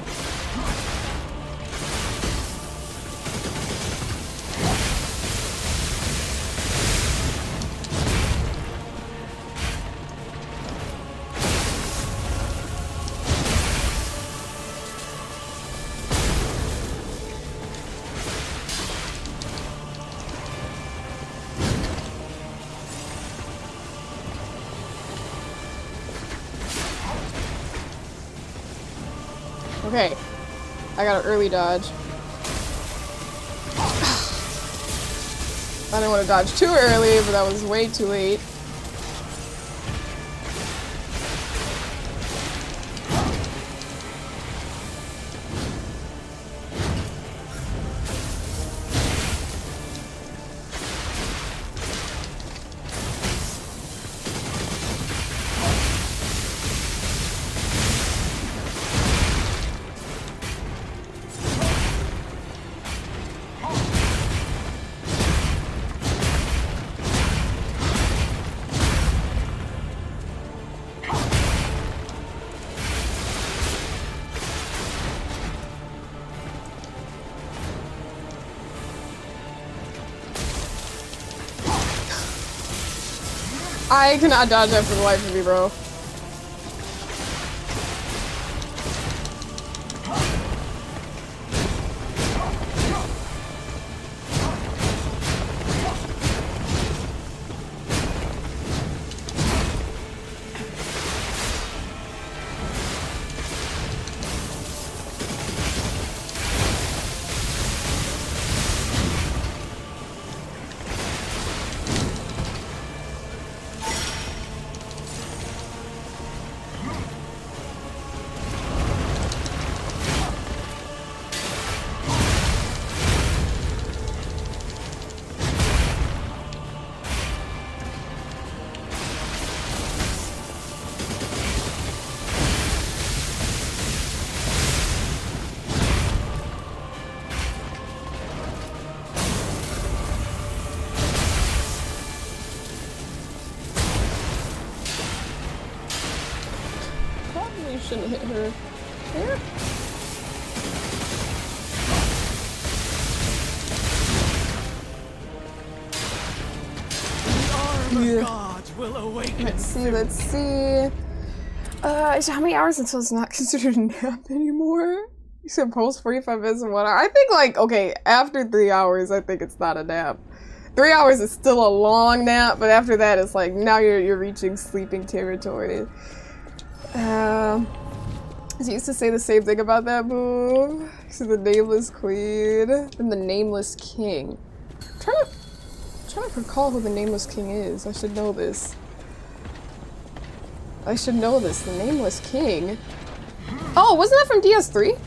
Okay, I got an early dodge. I didn't want to dodge too early, but that was way too late. I cannot dodge that for the life of me, bro. Probably shouldn't hit her there. Let's see, let's see. So how many hours until it's not considered a nap anymore? You said post 45 minutes and 1 hour. I think like, okay, after 3 hours, I think it's not a nap. 3 hours is still a long nap, but after that, it's like, now you're reaching sleeping territory. I used to say the same thing about that move. So the Nameless Queen and the Nameless King. I'm trying to recall who the Nameless King is. I should know this. I should know this. The Nameless King. Oh, wasn't that from DS3?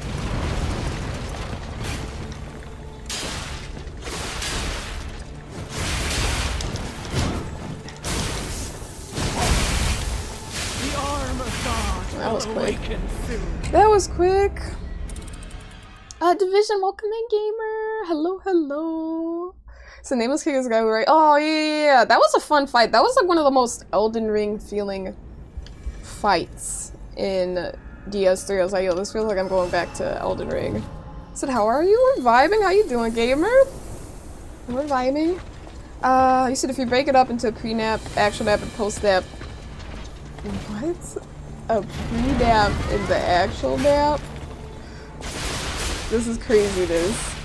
That was quick. That was quick. Division, welcome in, gamer. Hello, hello. So Nameless King is the guy who, right? Oh, yeah. That was a fun fight. That was like one of the most Elden Ring feeling fights in DS3. I was like, yo, this feels like I'm going back to Elden Ring. I said, how are you? We're vibing. How you doing, gamer? We're vibing. You said if you break it up into a pre-nap, action nap, and post-nap. What? A pre-nap in the actual nap? This is craziness.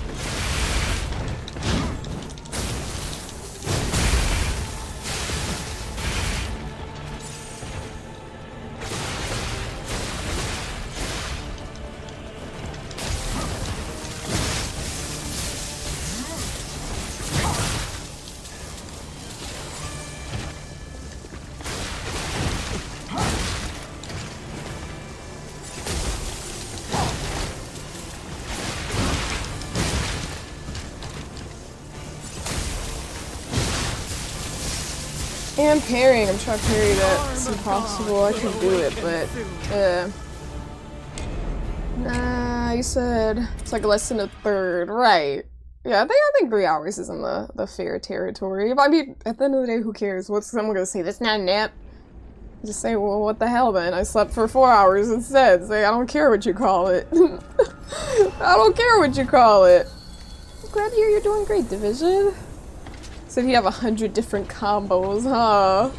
And parrying, I'm trying to parry that. It's impossible, I can do it, but nah, you said it's like less than a third, right? Yeah, I think 3 hours is in the fair territory. But I mean, at the end of the day, who cares? What's someone gonna say? That's not a nap. Just say, well, what the hell then? I slept for 4 hours instead. Say, I don't care what you call it. I don't care what you call it. Glad to hear you're doing great, Division. Said you have 100 different combos, huh?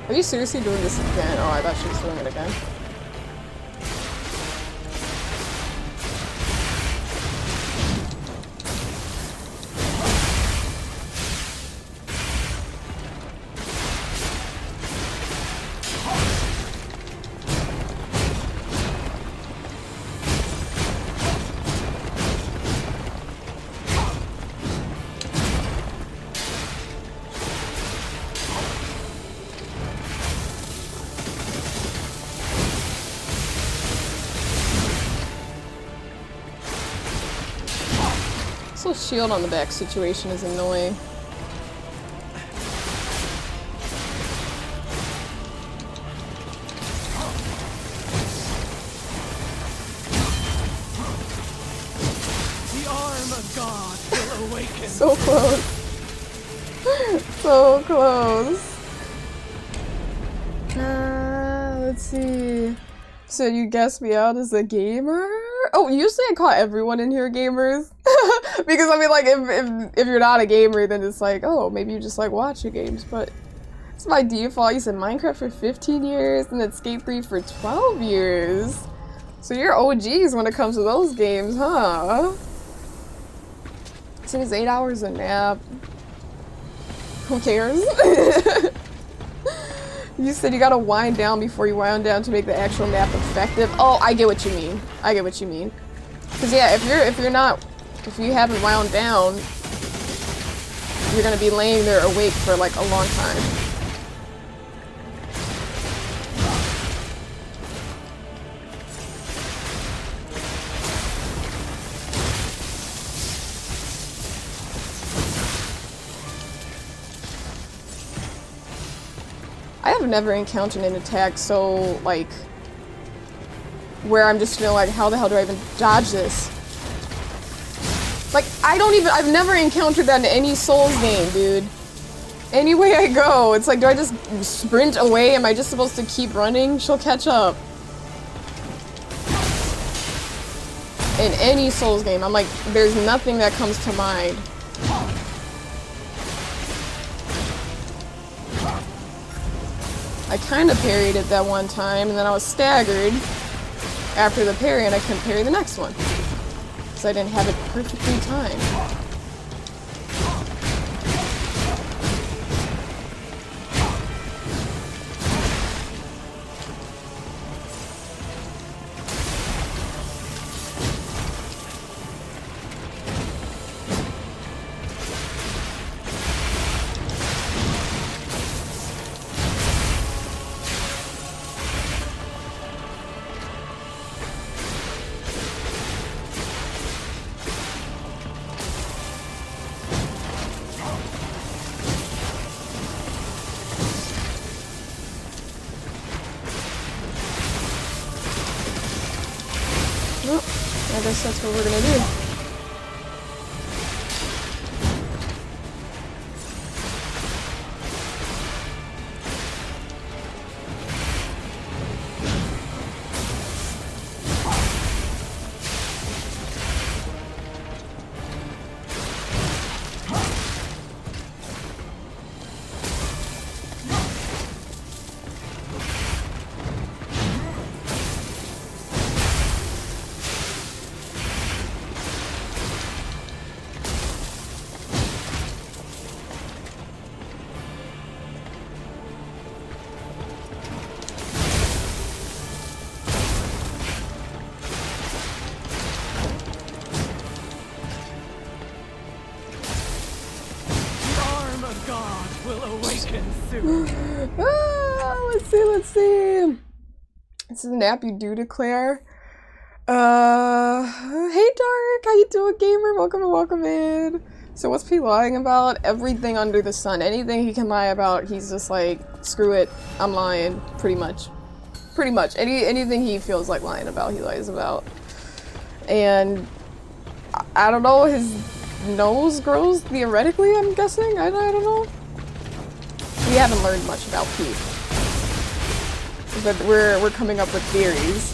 Are you seriously doing this again? Oh, I thought she was doing it again. Shield on the back situation is annoying. The arm of God will awaken. So close. So close. Let's see. So you guessed me out as a gamer? Oh, usually I call everyone in here gamers. Because I mean, like, if you're not a gamer, then it's like, oh, maybe you just like watching games, but it's my default. You said Minecraft for 15 years and then Skate 3 for 12 years. So you're OGs when it comes to those games, huh? So it's 8 hours a nap. Who cares? You said you gotta wind down before you wind down to make the actual nap effective. Oh, I get what you mean. I get what you mean. Cause yeah, if you haven't wound down, you're gonna be laying there awake for like a long time. I have never encountered an attack so, like, where I'm just feeling like, how the hell do I even dodge this? Like, I've never encountered that in any Souls game, dude. Any way I go, it's like, do I just sprint away? Am I just supposed to keep running? She'll catch up. In any Souls game, I'm like, there's nothing that comes to mind. I kind of parried it that one time, and then I was staggered after the parry, and I couldn't parry the next one. So I didn't have it perfectly timed. I guess that's what we're gonna do. Let's see. This is a nap you do declare. Hey Dark, how you doing, gamer? Welcome in. So what's he lying about? Everything under the sun. Anything he can lie about, he's just like, screw it, I'm lying, pretty much. Pretty much. Anything he feels like lying about, he lies about. And I don't know, his nose grows theoretically, I'm guessing? I don't know. We haven't learned much about Pete. But we're coming up with theories.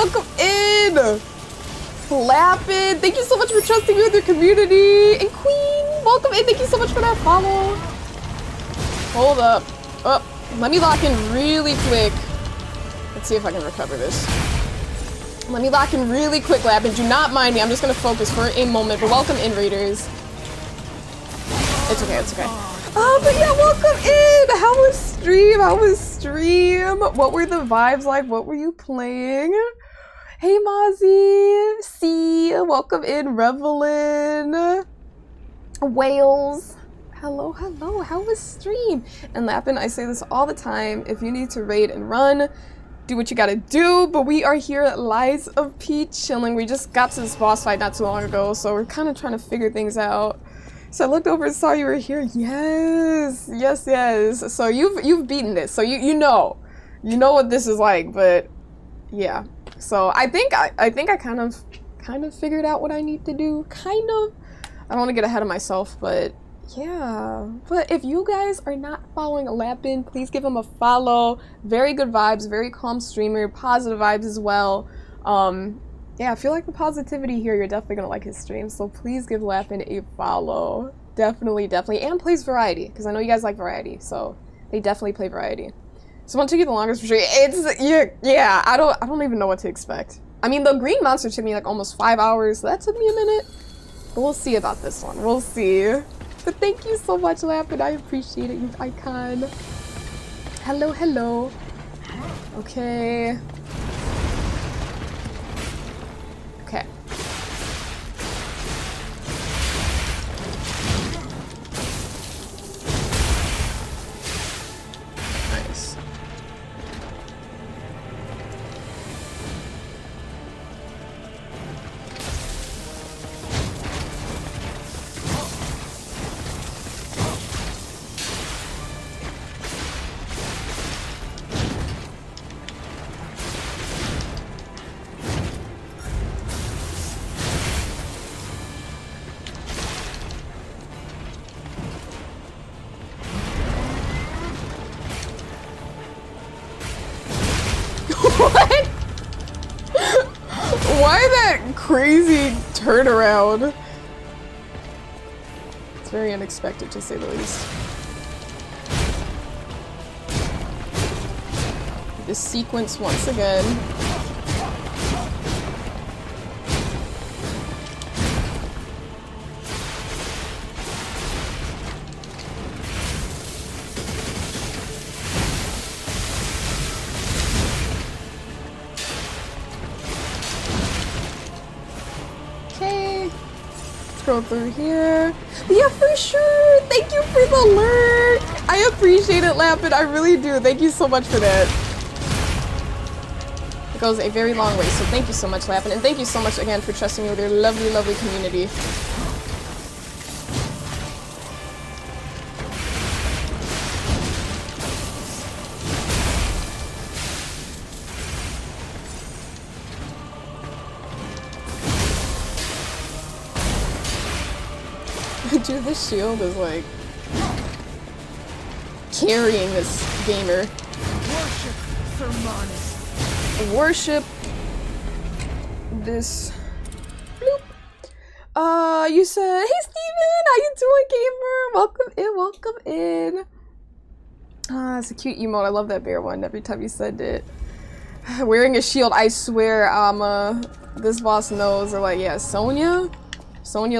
welcome in! Lappin, thank you so much for trusting me with your community. And Queen, welcome in. Thank you so much for that follow. Hold up. Oh, let me lock in really quick. Let's see if I can recover this. Let me lock in really quick, Lappin. Do not mind me. I'm just gonna focus for a moment. But welcome in, Raiders. It's okay. It's okay. Oh, but yeah, welcome in. How was stream? How was stream? What were the vibes like? What were you playing? Hey Mozzie, C, welcome in, Revelin, Wales, hello, hello, how was stream? And Lappin, I say this all the time, if you need to raid and run, do what you gotta do, but we are here at Lies of P chilling. We just got to this boss fight not too long ago, so we're kind of trying to figure things out. So I looked over and saw you were here. Yes, yes, yes. So you've beaten this, so you know what this is like, but yeah. So I think I kind of figured out what I need to do. Kind of. I don't want to get ahead of myself, but yeah. But if you guys are not following Lappin, please give him a follow. Very good vibes, very calm streamer, positive vibes as well. Yeah, I feel like the positivity here, you're definitely gonna like his stream. So please give Lappin a follow. Definitely, definitely. And plays variety, because I know you guys like variety. So they definitely play variety. So what took you the longest for sure? It's yeah. I don't even know what to expect. I mean, the green monster took me like almost 5 hours. So that took me a minute. But we'll see about this one. We'll see. But thank you so much, Lappin. I appreciate it, you icon. Hello, hello. Okay. Okay. Nice. What? Why that crazy turnaround? It's very unexpected, to say the least. This sequence once again. Go through here. Yeah, for sure. Thank you for the lurk. I appreciate it, Lappin. I really do. Thank you so much for that. It goes a very long way, so thank you so much, Lappin. And thank you so much again for trusting me with your lovely, lovely community. Dude, this shield is like carrying this gamer. Worship Sermonus. Worship this. Bloop. You said, hey Steven, how you doing, gamer? Welcome in, welcome in. It's a cute emote. I love that bear one every time you said it. Wearing a shield, I swear, this boss knows. Or like, yeah, Sonya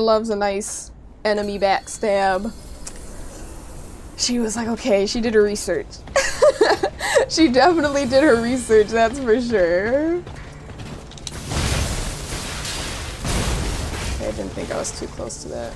loves a nice enemy backstab. She was like, okay, she did her research. She definitely did her research, that's for sure. Okay, I didn't think I was too close to that.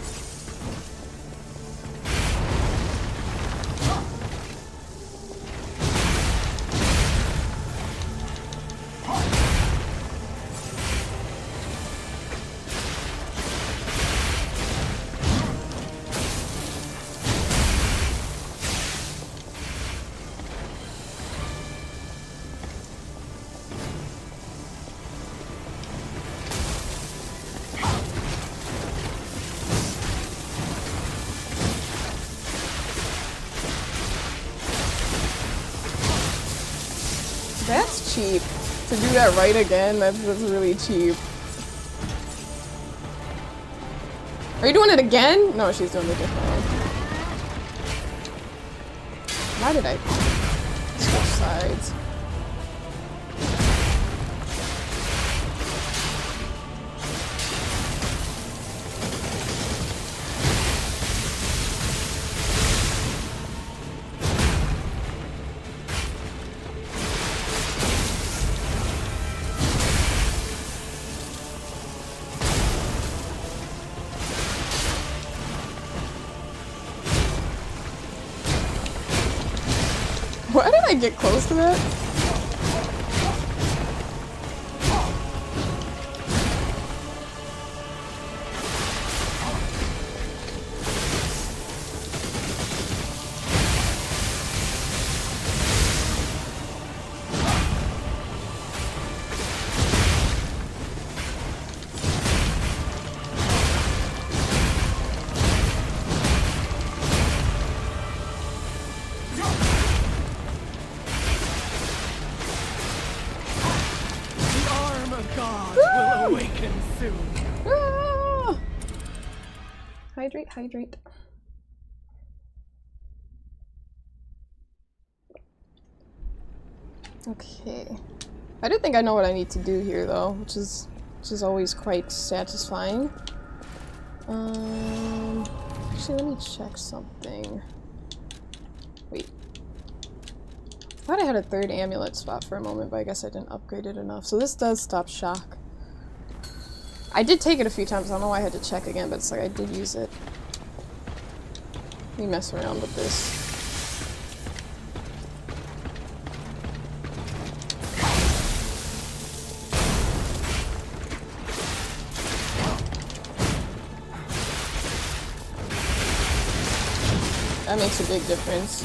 That's cheap. To do that right again, that's really cheap. Are you doing it again? No, she's doing it differently. Why did I switch sides? Why did I get close to that? Hydrate, hydrate. Okay. I do think I know what I need to do here though, which is always quite satisfying. Actually let me check something. Wait. I thought I had a third amulet spot for a moment, but I guess I didn't upgrade it enough. So this does stop shock. I did take it a few times, I don't know why I had to check again, but it's like I did use it. Let me mess around with this. That makes a big difference.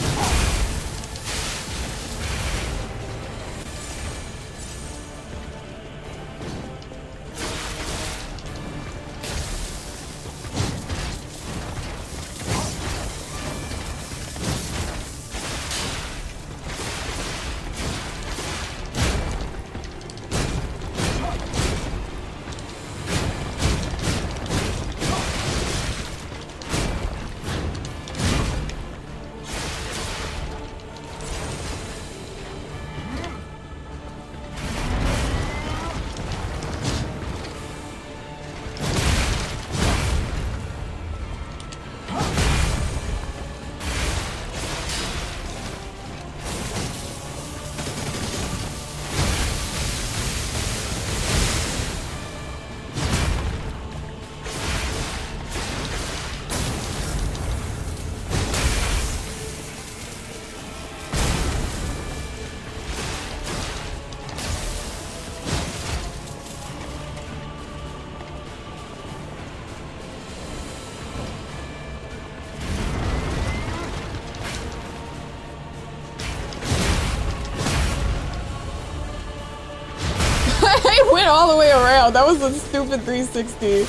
I went all the way around. That was a stupid 360.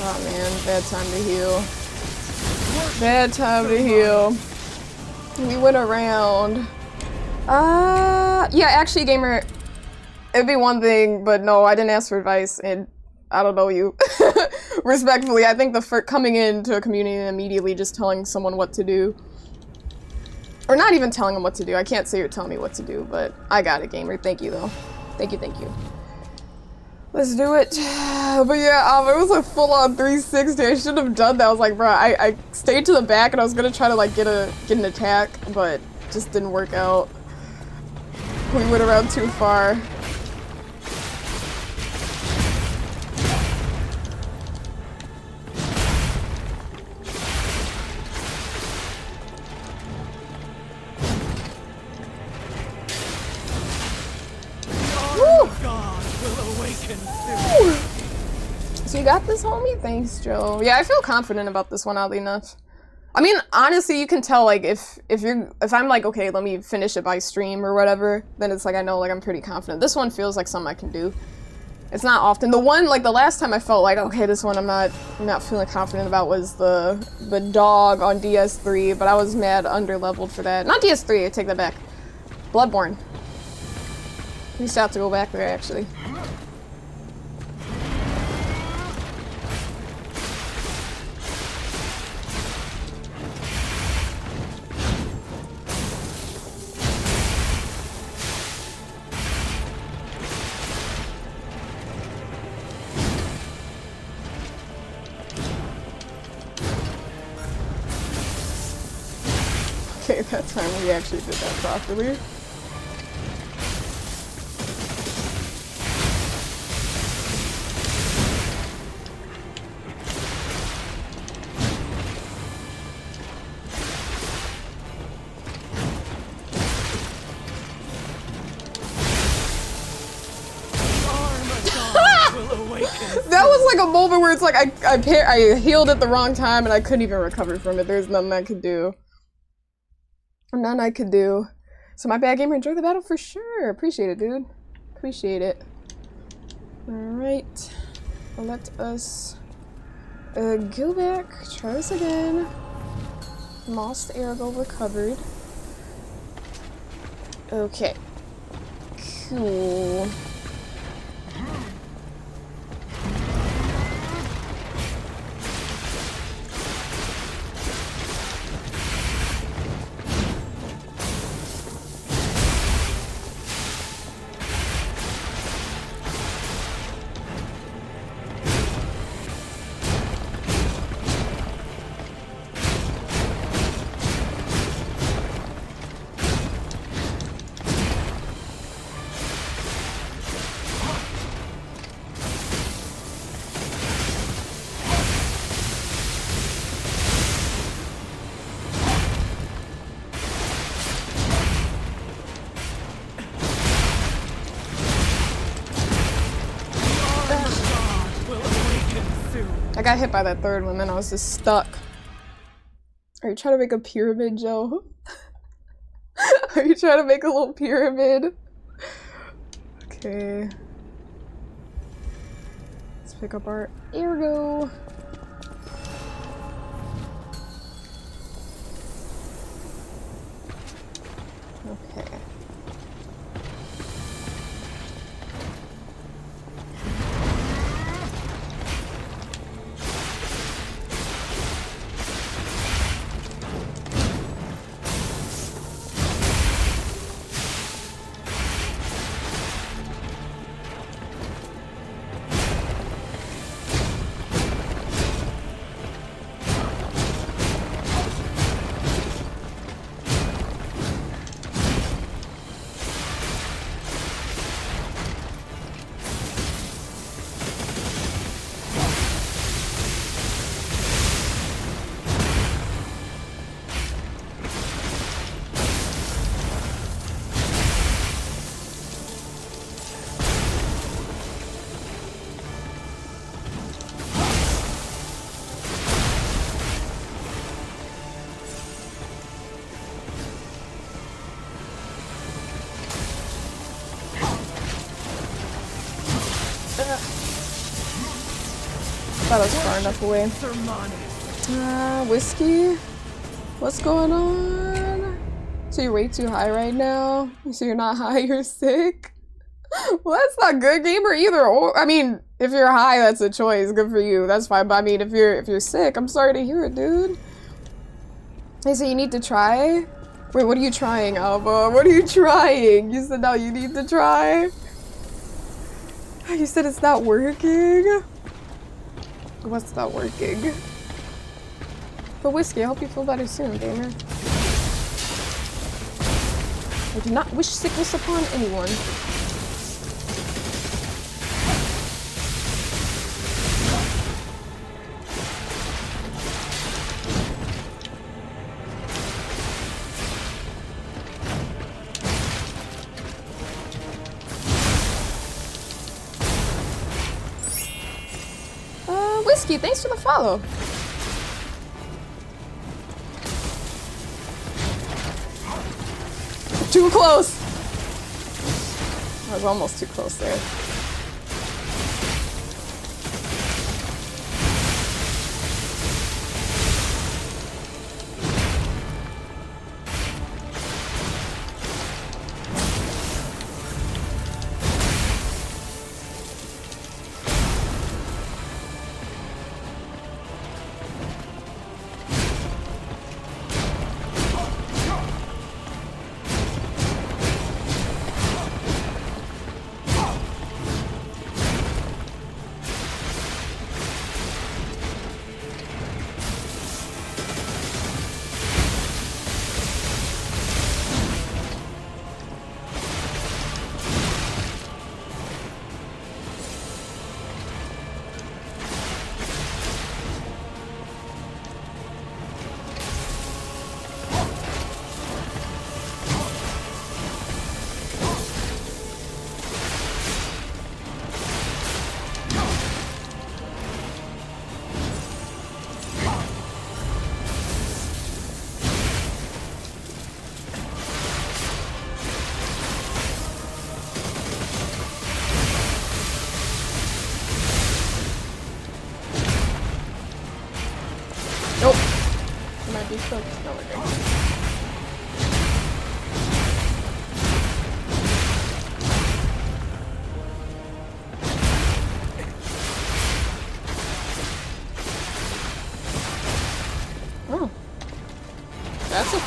Oh man, bad time to heal. Bad time to heal. We went around. Yeah, actually, gamer, it'd be one thing, but no, I didn't ask for advice, and I don't know you. Respectfully, I think the coming into a community and immediately just telling someone what to do. Or not even telling them what to do. I can't say you're telling me what to do, but I got it, gamer. Thank you, though. Thank you, thank you. Let's do it. But yeah, it was a full-on 360. I shouldn't have done that. I was like, bro, I stayed to the back and I was gonna try to like get an attack, but just didn't work out. We went around too far. So you got this, homie? Thanks, Joe. Yeah, I feel confident about this one, oddly enough. I mean, honestly, you can tell, like, if I'm like, okay, let me finish it by stream or whatever, then it's like, I know, like, I'm pretty confident. This one feels like something I can do. It's not often. The one, like the last time I felt like, okay, this one I'm not feeling confident about was the dog on DS3, but I was mad underleveled for that. Not DS3, I take that back. Bloodborne. We used to have to go back there actually. Okay, that time we actually did that properly. That was like a moment where it's like I healed at the wrong time and I couldn't even recover from it. There's nothing I could do. None I could do. So my bad, gamer. Enjoy the battle for sure. Appreciate it, dude. Appreciate it. Alright. Let us go back. Try this again. Lost Ergo recovered. Okay. Cool. I got hit by that third one, then I was just stuck. Are you trying to make a pyramid, Joe? Are you trying to make a little pyramid? Okay. Let's pick up our Ergo. Okay. Thought I was far enough away. Whiskey? What's going on? So you're way too high right now? So you're not high, you're sick? Well, that's not good, gamer, either. Or, I mean, if you're high, that's a choice. Good for you. That's fine. But I mean, if you're sick, I'm sorry to hear it, dude. Hey, so you need to try? Wait, what are you trying, Alba? What are you trying? You said no, you need to try? You said it's not working? What's not working? But Whiskey, I hope you feel better soon, gamer. I do not wish sickness upon anyone. Whiskey, thanks for the follow. Too close. I was almost too close there.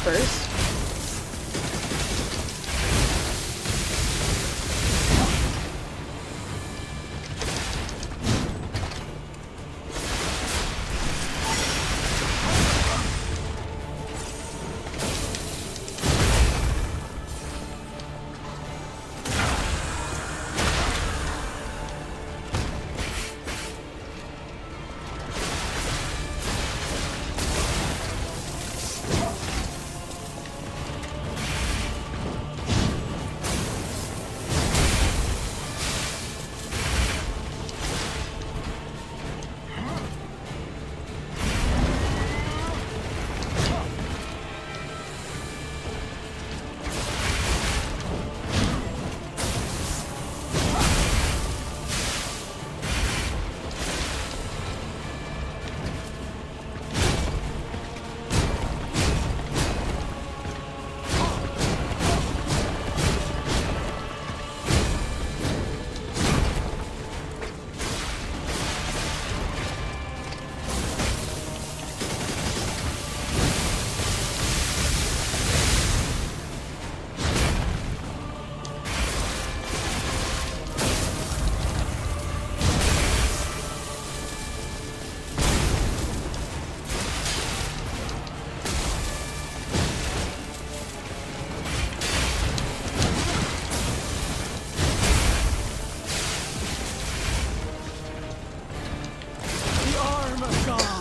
first.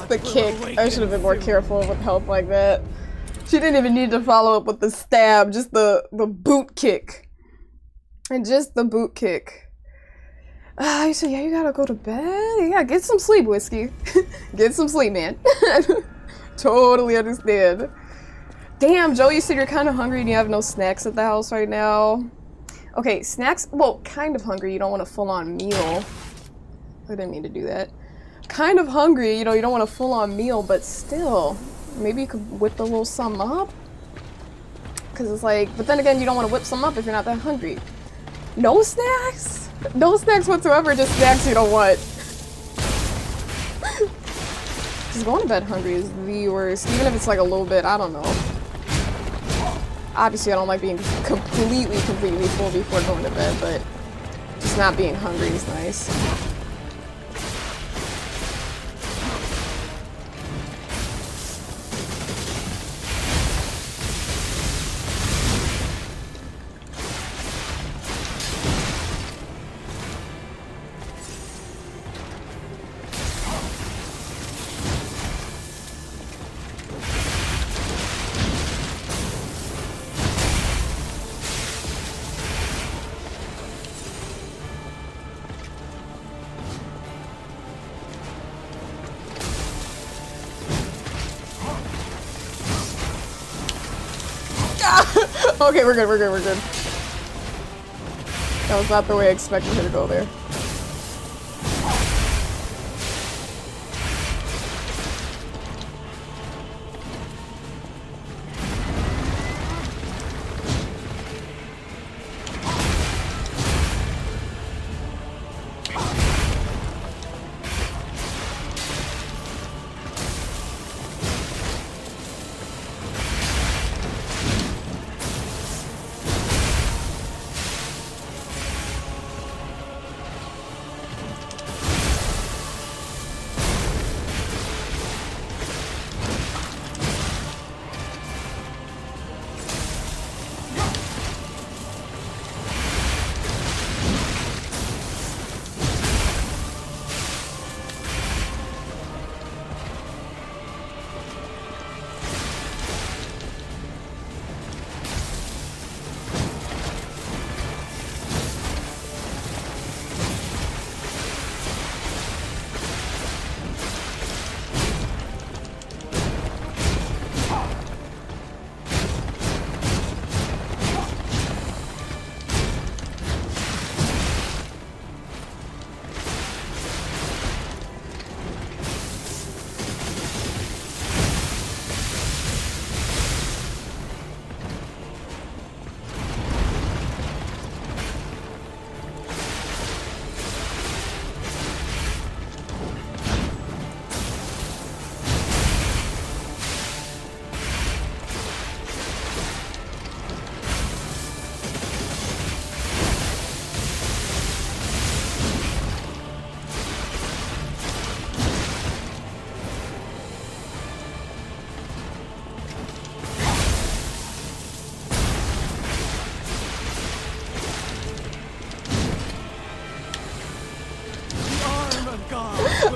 The kick. I should have been more careful with help like that. She didn't even need to follow up with the stab, just the boot kick. And just the boot kick. So yeah, you gotta go to bed? Yeah, get some sleep, Whiskey. Get some sleep, man. Totally understand. Damn, Joe, you said you're kind of hungry and you have no snacks at the house right now. Okay, snacks, well, kind of hungry. You don't want a full-on meal. I didn't mean to do that. Kind of hungry, you know, you don't want a full-on meal, but still, maybe you could whip a little something up? Because it's like, but then again, you don't want to whip something up if you're not that hungry. No snacks? No snacks whatsoever, just snacks you don't want. Just going to bed hungry is the worst, even if it's like a little bit, I don't know. Obviously, I don't like being completely full before going to bed, but just not being hungry is nice. Okay, we're good, we're good, we're good. That was not the way I expected her to go there.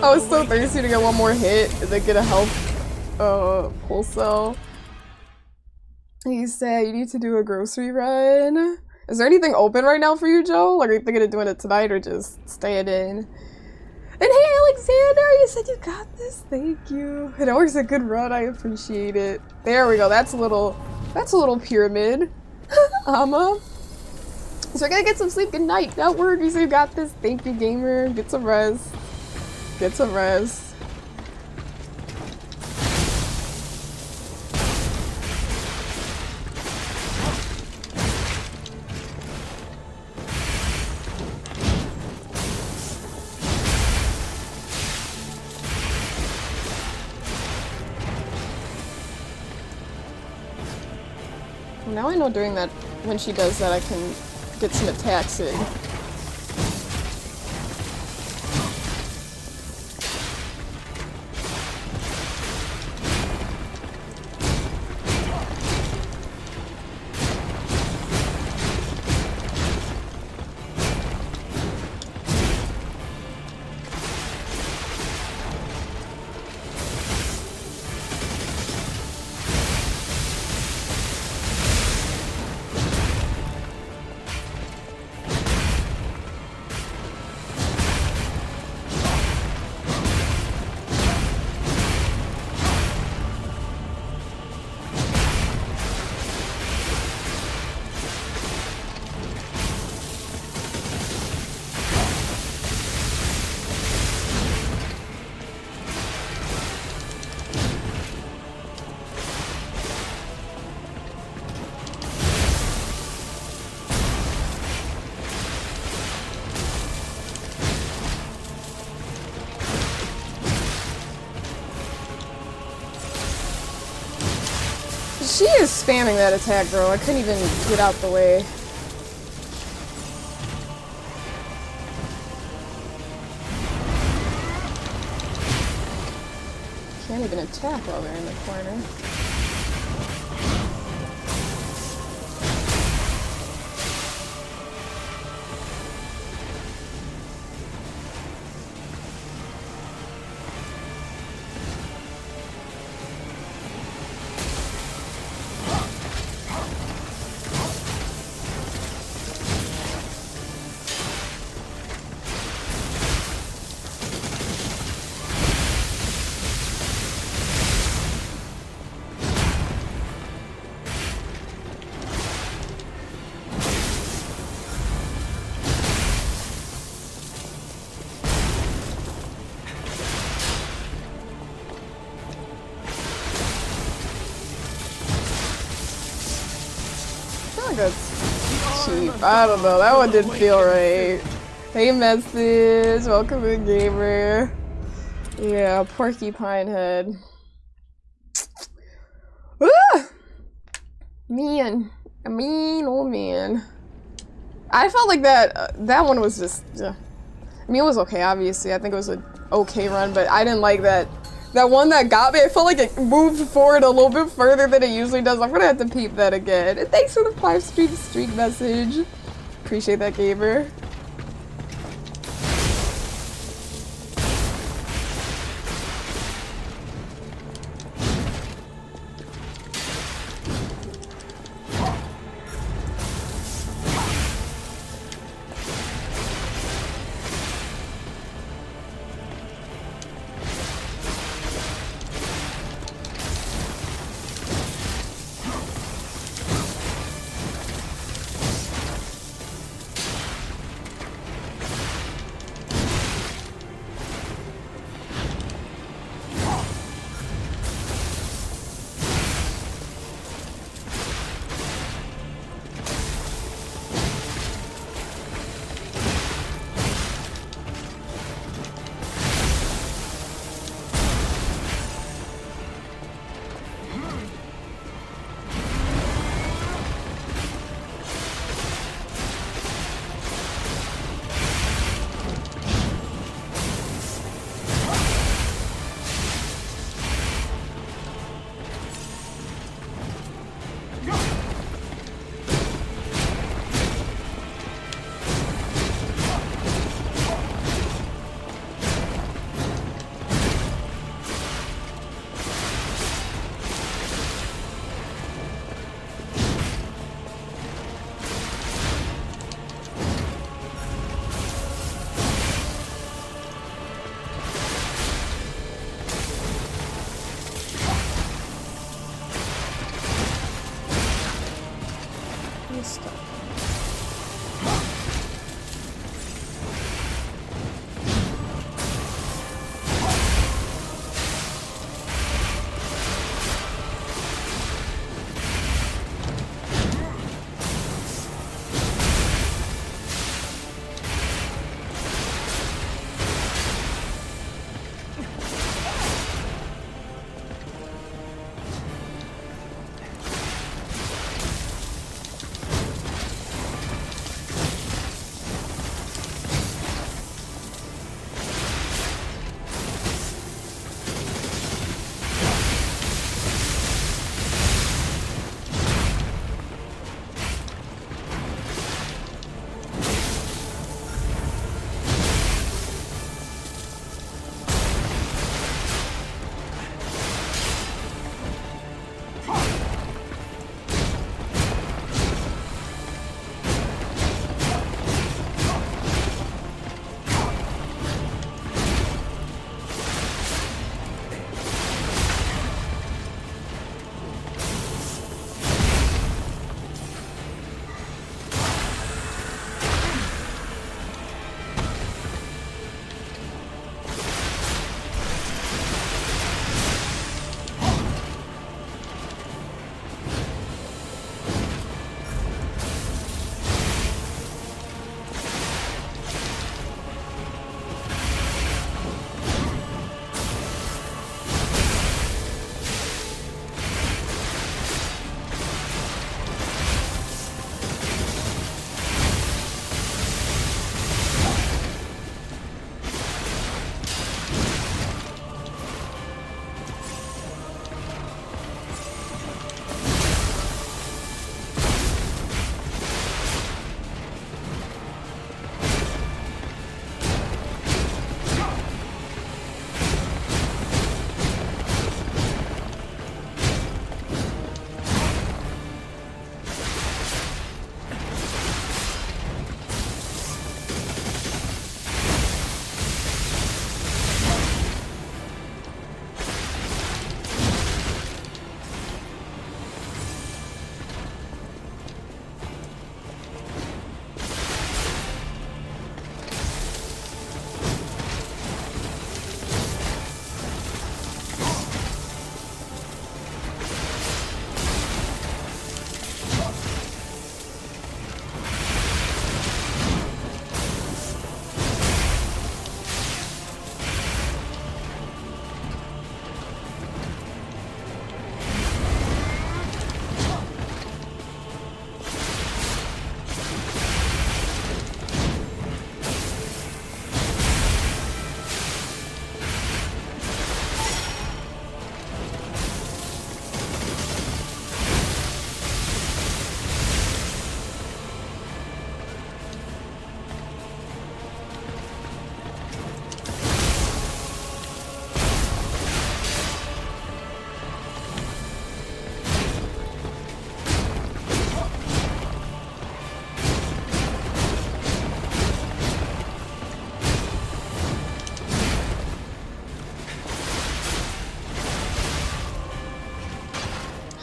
I was so thirsty to get one more hit and then get a health pull cell. He said you need to do a grocery run. Is there anything open right now for you, Joe? Like, are you thinking of doing it tonight or just staying in? And hey, Alexander, you said you got this. Thank you. It always a good run. I appreciate it. There we go. That's a little pyramid. So I gotta get some sleep. Good night. That word, you said you got this. Thank you, gamer. Get some rest. Get some rest. Now I know during that, when she does that, I can get some attacks in. She is spamming that attack, bro. I couldn't even get out the way. Can't even attack while they're in the corner. That's cheap. I don't know. That one didn't feel right. Hey, message. Welcome in, gamer. Yeah, porcupine head. Ah! Man. A mean old man. I felt like that one was just... I mean, it was okay, obviously. I think it was an okay run, but I didn't like that. That one that got me, I felt like it moved forward a little bit further than it usually does. I'm gonna have to peep that again. And thanks for the 5-streak message. Appreciate that, gamer. sister.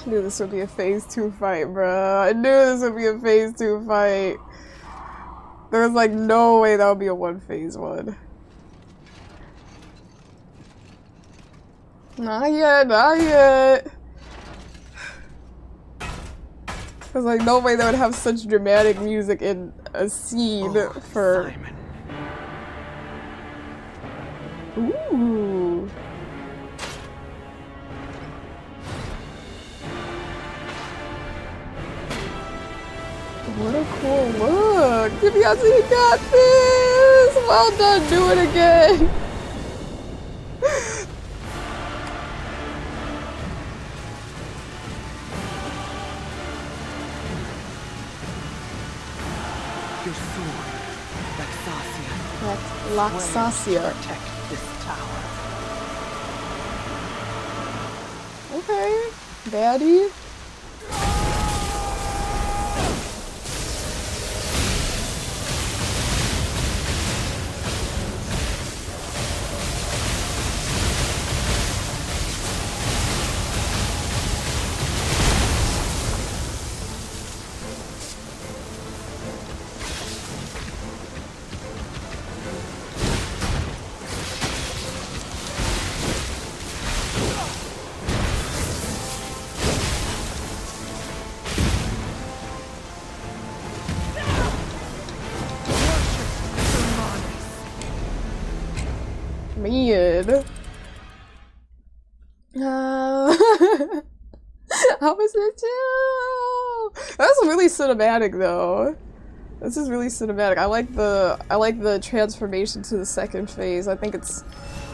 I knew this would be a phase 2 fight, bruh. I knew this would be a phase 2 fight. There was like no way that would be a phase 1. Not yet, not yet. There's like no way they would have such dramatic music in a scene for. Simon. Ooh. What a cool look! DiBiase got this! Well done, do it again! Your sword, Laxasia. Laxasia. Protect this tower. Okay, baddie. Man. How was it too? That's really cinematic though. This is really cinematic. I like the transformation to the second phase. I think it's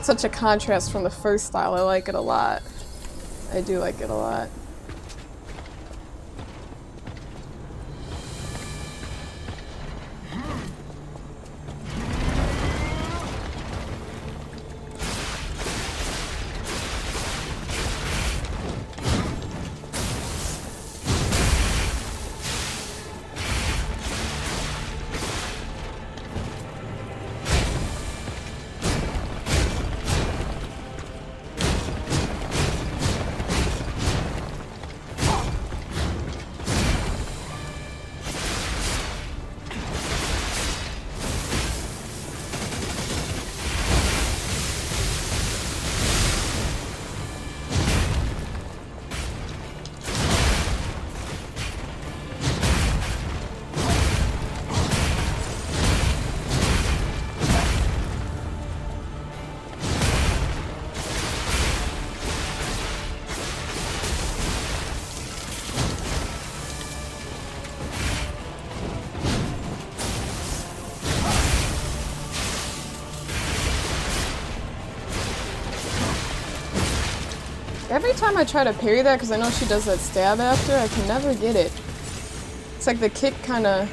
such a contrast from the first style. I like it a lot. I do like it a lot. Every time I try to parry that, because I know she does that stab after, I can never get it. It's like the kick kind of...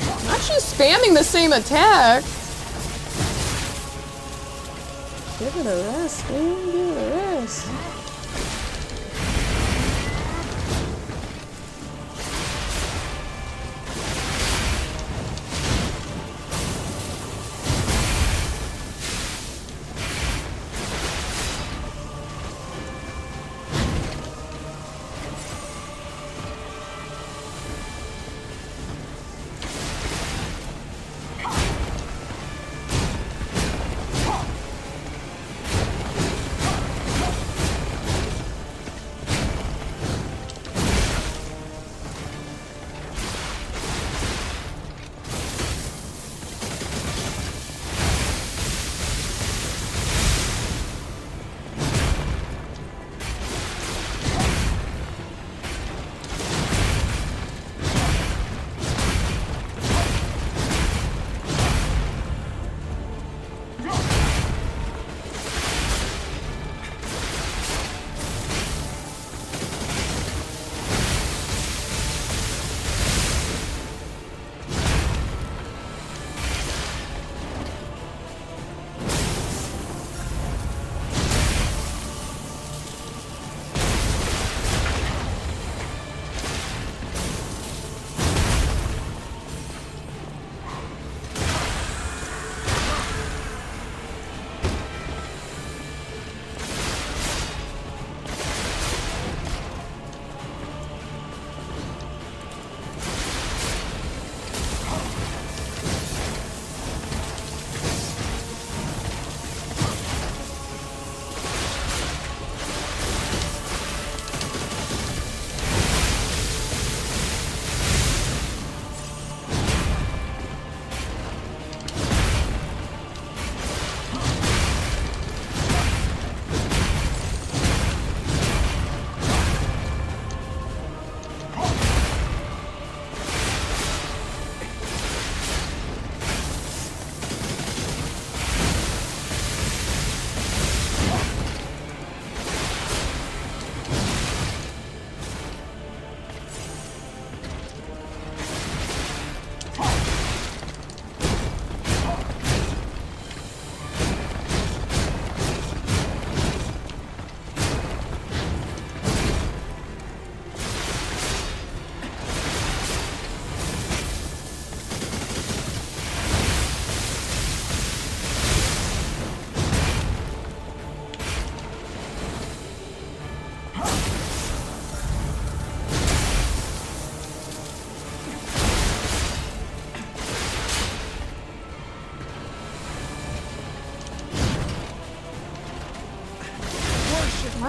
I'm actually spamming the same attack. Give it a rest, man. Give it a rest.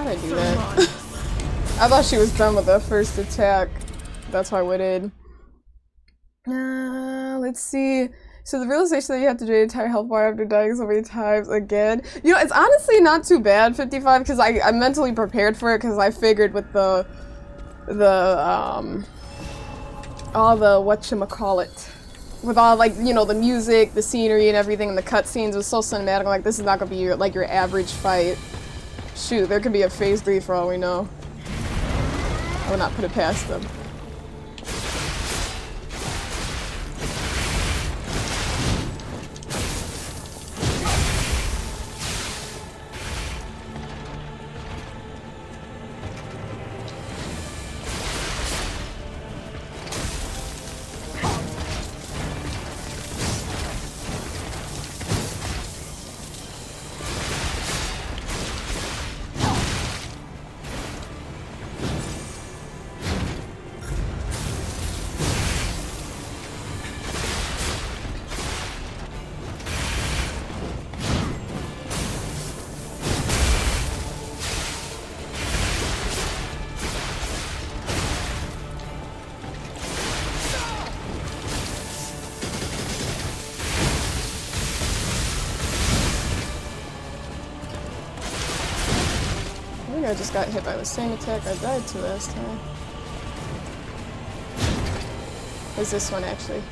How'd I do that? I thought she was done with the first attack. That's why I waited. Let's see. So the realization that you have to drain entire health bar after dying so many times again. You know, it's honestly not too bad, 55, because I'm mentally prepared for it, because I figured with all the whatchamacallit. With all, like, you know, the music, the scenery, and everything, and the cutscenes was so cinematic. I'm like, this is not gonna be your average fight. Shoot, there could be a phase 3 for all we know. I would not put it past them. I just got hit by the same attack I died to last time. Is this one actually?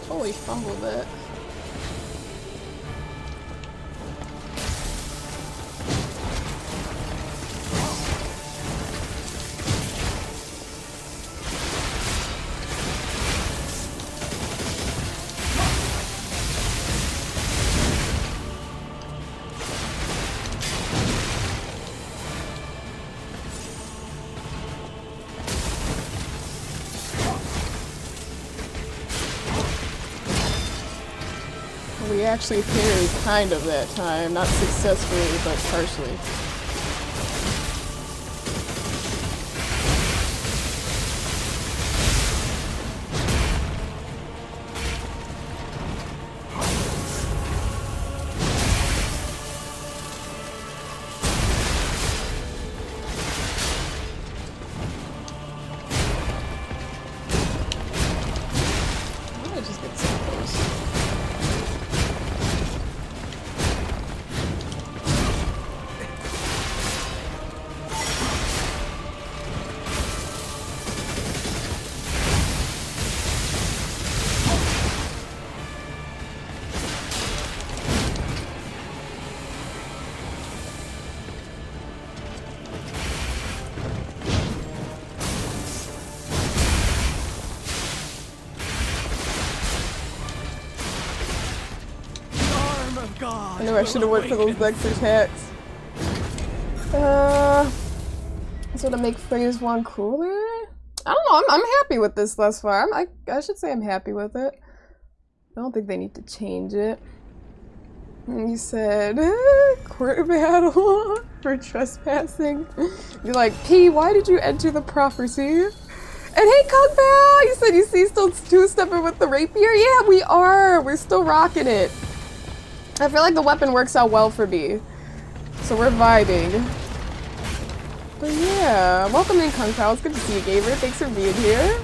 Totally fumbled it. We actually parried kind of that time, not successfully, but partially. Why did I just get so close? I knew I should have went for those next attacks. So to make phase 1 cooler? I don't know, I'm happy with this thus far. I should say I'm happy with it. I don't think they need to change it. And you said, court battle for trespassing. You're like, P, why did you enter the property? And hey, Kung Pao! You said you see still two-stepping with the rapier? Yeah, we are! We're still rocking it. I feel like the weapon works out well for me. So we're vibing. But yeah, welcome in, Kung Pao. It's good to see you, Gamer. Thanks for being here.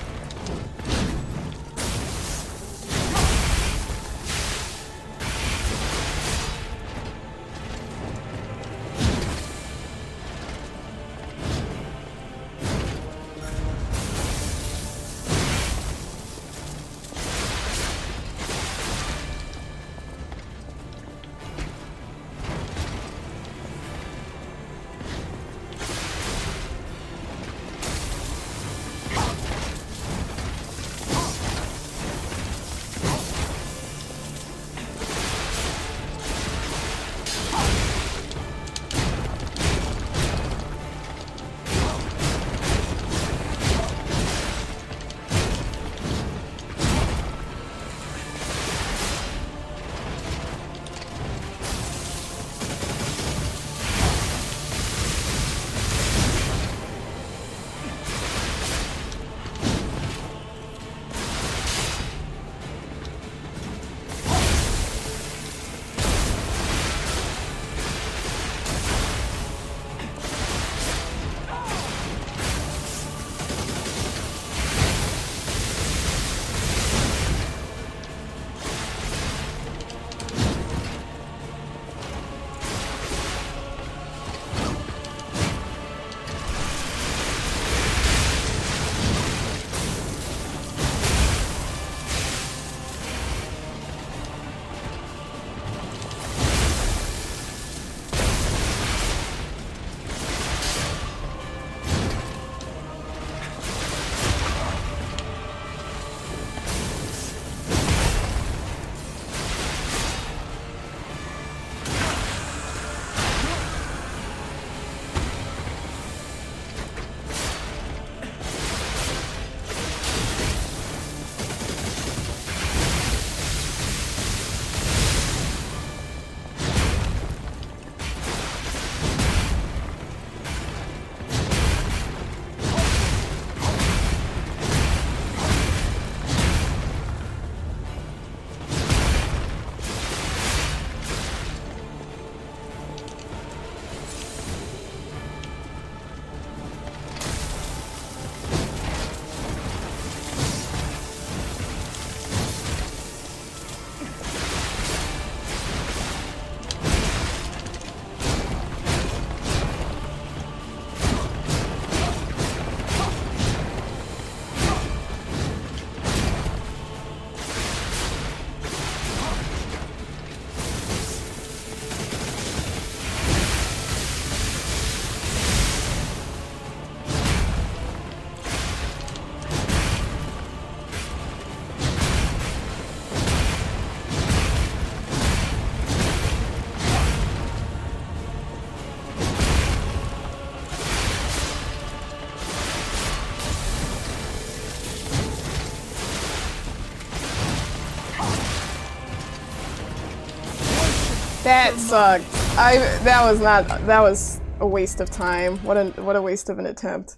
That sucked. That was a waste of time. What a waste of an attempt.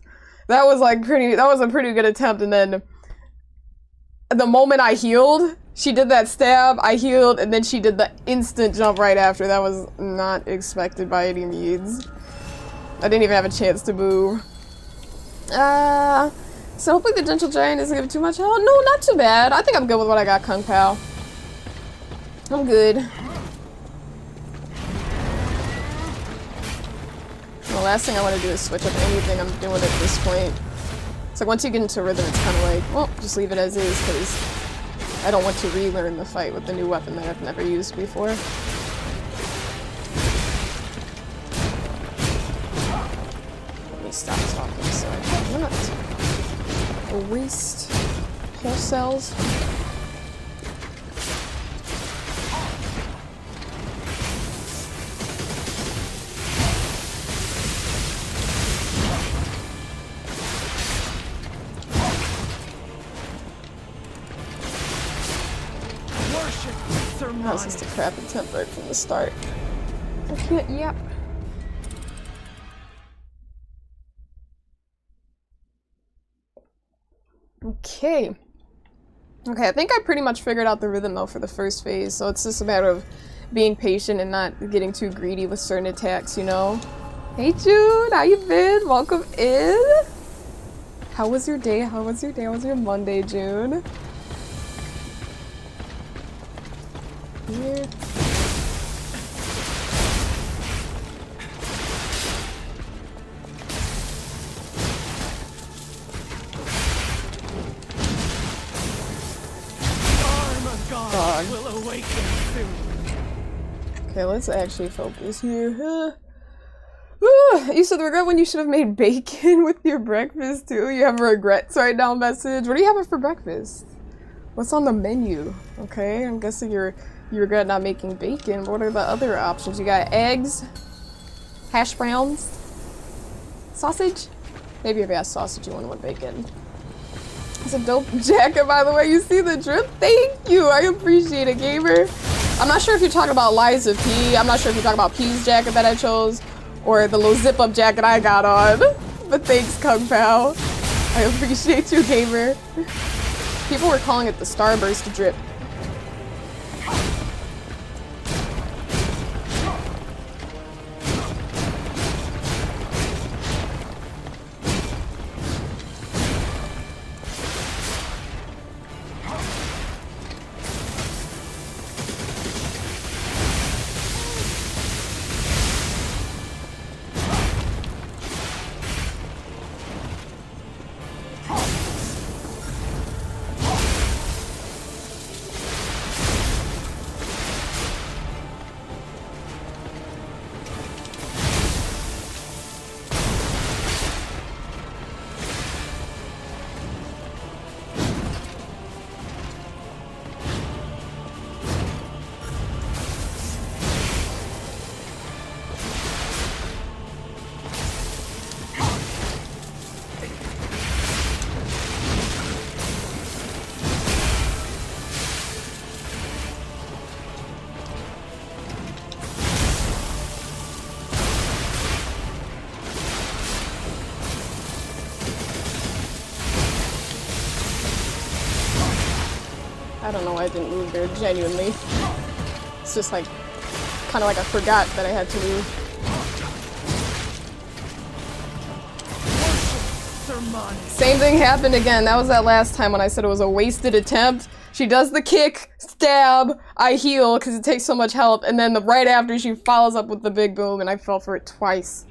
That was a pretty good attempt, and then the moment I healed, she did that stab, I healed, and then she did the instant jump right after. That was not expected by any means. I didn't even have a chance to move. So hopefully the Gentle Giant doesn't give too much health. No, not too bad. I think I'm good with what I got, Kung Pao. I'm good. The last thing I want to do is switch up anything I'm doing at this point. It's like once you get into rhythm, it's kind of like, well, just leave it as is, because I don't want to relearn the fight with the new weapon that I've never used before. Let me stop talking so I do not waste whole cells. That was just a crap attempt right from the start. Yep. Okay. Okay, I think I pretty much figured out the rhythm though for the first phase, so it's just a matter of being patient and not getting too greedy with certain attacks, you know? Hey June, how you been? Welcome in! How was your day? How was your day? How was your Monday, June? Here. God will awaken soon. Okay, let's actually focus here. You said regret when you should have made bacon with your breakfast too. You have regrets right now message. What are you having for breakfast? What's on the menu? Okay, I'm guessing you regret not making bacon. What are the other options? You got eggs, hash browns, sausage? Maybe if you have sausage you want to want bacon. It's a dope jacket, by the way. You see the drip? Thank you. I appreciate it, gamer. I'm not sure if you're talking about Liza P. I'm not sure if you're talking about P's jacket that I chose or the little zip-up jacket I got on. But thanks, Kung Pao. I appreciate you, gamer. People were calling it the Starburst drip. I don't know why I didn't move there, genuinely. It's just like, kind of like I forgot that I had to move. Same thing happened again. That was that last time when I said it was a wasted attempt. She does the kick, stab, I heal because it takes so much health, and then right after she follows up with the big boom and I fell for it twice.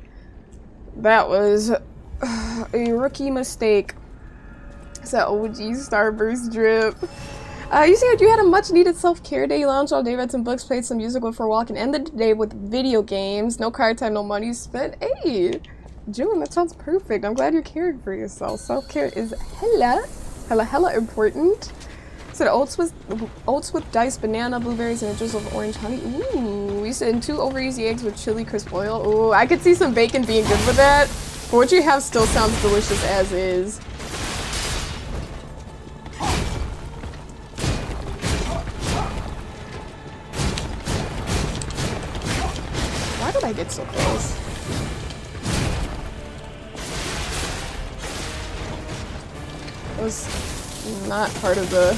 That was a rookie mistake. It's that OG Starburst drip. You said you had a much-needed self-care day. You lounged all day, read some books, played some music, went for a walk, and ended the day with video games. No card time, no money spent. Hey, June, that sounds perfect. I'm glad you're caring for yourself. Self-care is hella important. So the oats with diced banana, blueberries, and a drizzle of orange honey. Ooh, we said 2 over easy eggs with chili crisp oil. Ooh, I could see some bacon being good with that. But what you have still sounds delicious as is. Why did I get so close? It was not part of the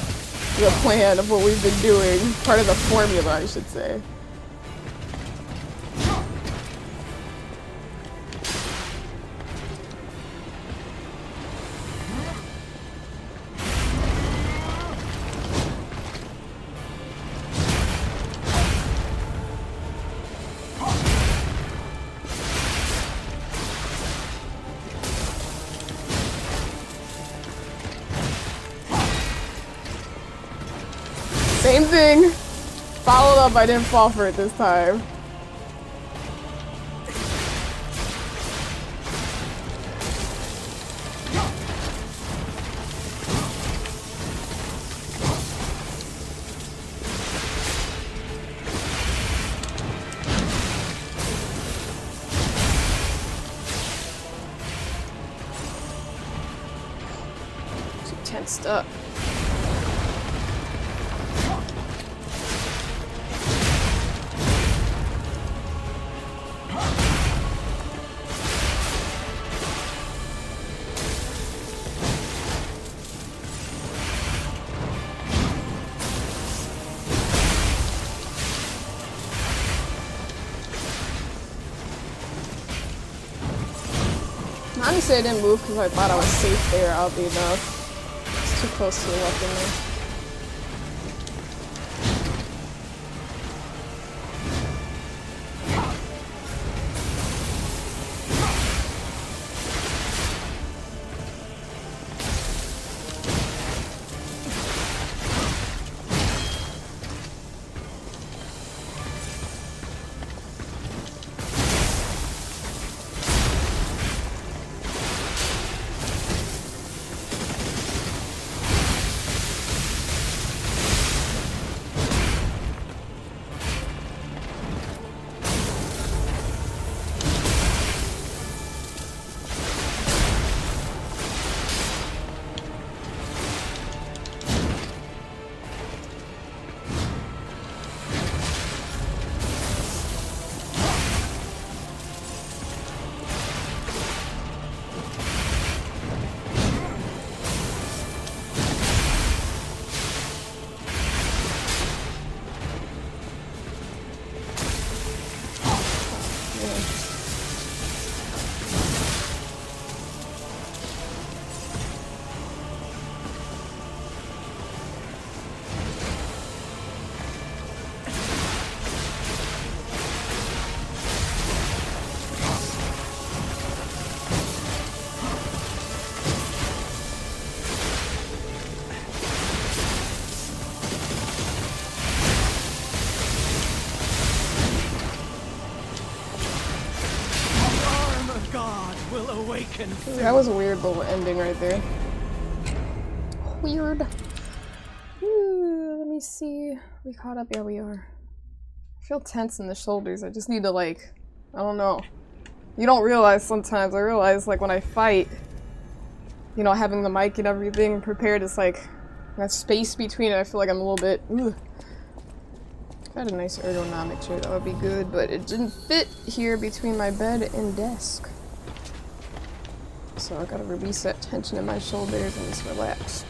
plan of what we've been doing. Part of the formula, I should say. Same thing. Followed up, I didn't fall for it this time. Too tensed up. Honestly, I didn't move because I thought I was safe there, oddly enough. It's too close to the weapon there. That was a weird little ending right there. Weird. Ooh, let me see. We caught up? Yeah, we are. I feel tense in the shoulders. I just need to, like, I don't know. You don't realize sometimes. I realize, like, when I fight, you know, having the mic and everything prepared, it's like that space between it. I feel like I'm a little bit, ooh. If I had a nice ergonomic chair, that would be good, but it didn't fit here between my bed and desk. So I gotta release that tension in my shoulders and just relax.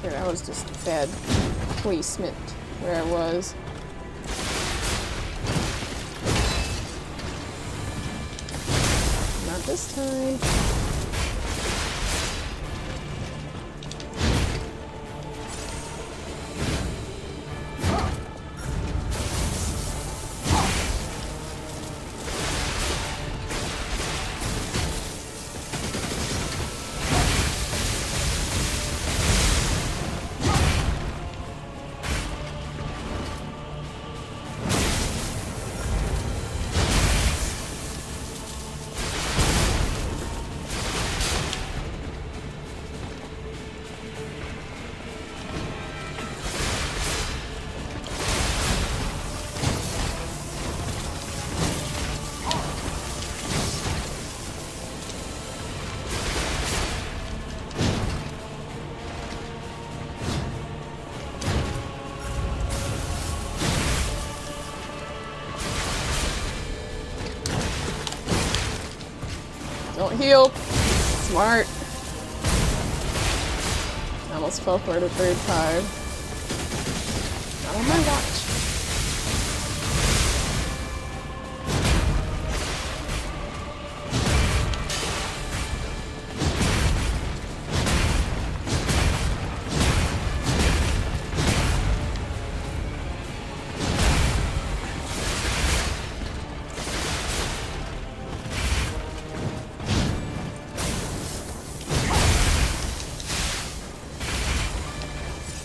That was just bad placement where I was. Not this time. Don't heal. Smart. I almost fell for it a third time. Not on my watch.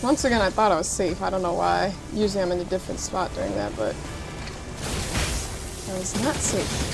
Once again, I thought I was safe. I don't know why. Usually I'm in a different spot during that, but I was not safe.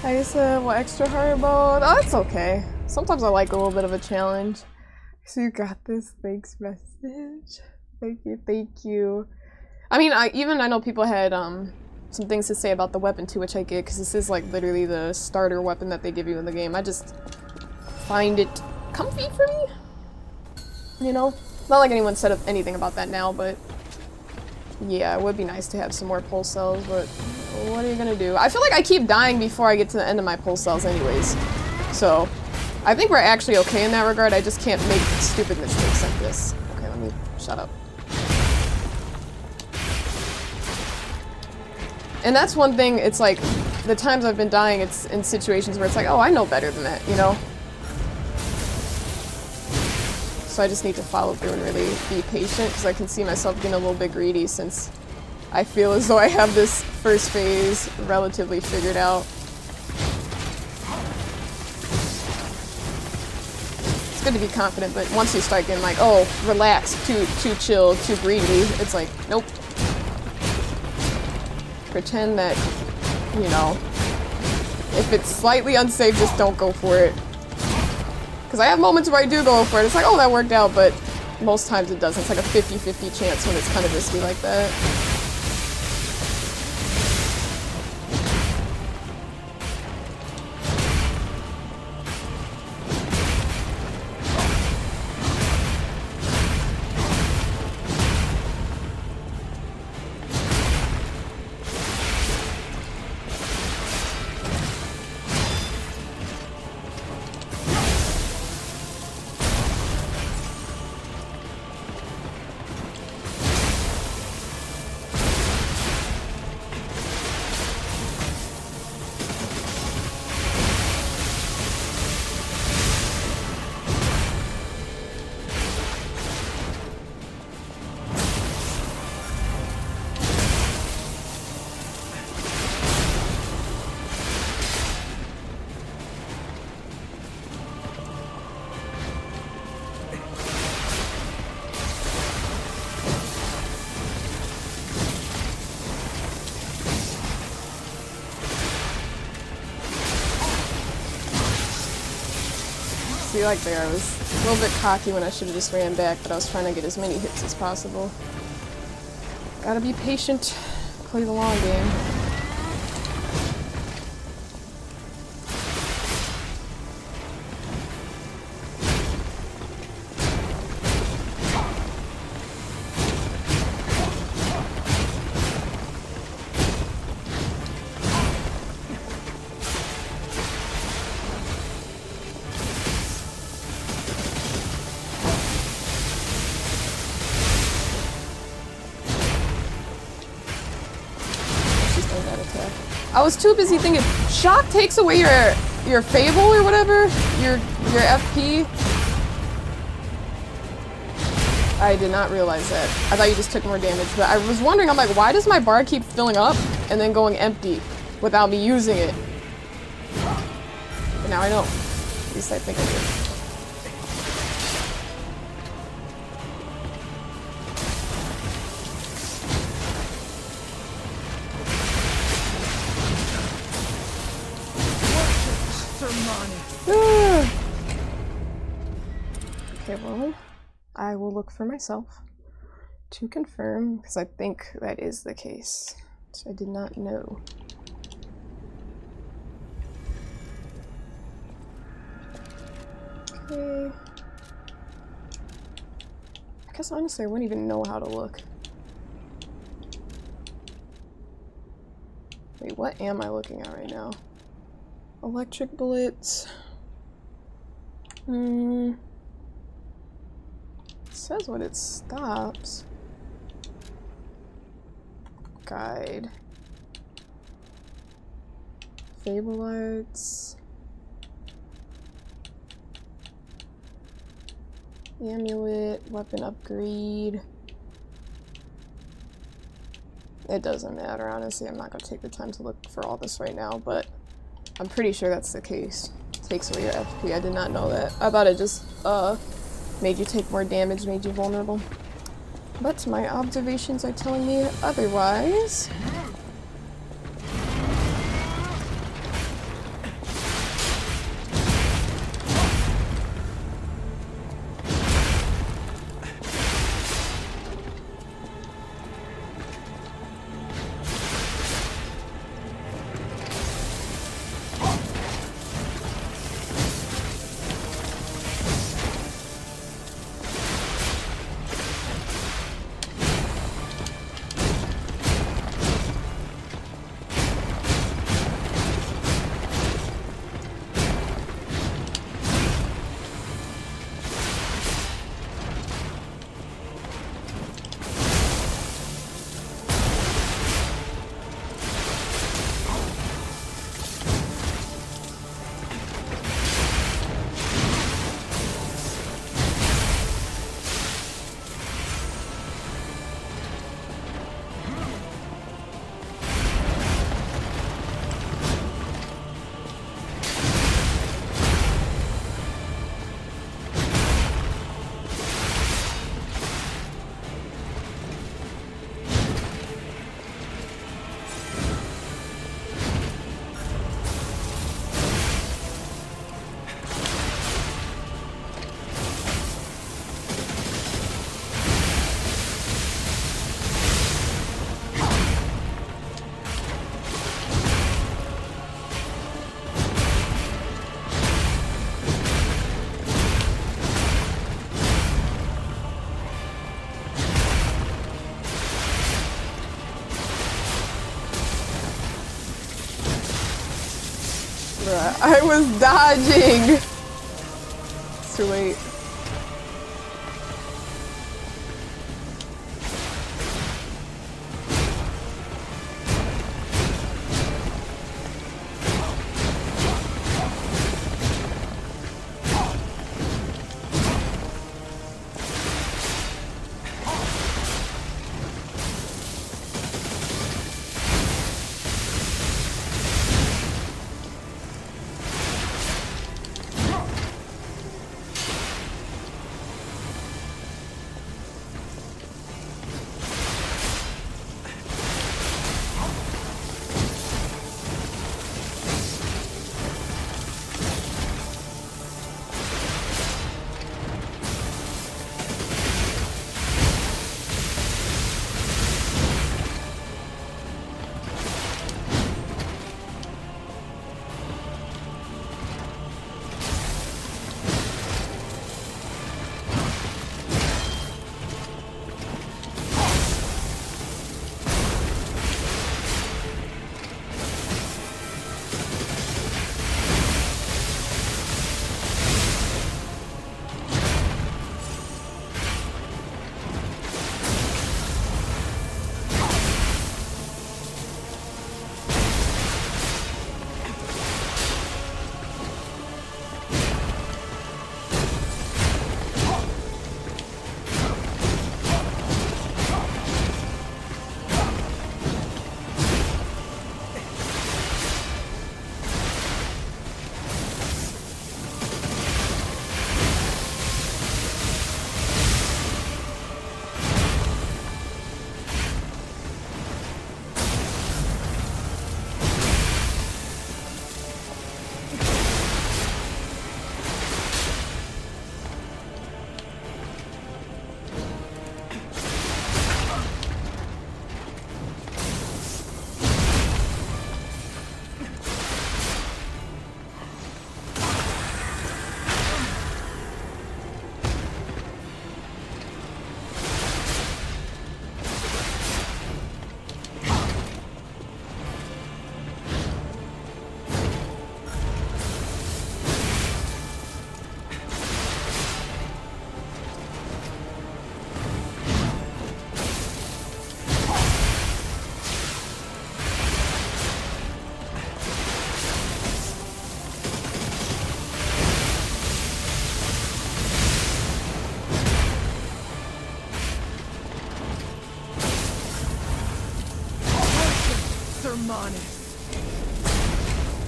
I said, what, extra hard mode? Oh, it's okay. Sometimes I like a little bit of a challenge. So you got this. Thanks, message. Thank you, thank you. I mean, I know people had some things to say about the weapon too, which I get, because this is like literally the starter weapon that they give you in the game. I just find it comfy for me. You know? Not like anyone said anything about that now, but yeah, it would be nice to have some more pulse cells, but what are you gonna do? I feel like I keep dying before I get to the end of my pulse cells anyways. So, I think we're actually okay in that regard. I just can't make stupid mistakes like this. Okay, let me shut up. And that's one thing, it's like, the times I've been dying, it's in situations where it's like, oh, I know better than that, you know? So I just need to follow through and really be patient, because I can see myself getting a little bit greedy since I feel as though I have this first phase relatively figured out. It's good to be confident, but once you start getting like, oh, relax, too chill, too greedy, it's like, nope. Pretend that, you know, if it's slightly unsafe, just don't go for it. Because I have moments where I do go for it. It's like, oh, that worked out, but most times it doesn't. It's like a 50-50 chance when it's kind of risky like that. See, like there, I was a little bit cocky when I should have just ran back, but I was trying to get as many hits as possible. Gotta be patient, play the long game. I was too busy thinking, shock takes away your fable or whatever, your FP. I did not realize that. I thought you just took more damage, but I was wondering, I'm like, why does my bar keep filling up and then going empty without me using it? But now I know. At least I think I did. Okay, well, I will look for myself to confirm, because I think that is the case. So I did not know. Okay. I guess honestly I wouldn't even know how to look. Wait, what am I looking at right now? Electric bullets. It says what it stops. Guide. Fable arts. Amulet, weapon upgrade. It doesn't matter, honestly. I'm not gonna take the time to look for all this right now, but I'm pretty sure that's the case. Takes away your FP. I did not know that. I thought it just made you take more damage, made you vulnerable. But my observations are telling me otherwise. Bruh, I was dodging! It's too late.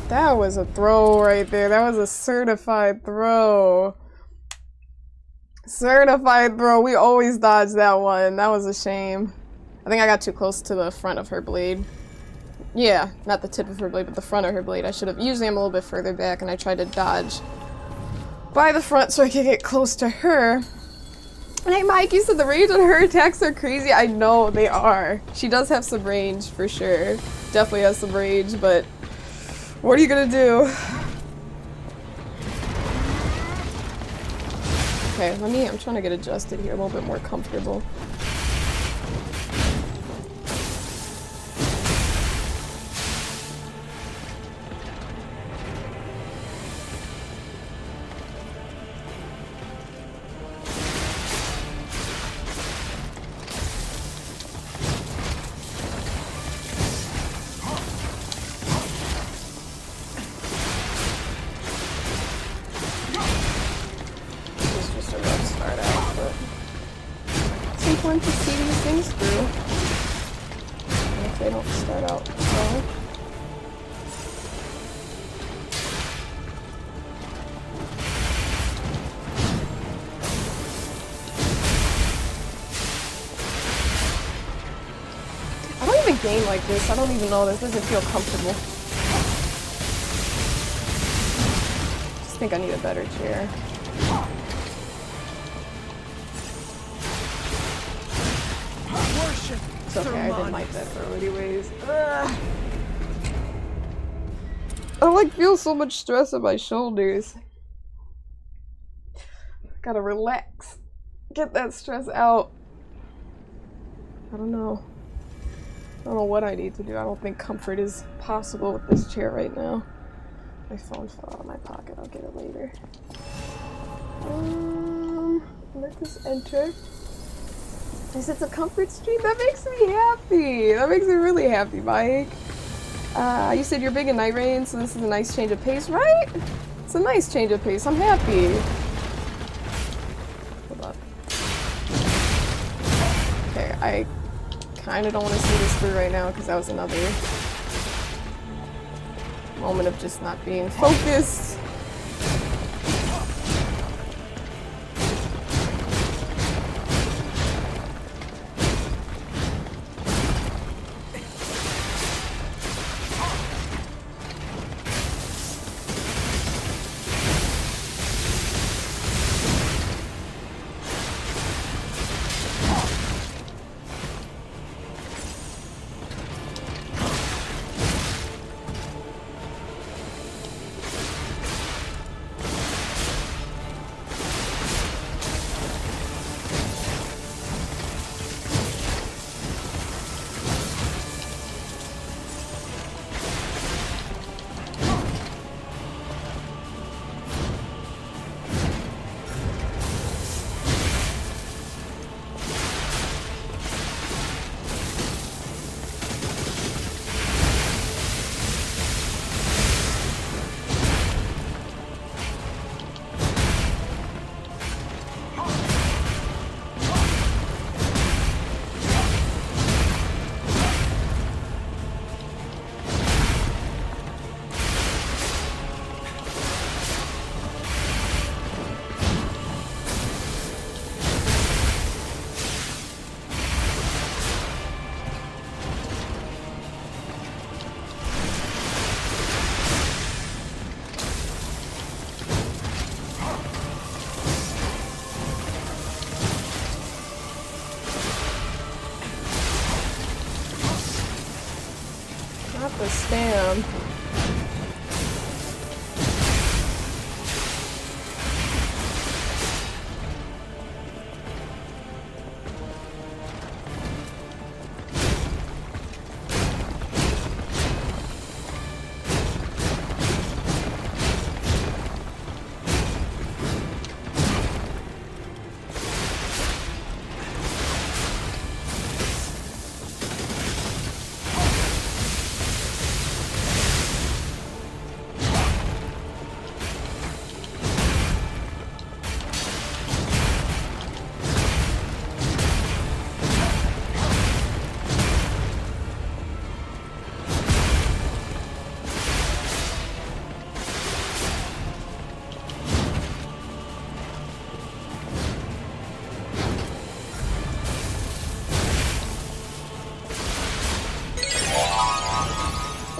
That was a throw right there. That was a certified throw. Certified throw. We always dodge that one. That was a shame. I think I got too close to the front of her blade. Yeah, not the tip of her blade, but the front of her blade. I should have. Usually I'm a little bit further back, and I tried to dodge by the front so I could get close to her. Hey Mike, you said the range on her attacks are crazy. I know they are. She does have some range for sure. Definitely has some range, but what are you gonna do? Okay, I'm trying to get adjusted here, a little bit more comfortable. To see these things through. And if they don't start out well. I don't even game like this. I don't even know. This doesn't feel comfortable. I just think I need a better chair. It's okay, I didn't like that throw anyways. Ugh. I like feel so much stress on my shoulders. Gotta relax. Get that stress out. I don't know. I don't know what I need to do. I don't think comfort is possible with this chair right now. My phone fell out of my pocket. I'll get it later. Let this enter. This is a comfort stream. That makes me happy. That makes me really happy, Mike. You said you're big in Night Rain, so this is a nice change of pace, right? It's a nice change of pace. I'm happy. Hold on. Okay, I kind of don't want to see this through right now because that was another moment of just not being focused. The spam.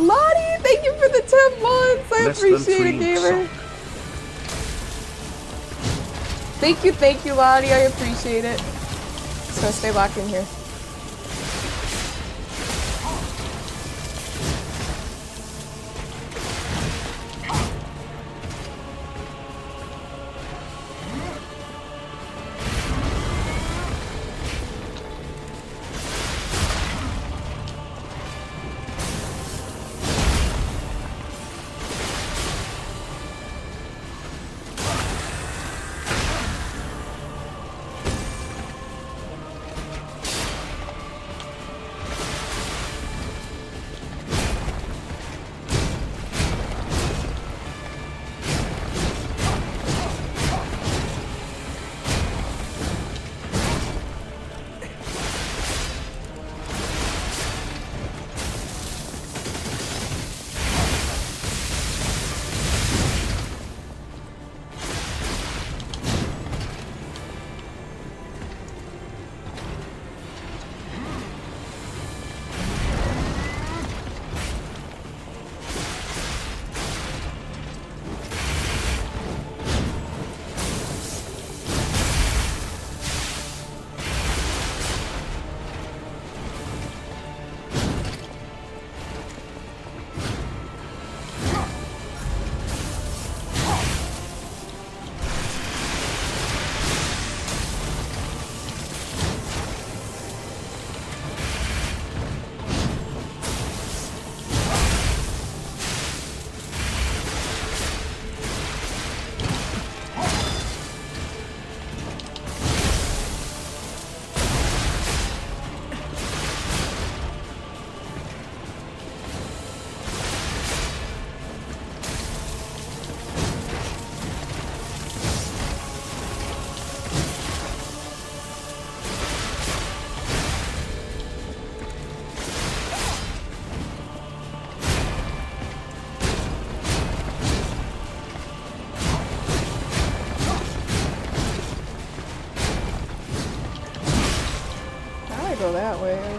Lottie, thank you for the 10 months. I appreciate it, gamer. Thank you, Lottie. I appreciate it. Just gonna stay locked in here.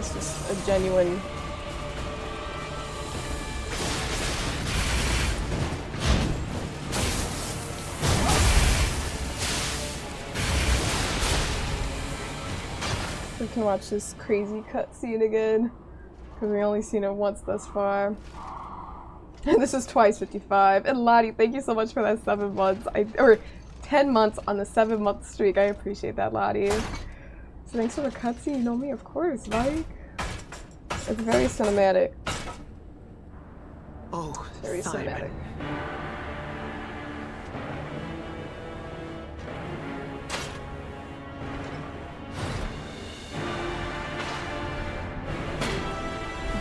It's just a genuine. We can watch this crazy cutscene again, because we only seen it once thus far. And this is twice 55. And Lottie, thank you so much for that 7 months. Or 10 months on the 7-month streak. I appreciate that, Lottie. So thanks for the cutscene. You know me, of course, right? It's very cinematic. Oh, very Simon. cinematic.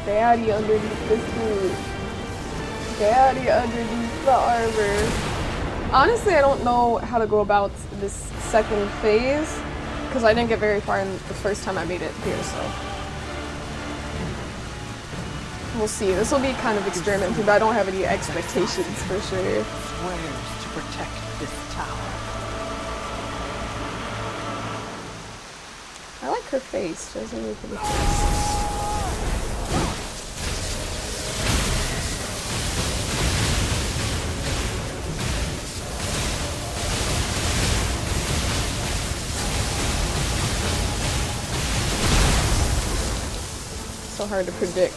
Daddy underneath this dude. Daddy underneath the armor. Honestly, I don't know how to go about this second phase because I didn't get very far in the first time I made it here, so we'll see. This will be kind of experimental, but I don't have any expectations for sure. Swears to protect this tower. I like her face. She has a really pretty face. So hard to predict.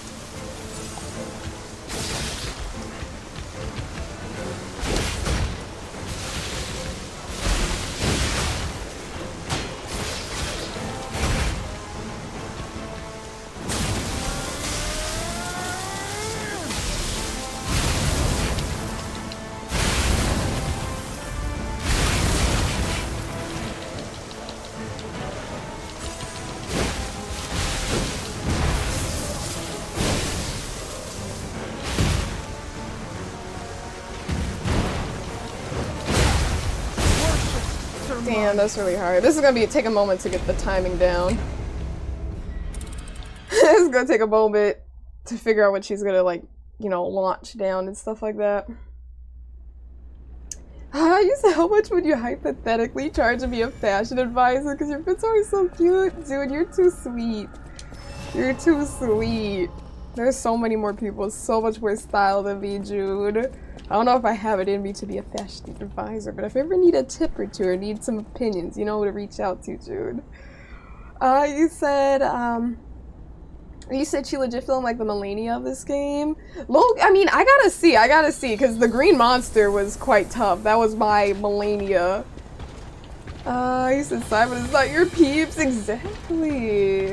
Damn, that's really hard. This is gonna take a moment to get the timing down. It's gonna take a moment to figure out what she's gonna, like, you know, launch down and stuff like that. You said, how much would you hypothetically charge me a fashion advisor? Because your fits are so cute. Dude, you're too sweet. You're too sweet. There's so many more people, so much more style than me, Jude. I don't know if I have it in me to be a fashion advisor, but if I ever need a tip or two or need some opinions, you know who to reach out to, Jude. You said she legit feeling like the Melania of this game. Look, I mean, I gotta see, because the green monster was quite tough. That was my Melania. You said Simon is not your peeps. Exactly.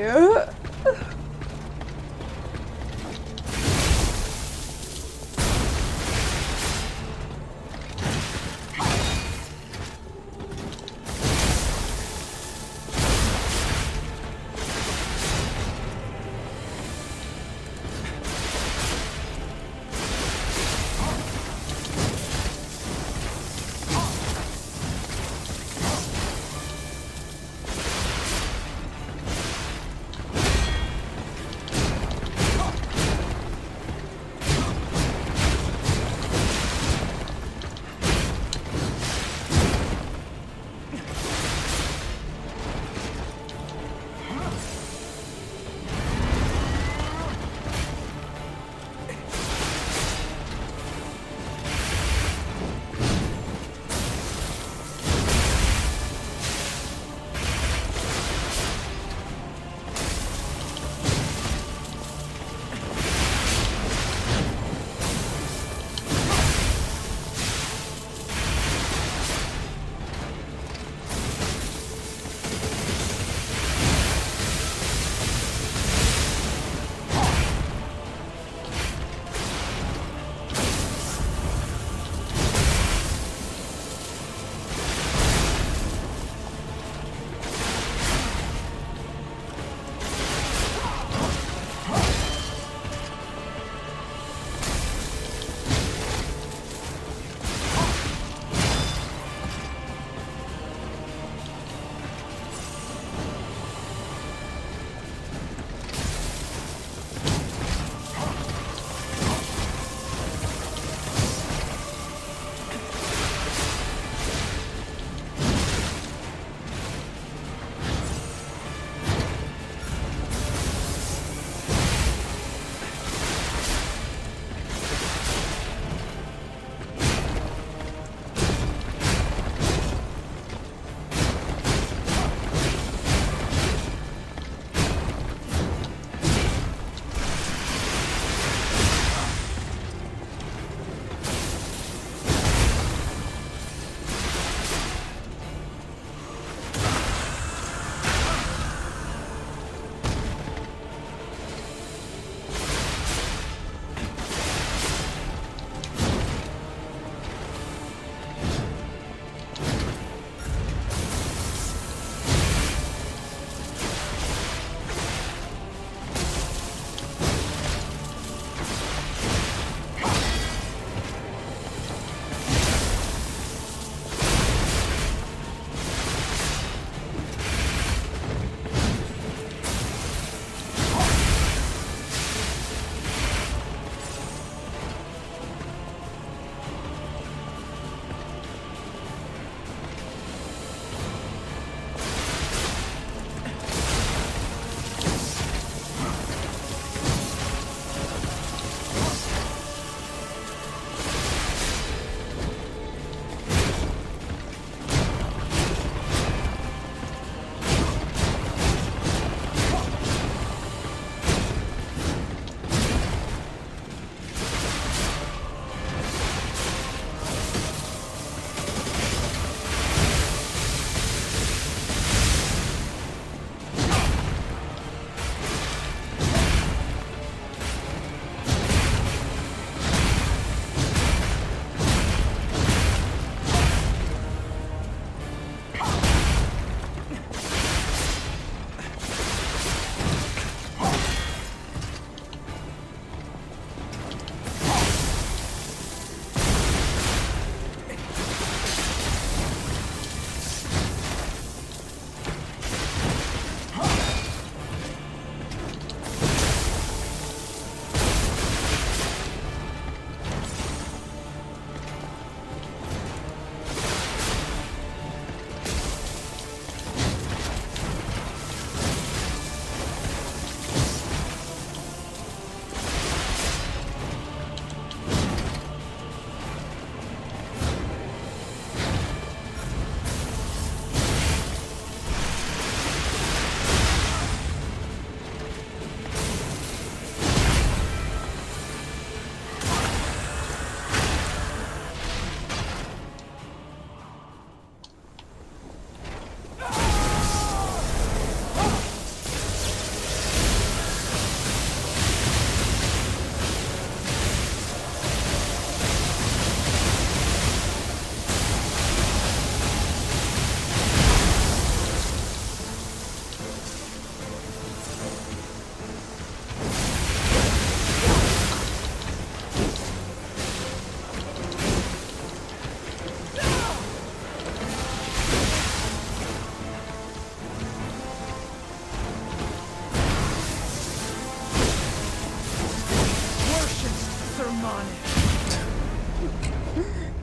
on it.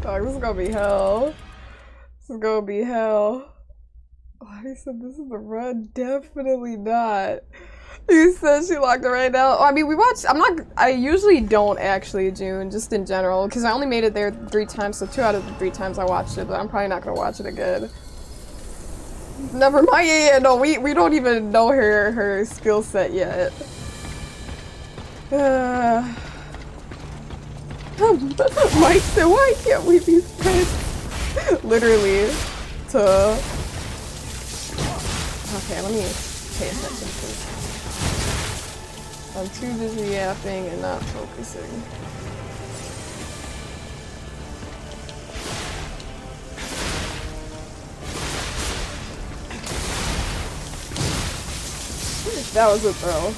Dog, this is gonna be hell. This is gonna be hell. Oh, he said this is the run. Definitely not. He said she locked it right now. I mean, we watched. I usually don't actually, June, just in general, because I only made it there 3 times, so 2 out of the 3 times I watched it, but I'm probably not gonna watch it again. Never mind. Yeah, no, we don't even know her skill set yet. Mike said, why can't we be friends? Literally, to... Okay, let me pay attention, please. I'm too busy yapping and not focusing. That was a throw.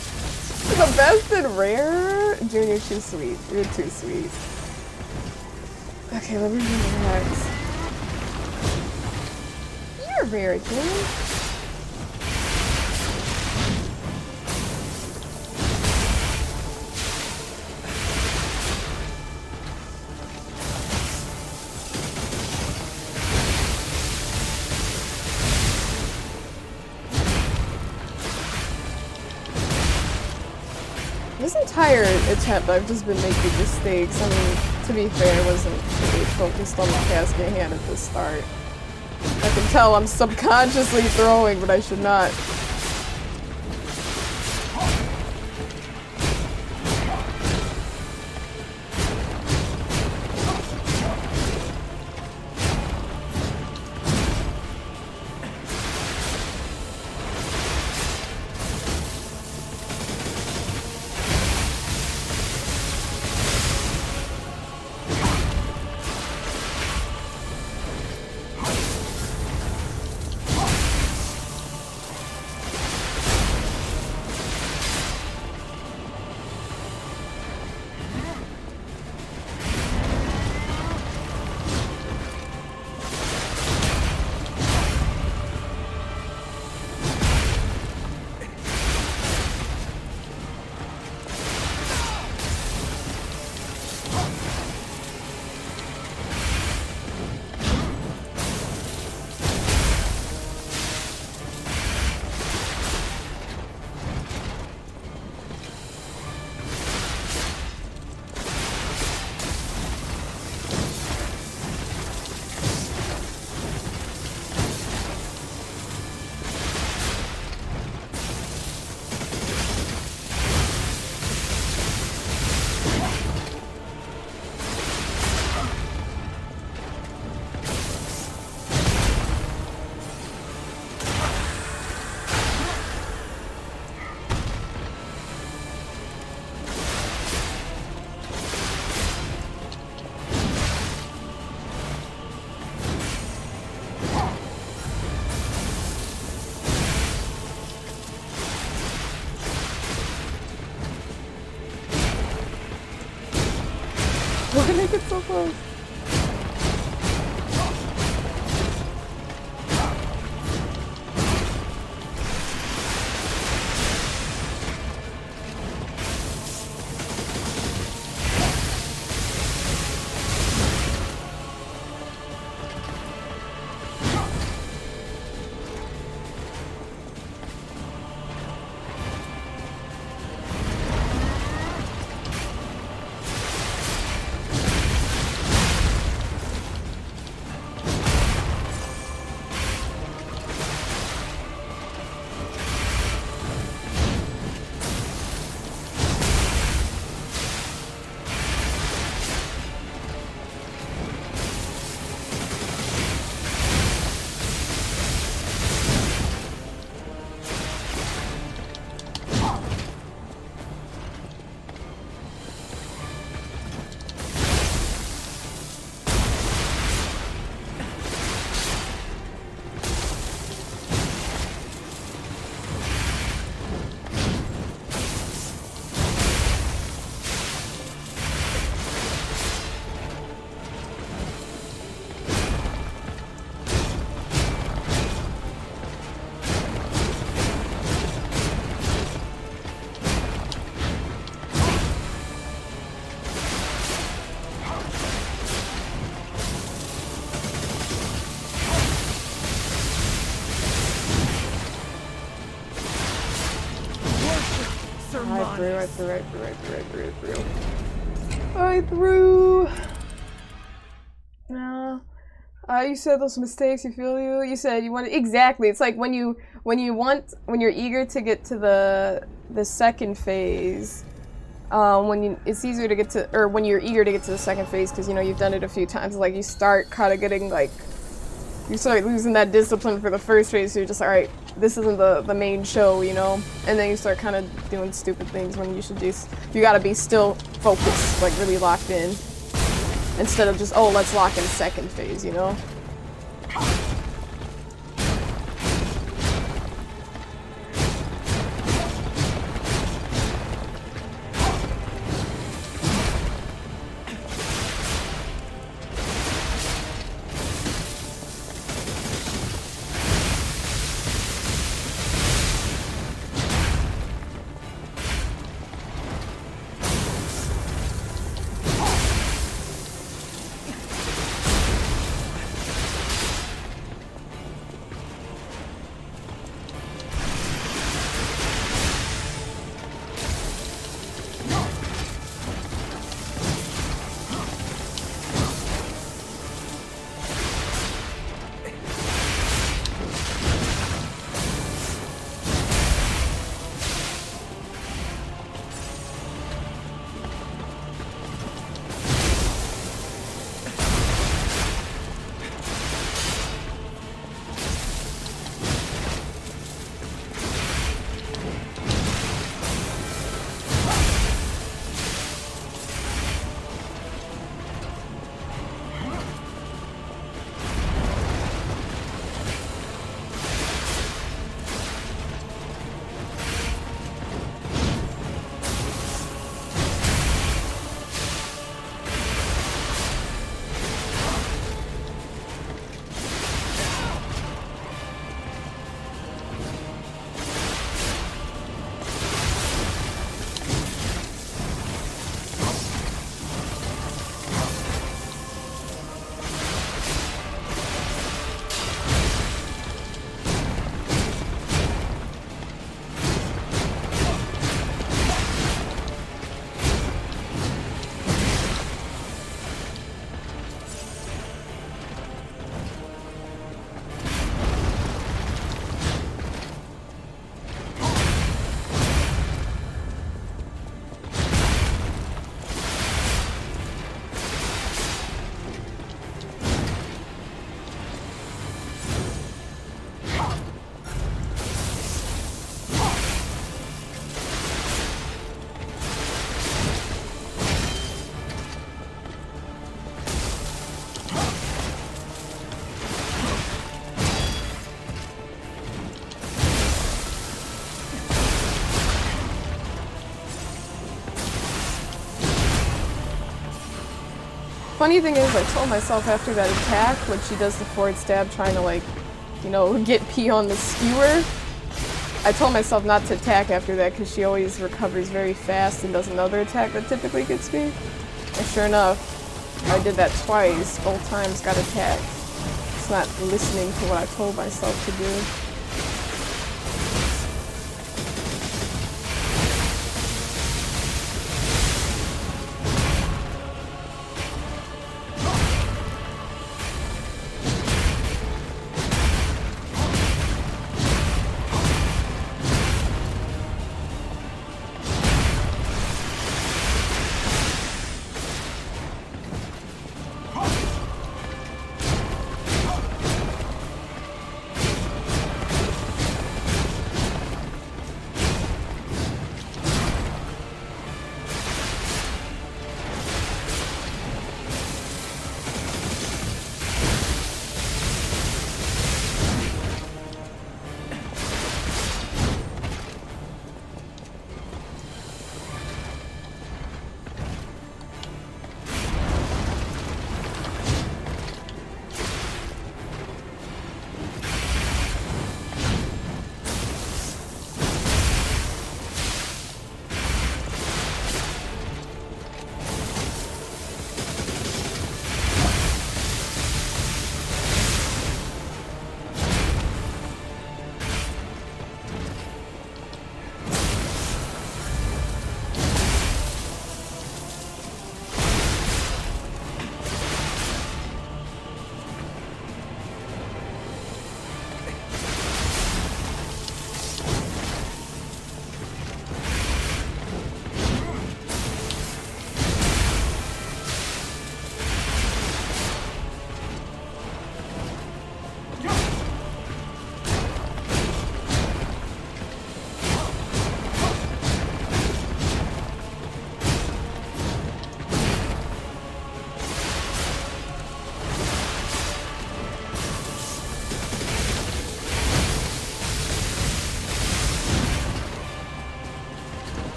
The best and rare? June, you're too sweet. You're too sweet. Okay, let me relax. You're very good. This entire attempt, I've just been making mistakes. I mean, to be fair, I wasn't really focused on the casket hand at the start. I can tell I'm subconsciously throwing, but I should not. Why did I get so close? I threw. No. You said those mistakes. You feel you. You said you wanted exactly. It's like when you're eager to get to the second phase. It's easier to get to, or when you're eager to get to the second phase because you know you've done it a few times. Like you start kind of getting like, you start losing that discipline for the first phase. So you're just all right. This isn't the main show, you know. And then you start kind of doing stupid things when you should just, you gotta be still focused, like really locked in, instead of just, oh, let's lock in second phase, you know. Funny thing is, I told myself after that attack, when she does the forward stab trying to, like, you know, get P on the skewer, I told myself not to attack after that because she always recovers very fast and does another attack that typically gets me. And sure enough, I did that twice, both times got attacked. It's not listening to what I told myself to do.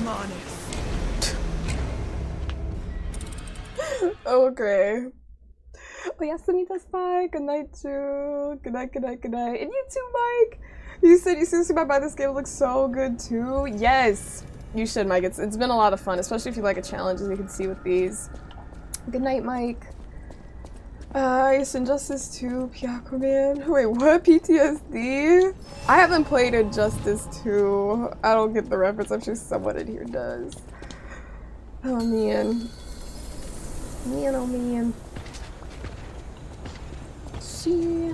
honest. Okay. Oh yeah, Sunita Spy. Good night, too. Good night, good night, good night. And you too, Mike. You said you seriously might buy this game. It looks so good too. Yes, you should, Mike. It's been a lot of fun, especially if you like a challenge, as you can see with these. Good night, Mike. Yes, Injustice 2, Aquaman. Wait, what? PTSD? I haven't played Injustice 2. I don't get the reference. I'm sure someone in here does. Oh man. Man, oh man. See.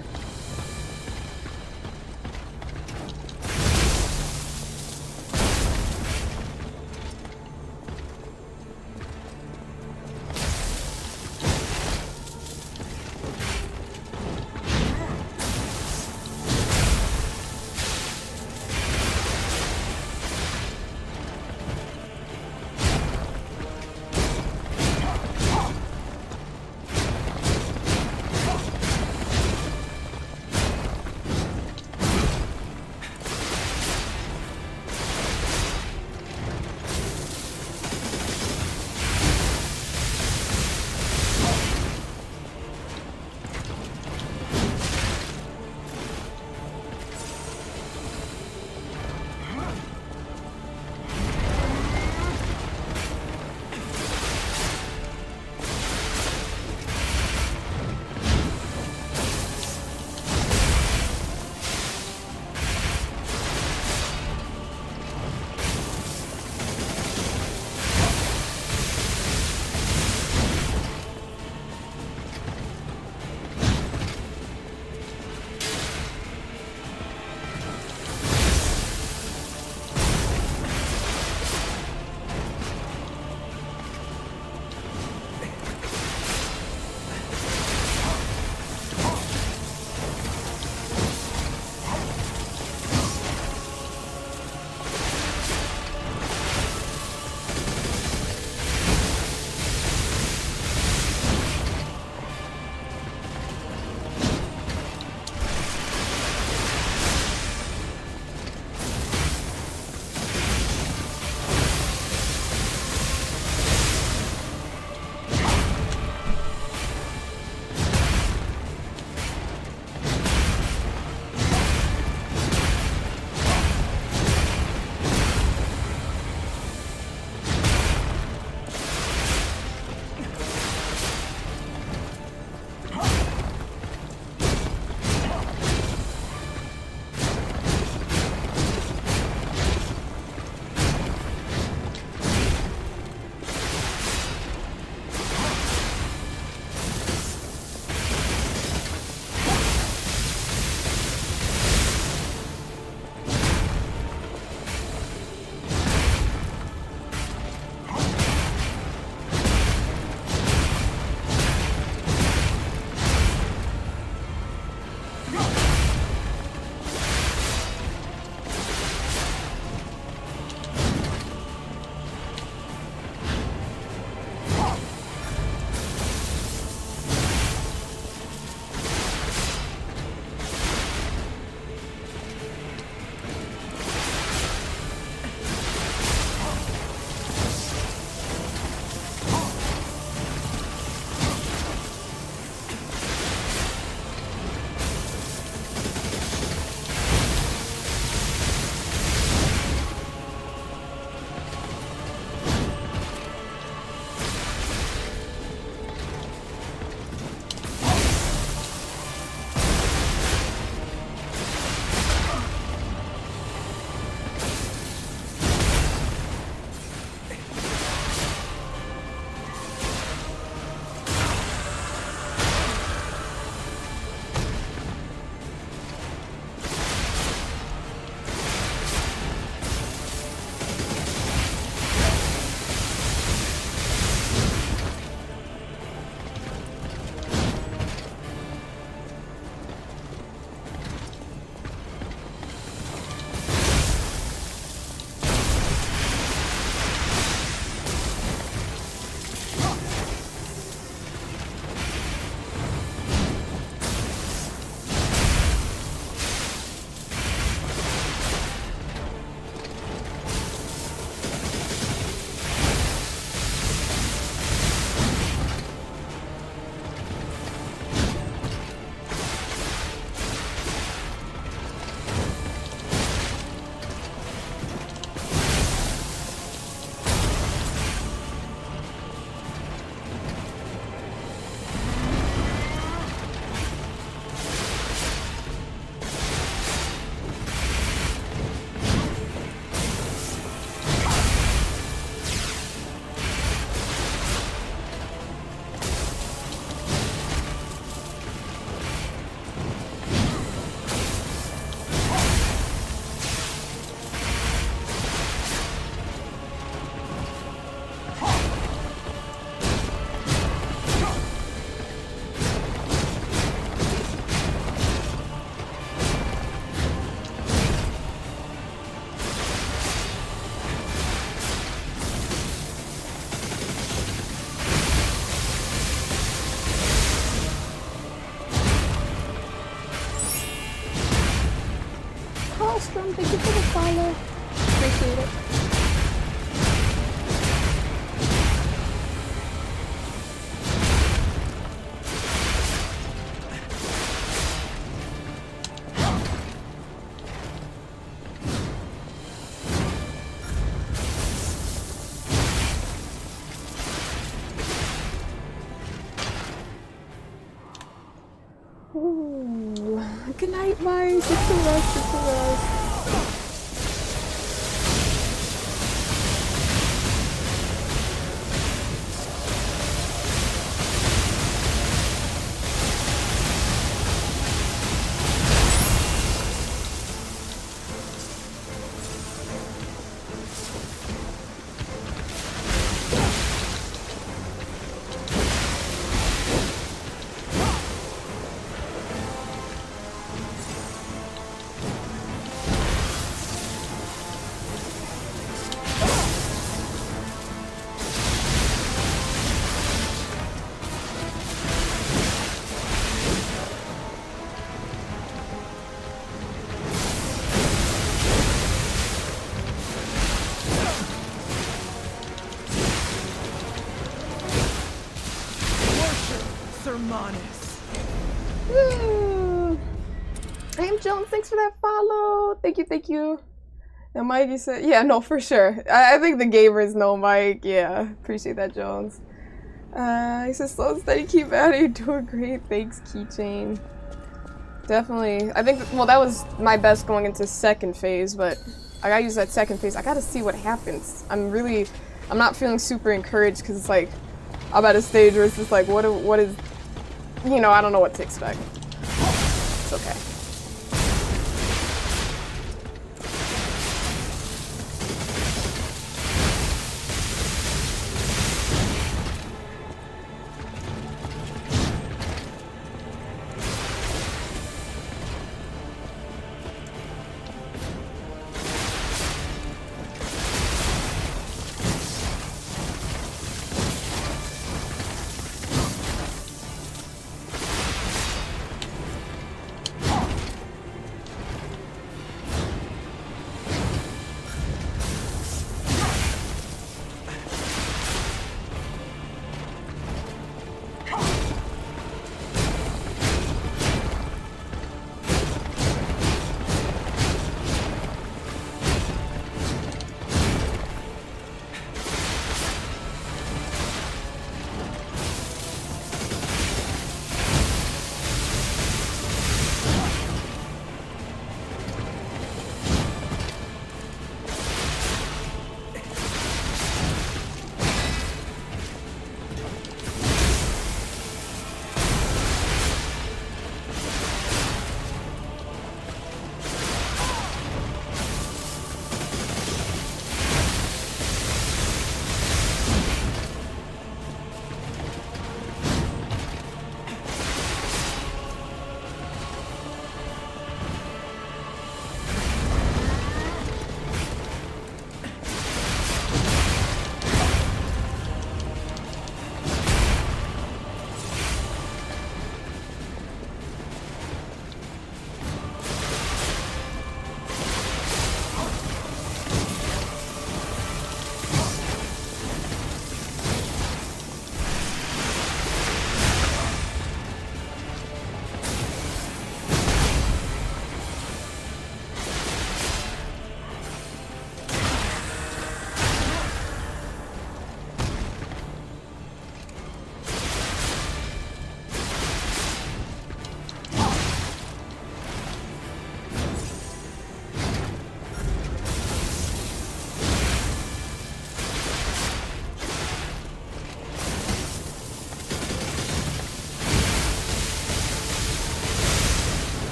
Maelstrom, thank you for the follow. Appreciate it. Ooh. Good night, Mike. Get to rest, get to rest. Hey, Jones, thanks for that follow. Thank you, thank you. And Mike, you said, yeah, no, for sure. I think the gamers know Mike. Yeah, appreciate that, Jones. He says, slow and steady, keep at it. You're doing great. Thanks, Keychain. Definitely. I think, well, that was my best going into second phase, but I gotta use that second phase. I gotta see what happens. I'm not feeling super encouraged because it's like, I'm at a stage where it's just like, what is, you know, I don't know what to expect. It's okay.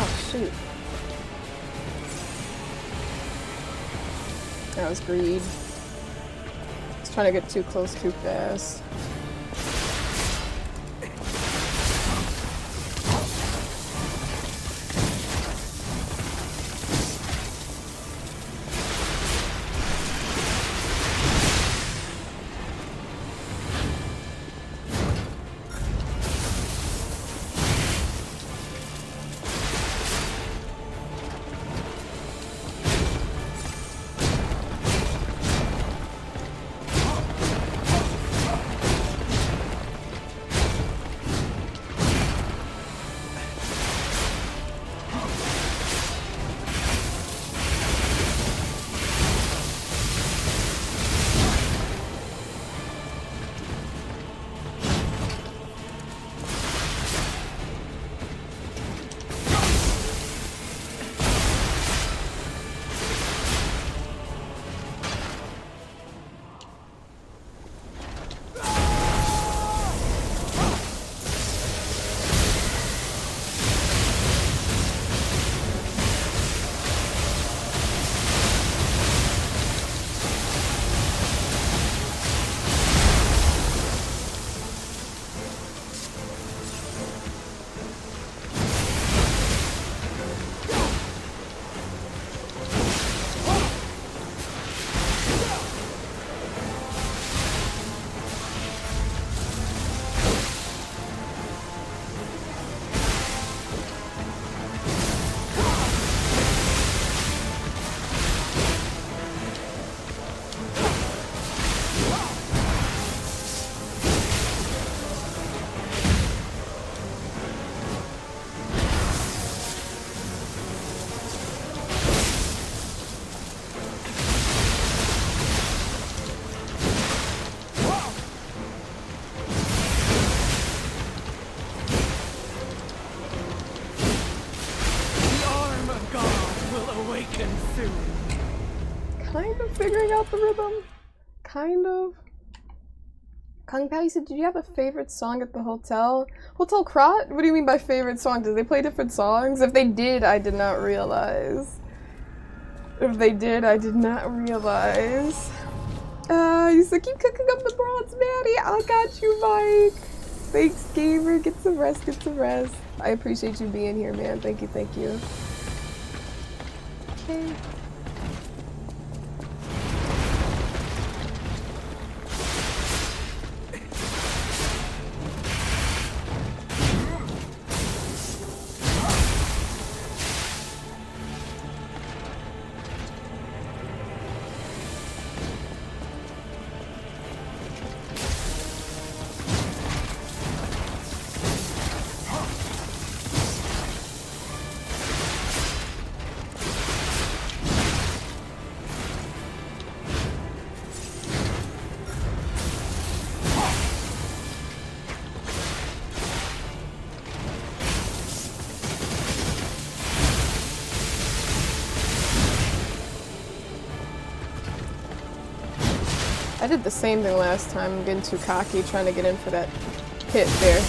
Oh, shoot. That was greed. I was trying to get too close too fast. Kind of figuring out the rhythm. Kind of. Kung Pao, you said, did you have a favorite song at the hotel? Hotel Krot? What do you mean by favorite song? Did they play different songs? If they did, I did not realize. If they did, I did not realize. You said, keep cooking up the bronze, Maddie. I got you, Mike. Thanks, gamer. Get some rest, get some rest. I appreciate you being here, man. Thank you, thank you. Okay. I did the same thing last time. I'm getting too cocky trying to get in for that hit there.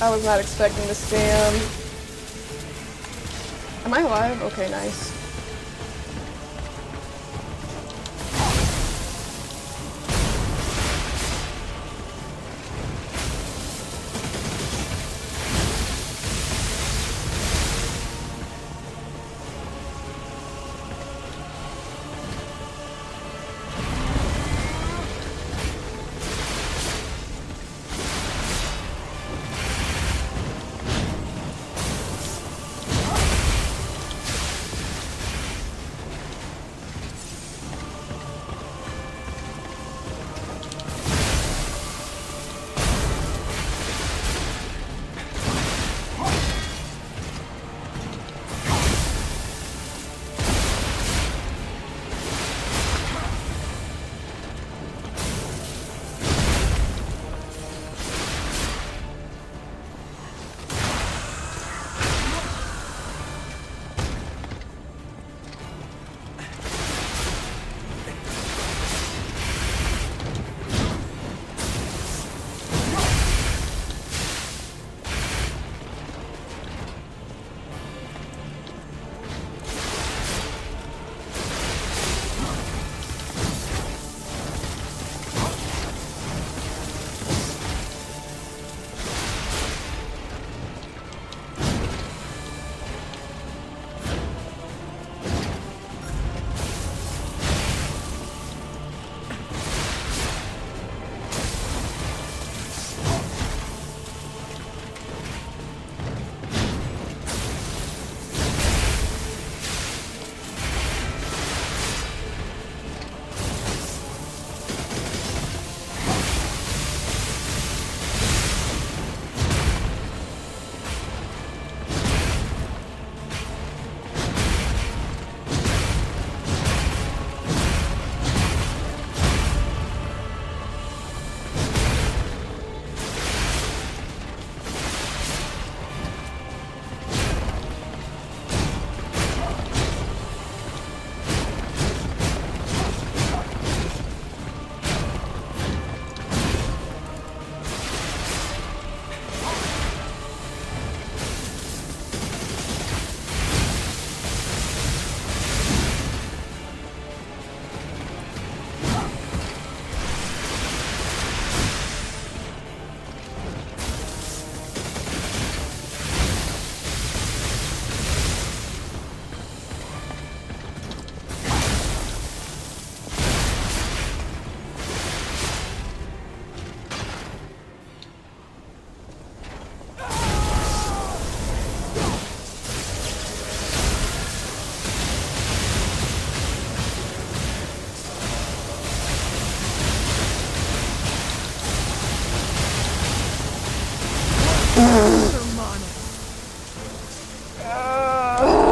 I was not expecting the spam. Am I alive? Okay, nice.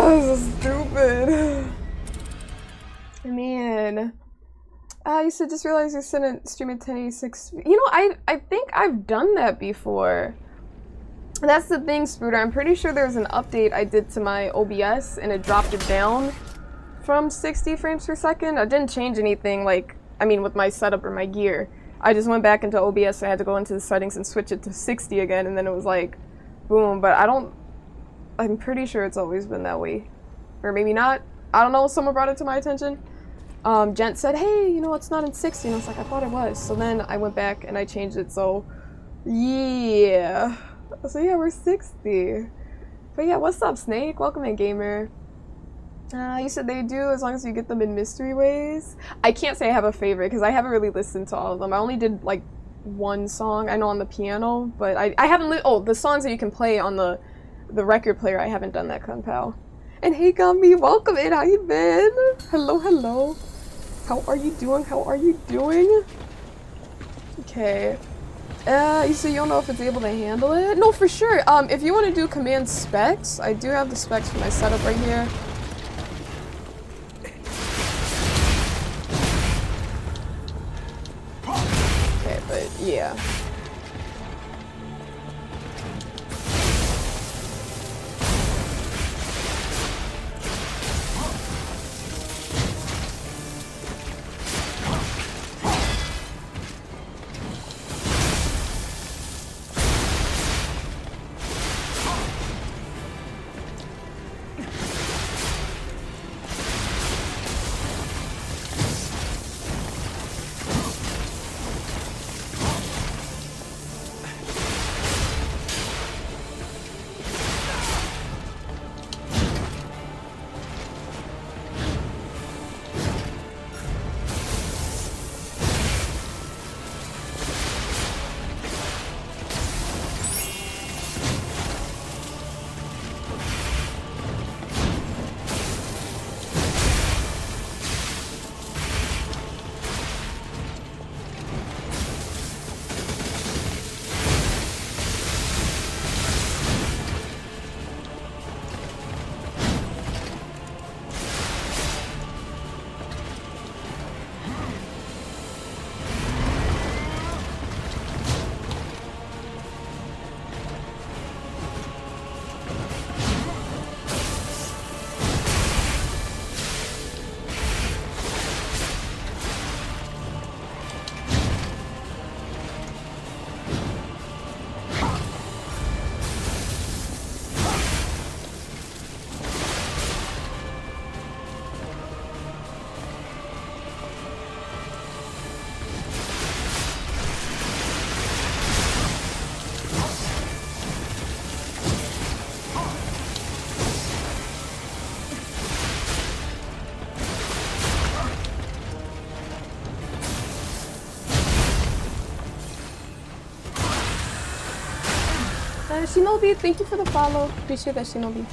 This is stupid. Man. I used to just realize you sent stream at 1086. You know, I think I've done that before. That's the thing, Spooter. I'm pretty sure there's an update I did to my OBS and it dropped it down from 60 frames per second. I didn't change anything, like, I mean, with my setup or my gear. I just went back into OBS, so I had to go into the settings and switch it to 60 again, and then it was like, boom. But I'm pretty sure it's always been that way. Or maybe not. I don't know, someone brought it to my attention. Gent said, hey, you know, it's not in 60, and I was like, I thought it was. So then I went back and I changed it, so yeah. So yeah, we're 60. But yeah, what's up, Snake? Welcome in, gamer. You said they do as long as you get them in mystery ways. I can't say I have a favorite because I haven't really listened to all of them. I only did like one song, I know, on the piano, but I haven't oh, the songs that you can play on the record player, I haven't done that, Kun Pal. And hey, Gumby, welcome in. How you been? Hello, hello. How are you doing? How are you doing? Okay. You say you don't know if it's able to handle it? No, for sure. If you want to do command specs, I do have the specs for my setup right here. Okay, but yeah. Shinobi, thank you for the follow. Appreciate that, Shinobi.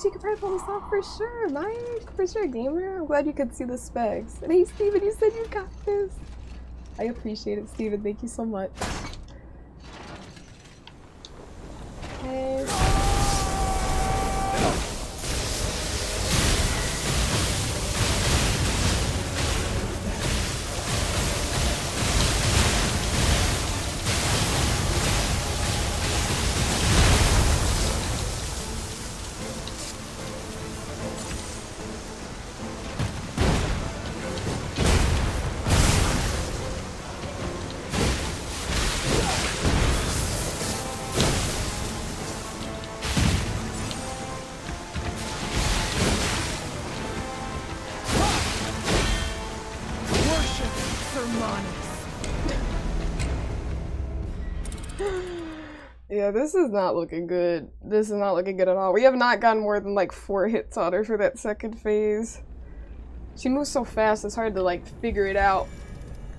You could probably pull this off for sure, Mike. For sure, gamer. I'm glad you could see the specs. And hey, Steven, you said you got this. I appreciate it, Steven. Thank you so much. Okay. Yeah, this is not looking good. This is not looking good at all. We have not gotten more than like 4 hits on her for that second phase. She moves so fast, it's hard to like figure it out.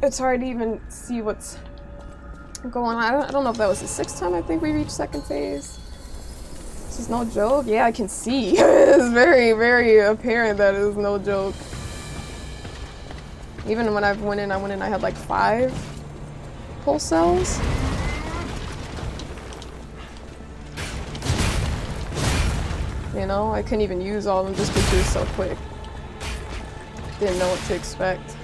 It's hard to even see what's going on. I don't know if that was the 6th time I think we reached second phase. This is no joke. Yeah, I can see. It's very, very apparent that it is no joke. Even when I went in, I had like 5 pulse cells. You know, I couldn't even use all of them just because she was so quick. Didn't know what to expect.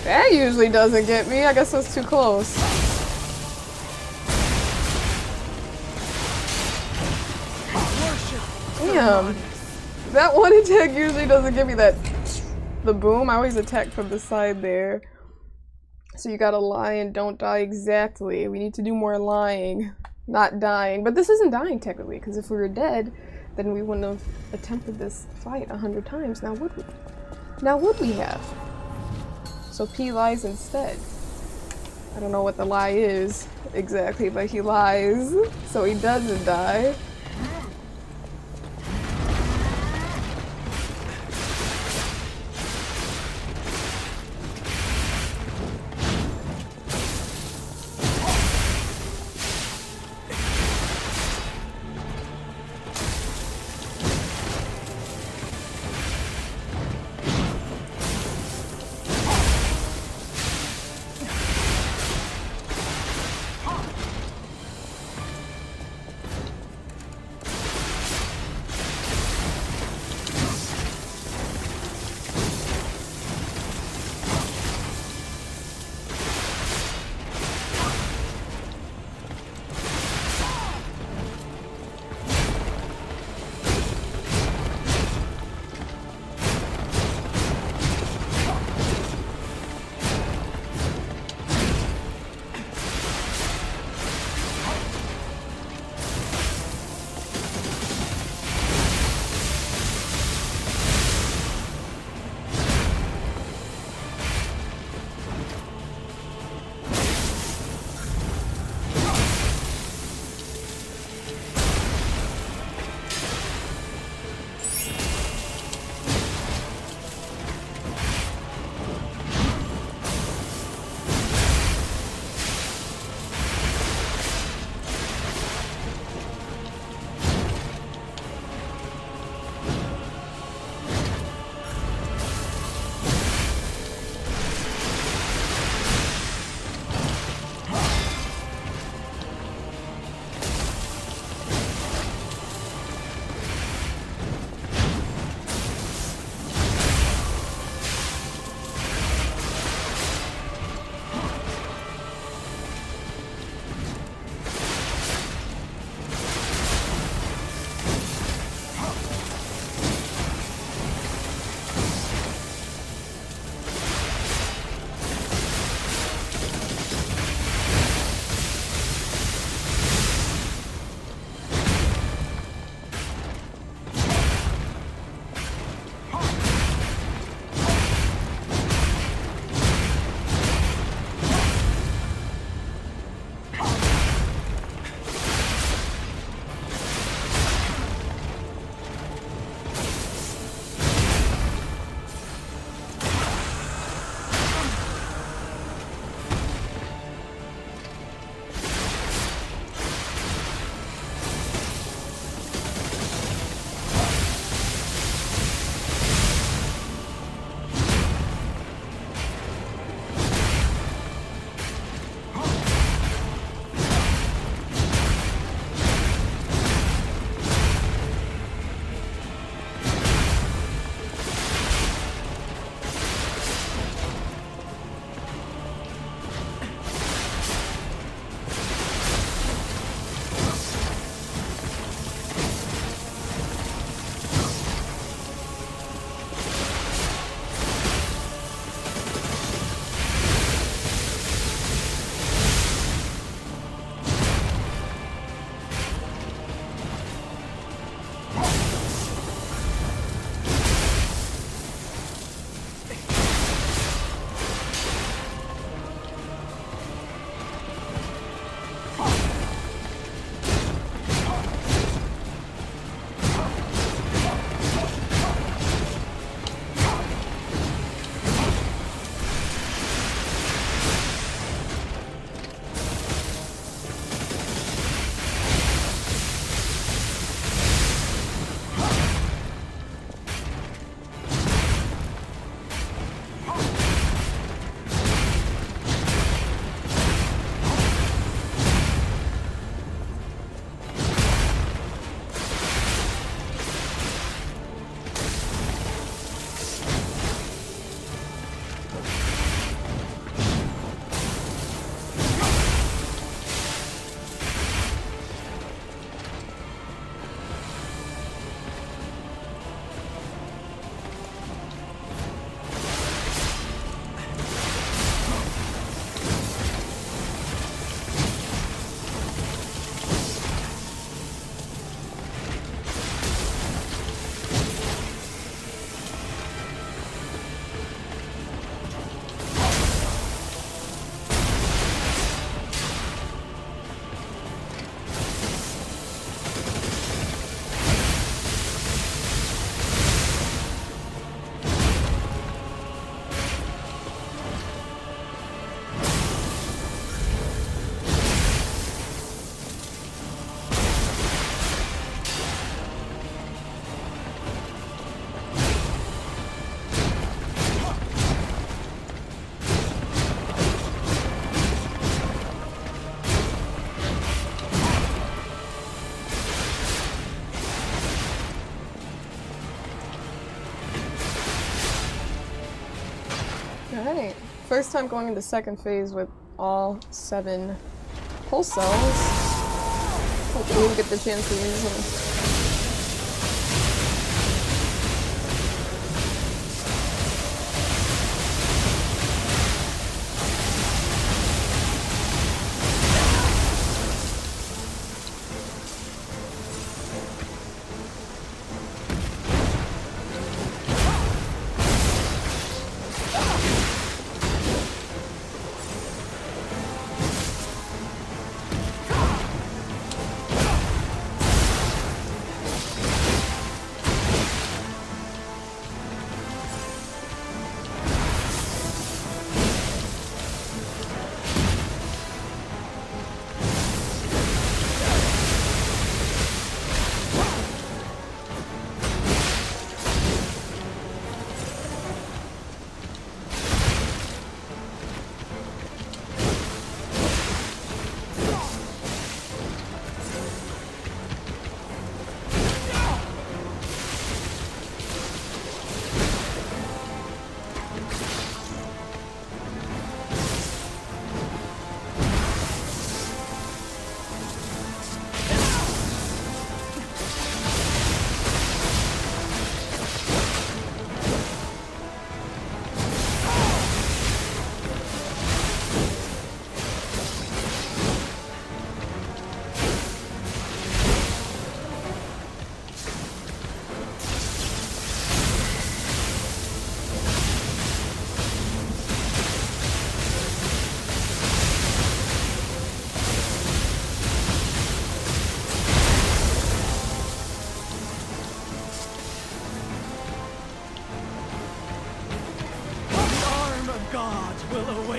That usually doesn't get me. I guess that's too close. Damn. That one attack usually doesn't give me that the boom. I always attack from the side there. So you gotta lie and don't die exactly. We need to do more lying, not dying. But this isn't dying technically, because if we were dead, then we wouldn't have attempted this fight 100 times. Now would we? Now would we have? So P lies instead. I don't know what the lie is exactly, but he lies, so he doesn't die. Alright. First time going into second phase with all 7 pulse cells. Hopefully we'll get the chance to use them.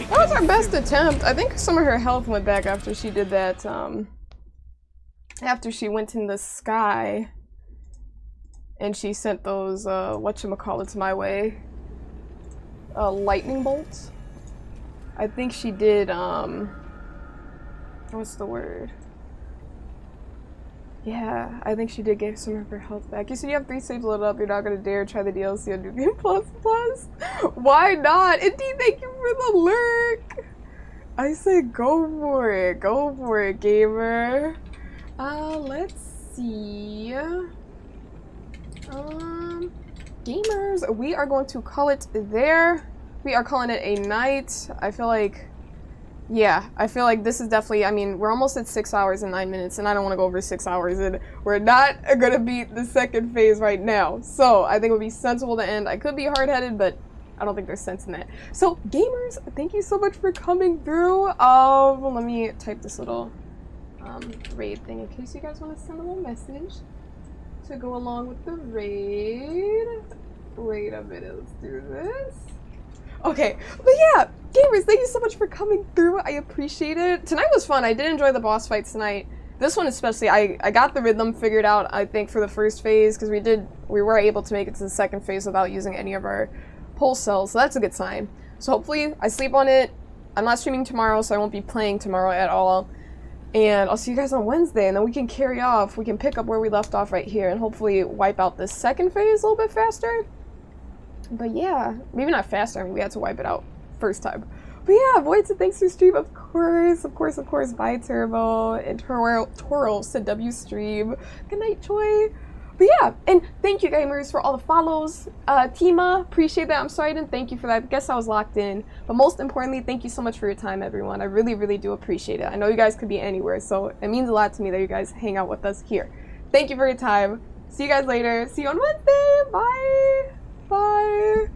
That was our best attempt. I think some of her health went back after she did that, after she went in the sky and she sent those, whatchamacallits my way. Lightning bolts. I think she did, what's the word? Yeah, I think she did get some of her health back. You said you have 3 saves loaded up, you're not gonna dare try the DLC on New Game Plus Plus? Why not? Indeed, thank you for the lurk! I said go for it, gamer. Let's see. Gamers, we are going to call it there. We are calling it a night. I feel like, yeah, I feel like this is definitely, I mean, we're almost at 6 hours and 9 minutes, and I don't want to go over 6 hours, and we're not going to beat the second phase right now. So, I think it would be sensible to end. I could be hard-headed, but I don't think there's sense in that. So, gamers, thank you so much for coming through. Let me type this little raid thing in case you guys want to send a little message to go along with the raid. Wait a minute, let's do this. Okay, but yeah, gamers, thank you so much for coming through. I appreciate it. Tonight was fun. I did enjoy the boss fights tonight. This one especially, I got the rhythm figured out, I think, for the first phase, because we were able to make it to the second phase without using any of our pulse cells, so that's a good sign. So hopefully I sleep on it. I'm not streaming tomorrow, so I won't be playing tomorrow at all. And I'll see you guys on Wednesday, and then we can carry off. We can pick up where we left off right here, and hopefully wipe out this second phase a little bit faster. But yeah, maybe not faster. I mean, we had to wipe it out first time. But yeah, Void said thanks for stream, of course. Bye, Turbo. And Toro said W stream. Good night, Choi. But yeah, and thank you, gamers, for all the follows. Tima, appreciate that. I'm sorry I didn't thank you for that. I guess I was locked in. But most importantly, thank you so much for your time, everyone. I really, really do appreciate it. I know you guys could be anywhere, so it means a lot to me that you guys hang out with us here. Thank you for your time. See you guys later. See you on Wednesday. Bye. Bye.